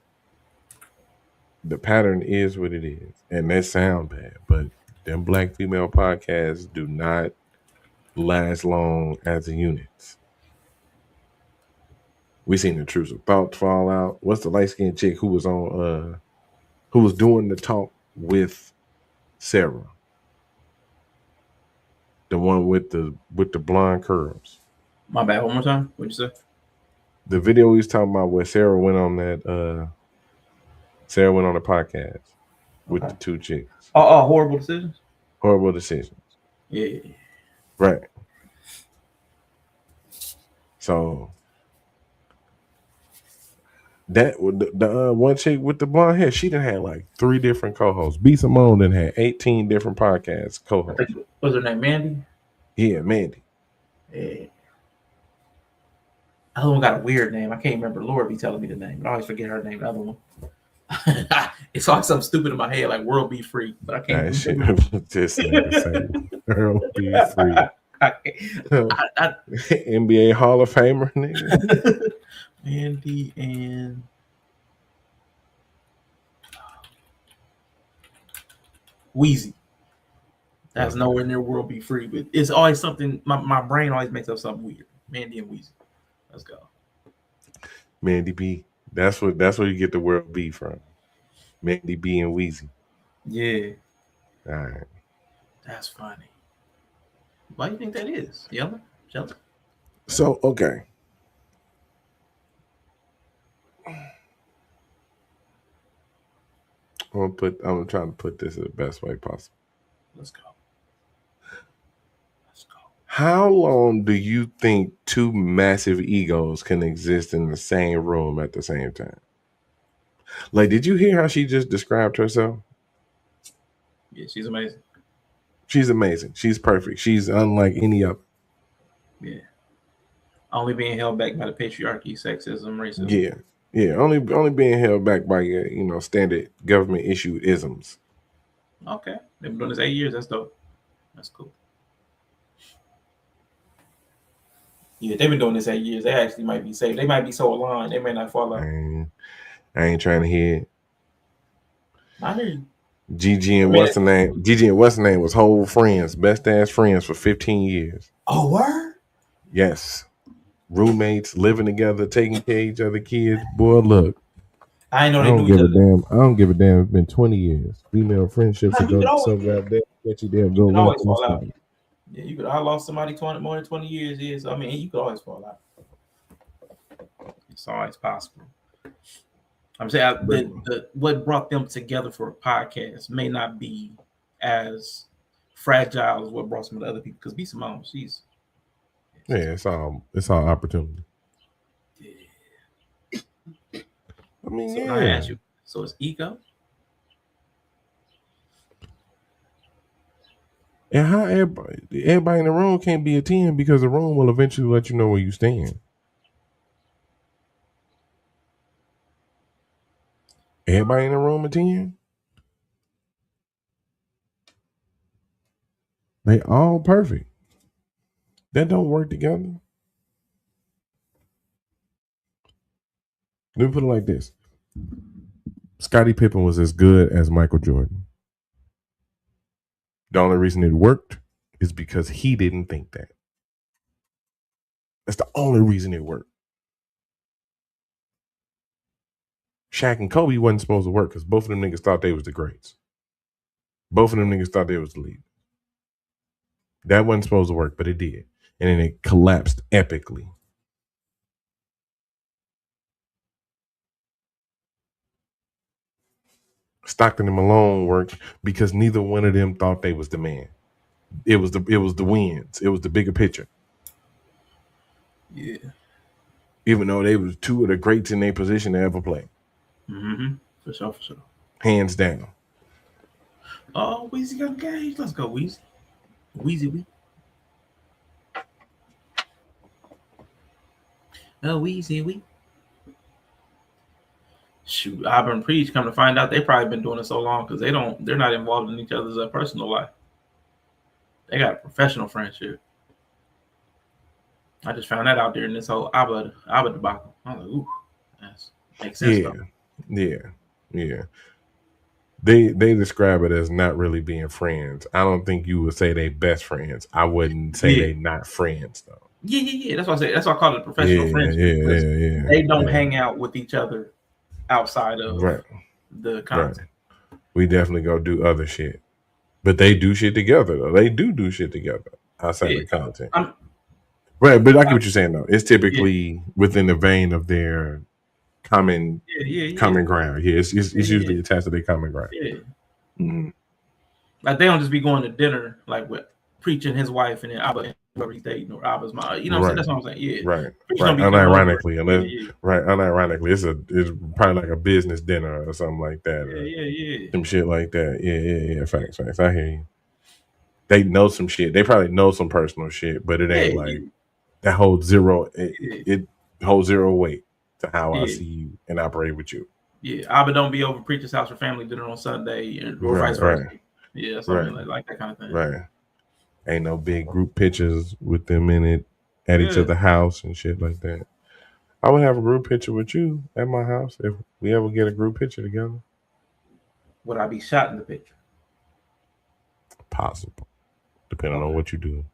The pattern is what it is, and that sound bad, but them black female podcasts do not last long as a unit. We seen the Truth of Thoughts fall out. What's the light skinned chick who was doing the talk with Sarah? The one with the blonde curls. My bad. One more time. What'd you say? The video we was talking about where Sarah went on the podcast with the two chicks. Oh, Horrible Decisions. Horrible Decisions. Yeah. Right. So that the one chick with the blonde hair, she done had like 3 different co-hosts. B. Simone done had 18 different podcast co-hosts. What's her name? Mandy? Yeah, Mandy. Yeah. The other one got a weird name. I can't remember. Laura be telling me the name, but I always forget her name. The other one. It's always something stupid in my head, like World Be Free, but I can't. Shit, just say World Be Free. NBA Hall of Famer, nigga. Mandy and Wheezy. That's nowhere near World Be Free, but it's always something. My brain always makes up something weird. Mandy and Wheezy. Let's go. Mandy B. That's where you get the World B from. Mandy B and Wheezy. Yeah. All right. That's funny. Why do you think that is? Yella? Jelly? So, okay. I'm trying to put this in the best way possible. Let's go. How long do you think 2 massive egos can exist in the same room at the same time? Like, did you hear how she just described herself? Yeah, she's amazing. She's amazing. She's perfect. She's unlike any other. Yeah. Only being held back by the patriarchy, sexism, racism. Yeah. Only being held back by standard government issued isms. Okay. They've been doing this 8 years. That's dope. That's cool. Yeah, they've been doing this 8 years. They actually might be safe. They might be so aligned. They may not fall out. I ain't trying to hear it. I hear you. Gigi and what's the name was whole friends, best ass friends for 15 years. Oh, word? Yes. Roommates, living together, taking care of each other kids. Boy, look. I know I don't give a damn. I don't give a damn. It's been 20 years. Female friendships are so goddamn sketchy. Damn, go always fall out. Yeah, you could. I lost somebody more than 20 years. Yeah, so I mean, you could always fall out. It's always possible. I'm saying what brought them together for a podcast may not be as fragile as what brought some of the other people. Because B. Simone, she's it's all opportunity. Yeah. I mean, so I ask you. So it's ego. And how everybody in the room can't be a 10 because the room will eventually let you know where you stand. Everybody in the room a 10? They all perfect. That don't work together. Let me put it like this. Scottie Pippen was as good as Michael Jordan. The only reason it worked is because he didn't think that. That's the only reason it worked. Shaq and Kobe wasn't supposed to work because both of them niggas thought they was the greats. Both of them niggas thought they was the lead. That wasn't supposed to work, but it did. And then it collapsed epically. Stockton and Malone worked because neither one of them thought they was the man. It was the wins. It was the bigger picture. Yeah. Even though they was two of the greats in their position to ever play. Mm-hmm. For sure. Hands down. Oh, Weezy got engaged. Let's go, Weezy. Weezy. Oh, Weezy. Shoot, Auburn Preach, come to find out, they probably been doing it so long because they're not involved in each other's personal life. They got a professional friendship. I just found that out there in this whole Abba debacle. I was like, ooh, that makes sense though. Yeah. They describe it as not really being friends. I don't think you would say they best friends. I wouldn't say they not friends though. Yeah. That's why I say that's why I call it a professional friendship. Yeah. They don't hang out with each other outside of the content. Right. We definitely go do other shit. But they do shit together though. They do shit together outside of content. Right, but I get what you're saying though. It's typically within the vein of their common ground. Yeah, it's usually attached to their common ground. Yeah. Mm-hmm. Like they don't just be going to dinner like with preaching his wife and then Abba whoever he's dating or Abba's mom. You know what I'm saying? That's what I'm saying. Yeah. Right. Unironically, unironically, it's probably like a business dinner or something like that. Yeah. Some shit like that. Yeah. Facts. I hear you. They know some shit. They probably know some personal shit, but it ain't like that holds zero. It holds zero weight to how I see you and operate with you. Yeah, Abba don't be over preacher's house for family dinner on Sunday or vice versa. Right. Yeah, something like that kind of thing. Right. Ain't no big group pictures with them in it at each other's house and shit like that. I would have a group picture with you at my house if we ever get a group picture together. Would I be shot in the picture? Possible, depending on what you do.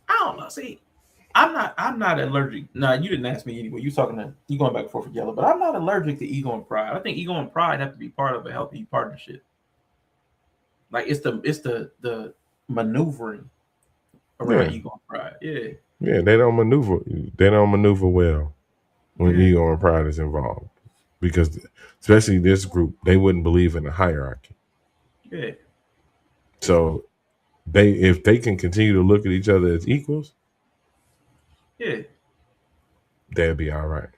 I don't know. See, I'm not allergic. No, you didn't ask me anyway. You going back and forth with Yella, but I'm not allergic to ego and pride. I think ego and pride have to be part of a healthy partnership. Like it's the maneuvering around ego and pride. Yeah, they don't maneuver. They don't maneuver well when ego and pride is involved, because especially this group, they wouldn't believe in a hierarchy. Yeah. So if they can continue to look at each other as equals, they'll be all right.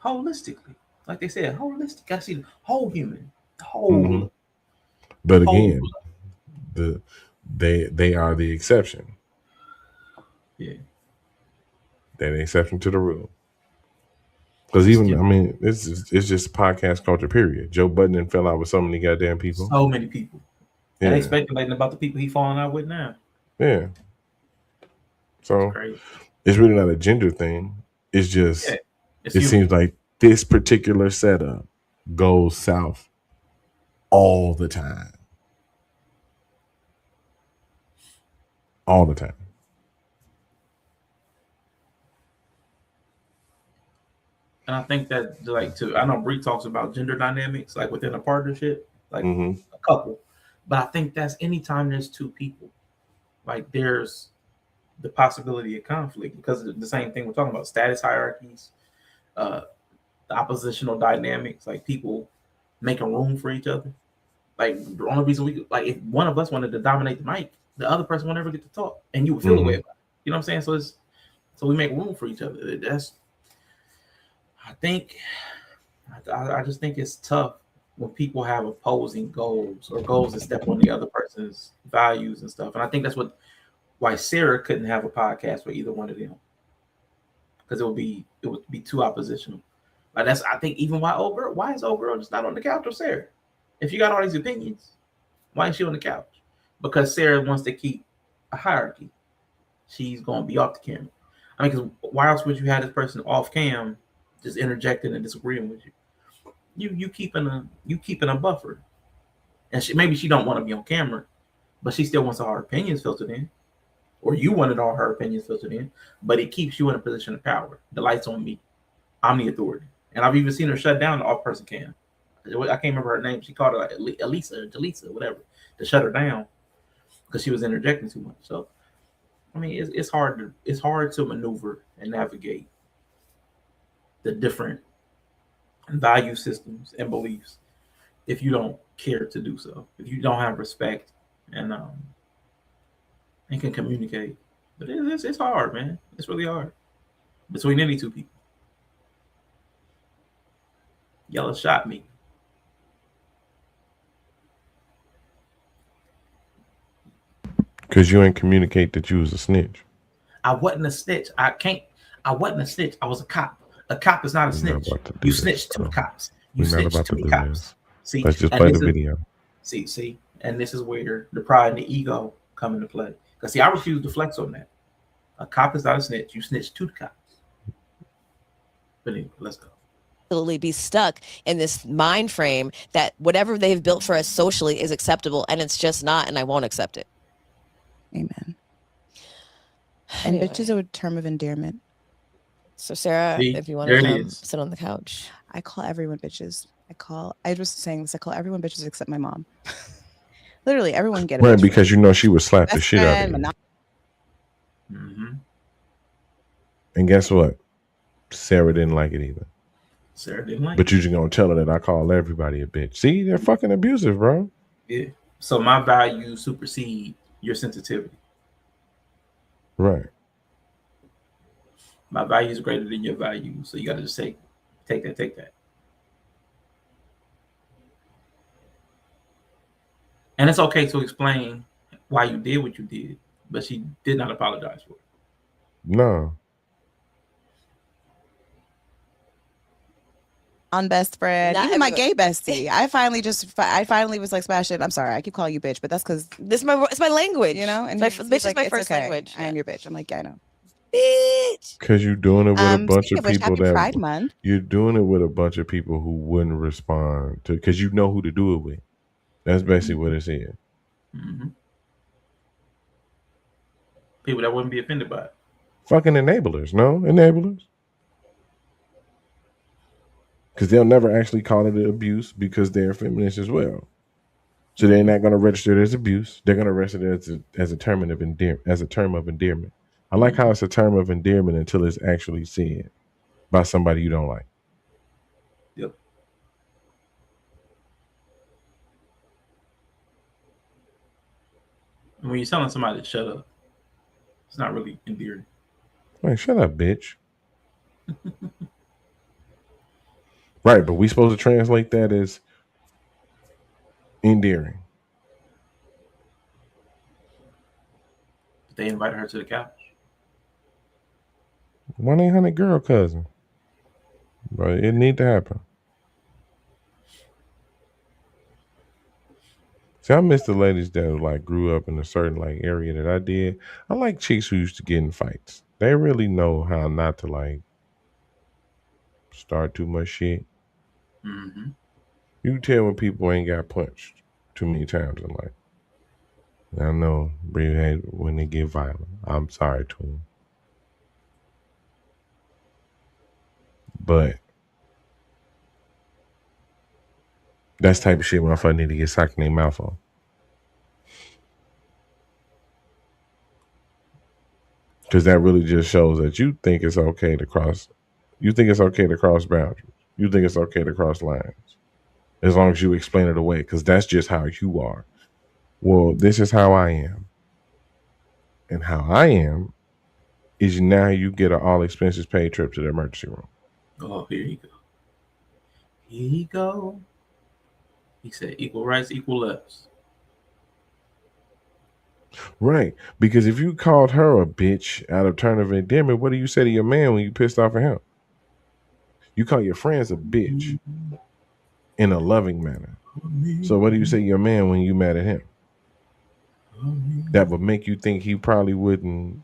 Holistically, like they said, holistic. I see the whole human, the whole. But again, they are the exception. Yeah. They're the exception to the rule. Because it's just podcast culture, period. Joe Budden fell out with so many goddamn people. So many people. Yeah. And they speculating about the people he falling out with now. Yeah. So it's really not a gender thing. It's just it seems like this particular setup goes south all the time. All the time. And I think that I know Bree talks about gender dynamics like within a partnership, like a couple. But I think that's anytime there's two people, like there's the possibility of conflict because of the same thing we're talking about, status hierarchies, the oppositional dynamics, like people making room for each other. Like the only reason if one of us wanted to dominate the mic, the other person won't ever get to talk, and you would feel the way about it. You know what I'm saying? So we make room for each other. I just think it's tough when people have opposing goals or goals that step on the other person's values and stuff. And I think that's why Sarah couldn't have a podcast with either one of them, because it would be too oppositional. Like I think even why is old girl just not on the couch with Sarah? If you got all these opinions, why is she on the couch? Because Sarah wants to keep a hierarchy. She's gonna be off the camera. I mean, because why else would you have this person off cam just interjecting and disagreeing with you? You keeping a buffer, and maybe she don't want to be on camera, but she still wants all her opinions filtered in, or you wanted all her opinions filtered in. But it keeps you in a position of power. The light's on me. I'm the authority, and I've even seen her shut down the off-person cam. I can't remember her name. She called her like Elisa or Jalisa, whatever, to shut her down because she was interjecting too much. So, I mean, it's hard to maneuver and navigate the different value systems and beliefs if you don't care to do so. If you don't have respect and can communicate. But it's hard, man. It's really hard between any two people. Yella shot me. Because you ain't communicate that you was a snitch. I wasn't a snitch. I wasn't a snitch. I was a cop. A cop is not a snitch. You snitched to the cops. You snitched to the cops. See, let's just play the video. See, and this is where the pride and the ego come into play. Because see, I refuse to flex on that. A cop is not a snitch. You snitch to the cops. But anyway, let's go. Be stuck in this mind frame that whatever they've built for us socially is acceptable, and it's just not, and I won't accept it. Amen. And bitch is a term of endearment. So Sarah, if you want to come sit on the couch. I call everyone bitches. I was saying this, I call everyone bitches except my mom. Literally everyone get it. Right, because you know she would slap the shit out of you. Mm-hmm. And guess what? Sarah didn't like it either. Sarah didn't like it. But you just gonna tell her that I call everybody a bitch. See, they're fucking abusive, bro. Yeah. So my values supersede your sensitivity. Right. My value is greater than your value. So you gotta just take that. And it's okay to explain why you did what you did, but she did not apologize for it. No. On best friend, even my gay bestie. I finally was like, Sebastian, I'm sorry, I keep calling you bitch, but that's because it's my language, you know. And bitch is my first language. I am your bitch. I'm like, yeah, I know. Bitch. Because you're doing it with a bunch of people happy Pride Month. You're doing it with a bunch of people who wouldn't respond to, because you know who to do it with. That's basically what it is. Mm-hmm. People that wouldn't be offended by it. Fucking enablers, no? Enablers. Because they'll never actually call it abuse because they're feminists as well. So they're not going to register it as abuse. They're going to register it as a term of endearment. I like how it's a term of endearment until it's actually said by somebody you don't like. Yep. And when you're telling somebody to shut up, it's not really endearing. Like, shut up, bitch. Right, but we supposed to translate that as endearing. They invited her to the couch. 1-800 girl cousin. But it need to happen. See, I miss the ladies that like grew up in a certain like area that I did. I like chicks who used to get in fights. They really know how not to like start too much shit. Mm-hmm. You can tell when people ain't got punched too many times in life. I know when they get violent. I'm sorry to them. But that's the type of shit when I need to get socked in their mouth on. Because that really just shows that you think it's okay to cross. You think it's okay to cross boundaries. You think it's okay to cross lines. As long as you explain it away. Because that's just how you are. Well, this is how I am. And how I am is now you get an all expenses paid trip to the emergency room. Oh, here you go. Here you go. He said equal rights, equal lefts. Right. Because if you called her a bitch out of turn of endearment, what do you say to your man when you pissed off at him? You call your friends a bitch in a loving manner. So what do you say to your man when you mad at him? That would make you think he probably wouldn't.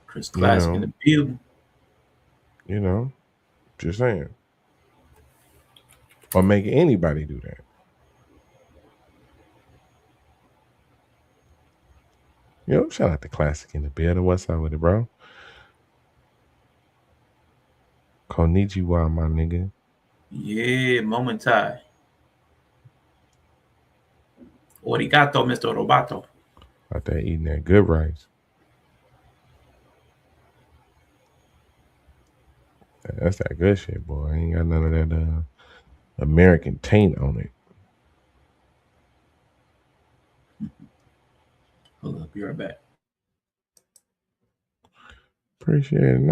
Chris Classic in the building. You know, just saying. Or make anybody do that. Yo, shout out to Classic in the building. What's up with it, bro? Konnichiwa, my nigga. Yeah, momentai. Origato, Mr. Roboto. Out there eating that good rice. That's that good shit, boy. Ain't got none of that American taint on it. Hold up, be right back. Appreciate it.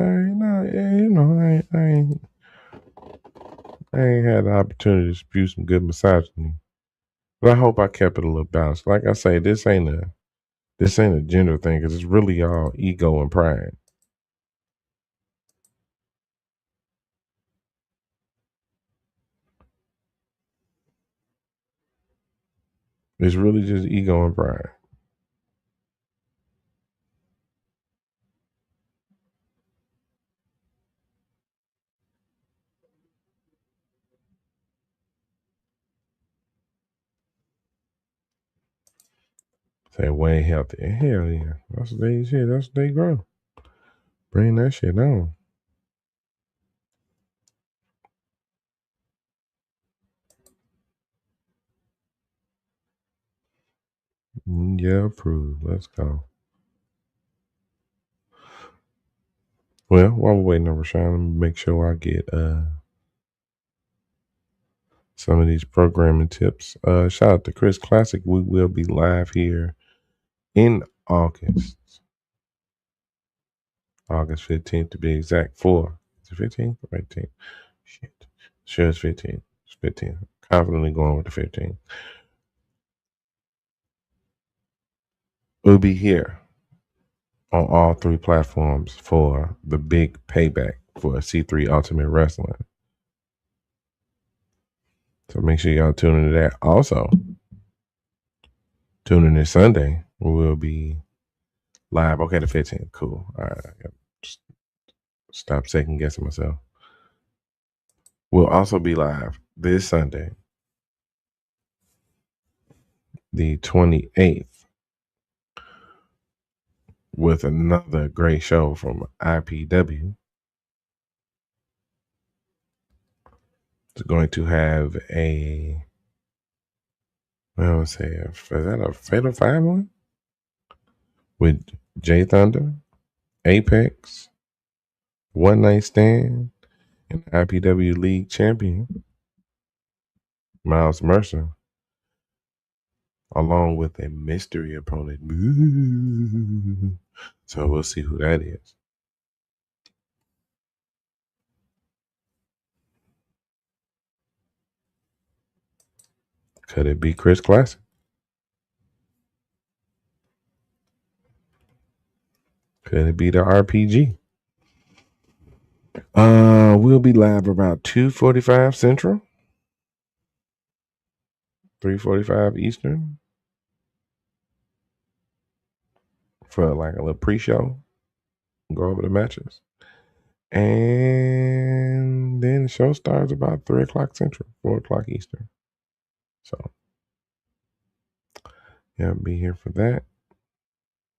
I ain't had the opportunity to spew some good misogyny, but I hope I kept it a little balanced. Like I say, this ain't a gender thing because it's really all ego and pride. It's really just ego and pride. Say way healthy. Hell yeah. That's what they shit. That's what they grow. Bring that shit on. Yeah, approved. Let's go. Well, while we're waiting on Rashawn, let me make sure I get some of these programming tips. Shout out to Chris Classic. We will be live here in August 15th to be exact. Is it 15th or 18th? Shit. Sure, it's 15th. It's 15th. Confidently going with the 15th. We'll be here on all 3 platforms for the big payback for C3 Ultimate Wrestling. So make sure y'all tune into that. Also, tune in this Sunday. We will be live. Okay, the 15th. Cool. All right. I got to stop second guessing myself. We'll also be live this Sunday, the 28th, with another great show from IPW. It's going to have is that a Fatal 5-1? With Jay Thunder, Apex, One Night Stand, and IPW League Champion, Miles Mercer, along with a mystery opponent. So we'll see who that is. Could it be Chris Classic? Could it be the RPG? We'll be live about 2:45 Central, 3:45 Eastern for like a little pre-show. Go over the matches. And then the show starts about 3 o'clock Central, 4 o'clock Eastern. So, yeah, be here for that.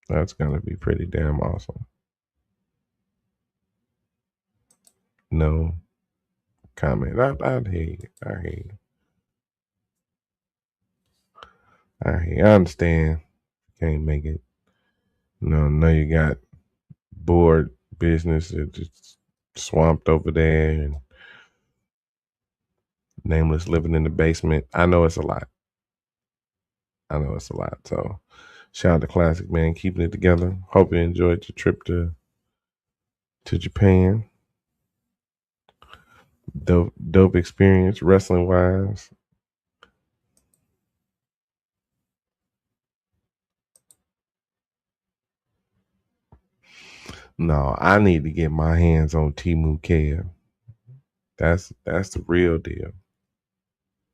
That's going to be pretty damn awesome. No comment. I'd hear you. I hear you. I understand. Can't make it. No, you got board business. It's just swamped over there and nameless living in the basement. I know it's a lot. So shout out to Classic, man, keeping it together. Hope you enjoyed your trip to Japan. Dope experience wrestling wise. No, I need to get my hands on Timu Kev. That's the real deal.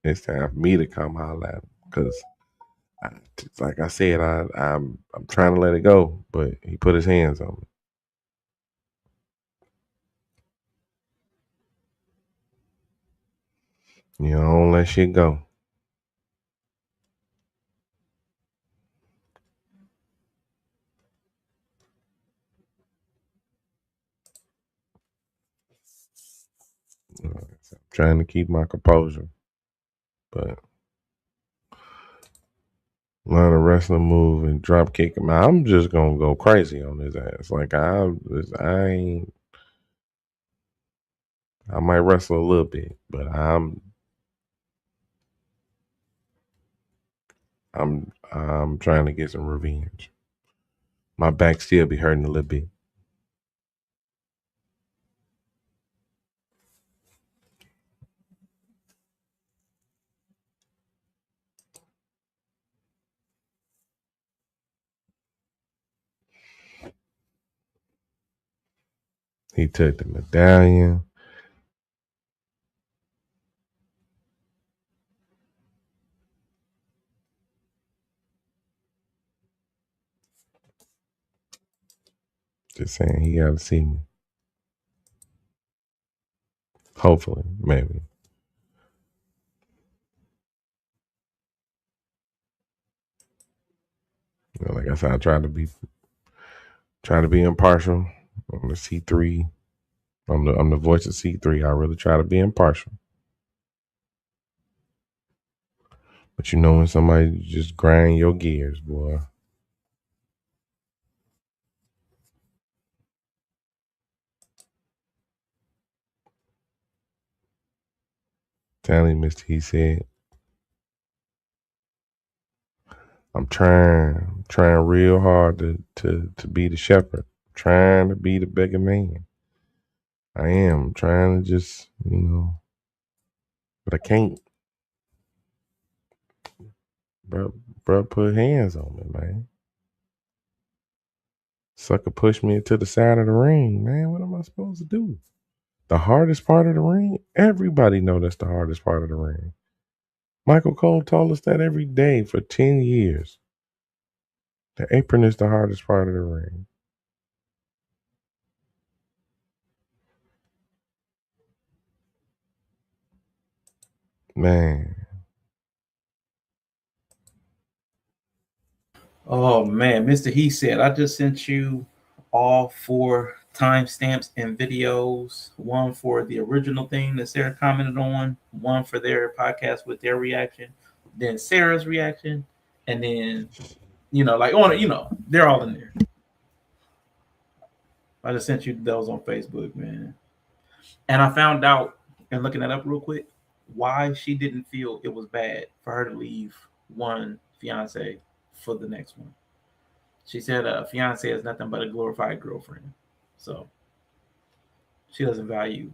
It's time for me to come holler at him because, like I said, I'm trying to let it go, but he put his hands on me. You know, don't let shit go. I'm trying to keep my composure, but learn a wrestling move and drop kick him. I'm just gonna go crazy on his ass. Like I ain't. I might wrestle a little bit, but I'm trying to get some revenge. My back still be hurting a little bit. He took the medallion. Just saying, he got to see me. Hopefully, maybe. You know, like I said, I try to be impartial. I'm the C3. I'm the voice of C3. I really try to be impartial. But you know when somebody just grind your gears, boy. Tell him, Mr. He said, I'm trying real hard to be the shepherd. Trying to be the bigger man. I am trying to just, but I can't. Bro, put hands on me, man. Sucker pushed me into the side of the ring, man. What am I supposed to do? The hardest part of the ring? Everybody know that's the hardest part of the ring. Michael Cole told us that every day for 10 years. The apron is the hardest part of the ring. Man. Oh man, Mr. He said, I just sent you all 4 timestamps and videos. One for the original thing that Sarah commented on, one for their podcast with their reaction, then Sarah's reaction, and then they're all in there. I just sent you those on Facebook, man. And I found out, and looking that up real quick, why she didn't feel it was bad for her to leave one fiance for the next one. She said a fiance is nothing but a glorified girlfriend. So she doesn't value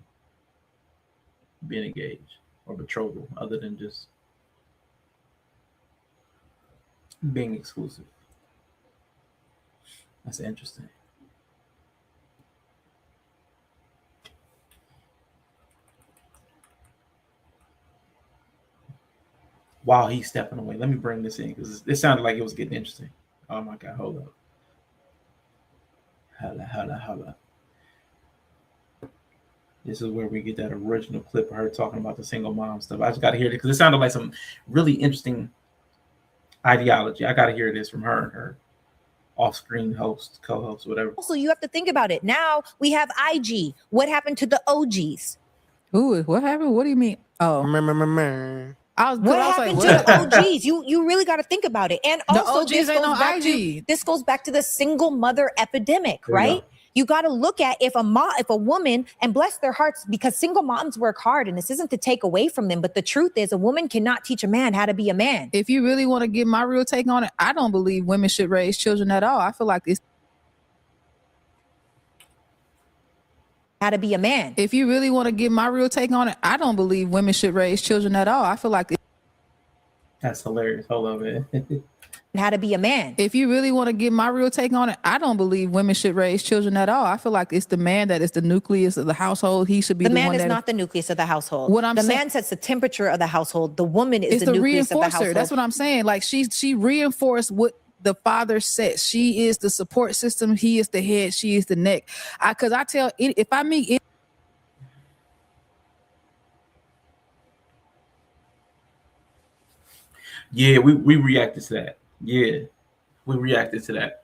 being engaged or betrothal other than just being exclusive. That's interesting. While he's stepping away, let me bring this in because it sounded like it was getting interesting. Oh my God, hold up. Holla. This is where we get that original clip of her talking about the single mom stuff. I just got to hear it because it sounded like some really interesting ideology. I got to hear this from her and her off-screen host, co-host, whatever. Also, you have to think about it. Now we have IG. What happened to the OGs? Ooh, what happened? What do you mean? Oh, What happened to the OGs? You really got to think about it. And also, this goes back to the single mother epidemic, right? You got to look at if a woman, and bless their hearts, because single moms work hard, and this isn't to take away from them, but the truth is a woman cannot teach a man how to be a man. If you really want to get my real take on it, I don't believe women should raise children at all. I feel like it's how to be a man. If you really want to get my real take on it, I don't believe women should raise children at all. I feel like that's hilarious. Hold on, man. How to be a man. If you really want to get my real take on it, I don't believe women should raise children at all. I feel like it's the man that is the nucleus of the household. He should be the man one is that not the nucleus of the household. What I'm the saying, man sets the temperature of the household. The woman is it's the nucleus of the household. That's what I'm saying. Like she reinforced what the father said. She is the support system. He is the head. She is the neck. Because I tell if I meet. Yeah, we reacted to that. Yeah, we reacted to that.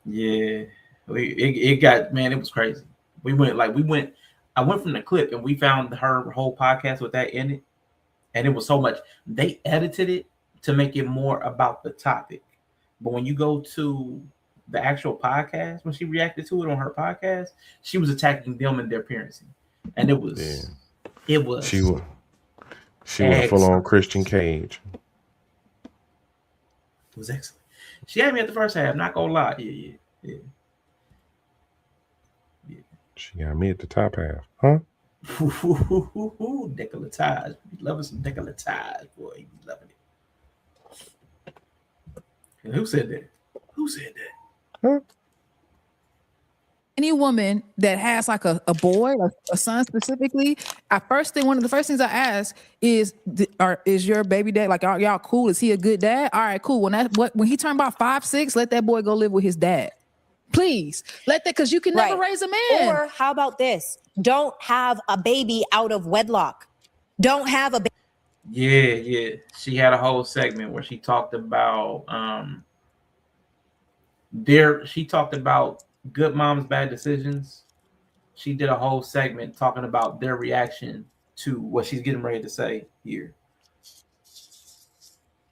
Yeah, it got, man, it was crazy. I went from the clip and we found her whole podcast with that in it, and it was so much. They edited it to make it more about the topic, but when you go to the actual podcast, when she reacted to it on her podcast, she was attacking them and their parenting. And it was She went full on Christian Cage. It was excellent. She had me at the first half, not gonna lie. Yeah. She got me at the top half, huh? Decolletage. You loving some decolletage, boy. You loving it. And who said that? Who said that? Huh? Any woman that has like a boy, like a son specifically, one of the first things I ask is your baby dad, like, are y'all cool? Is he a good dad? All right, cool. When he turned about 5, 6, let that boy go live with his dad. Please let that, because you can never raise a man. Or how about this? Don't have a baby out of wedlock. Don't have a baby. Yeah. She had a whole segment where she talked about good moms, bad decisions. She did a whole segment talking about their reaction to what she's getting ready to say here.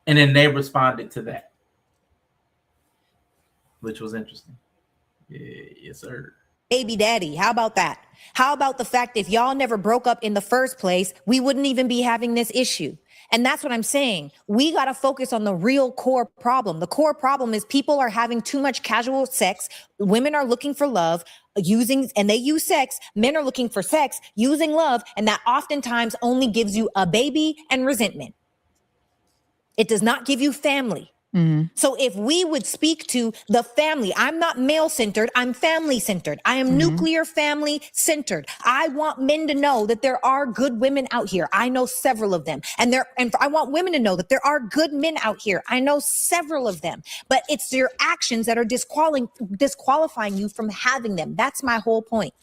And then they responded to that, which was interesting. Yeah, yes, sir. Baby daddy. How about that? How about the fact if y'all never broke up in the first place, we wouldn't even be having this issue. And that's what I'm saying. We got to focus on the real core problem. The core problem is people are having too much casual sex. Women are looking for love, and they use sex. Men are looking for sex, using love. And that oftentimes only gives you a baby and resentment. It does not give you family. So if we would speak to the family, I'm not male-centered, I'm family-centered. I am nuclear family-centered. I want men to know that there are good women out here. I know several of them. And I want women to know that there are good men out here. I know several of them. But it's your actions that are disqualifying you from having them. That's my whole point.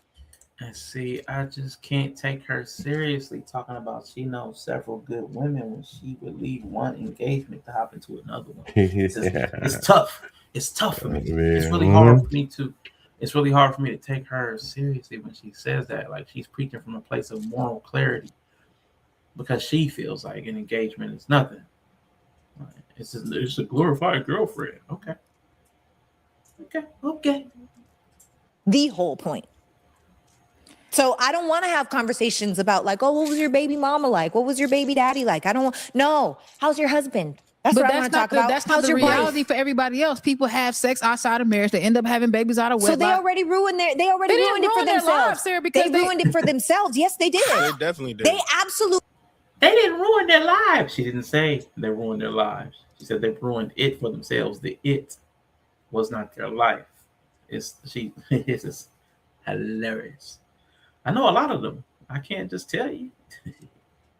And see, I just can't take her seriously talking about she knows several good women when she would leave one engagement to hop into another one. It's tough. It's tough for me. It's really hard for me to. It's really hard for me to take her seriously when she says that. Like, she's preaching from a place of moral clarity because she feels like an engagement is nothing. It's a glorified girlfriend. Okay. The whole point. So I don't want to have conversations about like, oh, what was your baby mama like? What was your baby daddy like? No. How's your husband? That's what I want to talk about. That's not the reality for everybody else. People have sex outside of marriage. They end up having babies out of wedlock. So they already ruined it for themselves. They ruined it for themselves. Yes, they did. They definitely did. They absolutely. They didn't ruin their lives. She didn't say they ruined their lives. She said they ruined it for themselves. The it was not their life. It's just hilarious. I know a lot of them. I can't just tell you.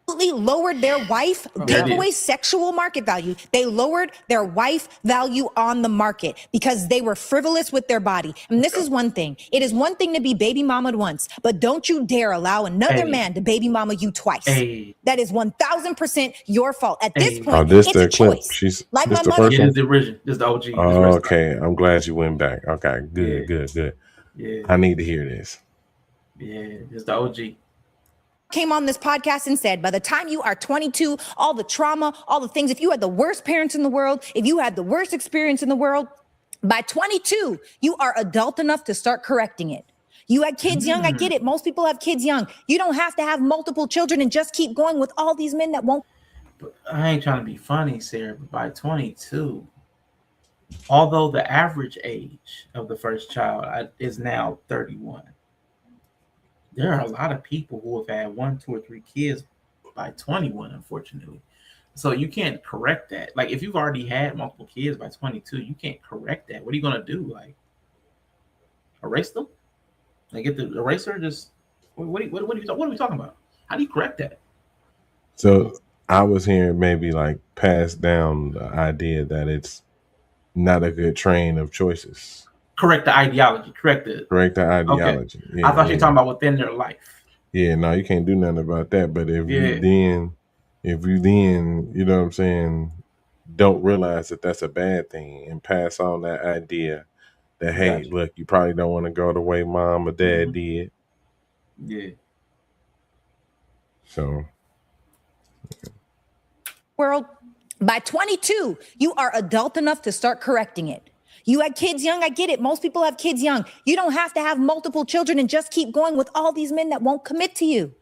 Lowered their wife, take away sexual market value. They lowered their wife value on the market because they were frivolous with their body. And this is one thing. It is one thing to be baby mamaed once, but don't you dare allow another man to baby mama you twice. That is 1000% your fault. At this point, it's a choice. She's like this my the mother. first one? This is the original. This is the OG. Oh, okay. I'm glad you went back. Okay, good. Yeah. I need to hear this. Yeah, this is the OG. Came on this podcast and said, by the time you are 22, all the trauma, all the things, if you had the worst parents in the world, if you had the worst experience in the world, by 22, you are adult enough to start correcting it. You had kids young. I get it. Most people have kids young. You don't have to have multiple children and just keep going with all these men that won't. But I ain't trying to be funny, Sarah, but by 22, although the average age of the first child is now 31, there are a lot of people who have had 1, 2, or 3 kids by 21, unfortunately. So you can't correct that. Like, if you've already had multiple kids by 22, you can't correct that. What are you going to do? Like, erase them? Like, get the eraser? Just what are we talking about? How do you correct that? So I was hearing maybe like pass down the idea that it's not a good train of choices. Correct the ideology. Correct the ideology. Okay. Yeah, I thought you were talking about within their life. Yeah, no, you can't do nothing about that. But if you then, you know what I'm saying, don't realize that that's a bad thing and pass on that idea that, hey, look, you probably don't want to go the way mom or dad did. Yeah. So. World, by 22, you are adult enough to start correcting it. You had kids young. I get it. Most people have kids young. You don't have to have multiple children and just keep going with all these men that won't commit to you.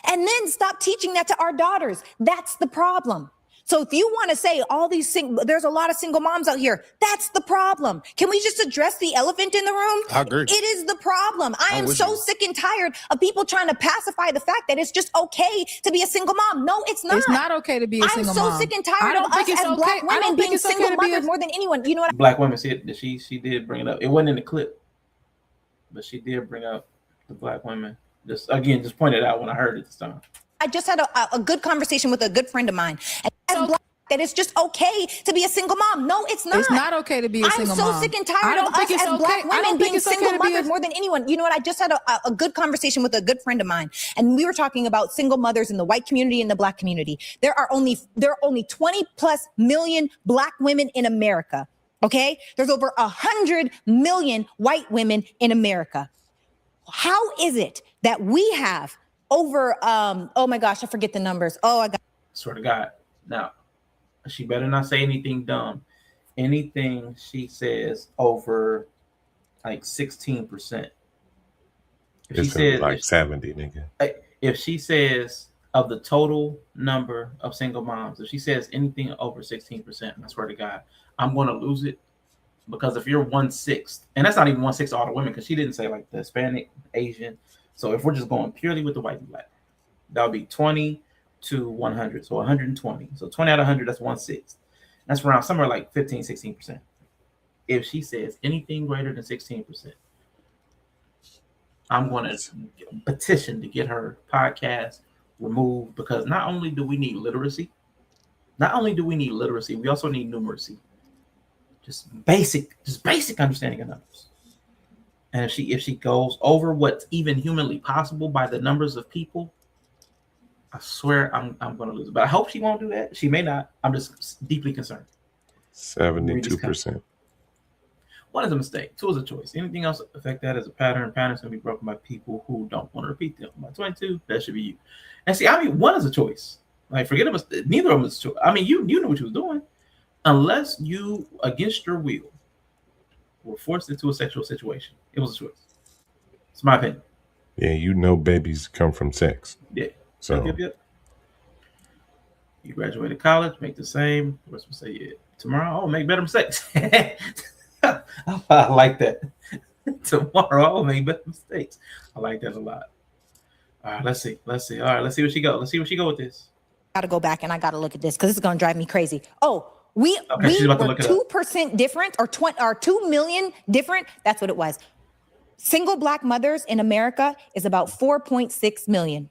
And then stop teaching that to our daughters. That's the problem. So if you want to say all these there's a lot of single moms out here, that's the problem. Can we just address the elephant in the room? I agree. It is the problem. I am with so you. sick and tired of people trying to pacify the fact that it's just okay to be a single mom. No, it's not. It's not okay to be a single mom. I'm mom. so sick and I tired don't of think us it's as okay. black I don't women think being it's okay single to be mothers a- more than anyone. You know what? Black women said that she did bring it up. It wasn't in the clip, but she did bring up the black women. Just pointed out when I heard it this time. I just had a good conversation with a good friend of mine. And as black, that it's just okay to be a single mom. No, it's not. It's not okay to be a single mom. I'm so sick and I tired don't of think us it's as okay. black I don't women think being it's okay single to be a- mothers more than anyone. You know what? I just had a good conversation with a good friend of mine, and we were talking about single mothers in the white community and the black community. There are only 20 plus million black women in America. Okay, there's over 100 million white women in America. How is it that we have over oh my gosh, I forget the numbers. Oh, I got. Swear to God. Now, she better not say anything dumb. Anything she says over like 16%. If she It's gonna be says like 70, nigga. if she says of the total number of single moms, if she says anything over 16%, I swear to God, I'm going to lose it. Because if you're 1/6, and that's not even 1/6 of all the women, because she didn't say like the Hispanic, Asian. So if we're just going purely with the white and black, that would be 20 to 100. So 120. So 20 out of 100, that's 1/6. That's around somewhere like 15, 16%. If she says anything greater than 16%, I'm going to petition to get her podcast removed, because not only do we need literacy, we also need numeracy. Just basic understanding of numbers. And if she goes over what's even humanly possible by the numbers of people, I swear I'm going to lose it. But I hope she won't do that. She may not. I'm just deeply concerned. 72%. One is a mistake. Two is a choice. Anything else affect that as a pattern? Patterns can be broken by people who don't want to repeat them. By 22, that should be you. And see, I mean, one is a choice. Like, forget about neither of them is a choice. I mean, you knew what you was doing. Unless you, against your will, were forced into a sexual situation. It was a choice. It's my opinion. Yeah, you know babies come from sex. Yeah. So Yep. You graduated college, make the same. The rest will say, yeah. Tomorrow, I'll make better mistakes. I like that. Tomorrow, I'll make better mistakes. I like that a lot. All right, let's see. All right, let's see where she go. Let's see where she go with this. Got to go back and I got to look at this because it's going to drive me crazy. Oh, we were 2% different or 2 million different. That's what it was. Single black mothers in America is about 4.6 million.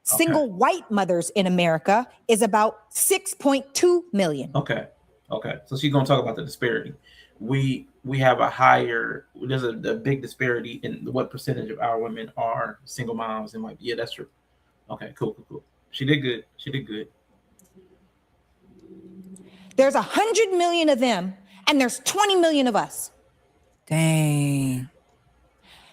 Single white mothers in America is about 6.2 million. Okay. So she's going to talk about the disparity. We have there's a big disparity in what percentage of our women are single moms and yeah, that's true. Okay, cool. She did good. There's 100 million of them, and there's 20 million of us. Dang.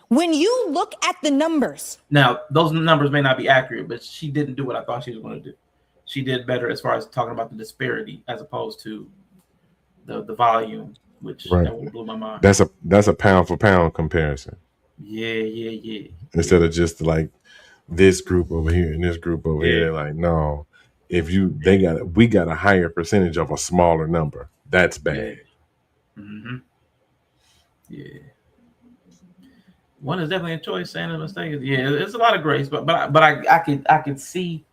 When you look at the numbers. Now, those numbers may not be accurate, but she didn't do what I thought she was going to do. She did better as far as talking about the disparity as opposed to the volume, which that blew my mind. That's a pound for pound comparison. Yeah. Instead of just like this group over here and this group over here, like no. We got a higher percentage of a smaller number. That's bad. Yeah. One is definitely a choice, saying a mistake. Yeah, it's a lot of grace, but I could see.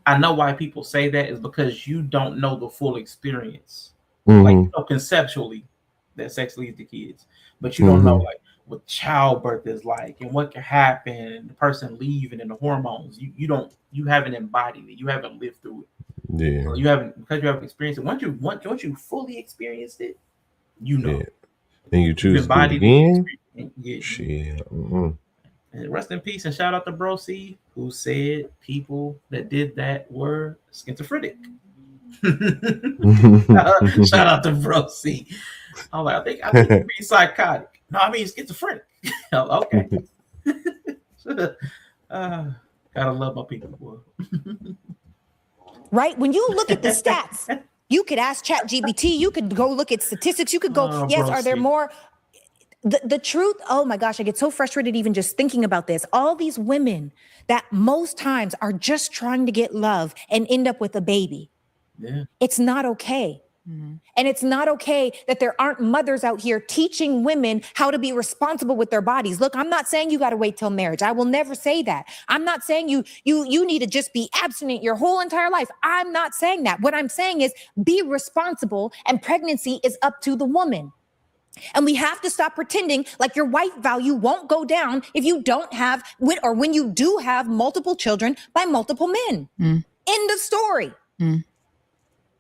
I know why people say that is because you don't know the full experience. Like, you know, conceptually that sex leads to kids, but you don't know like what childbirth is like and what can happen and the person leaving and the hormones. You haven't embodied it. You haven't lived through it. Yeah. So you haven't experienced it. Once you fully experienced it, you know. Yeah. And you choose to do it again. Shit. And rest in peace and shout out to Bro C, who said people that did that were schizophrenic. Shout out to Bro C. I'm like, I think you're being psychotic. No, I mean schizophrenic. Okay. Gotta love my people, boy. Right? When you look at the stats, You could ask ChatGPT. You could go look at statistics. You could go, yes, are there more? The truth, oh my gosh, I get so frustrated even just thinking about this. All these women that most times are just trying to get love and end up with a baby. Yeah. It's not okay. And it's not okay that there aren't mothers out here teaching women how to be responsible with their bodies. Look, I'm not saying you got to wait till marriage. I will never say that. I'm not saying you need to just be abstinent your whole entire life. I'm not saying that. What I'm saying is be responsible, and pregnancy is up to the woman. And we have to stop pretending like your wife value won't go down if you don't have, or when you do have multiple children by multiple men. End of story.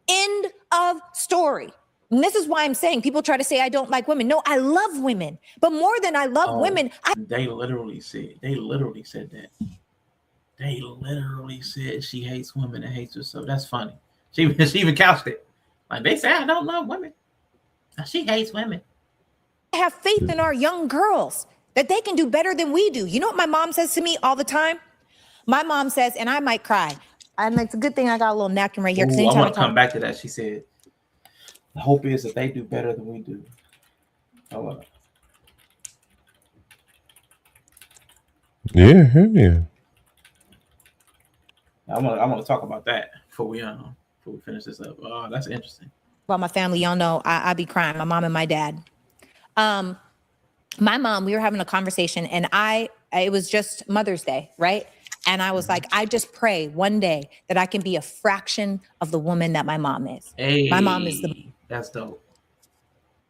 End of story. And this is why I'm saying people try to say I don't like women. No, I love women. But more than I love women, they literally said that. They literally said she hates women and hates herself. That's funny. She even couched it. Like, they say I don't love women. She hates women. I have faith in our young girls that they can do better than we do. You know what my mom says to me all the time? My mom says, and I might cry. And it's a good thing I got a little napkin right here. I want to come back to that. She said, the hope is that they do better than we do. Oh, yeah. I want to talk about that before we finish this up. Oh, that's interesting. About my family, y'all know I be crying. My mom and my dad. My mom, we were having a conversation, and it was just Mother's Day, right? And I was like, I just pray one day that I can be a fraction of the woman that my mom is. Hey, my mom is that's dope.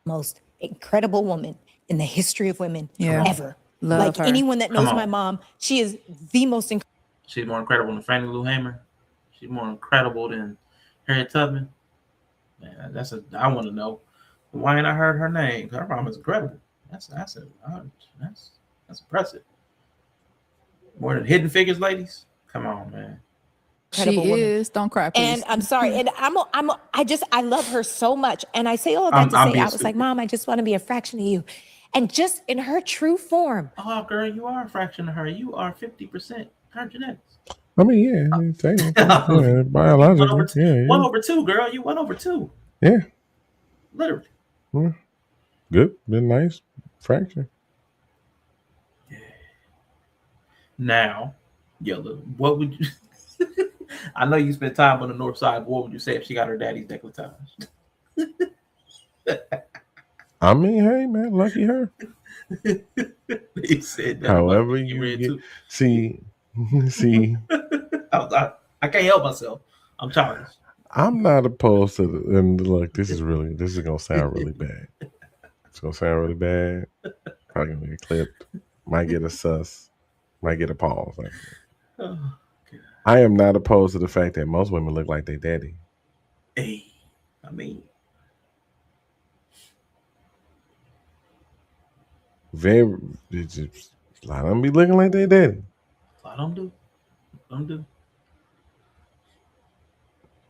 Most incredible woman in the history of women ever. Love like her. anyone that knows my mom, she is the most incredible. She's more incredible than Fannie Lou Hamer. She's more incredible than Harriet Tubman. Man, I want to know why ain't I heard her name? Her mom is incredible. That's impressive. More than Hidden Figures, ladies. Come on, man. She is. Don't cry, please. And I'm sorry. And I love her so much. And I say all of that to say, I was like, Mom, I just want to be a fraction of you. And just in her true form. Oh, girl, you are a fraction of her. You are 50% her genetics. I mean, yeah, biologically. 1/2, girl. You 1/2. Yeah. Literally. Yeah. Good. Been nice. Fraction. Yeah. Now, Yella, what would you... I know you spent time on the north side. What would you say if she got her daddy's décolletage? I mean, hey, man, lucky her. He said that. However you get... See... I can't help myself. I'm tired. I'm not opposed to and look, this is gonna sound really bad. It's gonna sound really bad. Probably gonna get clipped. Might get a sus. Might get a pause. I am not opposed to the fact that most women look like their daddy. Hey, I mean, a lot of them be looking like their daddy. A lot of them do.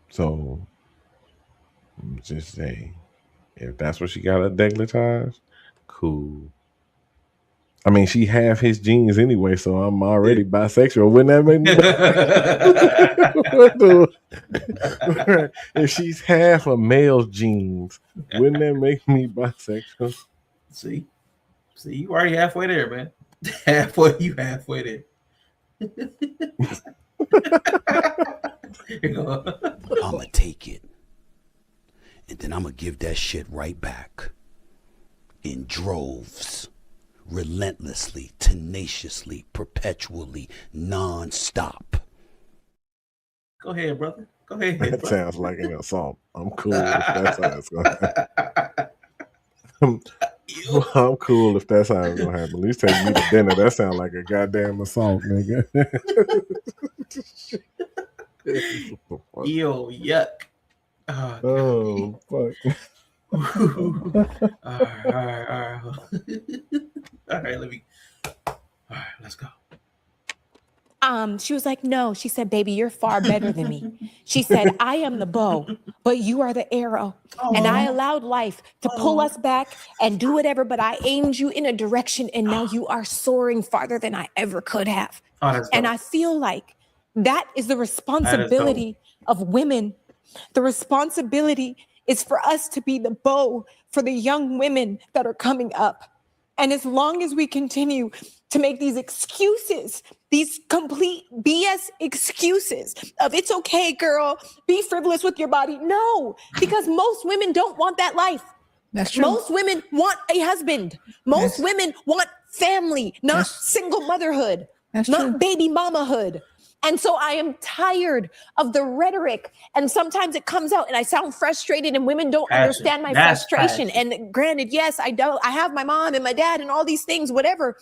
So, just say, if that's what she got a décolletage, cool. I mean, she have his genes anyway, so I'm already bisexual. Wouldn't that make me? If she's half a male's genes, wouldn't that make me bisexual? See, you already halfway there, man. You halfway there. I'ma take it, and then I'ma give that shit right back in droves, relentlessly, tenaciously, perpetually, non-stop. Go ahead, brother. Go ahead. That brother. Sounds like an assault. I'm cool if that's how it's gonna happen. I'm cool if that's how it's gonna happen. At least take me to dinner. That sounds like a goddamn assault, nigga. Ew, yuck. Oh, fuck. All right. All right, let's go. She was like, no, she said, baby, you're far better than me. She said, I am the bow, but you are the arrow. And I allowed life to pull us back and do whatever, but I aimed you in a direction, and now you are soaring farther than I ever could have. And I feel like that is the responsibility of women The responsibility is for us to be the bow for the young women that are coming up. And as long as we continue to make these excuses, these complete BS excuses of it's okay, girl, be frivolous with your body. No, because most women don't want that life. That's true. Most women want a husband. Most women want family, not single motherhood, not baby mamahood. And so I am tired of the rhetoric. And sometimes it comes out and I sound frustrated and women don't understand my frustration. And granted, yes, I have my mom and my dad and all these things, whatever.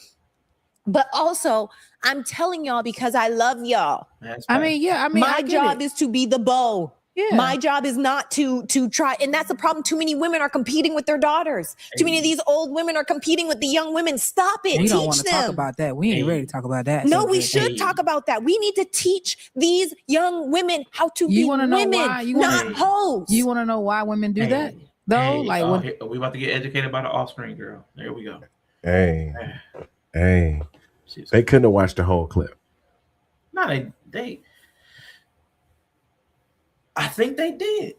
But also, I'm telling y'all because I love y'all. My job is to be the bow. Yeah. My job is not to try. And that's the problem. Too many women are competing with their daughters. Too many of these old women are competing with the young women. Stop it. We don't Teach want to them. talk about that. We ain't ready to talk about that. No, we should talk about that. We need to teach these young women how to be wanna know women, why? not hoes. You want to know why women do that? Though, like when are we about to get educated by the offspring, girl? There we go. Hey, they couldn't have watched the whole clip. No, they. I think they did,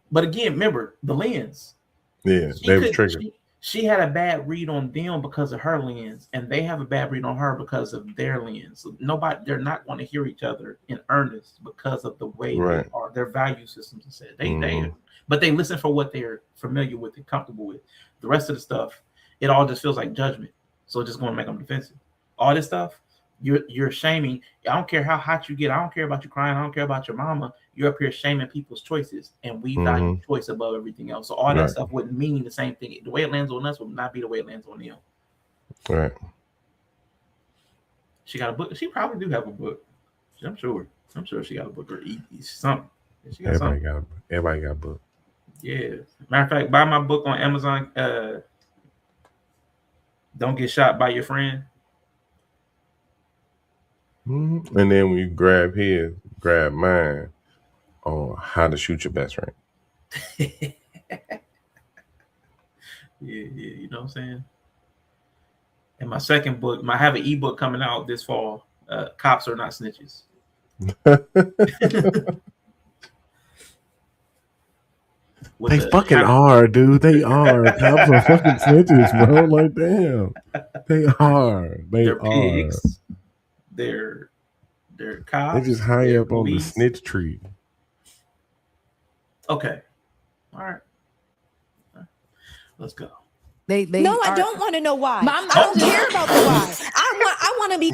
but again, remember the lens. Yeah, they were triggered. She had a bad read on them because of her lens, and they have a bad read on her because of their lens. They're not going to hear each other in earnest because of the way they are. Their value systems are set. But they listen for what they're familiar with and comfortable with. The rest of the stuff, it all just feels like judgment. So it's just going to make them defensive. All this stuff, you're shaming. I don't care how hot you get. I don't care about you crying. I don't care about your mama. You're up here shaming people's choices, and we value choice above everything else. So all that stuff wouldn't mean the same thing. The way it lands on us would not be the way it lands on them. Right. She got a book. She probably do have a book. I'm sure she got a book or something. She got Everybody got a book. Yeah. Matter of fact, buy my book on Amazon. Don't Get Shot by Your Friend. And then when you grab his, grab mine on how to shoot your best friend. Yeah, you know what I'm saying? And my second book, I have an ebook coming out this fall. Cops Are Not Snitches. They fucking are, dude. They are. Cops are fucking snitches, bro. Like, damn. They are. They're pigs. They're cops. They just high up on the snitch tree. Okay. All right. Let's go. I don't want to know why. I don't care about the why. I want to be.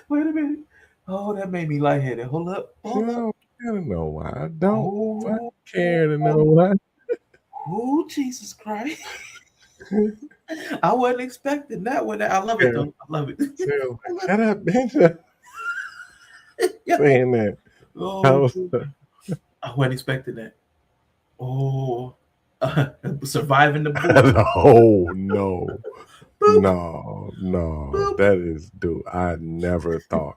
Wait a minute. Oh, that made me lightheaded. Hold up. I don't know why. I don't care to know why. Oh, Jesus Christ. I wasn't expecting that one. I love it, though. I love it. Shut up, bitch. Saying that. I wasn't expecting that. Oh, surviving the boot. Oh, no. No. That is, dude, I never thought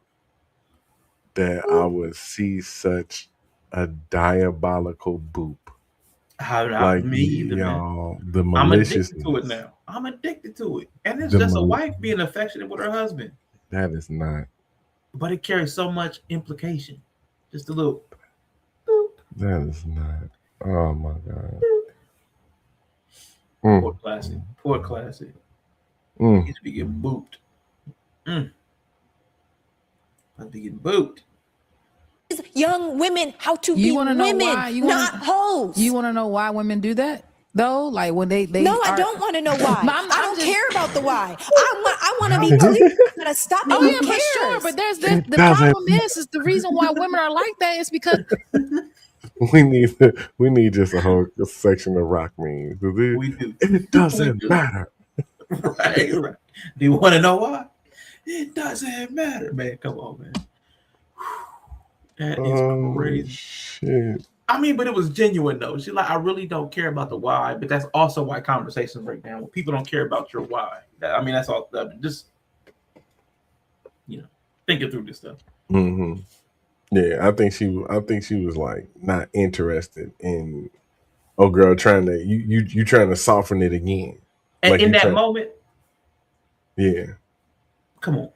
that I would see such a diabolical boop. Me either, y'all, the maliciousness. I'm addicted to it now. I'm addicted to it. And it's just a wife being affectionate with her husband. That is not. But it carries so much implication. Just a little. That is not. Oh, my God. Poor classic. He used to be getting booped. I'd be getting booped. Young women how to be women, not hoes. You want to know why women do that? Though, like when they No, I don't want to know why. I don't care about the why. I want to be clear. I gotta stop. Oh yeah, for sure. But there's this. The problem is the reason why women are like that is because we need just a whole section of rock memes. It doesn't matter. Right. Do you want to know why? It doesn't matter, man. Come on, man. That is crazy. Shit. I mean, but it was genuine though. She's like, I really don't care about the why, but that's also why conversations break down. When people don't care about your why. That's all. Just thinking through this stuff. Mm-hmm. Yeah, I think she was like not interested in. Oh, girl, trying to soften it again. And like in that moment. Yeah. Come on.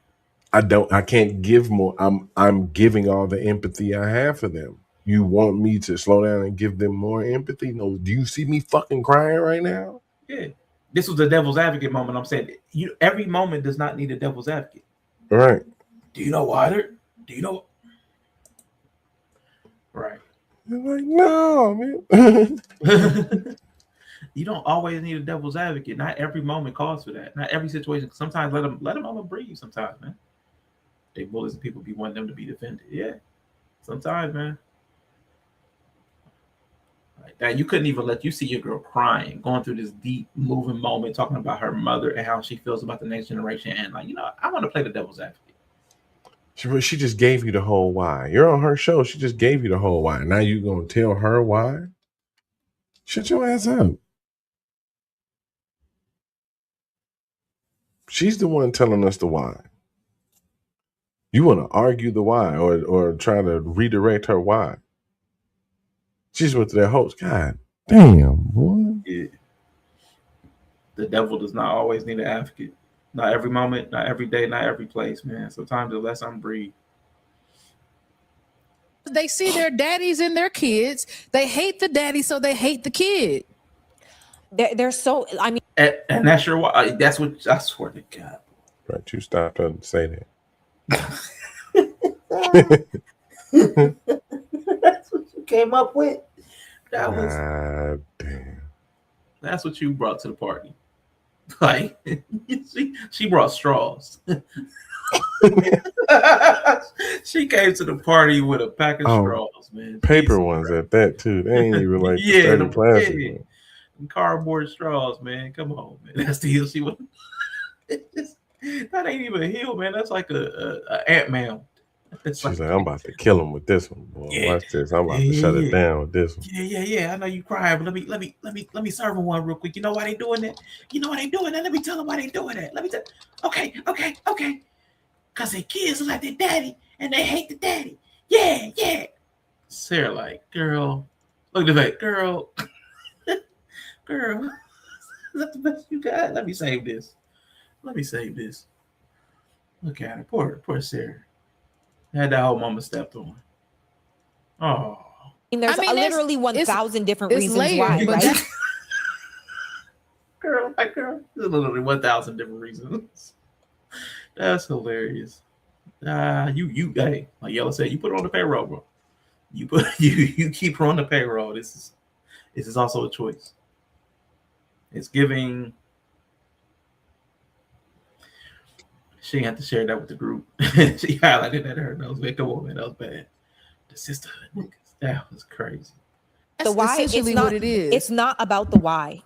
I can't give more. I'm giving all the empathy I have for them. You want me to slow down and give them more empathy? No, do you see me fucking crying right now? Yeah. This was a devil's advocate moment. I'm saying every moment does not need a devil's advocate. All right. Do you know why? Do you know? Right. You're like, no, man. You don't always need a devil's advocate. Not every moment calls for that. Not every situation. Sometimes let them breathe. Sometimes, man. They bullies and people be wanting them to be defended. Yeah. Sometimes, man. Like that, you couldn't even let you see your girl crying, going through this deep, moving moment, talking about her mother and how she feels about the next generation. And like, I want to play the devil's advocate. She just gave you the whole why. You're on her show. She just gave you the whole why. Now you gonna tell her why? Shut your ass up. She's the one telling us the why. You want to argue the why or try to redirect her why. She's with their host. God damn, boy. Yeah. The devil does not always need an advocate. Not every moment, not every day, not every place, man. Sometimes let them breathe. They see their daddies and their kids. They hate the daddy, so they hate the kid. They're so. I mean, and that's your why. That's what I swear to God. Right, you stopped her to say that. That's what you came up with. That was. Damn. That's what you brought to the party. Like she brought straws. She came to the party with a pack of straws, man. Paper ones at that too. They ain't even like the plastic ones. Cardboard straws, man. Come on, man. That's the heel she was. That ain't even a heel, man. That's like a Ant-Man. She's like, I'm about to kill him with this one, boy. Yeah. Watch this. I'm about to shut it down with this one. Yeah. I know you crying, but let me serve him one real quick. You know why they doing that? Let me tell them why they doing that. Let me tell. Okay. Cause their kids look like their daddy and they hate the daddy. Yeah. Sarah, like, girl, look at that, girl. Girl, is that the best you got? Let me save this. Look at her, poor Sarah. Had that whole mama stepped on. Oh. There's literally 1,000 different reasons why, right? Girl, there's literally 1,000 different reasons. That's hilarious. Hey, like Yella said, you put her on the payroll, bro. You keep her on the payroll. This is also a choice. It's giving. She had to share that with the group. She highlighted that her nose. Come on, man, that was bad. The sisterhood niggas, that was crazy. The why, essentially what it is. It's not about the why.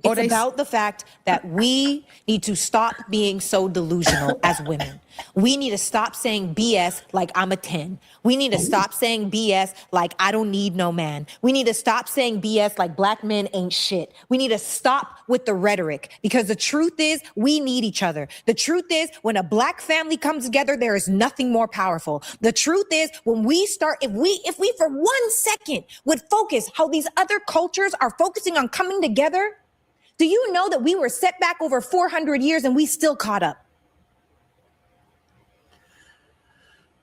It's about the fact that we need to stop being so delusional as women. We need to stop saying BS like I'm a 10. We need to stop saying BS like I don't need no man. We need to stop saying BS like black men ain't shit. We need to stop with the rhetoric because the truth is we need each other. The truth is when a black family comes together, there is nothing more powerful. The truth is when we start, if we for 1 second would focus how these other cultures are focusing on coming together, do you know that we were set back over 400 years and we still caught up?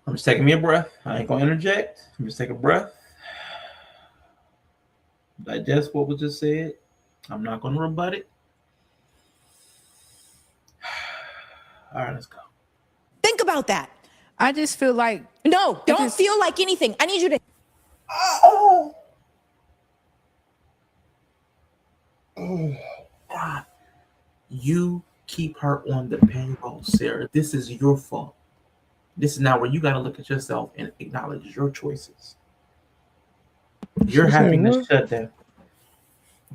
I'm just taking me a breath. I ain't gonna interject. I'm just taking a breath. Digest what was just said. I'm not gonna rebut it. All right, let's go. Think about that. I just feel like don't feel like anything. I need you to. Oh God. You keep her on the payroll, Sarah. This is your fault. This is now where you got to look at yourself and acknowledge your choices. You're having to shut down.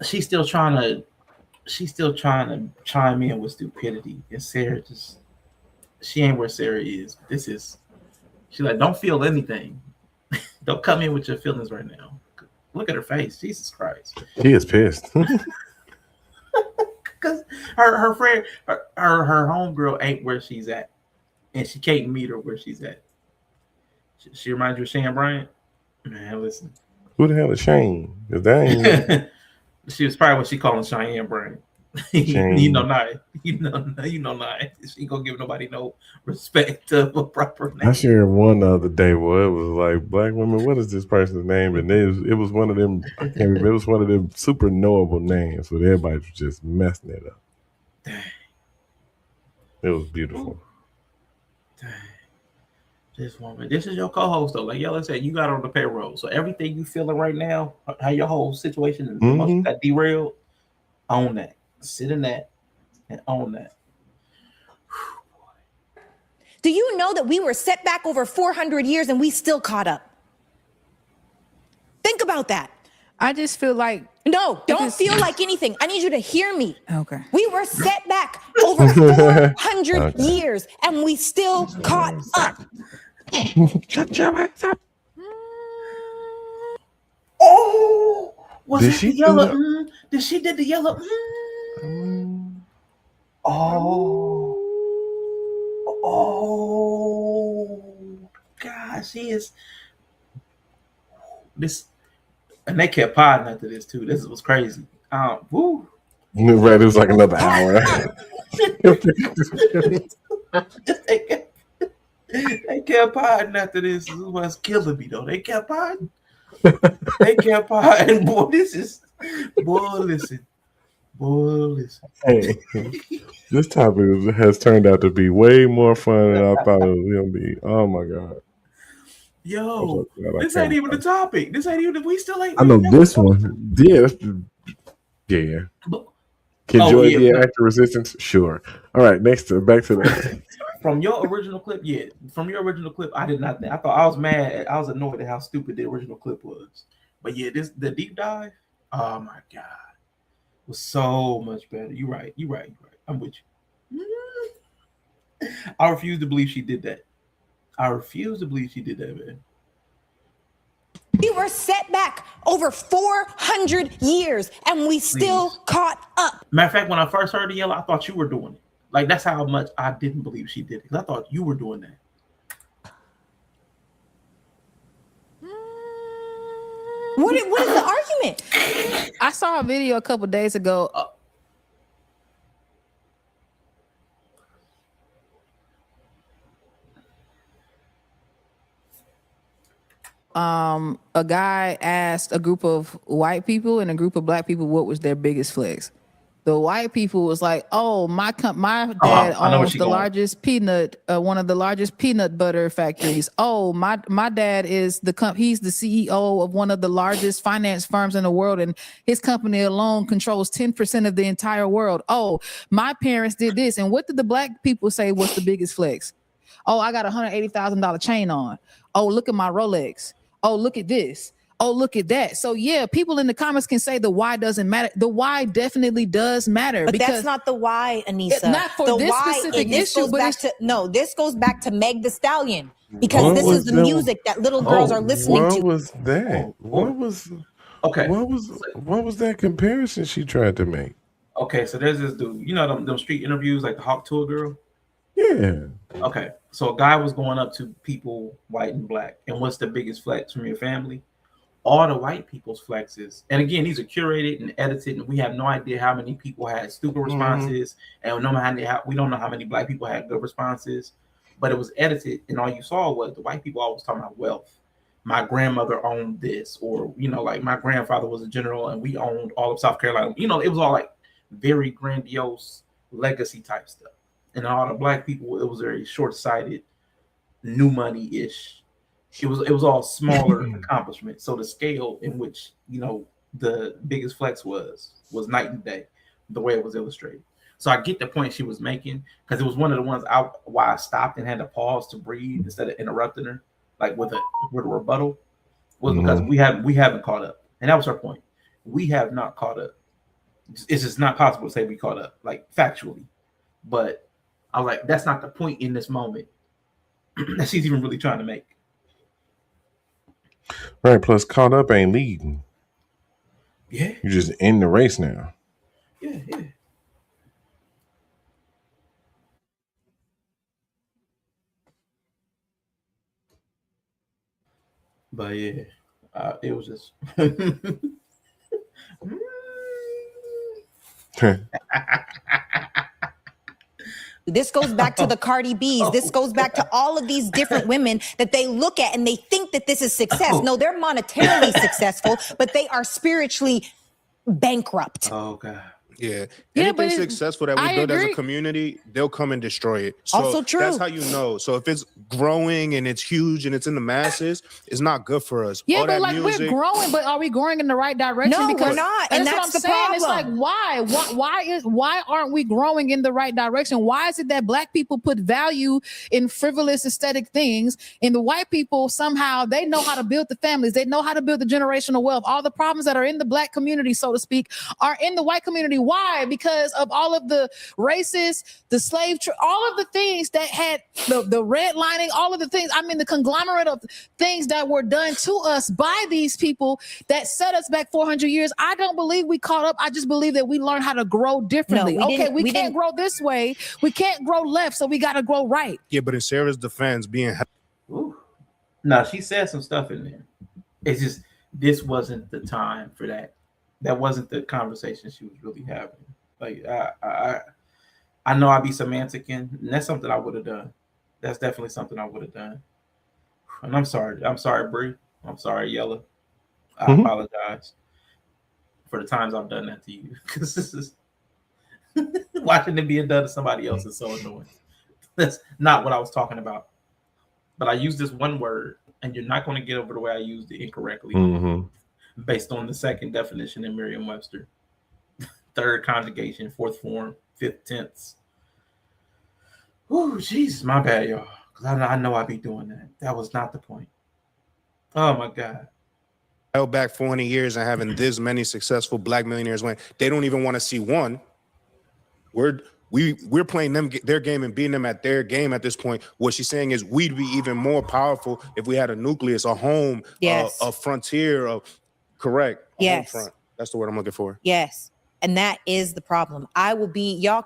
She's still trying to chime in with stupidity. And Sarah she ain't where Sarah is. She's like, don't feel anything. Don't come in with your feelings right now. Look at her face. Jesus Christ. She is pissed. Because her friend, her homegirl ain't where she's at. And she can't meet her where she's at. She reminds you of Shane Bryant? Man, listen. Who the hell is Shane? Because that ain't. She was probably what she calling Cheyenne Bryant. you know not. You know not. She ain't gonna give nobody no respect of a proper name. I shared one the other day where it was like, black women, what is this person's name? And it was one of them, I can't remember, it was one of them super knowable names, but everybody was just messing it up. Dang. It was beautiful. Dang. This woman, this is your co-host though. Like Yella said, you got on the payroll. So everything you feeling right now, how your whole situation and emotion got derailed, own that. Sit in that and own that. Do you know that we were set back over 400 years and we still caught up? Think about that. I just feel like no, don't feel like anything. I need you to hear me. Okay. We were set back over 400 years and we still caught up. Shut your ass up. Oh, was Did it she the Yella? do Did she did the Yella? Oh, God, she is this, and they kept podding after this too. This was crazy. Woo. Right, it was like another hour. They kept podding after this. This was killing me though. They kept podding. They kept podding. Boy, listen. Hey, this topic has turned out to be way more fun than I thought it was gonna be. Oh my God. Yo, this ain't even the topic. This ain't even. We still ain't. I know this one. Yeah. Can Joy be an active resistance? Sure. All right, back to that. From your original clip, I did not think. I thought I was mad. I was annoyed at how stupid the original clip was. But yeah, the deep dive. Oh my God, was so much better. You're right. I'm with you. I refuse to believe she did that. Man. We were set back over 400 years and we still caught up. Matter of fact, when I first heard the Yella, I thought you were doing it. Like, that's how much I didn't believe she did it. Because I thought you were doing that. What is the argument? I saw a video a couple days ago. A guy asked a group of white people and a group of black people what was their biggest flex. The white people was like, "Oh, my dad owns the largest one of the largest peanut butter factories. Oh, my dad is he's the CEO of one of the largest finance firms in the world, and his company alone controls 10% of the entire world. Oh, my parents did this." And what did the black people say was the biggest flex? Oh, I got a $180,000 chain on. Oh, look at my Rolex. Oh, look at this. Oh, look at that. So yeah, people in the comments can say the why doesn't matter. The why definitely does matter. But that's not the why, Anissa. Not for the this why, specific issue, but this goes back to Meg the Stallion. Because this is the music that little girls are listening to. What was that? What was that comparison she tried to make? Okay, so there's this dude. You know them street interviews, like the Hawk Tour girl? Yeah. Okay, so a guy was going up to people, white and black, and what's the biggest flex from your family? All the white people's flexes, and again, these are curated and edited, and we have no idea how many people had stupid responses, and we don't know how many black people had good responses, but it was edited, and all you saw was the white people always talking about wealth. My grandmother owned this, or like my grandfather was a general, and we owned all of South Carolina. It was all like very grandiose legacy type stuff. And all the black people, it was very short-sighted, new money-ish. It was all smaller accomplishments. So the scale in which the biggest flex was night and day, the way it was illustrated. So I get the point she was making, because it was one of the ones why I stopped and had to pause to breathe instead of interrupting her, like with a rebuttal, was because we haven't caught up, and that was her point. We have not caught up. It's just not possible to say we caught up, like factually, but I was like, that's not the point in this moment that she's even really trying to make. Right. Plus, caught up ain't leading. Yeah. You're just in the race now. Yeah. But yeah, it was just. This goes back to the Cardi B's. This goes back to all of these different women that they look at and they think that this is success. No, they're monetarily successful, but they are spiritually bankrupt. Oh God. Yeah. Yeah, Anything but successful that we I build as a agree. community, they'll come and destroy it. So Also true. that's how you know. So if it's growing and it's huge and it's in the masses, it's not good for us. Yeah, All but that like music, we're growing, but are we growing in the right direction? No, because we're not, and what that's the I'm saying. It's like problem. why aren't we growing in the right direction? Why is it that black people put value in frivolous aesthetic things, and the white people somehow they know how to build the families, they know how to build the generational wealth. All the problems that are in the black community, so to speak, are in the white community. Why? Because of all of the racist, the slave, all of the things that had the redlining, all of the things. I mean, the conglomerate of things that were done to us by these people that set us back 400 years. I don't believe we caught up. I just believe that we learned how to grow differently. No, we can't grow this way. We can't grow left, so we got to grow right. yeah, but in Sarah's defense, being No, she said some stuff in there. It's just this wasn't the time for that. That wasn't the conversation she was really having. Like I know I'd be semantic, and that's something I would have done. That's definitely something I would have done. And I'm sorry. I'm sorry, Bree. I'm sorry, Yella. I apologize for the times I've done that to you, because this is watching it being done to somebody else is so annoying. That's not what I was talking about. But I used this one word, and you're not going to get over the way I used it incorrectly, based on the second definition in Merriam-Webster. Third conjugation, fourth form, fifth tense. Oh, Jesus, my bad, y'all. Because I know I'd be doing that. That was not the point. Oh, my God. held back 400 years and having this many successful black millionaires when they don't even want to see one. We're playing them their game and beating them at their game at this point. What she's saying is we'd be even more powerful if we had a nucleus, a home, a frontier, correct. Yes. Home front. That's the word I'm looking for. Yes. And that is the problem. I will be, y'all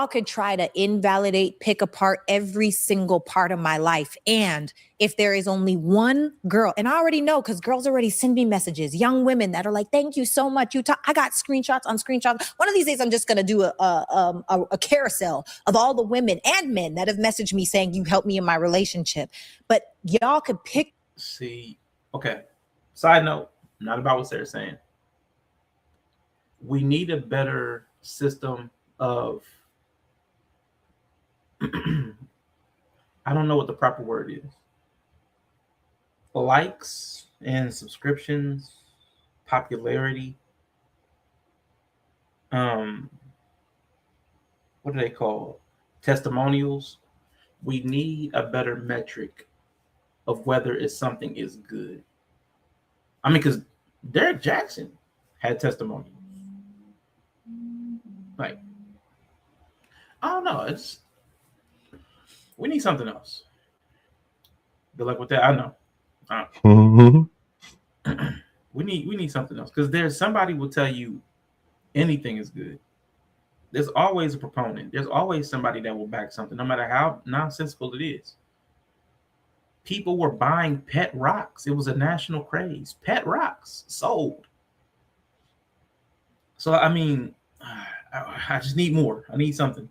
could try to invalidate, pick apart every single part of my life. And if there is only one girl, and I already know, because girls already send me messages, young women that are like, thank you so much. I got screenshots on screenshots. One of these days, I'm just going to do a carousel of all the women and men that have messaged me saying, you helped me in my relationship. But y'all could pick. See, okay. Side note, not about what Sarah's saying. We need a better system of, I don't know what the proper word is. Likes and subscriptions, popularity. What do they call testimonials? We need a better metric of whether something is good. I mean, because Derek Jackson had testimony. Like, I don't know. We need something else. Good luck with that. I know. We need something else, because there's somebody will tell you anything is good. There's always a proponent. There's always somebody that will back something, no matter how nonsensical it is. People were buying pet rocks. It was a national craze. Pet rocks sold. So I mean, I just need more. I need something.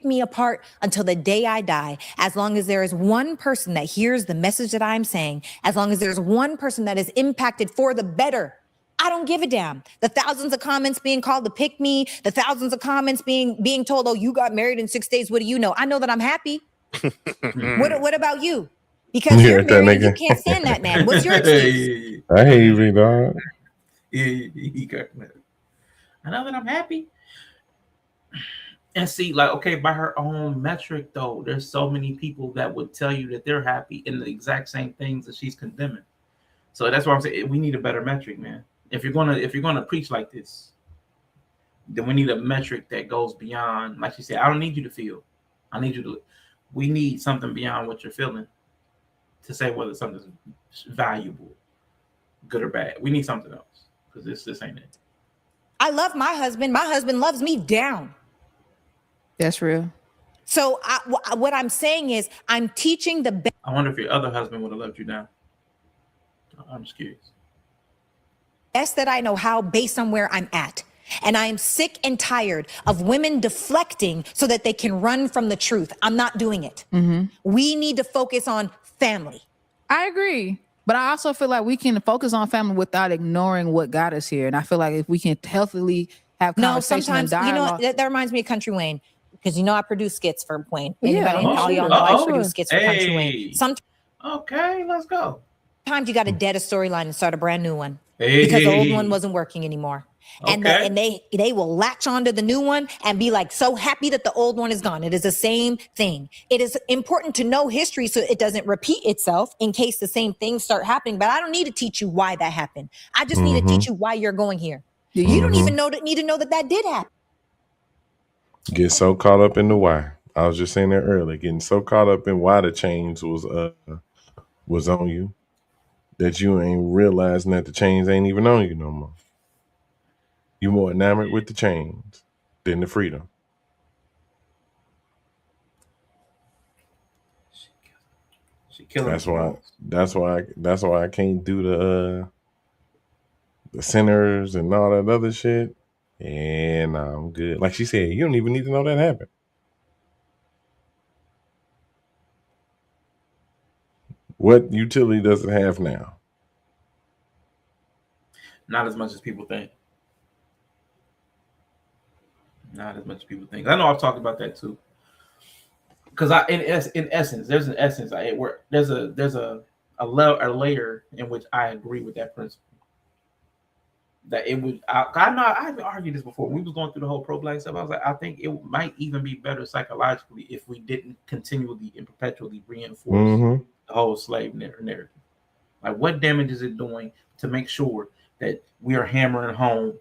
Me apart until the day I die. As long as there is one person that hears the message that I'm saying, as long as there's one person that is impacted for the better, I don't give a damn. The thousands of comments being called to pick me, the thousands of comments being told, oh, you got married in 6 days. What do you know? I know that I'm happy. What about you? Because you're married, you can't stand that man. What's your excuse? I hate you, dog. He got married. I know that I'm happy. And see, like, okay, by her own metric, though, there's so many people that would tell you that they're happy in the exact same things that she's condemning. So that's why I'm saying we need a better metric, man. If you're gonna preach like this, then we need a metric that goes beyond, like she said, I don't need you to feel. I need you to. We need something beyond what you're feeling to say whether something's valuable, good or bad. We need something else, because this ain't it. I love my husband. My husband loves me down. That's real. So what I'm saying is I'm teaching the best. I wonder if your other husband would have loved you down. I'm just curious. best that I know how based on where I'm at. And I am sick and tired of women deflecting so that they can run from the truth. I'm not doing it. We need to focus on family. I agree. But I also feel like we can focus on family without ignoring what got us here. And I feel like if we can healthily have conversation and dialogue. That reminds me of Country Wayne, because I produce skits for Wayne. Yeah. Anybody, all y'all know I produce skits for Country Wayne. Okay, let's go. Sometimes you got to dead a storyline and start a brand new one because the old one wasn't working anymore. And they will latch onto the new one and be like so happy that the old one is gone. It is the same thing. It is important to know history so it doesn't repeat itself in case the same things start happening. But I don't need to teach you why that happened. I just need to teach you why you're going here. You don't even need to know that did happen. Get so caught up in the why. I was just saying that earlier. Getting so caught up in why the chains was on you that you ain't realizing that the chains ain't even on you no more. You more enamored with the chains than the freedom. She killing. That's why I can't do the sinners and all that other shit. And I'm good. Like she said, you don't even need to know that happened. What utility does it have now? Not as much as people think. Not as much as people think. I know I've talked about that too. Because in essence, there's an essence. Where there's a layer in which I agree with that principle. That it would. I've argued this before. When we was going through the whole pro-black stuff, I was like, I think it might even be better psychologically if we didn't continually and perpetually reinforce the whole slave narrative. Like, what damage is it doing to make sure that we are hammering home?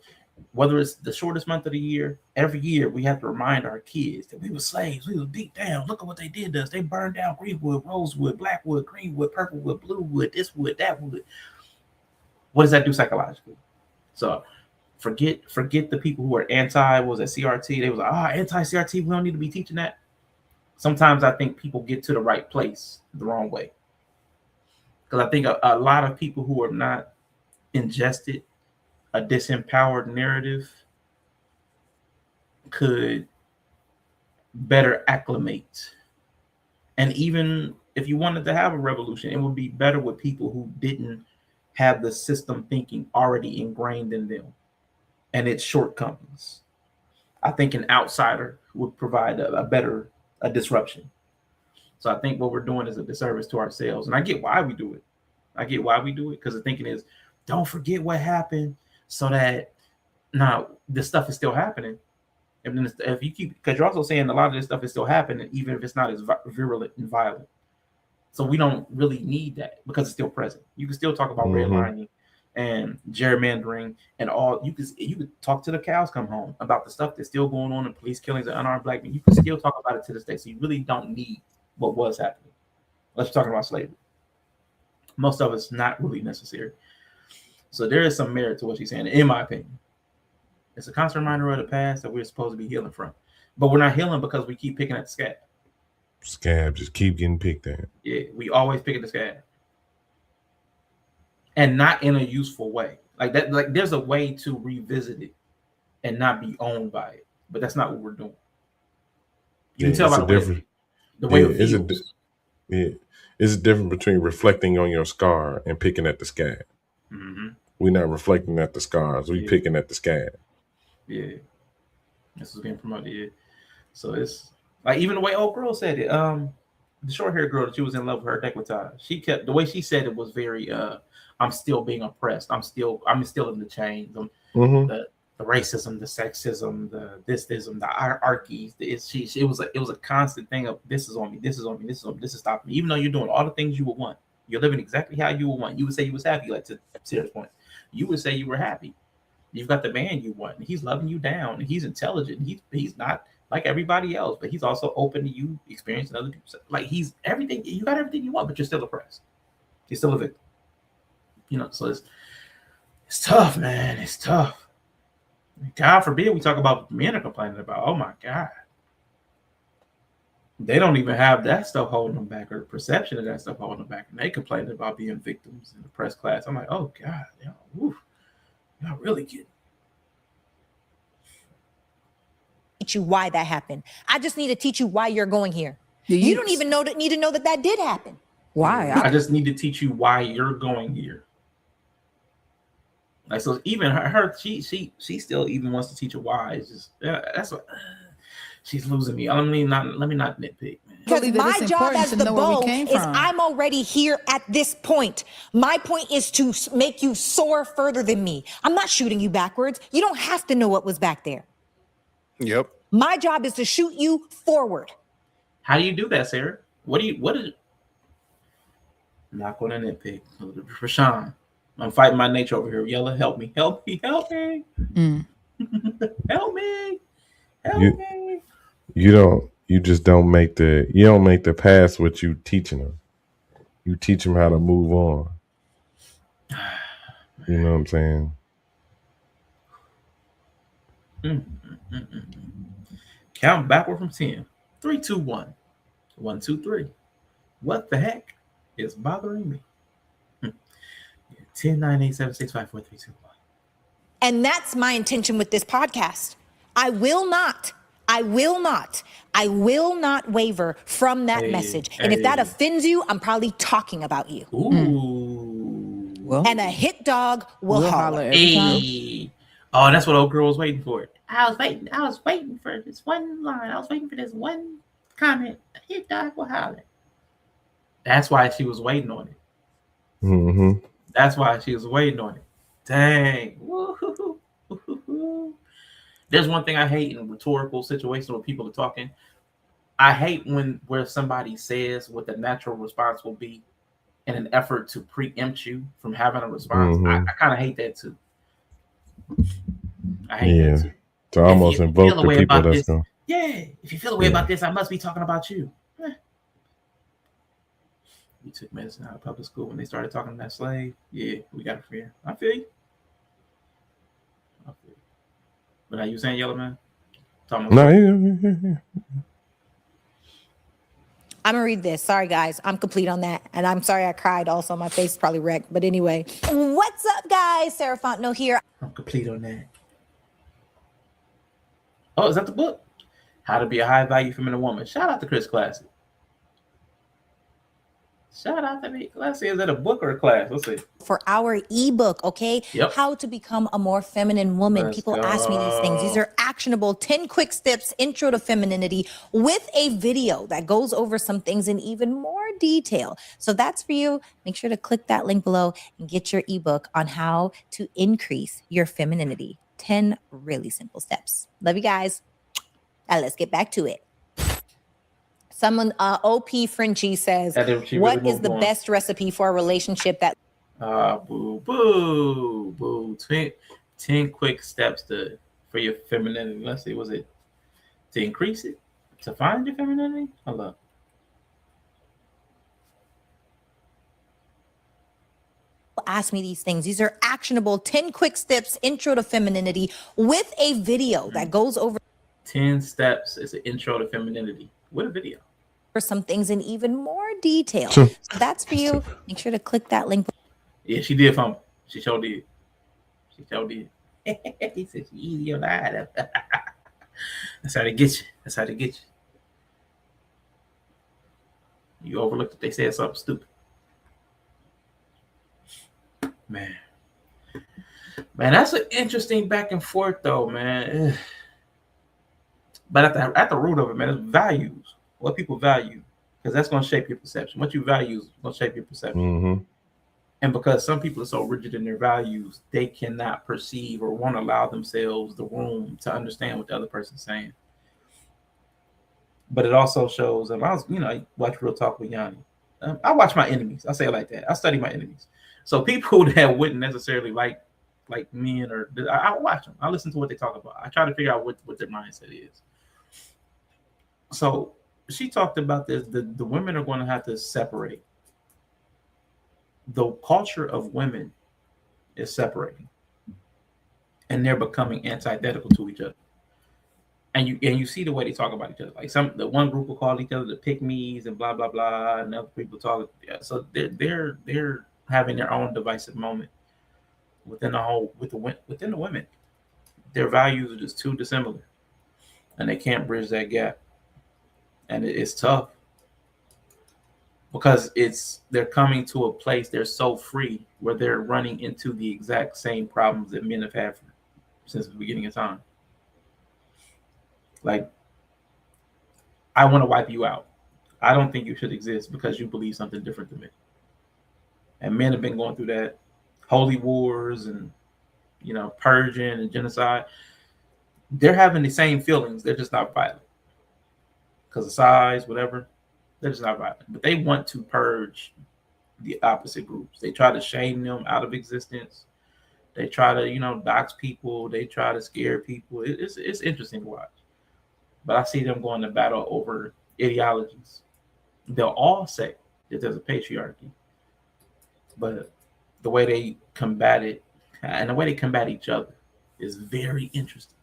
Whether it's the shortest month of the year, every year we have to remind our kids that we were slaves, we were beat down. Look at what they did to us. They burned down greenwood, rosewood, blackwood, greenwood, purplewood, bluewood, this wood, that wood. What does that do psychologically? So forget the people who are anti, what was that, CRT? They was like, anti-CRT, we don't need to be teaching that. Sometimes I think people get to the right place the wrong way. Because I think a lot of people who are not ingested a disempowered narrative could better acclimate. And even if you wanted to have a revolution, it would be better with people who didn't have the system thinking already ingrained in them and its shortcomings. I think an outsider would provide a disruption. So I think what we're doing is a disservice to ourselves. And I get why we do it. Because the thinking is, don't forget what happened, so that this stuff is still happening. And if you keep, because you're also saying a lot of this stuff is still happening, even if it's not as virulent and violent. So we don't really need that because it's still present. You can still talk about redlining and gerrymandering and all. You could talk to the cows come home about the stuff that's still going on in police killings and unarmed black men. You can still talk about it to this day. So you really don't need what was happening. Let's talk about slavery. Most of it's not really necessary. So there is some merit to what she's saying, in my opinion. It's a constant reminder of the past that we're supposed to be healing from. But we're not healing because we keep picking at the scab. Scab just keep getting picked at. Yeah, we always pick at the scab. And not in a useful way. Like that, like there's a way to revisit it and not be owned by it. But that's not what we're doing. You can tell by the way it feels. It's different between reflecting on your scar and picking at the scab. We're not reflecting at the scars. We're picking at the scab. Yeah. This is being promoted. Yeah. So it's like even the way old girl said it. The short haired girl that she was in love with her décolletage. She kept the way she said it was very I'm still being oppressed. I'm still in the chains. The racism, the sexism, the thisism, the hierarchies. It was a constant thing of this is on me, this is on me, this is stopping me. Even though you're doing all the things you would want, you're living exactly how you would want. You would say you was happy, like to serious point. You would say you were happy. You've got the man you want, and he's loving you down, and he's intelligent. He's not like everybody else, but he's also open to you experiencing other people. Like he's everything. You got everything you want, but you're still oppressed. You're still a victim. So it's tough, man. It's tough. God forbid we talk about what men are complaining about. Oh my God. They don't even have that stuff holding them back, or the perception of that stuff holding them back. And they complaining about being victims in the press class. I'm like, oh God, Y'all really get teach you why that happened. I just need to teach you why you're going here. You don't even need to know that did happen. Why? I just need to teach you why you're going here. Like, so even her she still even wants to teach her why. It's just that's what she's losing me. Let me not nitpick. Because my job as the bow is I'm already here at this point. My point is to make you soar further than me. I'm not shooting you backwards. You don't have to know what was back there. Yep. My job is to shoot you forward. How do you do that, Sarah? What is it? I'm not going to nitpick. Rashawn, I'm fighting my nature over here. Yella, help me. Help me. Help me. Help me. Help me. You just don't make the pass what you teaching them. You teach them how to move on. You know what I'm saying? Count backward from 10. 3, 2, 1. 1, 2, 3. What the heck is bothering me? 10, 9, 8, 7, 6, 5, 4, 3, 2, 1. And that's my intention with this podcast. I will not waver from that message. And if that offends you, I'm probably talking about you. Ooh. Well, and a hit dog will holler. Every time. Oh, that's what old girl was waiting for. I was waiting for this one line. I was waiting for this one comment. A hit dog will holler. That's why she was waiting on it. Mm-hmm. That's why she was waiting on it. Dang. Woo-hoo-hoo. There's one thing I hate in rhetorical situations where people are talking. I hate where somebody says what the natural response will be in an effort to preempt you from having a response. Mm-hmm. I kind of hate that too. I hate that too. To almost invoke the people that's going. Yeah, if you feel a way about this, I must be talking about you. We took medicine out of public school when they started talking to that slave. Yeah, we got a fear. I feel you. But are you saying, Yellow Man? No, yeah. I'm gonna read this. Sorry, guys. I'm complete on that. And I'm sorry I cried also. My face is probably wrecked. But anyway. What's up, guys? Sarah Fontenot here. I'm complete on that. Oh, is that the book? How to Be a High Value Feminine Woman. Shout out to Chris Classic. Shout out to me. Let's see, is that a book or a class? Let's see. For our ebook, okay? Yep. How to become a more feminine woman. People ask me these things. These are actionable 10 quick steps, intro to femininity, with a video that goes over some things in even more detail. So that's for you. Make sure to click that link below and get your ebook on how to increase your femininity. 10 really simple steps. Love you guys. Now let's get back to it. Someone, OP Frenchie says, what is the best recipe for a relationship that... Boo, boo, boo. 10 quick steps for your femininity. Let's see, was it to increase it? To find your femininity? Hold up. Ask me these things. These are actionable 10 quick steps, intro to femininity, with a video that goes over 10 steps is an intro to femininity with a video. For some things in even more detail. So that's for you. Make sure to click that link. Yeah, she did fumble. She sure did. He said she easy on that. That's how they get you. That's how they get you. You overlooked it. They said something stupid. Man, that's an interesting back and forth though, man. But at the root of it, man, it's values. What people value, because that's going to shape your perception. What you value is going to shape your perception. Mm-hmm. And because some people are so rigid in their values, they cannot perceive or won't allow themselves the room to understand what the other person's saying. But it also shows them. I watch Real Talk with Yanni. I watch my enemies. I say it like that. I study my enemies. So people that wouldn't necessarily like men, or I watch them. I listen to what they talk about. I try to figure out what their mindset is. So she talked about this. The women are going to have to separate. The culture of women is separating, and they're becoming antithetical to each other. And you see the way they talk about each other. Like the one group will call each other the pick-me's and blah blah blah, and other people talk. So they're having their own divisive moment. within the women. Their values are just too dissimilar, and they can't bridge that gap. And it's tough because they're coming to a place they're so free where they're running into the exact same problems that men have had since the beginning of time. Like, I want to wipe you out. I don't think you should exist because you believe something different than me. And men have been going through that holy wars and, purging and genocide. They're having the same feelings. They're just not violent because of size, whatever. They're just not violent. But they want to purge the opposite groups. They try to shame them out of existence. They try to, dox people. They try to scare people. It's interesting to watch. But I see them going to battle over ideologies. They'll all say that there's a patriarchy. But the way they combat it and the way they combat each other is very interesting.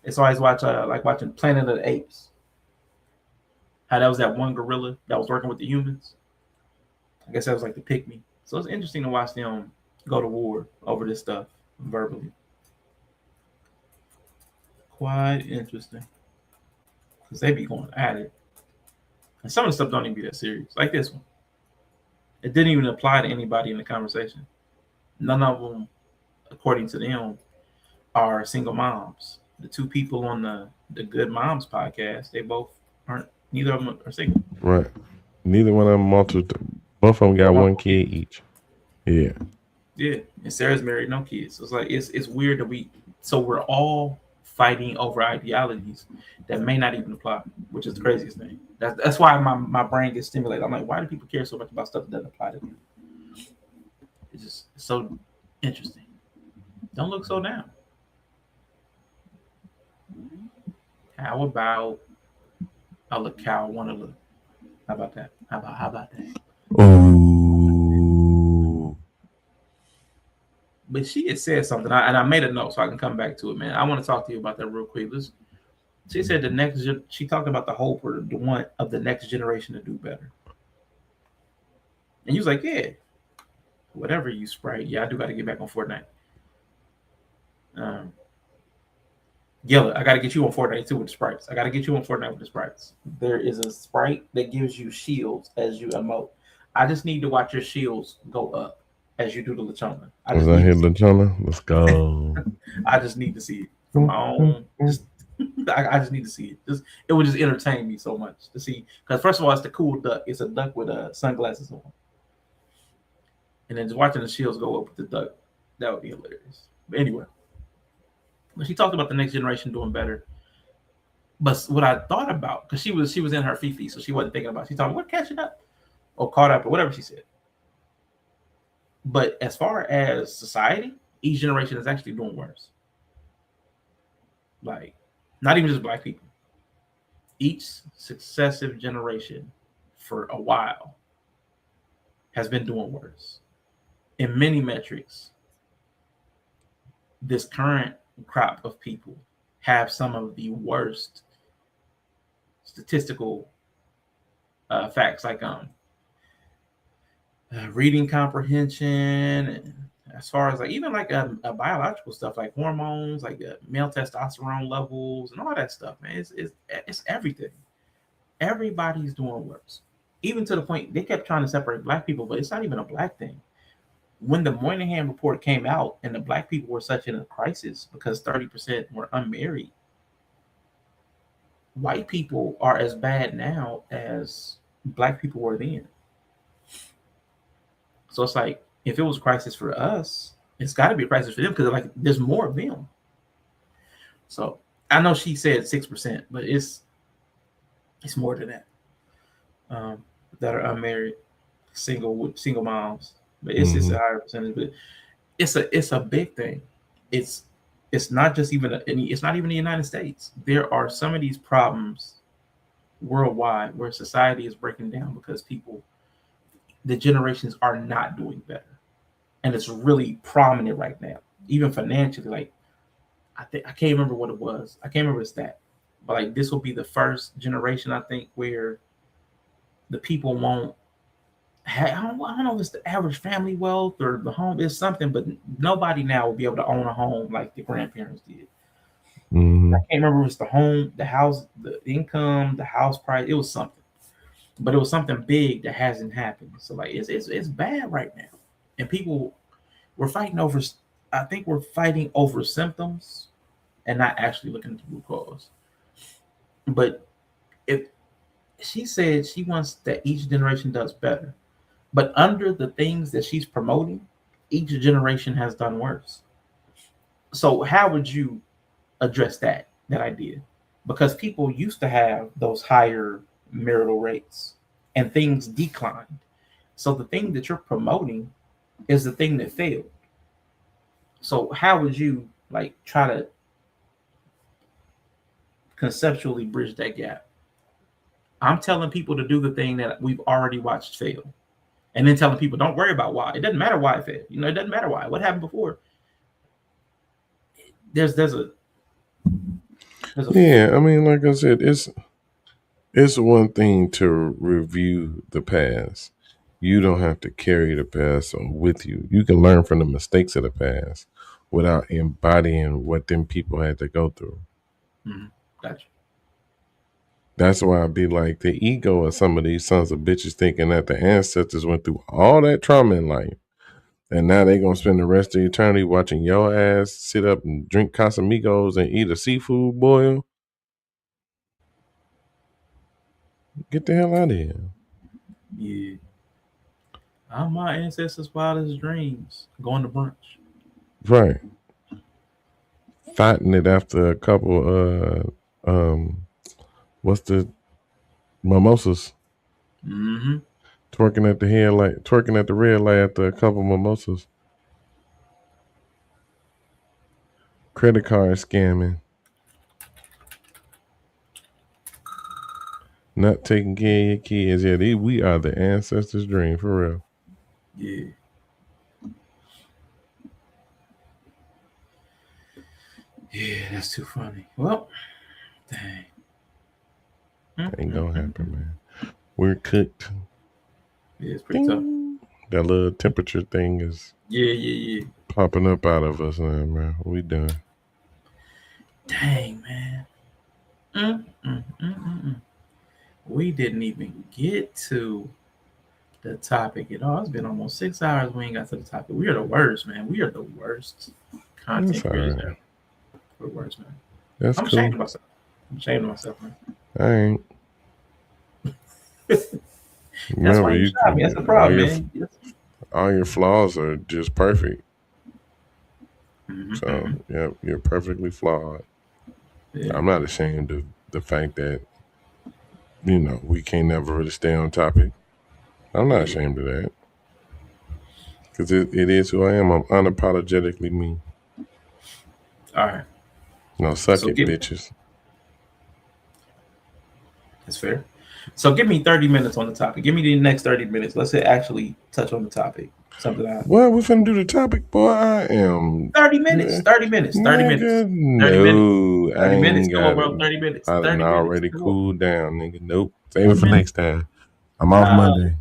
It's always like watching Planet of the Apes. How that was that one gorilla that was working with the humans. I guess that was like the pygmy. So it's interesting to watch them go to war over this stuff verbally. Quite interesting. Because they be going at it. And some of the stuff don't even be that serious. Like this one. It didn't even apply to anybody in the conversation. None of them, according to them, are single moms. The two people on the Good Moms podcast, they both aren't. Neither of them are single. Right. Neither one of them both of them got one kid each. Yeah. Yeah. And Sarah's married, no kids. So it's like it's weird that we're all fighting over ideologies that may not even apply, which is the craziest thing. That's why my brain gets stimulated. I'm like, why do people care so much about stuff that doesn't apply to them? It's so interesting. Don't look so down. How about I look how I want to look? How about that? How about that? Ooh. But she had said something, and I made a note so I can come back to it, man. I want to talk to you about that real quick. She said she talked about the hope or the want of the next generation to do better. And you was like, yeah, whatever you Sprite. Yeah, I do got to get back on Fortnite. Yella, I got to get you on Fortnite too with the sprites. I got to get you on Fortnite with the sprites. There is a sprite that gives you shields as you emote. I just need to watch your shields go up as you do the Lachona. Was I here, Lachona? Let's go. I just need to see it from my own. I just need to see it. It would just entertain me so much to see. Because first of all, it's the cool duck. It's a duck with sunglasses on. And then just watching the shields go up with the duck, that would be hilarious. But anyway. But she talked about the next generation doing better. But what I thought about, because she was in her Fifi, so she wasn't thinking about it. She thought, we're catching up or caught up or whatever she said. But as far as society, each generation is actually doing worse. Like, not even just Black people. Each successive generation for a while has been doing worse. In many metrics, this current crop of people have some of the worst statistical facts, like reading comprehension, and as far as like even like biological stuff like hormones, like male testosterone levels and all that stuff, man. It's everything. Everybody's doing worse, even to the point they kept trying to separate Black people, but it's not even a Black thing. When the Moynihan report came out and the Black people were such in a crisis because 30% were unmarried, white people are as bad now as Black people were then. So it's like, if it was a crisis for us, it's got to be a crisis for them because like there's more of them. So I know she said 6%, but it's more than that that are unmarried, single moms. But it's a higher percentage, but it's a big thing. It's not just even it's not even the United States. There are some of these problems worldwide where society is breaking down because the generations are not doing better, and it's really prominent right now, even financially. Like I can't remember what it was. I can't remember the stat, but like this will be the first generation I think where the people won't I don't know if it's the average family wealth or the home is something, but nobody now will be able to own a home like the grandparents did. Mm-hmm. I can't remember if it's the home, the house, the income, the house price. It was something, but it was something big that hasn't happened. So like it's bad right now, and people we're fighting over. I think we're fighting over symptoms and not actually looking at the root cause. But if she said she wants that each generation does better, but under the things that she's promoting, each generation has done worse. So how would you address that idea? Because people used to have those higher marital rates and things declined. So the thing that you're promoting is the thing that failed. So how would you like try to conceptually bridge that gap? I'm telling people to do the thing that we've already watched fail. And then telling people don't worry about why. It doesn't matter why it failed. It doesn't matter why. What happened before? There's a yeah, I mean, like I said, it's one thing to review the past. You don't have to carry the past with you. You can learn from the mistakes of the past without embodying what them people had to go through. Mm-hmm. Gotcha. That's why I'd be like, the ego of some of these sons of bitches thinking that the ancestors went through all that trauma in life. And now they're going to spend the rest of eternity watching your ass sit up and drink Casamigos and eat a seafood boil. Get the hell out of here. Yeah. I'm my ancestors' wildest dreams. Going to brunch. Right. Fighting it after a couple, what's the mimosas? Mm-hmm. Twerking at the red light after a couple mimosas. Credit card scamming. Not taking care of your kids. Yeah, we are the ancestors' dream, for real. Yeah. Yeah, that's too funny. Well, dang. Ain't gonna happen, man. We're cooked. Yeah, it's pretty tough. That little temperature thing is yeah. popping up out of us now, man. We done. Dang, man. We didn't even get to the topic at all. It's been almost 6 hours. We ain't got to the topic. We are the worst, man. We are the worst content creators ever. We're the worst, man. That's I'm cool. ashamed of myself. Man. I ain't. That's why you shot me. That's the problem, man. All your flaws are just perfect. Mm-hmm. So, yeah, you're perfectly flawed. Yeah. I'm not ashamed of the fact that, we can't never really stay on topic. I'm not ashamed of that. Because it is who I am. I'm unapologetically me. All right. No, suck it, bitches. That's fair. So give me 30 minutes on the topic. Give me the next 30 minutes. Let's actually touch on the topic. Something I... Well, we're finna do the topic, boy. I am 30 minutes. 30 minutes. 30 minutes. 30 minutes. 30 minutes. Come on, bro. 30 minutes. I 30 already minutes. cooled down, nigga. Nope. Save it for next time. I'm off Monday.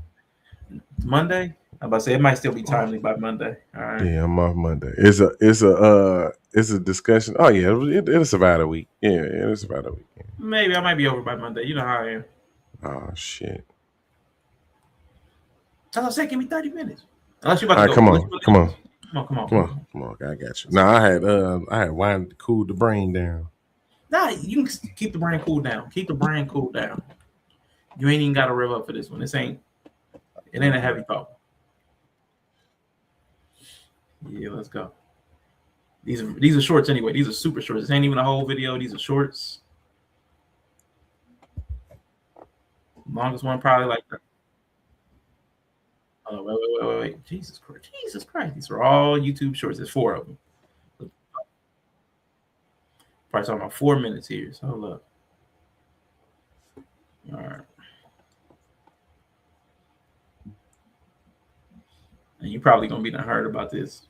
Monday? I'm about to say it might still be timely by Monday. All right. Yeah, I'm off Monday. It's a discussion. Oh yeah, it'll survive a week. Yeah, it'll survive a week. Yeah. Maybe I might be over by Monday. You know how I am. Oh shit. As I said, give me 30 minutes. Unless you about to go. Come on. I got you. No, I had wine to cool the brain down. Nah, you can keep the brain cool down. Keep the brain cool down. You ain't even got to rev up for this one. It ain't a heavy thought. Yeah, let's go. These are shorts anyway. These are super shorts. This ain't even a whole video. These are shorts. Longest one probably like that. Oh, wait. Jesus Christ. These are all YouTube shorts. There's 4 of them. Probably talking about 4 minutes here. So hold up. All right. And you probably gonna be not heard about this.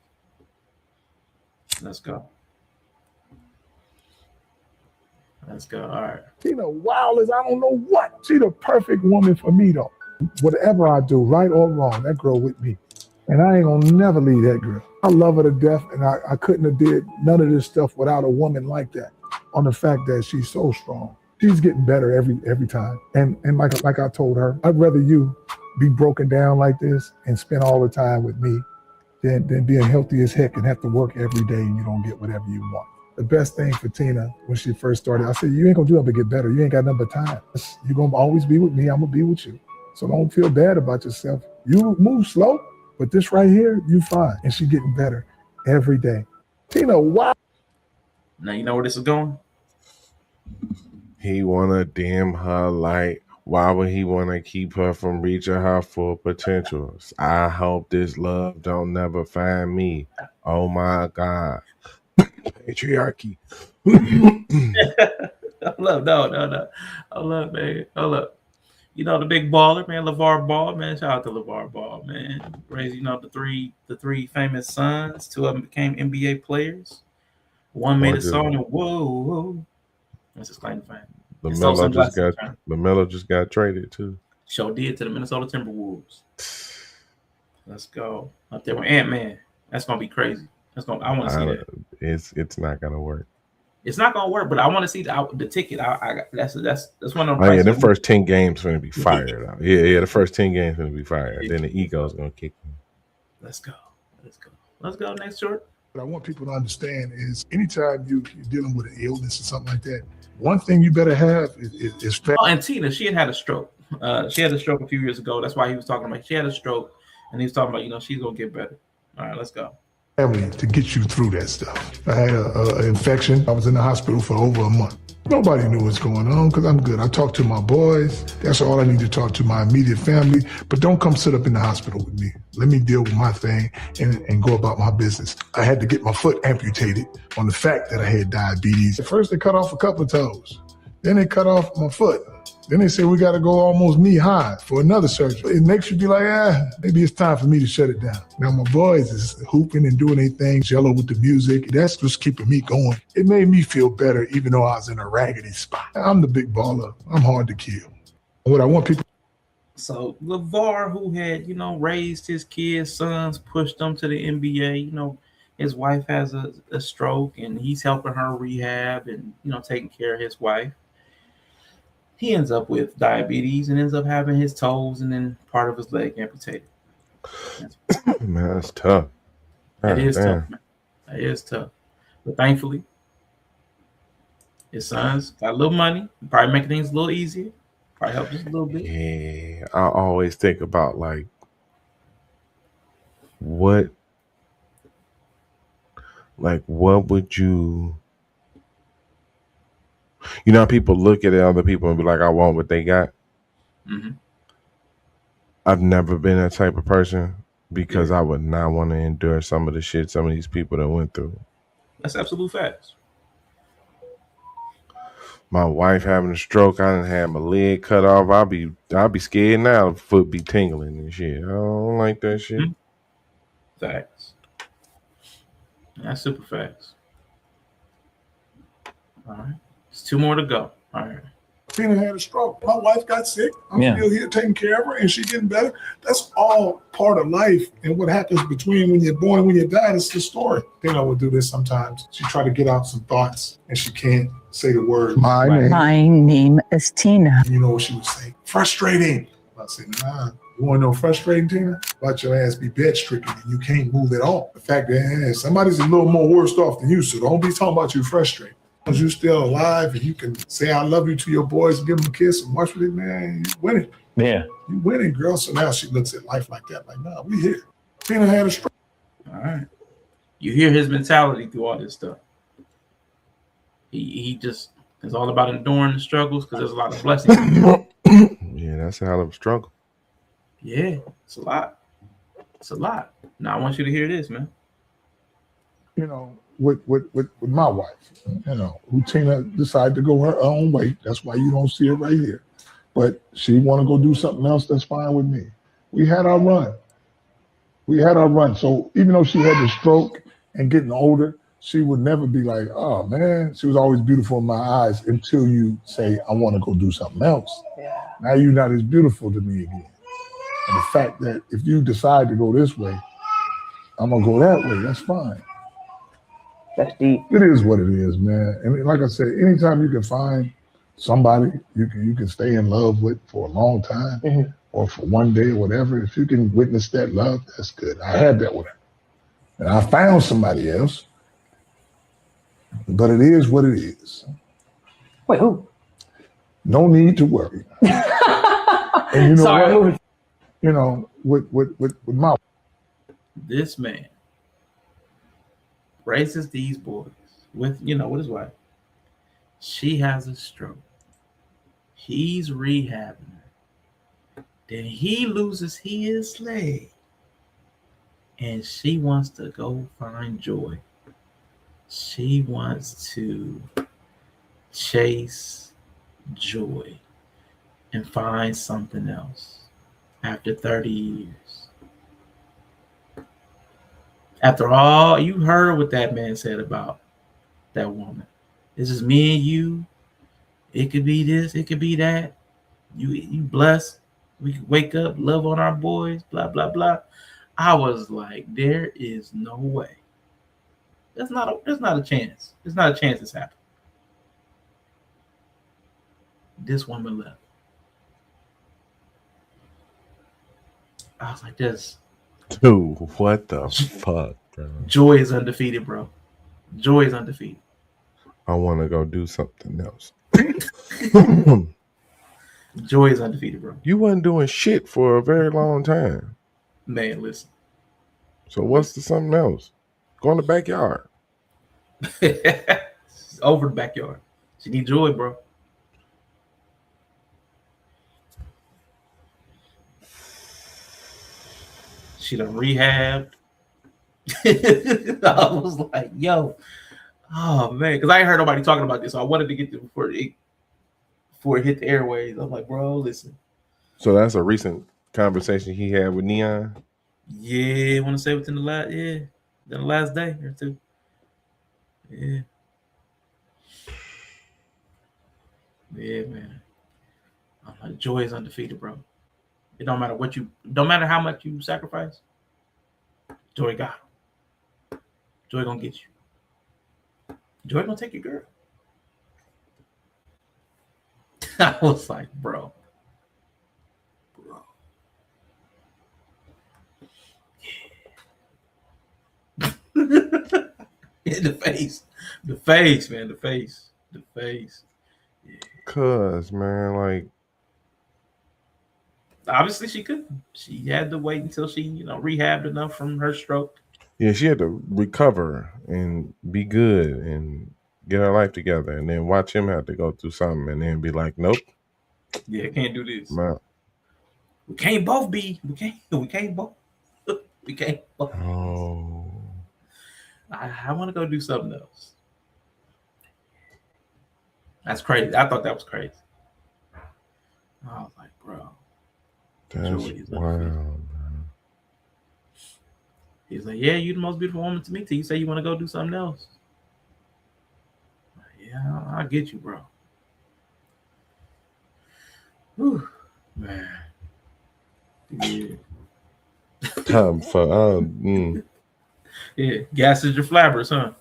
Let's go. All right. She the wildest. I don't know what. She the perfect woman for me, though. Whatever I do, right or wrong, that girl with me. And I ain't gonna never leave that girl. I love her to death, and I couldn't have did none of this stuff without a woman like that. On the fact that she's so strong. She's getting better every time. And like I told her, I'd rather you be broken down like this and spend all the time with me than being healthy as heck and have to work every day and you don't get whatever you want. The best thing for Tina, when she first started, I said, you ain't gonna do nothing but get better. You ain't got nothing but time. You're gonna always be with me. I'm gonna be with you. So don't feel bad about yourself. You move slow, but this right here, you fine. And she getting better every day. Tina, wow. Now you know where this is going? He wanna dim her light. Why would he want to keep her from reaching her full potentials? I hope this love don't never find me. Oh my God. Patriarchy. Hold up, no. Hold up, man. Hold up. You know the big baller, man, LeVar Ball, man. Shout out to LeVar Ball, man. Raised, you know, the three famous sons. Two of them became NBA players. One made a song and whoa. That's his claim to fame. LaMelo just got traded too. Sure did, to the Minnesota Timberwolves. Let's go up there with Ant-Man. That's gonna be crazy. I want to see that. It's not gonna work. It's not gonna work, but I want to see the ticket. That's one of them. Oh yeah, the first 10 games gonna be fired. Yeah, the first 10 games gonna be fired. Then the ego's gonna kick in. Let's go next short. What I want people to understand is anytime you're dealing with an illness or something like that, one thing you better have is fact. Oh, and Tina, she had a stroke. She had a stroke a few years ago. That's why he was talking about. She had a stroke, and he was talking about, you know, she's gonna get better. All right, let's go. Family to get you through that stuff. I had an infection. I was in the hospital for over a month. Nobody knew what's going on because I'm good. I talked to my boys. That's all I need to talk to my immediate family. But don't come sit up in the hospital with me. Let me deal with my thing and go about my business. I had to get my foot amputated on the fact that I had diabetes. At first, they cut off a couple of toes. Then they cut off my foot. Then they said we got to go almost knee high for another surgery. It makes you be like, maybe it's time for me to shut it down. Now my boys is hooping and doing their thing, Yella with the music. That's just keeping me going. It made me feel better even though I was in a raggedy spot. I'm the big baller. I'm hard to kill. What I want people. So LeVar, who had, you know, raised his kids, sons, pushed them to the NBA, you know, his wife has a stroke and he's helping her rehab and, you know, taking care of his wife. He ends up with diabetes and ends up having his toes and then part of his leg amputated. Man, that's tough. That is tough, man. That is tough. But thankfully, his sons got a little money, probably making things a little easier, probably help just a little bit. Yeah, I always think about like what would you know, people look at other people and be like, I want what they got. Mm-hmm. I've never been that type of person because I would not want to endure some of the shit some of these people that went through. That's absolute facts. My wife having a stroke, I done had my leg cut off. I'll be scared now. The foot be tingling and shit. I don't like that shit. Mm-hmm. Facts. That's super facts. All right. There's 2 more to go. All right. Tina had a stroke. My wife got sick. I'm still here taking care of her, and she's getting better. That's all part of life. And what happens between when you're born and when you die, it's the story. Tina will do this sometimes. She try to get out some thoughts, and she can't say the word. My name is Tina. You know what she would say? Frustrating. I said, nah. You want to know frustrating, Tina? Watch your ass be bed-stricken and you can't move at all. The fact that somebody's a little more worse off than you, so don't be talking about you frustrated. As you're still alive and you can say I love you to your boys and give them a kiss and watch with it, man, you're winning. Yeah. You're winning, girl. So now she looks at life like that, like, nah, we here. Tina had a stroke. All right. You hear his mentality through all this stuff. He just is all about enduring the struggles because there's a lot of blessings. Yeah, that's a hell of a struggle. Yeah, it's a lot. It's a lot. Now I want you to hear this, man. You know, with my wife, you know, who Tina decided to go her own way. That's why you don't see her right here. But she want to go do something else, that's fine with me. We had our run. So even though she had the stroke and getting older, she would never be like, oh man, she was always beautiful in my eyes until you say, I want to go do something else. Yeah. Now you're not as beautiful to me again. And the fact that if you decide to go this way, I'm gonna go that way. That's fine. That's deep. It is what it is, man. And like I said, anytime you can find somebody you can stay in love with for a long time, or for one day or whatever, if you can witness that love, that's good. I had that with her, and I found somebody else. But it is what it is. Wait, who? No need to worry. And you know what? You know, with my This man raises these boys with his wife. She has a stroke. He's rehabbing her. Then he loses his leg. And she wants to go find joy. She wants to chase joy and find something else after 30 years. After all, you heard what that man said about that woman. This is me and you. It could be this, it could be that. You blessed. We could wake up, love on our boys, blah, blah, blah. I was like, there is no way. There's not a chance. There's not a chance this happened. This woman left. I was like, this. Dude, what the fuck, bro? Joy is undefeated, bro. Joy is undefeated. I want to go do something else. Joy is undefeated, bro. You wasn't doing shit for a very long time. Man, listen. So what's the something else? Go in the backyard. Over the backyard. She need joy, bro. She done rehabbed. I was like, yo. Oh, man. Because I ain't heard nobody talking about this. So I wanted to get to before it hit the airways. I'm like, bro, listen. So that's a recent conversation he had with Neon? Yeah, I want to say within the last day or two. Yeah. Yeah, man. I'm like, joy is undefeated, bro. It don't matter how much you sacrifice. Joy got him. Joy gonna get you. Joy gonna take your girl. I was like, bro. In the face, man, the face. Yeah. Cause man, like obviously she couldn't. She had to wait until she, rehabbed enough from her stroke. Yeah, she had to recover and be good and get her life together, and then watch him have to go through something, and then be like, nope. Yeah, can't do this. Man. We can't both be. We can't both. We can't both. Oh. I want to go do something else. That's crazy. I thought that was crazy. I was like, bro. That's wild, man. He's like, yeah, you're the most beautiful woman to me till you say you want to go do something else. Yeah, I get you, bro. Whew, man. Yeah. Time for Yeah, gas is your flabbers, huh?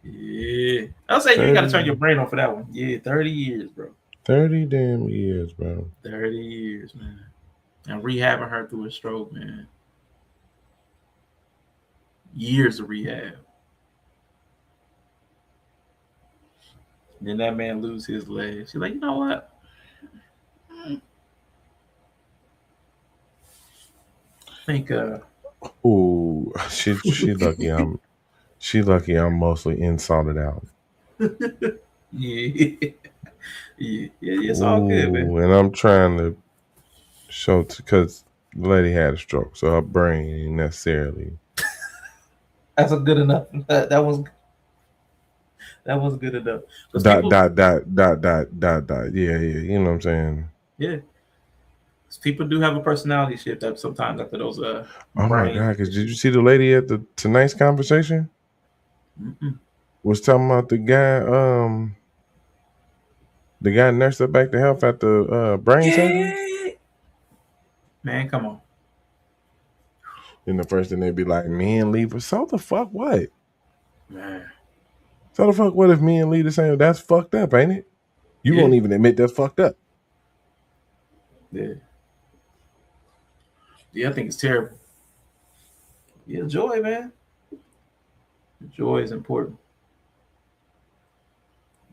Yeah. I'll say you got to turn your brain on for that one. Yeah, 30 years, bro. 30 damn years, bro. 30 years, man. And rehabbing her through a stroke, man. Years of rehab. Then that man lose his leg. She's like, you know what? I think Ooh, she lucky I'm mostly insulted out. Yeah, it's all good, man. And I'm trying to show because the lady had a stroke, so her brain ain't necessarily. That's a good enough. That was good enough. Dot. Yeah. You know what I'm saying? Yeah. People do have a personality shift that sometimes after those Oh my god! Because did you see the lady at tonight's conversation? Mm-mm. Was talking about the guy nursed her back to health at the brain surgery. Man, come on. Then the first thing they'd be like, me and Lee, so the fuck what? Man. So the fuck what if me and Lee the same? That's fucked up, ain't it? You won't even admit that's fucked up. Yeah. Yeah, I think it's terrible. Yeah, joy, man. Joy is important.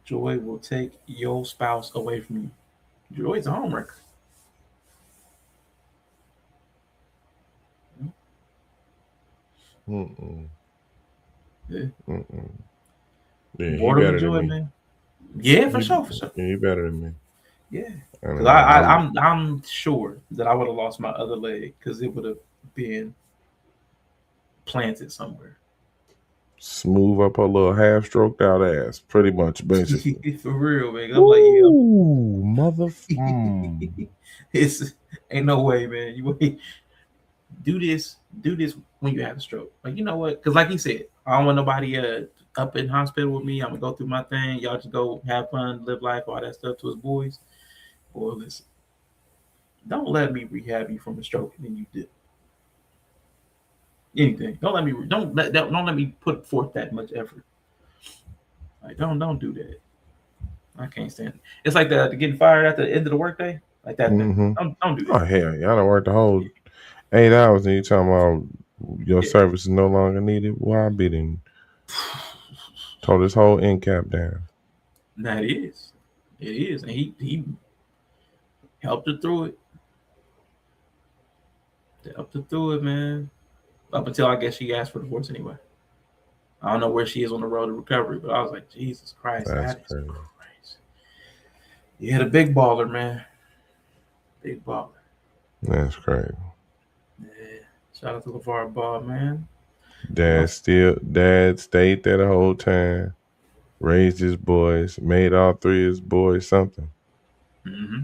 Joy will take your spouse away from you. Joy is a homewrecker. Mm-mm. Yeah. Mm-mm. Yeah, he Boredom better and joy, than me. man. Yeah, for sure. Yeah, he better than me. Yeah. And, Because I'm sure that I would have lost my other leg because it would have been planted somewhere. Smooth up her little half stroked out ass, pretty much, basically. For real, man. I'm like, yeah. Ooh, mother. It's ain't no way, man. You do this when you have a stroke. Like, you know what? Because like he said, I don't want nobody up in hospital with me. I'm gonna go through my thing. Y'all just go have fun, live life, all that stuff to his boys. Boy, listen. Don't let me rehab you from a stroke and then you did anything. Don't let me put forth that much effort. Like, don't do that. I can't stand it. It's like the getting fired at the end of the workday. Like that. Mm-hmm. Don't do that. Oh hell, y'all done worked the whole 8 hours and you talking about your service is no longer needed. Why I be then tore this whole end cap down. That is. It is. And he helped her through it. Helped her through it, man. Up until I guess she asked for divorce anyway. I don't know where she is on the road to recovery, but I was like, Jesus Christ, That's that is crazy. crazy. Yeah, the big baller, man. Big baller. That's crazy. Yeah. Shout out to LeVar Ball, man. Dad stayed there the whole time, raised his boys, made all 3 of his boys something. Mm-hmm.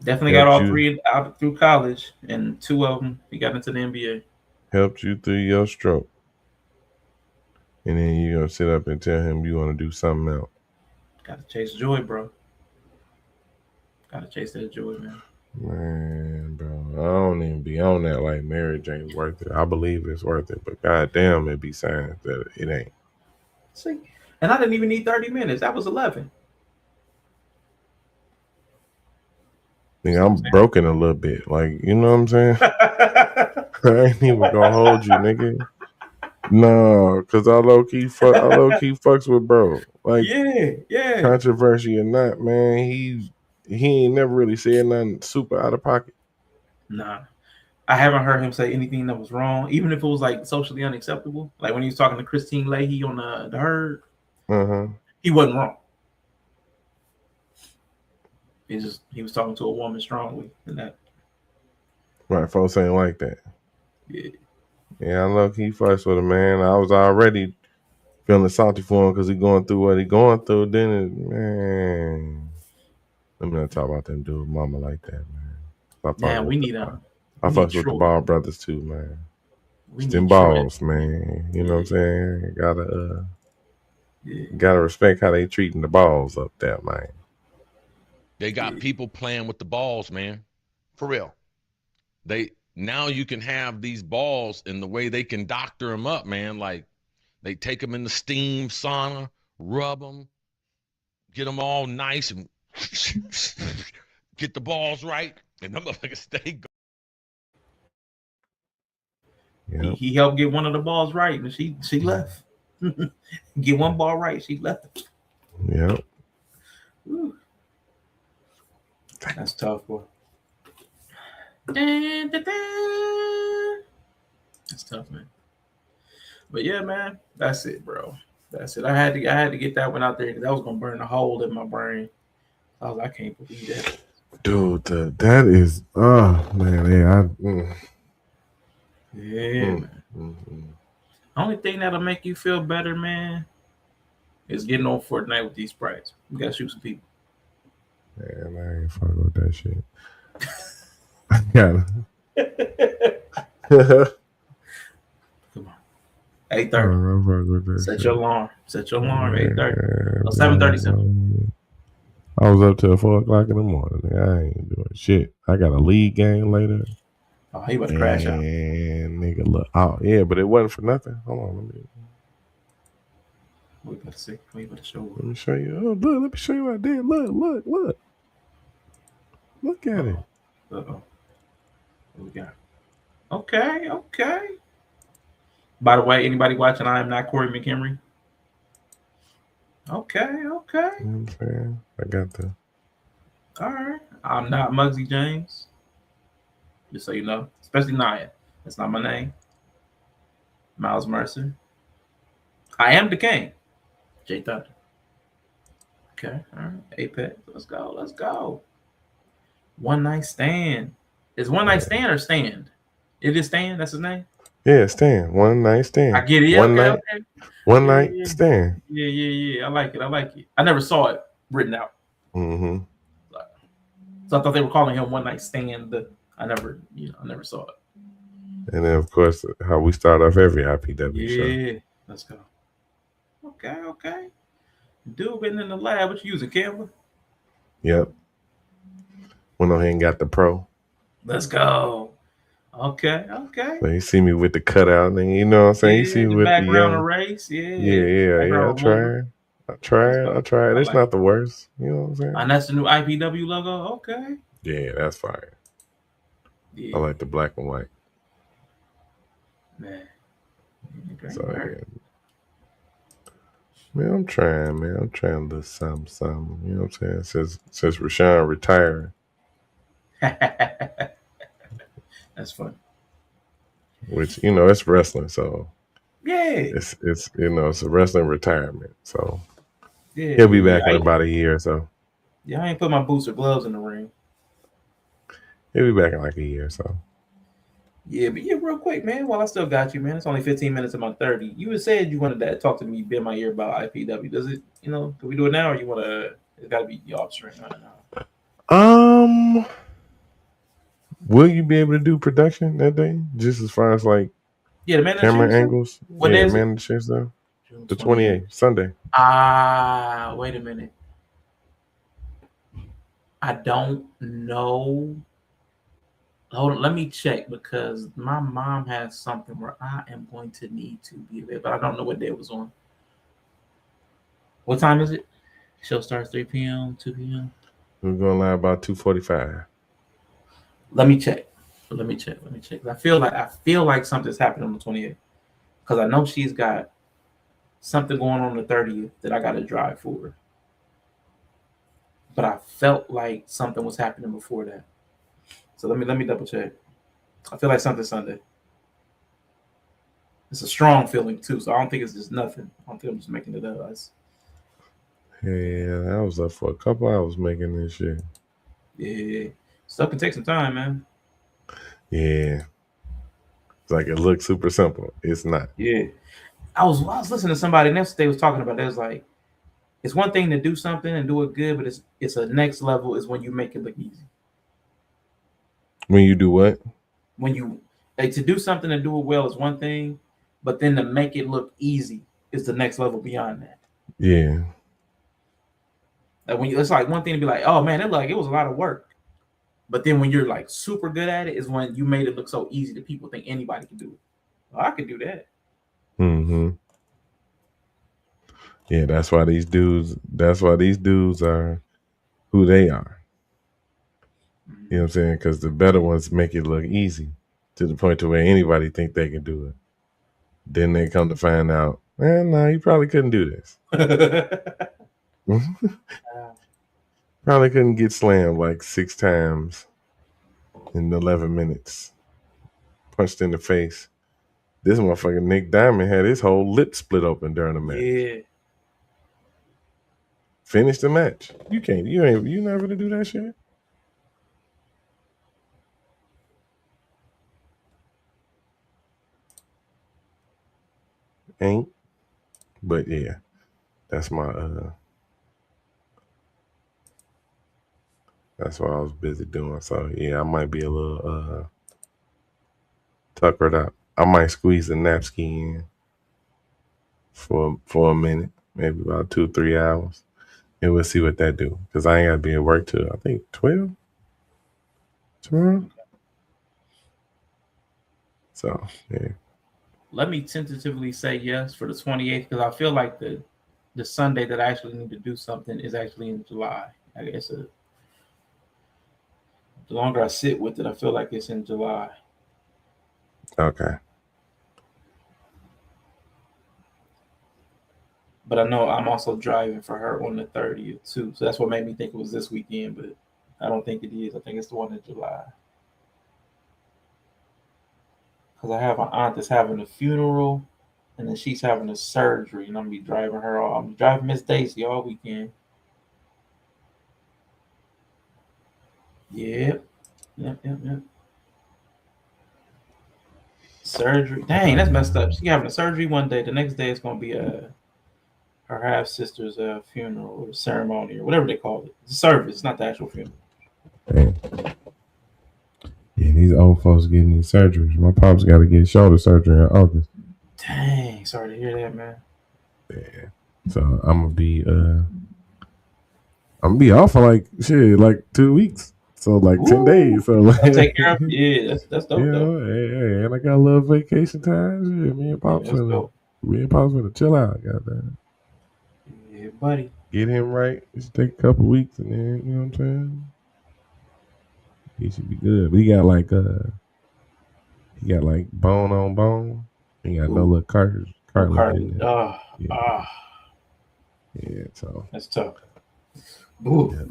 Definitely got all 3 out through college, and 2 of them he got into the NBA. Helped you through your stroke. And then you're going to sit up and tell him you want to do something else. Gotta chase joy, bro. Gotta chase that joy, man. Man, bro, I don't even be on that like marriage ain't worth it. I believe it's worth it, but goddamn, it be signs that it ain't. See, and I didn't even need 30 minutes. That was 11. Yeah, I'm broken a little bit. Like, you know what I'm saying? I ain't even gonna hold you, nigga. No, because I low key fucks with bro. Like, yeah. Controversy or not, man, he ain't never really said nothing super out of pocket. Nah. I haven't heard him say anything that was wrong, even if it was like socially unacceptable. Like when he was talking to Christine Leahy on the Herd, he wasn't wrong. He was talking to a woman strongly, and that. Right, folks ain't like that. Yeah, I look, he fucks with a man. I was already feeling salty for him because he going through what he going through. Man, let me not talk about them dude mama like that, man. Man, we need I fucks with the Ball brothers too, man. It's them balls, man. You know what I'm saying? Gotta respect how they treating the balls up there, man. They got people playing with the balls, man. For real. Now you can have these balls in the way they can doctor them up, man. Like they take them in the steam sauna, rub them, get them all nice and get the balls right, and them motherfuckers stay going. Yep. He helped get one of the balls right, and she left. Get one ball right, she left. Yep. Ooh. That's tough, boy. That's tough, man. But yeah, man, that's it, bro. That's it. I had to get that one out there because that was gonna burn a hole in my brain. I can't believe that. Dude, that is man, Man. Only thing that'll make you feel better, man, is getting on Fortnite with these sprites. You gotta shoot some people. Man, I ain't fucking with that shit. I gotta. Come on. 8:30. Set your alarm. 8:30. 7:37. I was up till 4 o'clock in the morning. I ain't doing shit. I got a league game later. Oh, he about to crash out. And nigga, look. Oh, yeah, but it wasn't for nothing. Hold on. We better see. We better show. Let me show you. Oh, look. Let me show you what I did. Look. Look at it. Uh-oh. What we got? Okay. By the way, anybody watching, I am not Corey McHenry. Okay. You know what I'm saying? I got the. All right. I'm not Muggsy James. Just so you know. Especially Naya. That's not my name. Miles Mercer. I am the king. Jay Thunder. Okay. All right. Apex. Let's go. One Night Stand. Is One Night Stand or Stand? It is Stand? That's his name? Yeah, Stand. One night stand. I get it. One Okay. night stand. Yeah. I like it. I never saw it written out. Mm-hmm. So I thought they were calling him One Night Stand. I never saw it. And then, of course, how we start off every IPW show. Yeah. Let's go. Okay. Dude been in the lab. What you using, Canva? Yep. Went on here and got the pro. Let's go. Okay. So you see me with the cutout thing, you know what I'm saying? You see me with background the erase. Yeah. I tried. It's not the worst. You know what I'm saying? And that's the new IPW logo. Okay. Yeah, that's fire. Yeah. I like the black and white. Man. So yeah. Man, I'm trying to do something. You know what I'm saying? Since Rashawn retired. That's funny. Which, it's wrestling, so yeah. It's it's a wrestling retirement. So yeah, he'll be back in about a year or so. Yeah, I ain't put my boots or gloves in the ring. He'll be back in like a year or so. Yeah, but real quick, man, while I still got you, man, it's only 15 minutes of my 30. You had said you wanted to talk to me, be in my ear about IPW. Does it, can we do it now, or you want to, it's got to be the off string right now? Will you be able to do production that day? Just as far as like the man camera angles? What day is man shit stuff. The 28th, Sunday. Wait a minute. I don't know. Hold on, let me check because my mom has something where I am going to need to be there, but I don't know what day it was on. What time is it? Show starts 3 p.m., 2 p.m. We're going live about 2:45. Let me check. I feel like something's happening on the 28th because I know she's got something going on the 30th that I got to drive for. But I felt like something was happening before that. So let me double check. I feel like something Sunday. It's a strong feeling too, so I don't think it's just nothing. I don't think I'm just making it up. Yeah, I was up for a couple hours making this shit. Yeah, stuff can take some time, man. Yeah, it's like it looks super simple. It's not. Yeah, I was listening to somebody else. They was talking about that. It's like it's one thing to do something and do it good, but it's a next level is when you make it look easy. When you do what? When you to do something and do it well is one thing, but then to make it look easy is the next level beyond that. Yeah. Like it's like one thing to be like, oh man, it was a lot of work. But then when you're like super good at it is when you made it look so easy that people think anybody can do it. Well, I could do that. Mm-hmm. Yeah, that's why these dudes are who they are. You know what I'm saying? Because the better ones make it look easy to the point to where anybody think they can do it. Then they come to find out, no, you probably couldn't do this. Probably couldn't get slammed like 6 times in 11 minutes. Punched in the face. This motherfucker Nick Diamond had his whole lip split open during the match. Yeah. Finish the match. You never to do that shit. Ain't. But yeah, that's my that's what I was busy doing. So yeah, I might be a little tuckered up. I might squeeze the Napski in for a minute, maybe about 2-3 hours. and we'll see what that do. Because I ain't got to be at work till I think 12 tomorrow. So yeah. Let me tentatively say yes for the 28th because I feel like the Sunday that I actually need to do something is actually in July. I guess the longer I sit with it, I feel like it's in July. Okay. But I know I'm also driving for her on the 30th too. So that's what made me think it was this weekend, but I don't think it is. I think it's the one in July. Because I have an aunt that's having a funeral and then she's having a surgery and I'm gonna be driving her all. I'm driving Miss Daisy all weekend. Yep. Surgery. Dang, that's messed up. She's having a surgery one day. The next day it's gonna be her half sister's funeral or ceremony or whatever they call it. It's a service, not the actual funeral. Dang. Yeah, these old folks getting these surgeries. My pops got to get shoulder surgery in August. Dang, sorry to hear that, man. Yeah. So I'm gonna be off for like 2 weeks. So like 10 days. So like, take care of that's dope. You know, hey, and I got a little vacation time. Yeah, me and Pops gonna chill out. Goddamn. Yeah, buddy. Get him right. Just take a couple weeks and then you know what I'm saying. He should be good. But he got like bone on bone. He got no little cartilage in there. Yeah, so that's tough. Yeah.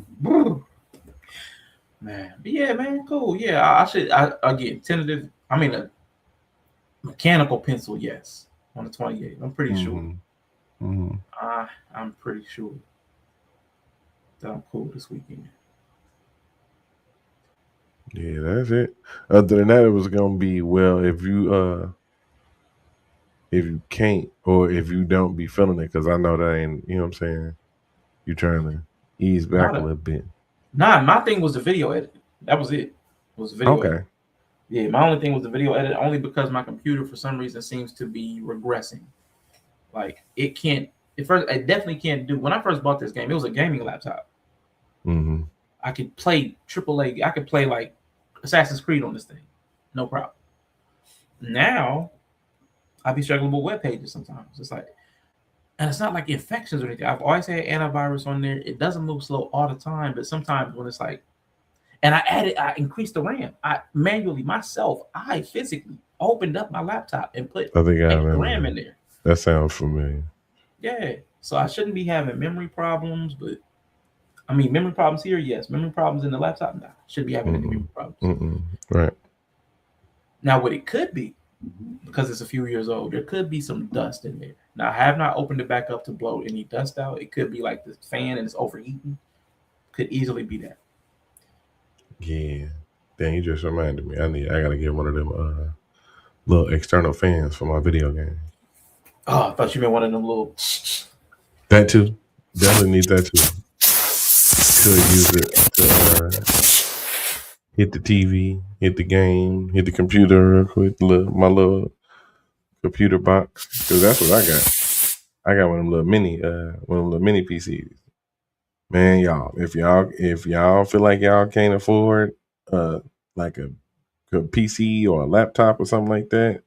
Man, but yeah, man, cool. Yeah, I again tentative. I mean, a mechanical pencil, yes, on the 28th. I'm pretty sure. Mm-hmm. I'm pretty sure that I'm cool this weekend. Yeah, that's it. Other than that, it was gonna be if you can't or if you don't be feeling it, because I know that ain't, you know what I'm saying. You trying to ease back a little bit. Nah, my thing was the video edit. That was it. Was the video edit. Yeah, my only thing was the video edit, only because my computer for some reason seems to be regressing. Like it can't. At first, it definitely can't do. When I first bought this game, it was a gaming laptop. Mm-hmm. I could play AAA. I could play like Assassin's Creed on this thing, no problem. Now, I be struggling with web pages sometimes. It's like, and it's not like infections or anything. I've always had antivirus on there. It doesn't move slow all the time, but sometimes when it's like, and I increased the RAM. I manually myself, I physically opened up my laptop and put extra RAM in there. That sounds familiar. Yeah, so I shouldn't be having memory problems, but I mean, memory problems here, yes. Memory problems in the laptop, nah. Shouldn't be having any memory problems. Right. Now, what it could be, because it's a few years old, there could be some dust in there. Now, I have not opened it back up to blow any dust out. It could be like the fan and it's overheating. Could easily be that. Yeah. Dang, you just reminded me. I gotta get one of them little external fans for my video game. Oh, I thought you meant one of them little. That too. Definitely need that too. Could use it to hit the TV, hit the game, hit the computer real quick. My little computer box, because that's what I got. I got one of them little mini PCs. Man, y'all, if y'all feel like y'all can't afford like a PC or a laptop or something like that,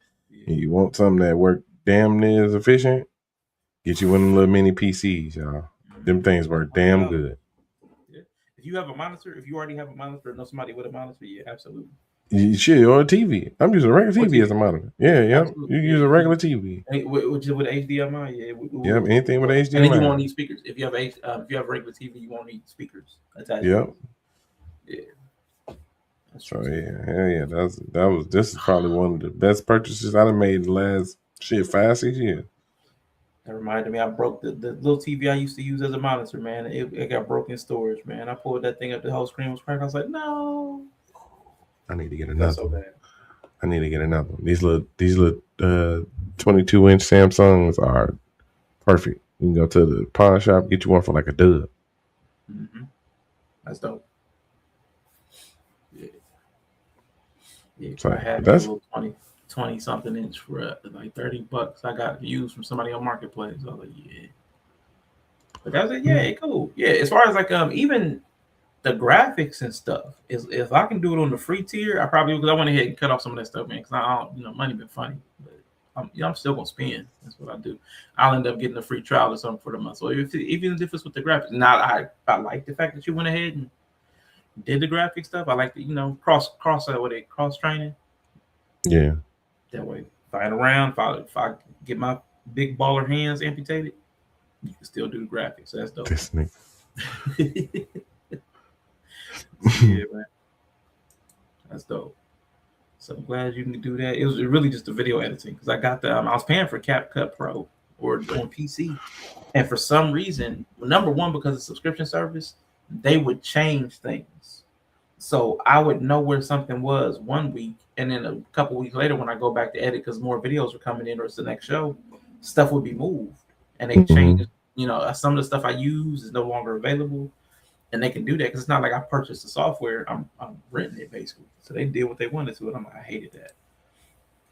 and you want something that work damn near as efficient, get you one of them little mini PCs, y'all. Them things work damn good. Yeah. If you have a monitor, if you already have a monitor, or know somebody with a monitor, yeah, absolutely. Shit, or a TV. I'm using a regular TV as a monitor. Yeah. You use a regular TV. With HDMI, yeah. Yep, anything with HDMI. And then you won't need speakers. If you have regular TV, you won't need speakers attached. Yep. Yeah. So yeah. This is probably one of the best purchases I've made in the last 5-6 years. That reminded me, I broke the little TV I used to use as a monitor, man. It got broken in storage, man. I pulled that thing up, the whole screen was cracked. I was like, no. I need to get another one. I need to get another one. These little 22-inch Samsungs are perfect. You can go to the pawn shop, get you one for like a dub. Mm-hmm. That's dope. Yeah. So I had a little 20 something inch for like $30. I got used from somebody on Marketplace. I was like, yeah. But that's it. Yeah, cool. Yeah, as far as like even the graphics and stuff is if I can do it on the free tier, I probably because I went ahead and cut off some of that stuff, man. Because I don't, money been funny, but I'm still gonna spend. That's what I do. I'll end up getting a free trial or something for the month. So even if it's with the graphics, now I like the fact that you went ahead and did the graphic stuff. I like the cross training. Yeah. That way, if I ain't around, if I get my big baller hands amputated, you can still do the graphics. So that's dope. This nigga. Yeah, man. That's dope. So I'm glad you can do that. It was really just the video editing because I got I was paying for CapCut Pro or on PC, and for some reason, number one, because of subscription service, they would change things. So I would know where something was one week, and then a couple weeks later, when I go back to edit, because more videos were coming in or it's the next show, stuff would be moved, and they changed. Some of the stuff I use is no longer available. And they can do that because it's not like I purchased the software. I'm renting it basically. So they did what they wanted to, and I'm like, I hated that.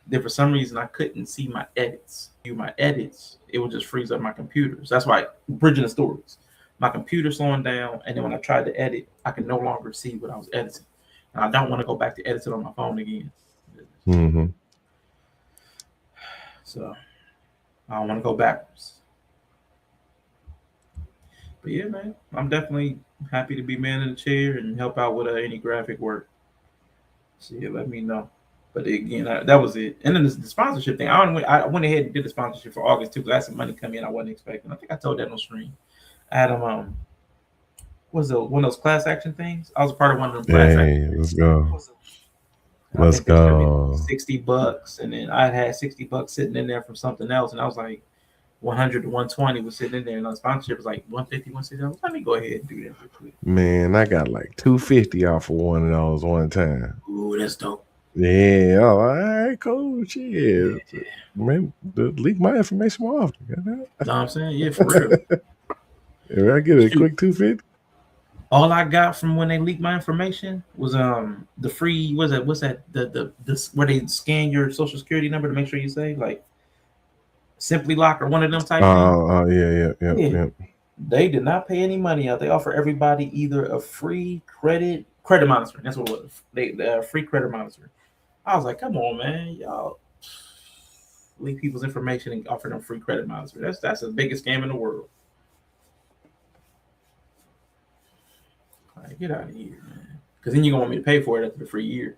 Then for some reason I couldn't see my edits. It would just freeze up my computers. That's why bridging the stories. My computer slowing down, and then when I tried to edit, I could no longer see what I was editing. And I don't want to go back to editing on my phone again. Mm-hmm. So I don't want to go backwards. But yeah, man, I'm definitely happy to be man in the chair and help out with any graphic work. So yeah, let me know. But again, that was it. And then the sponsorship thing, I went ahead and did the sponsorship for August too, because I had some money come in I wasn't expecting. I think I told that on stream. I had one of those class action things. I was a part of one of them class action. Let's go. Let's go. $60, and then I had $60 sitting in there from something else, and I was like, 100 to 120 was sitting in there, and the sponsorship was like 150, 160. Let me go ahead and do that real quick. Man, I got like $250 off of one of those one time. Ooh, that's dope. Yeah, all right, cool. Shit. Yeah. Man, leak my information more often. You know what I'm saying? Yeah, for real. If I get a quick 250. All I got from when they leaked my information was the free, what's that the where they scan your social security number to make sure you say like Simply Lock or one of them type things. Yeah. They did not pay any money out. They offer everybody either a free credit monitoring. That's what it was. They free credit monitoring. I was like, come on, man, y'all leak people's information and offer them free credit monitoring. That's the biggest scam in the world. All right, get out of here, man. Because then you're gonna want me to pay for it after the free year.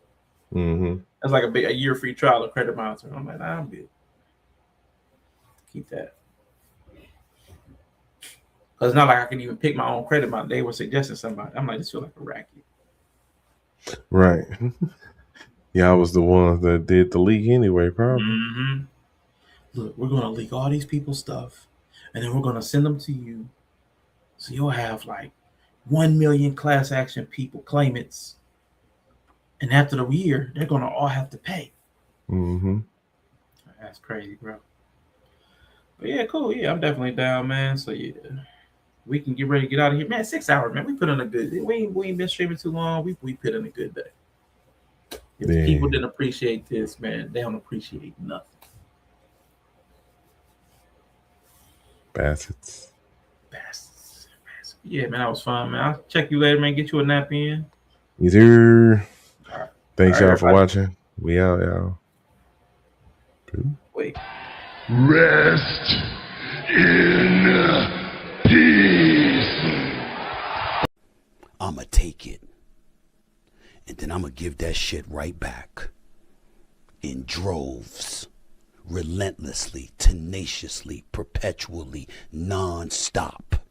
Mm-hmm. That's like a year free trial of credit monitoring. I'm like, nah, I'm good. Keep that. Because it's not like I can even pick my own credit monitor. They were suggesting somebody. I'm like, this feel like a racket. Right. Yeah, I was the one that did the leak anyway, probably. Mm-hmm. Look, we're gonna leak all these people's stuff, and then we're gonna send them to you. So you'll have like 1 million class action people claimants, and after the year, they're gonna all have to pay. Mm-hmm. That's crazy, bro. But yeah, cool. Yeah, I'm definitely down, man. So yeah, we can get ready to get out of here, man. 6 hours, man. We put in a good. We ain't been streaming too long. We put in a good day. If people didn't appreciate this, man, they don't appreciate nothing. Bastards. Yeah, man, that was fun, man. I'll check you later, man. Get you a nap in. Either. Right. Thanks, y'all, for watching. We out, y'all. Wait. Rest in peace. I'ma take it. And then I'ma give that shit right back. In droves. Relentlessly, tenaciously, perpetually, non-stop.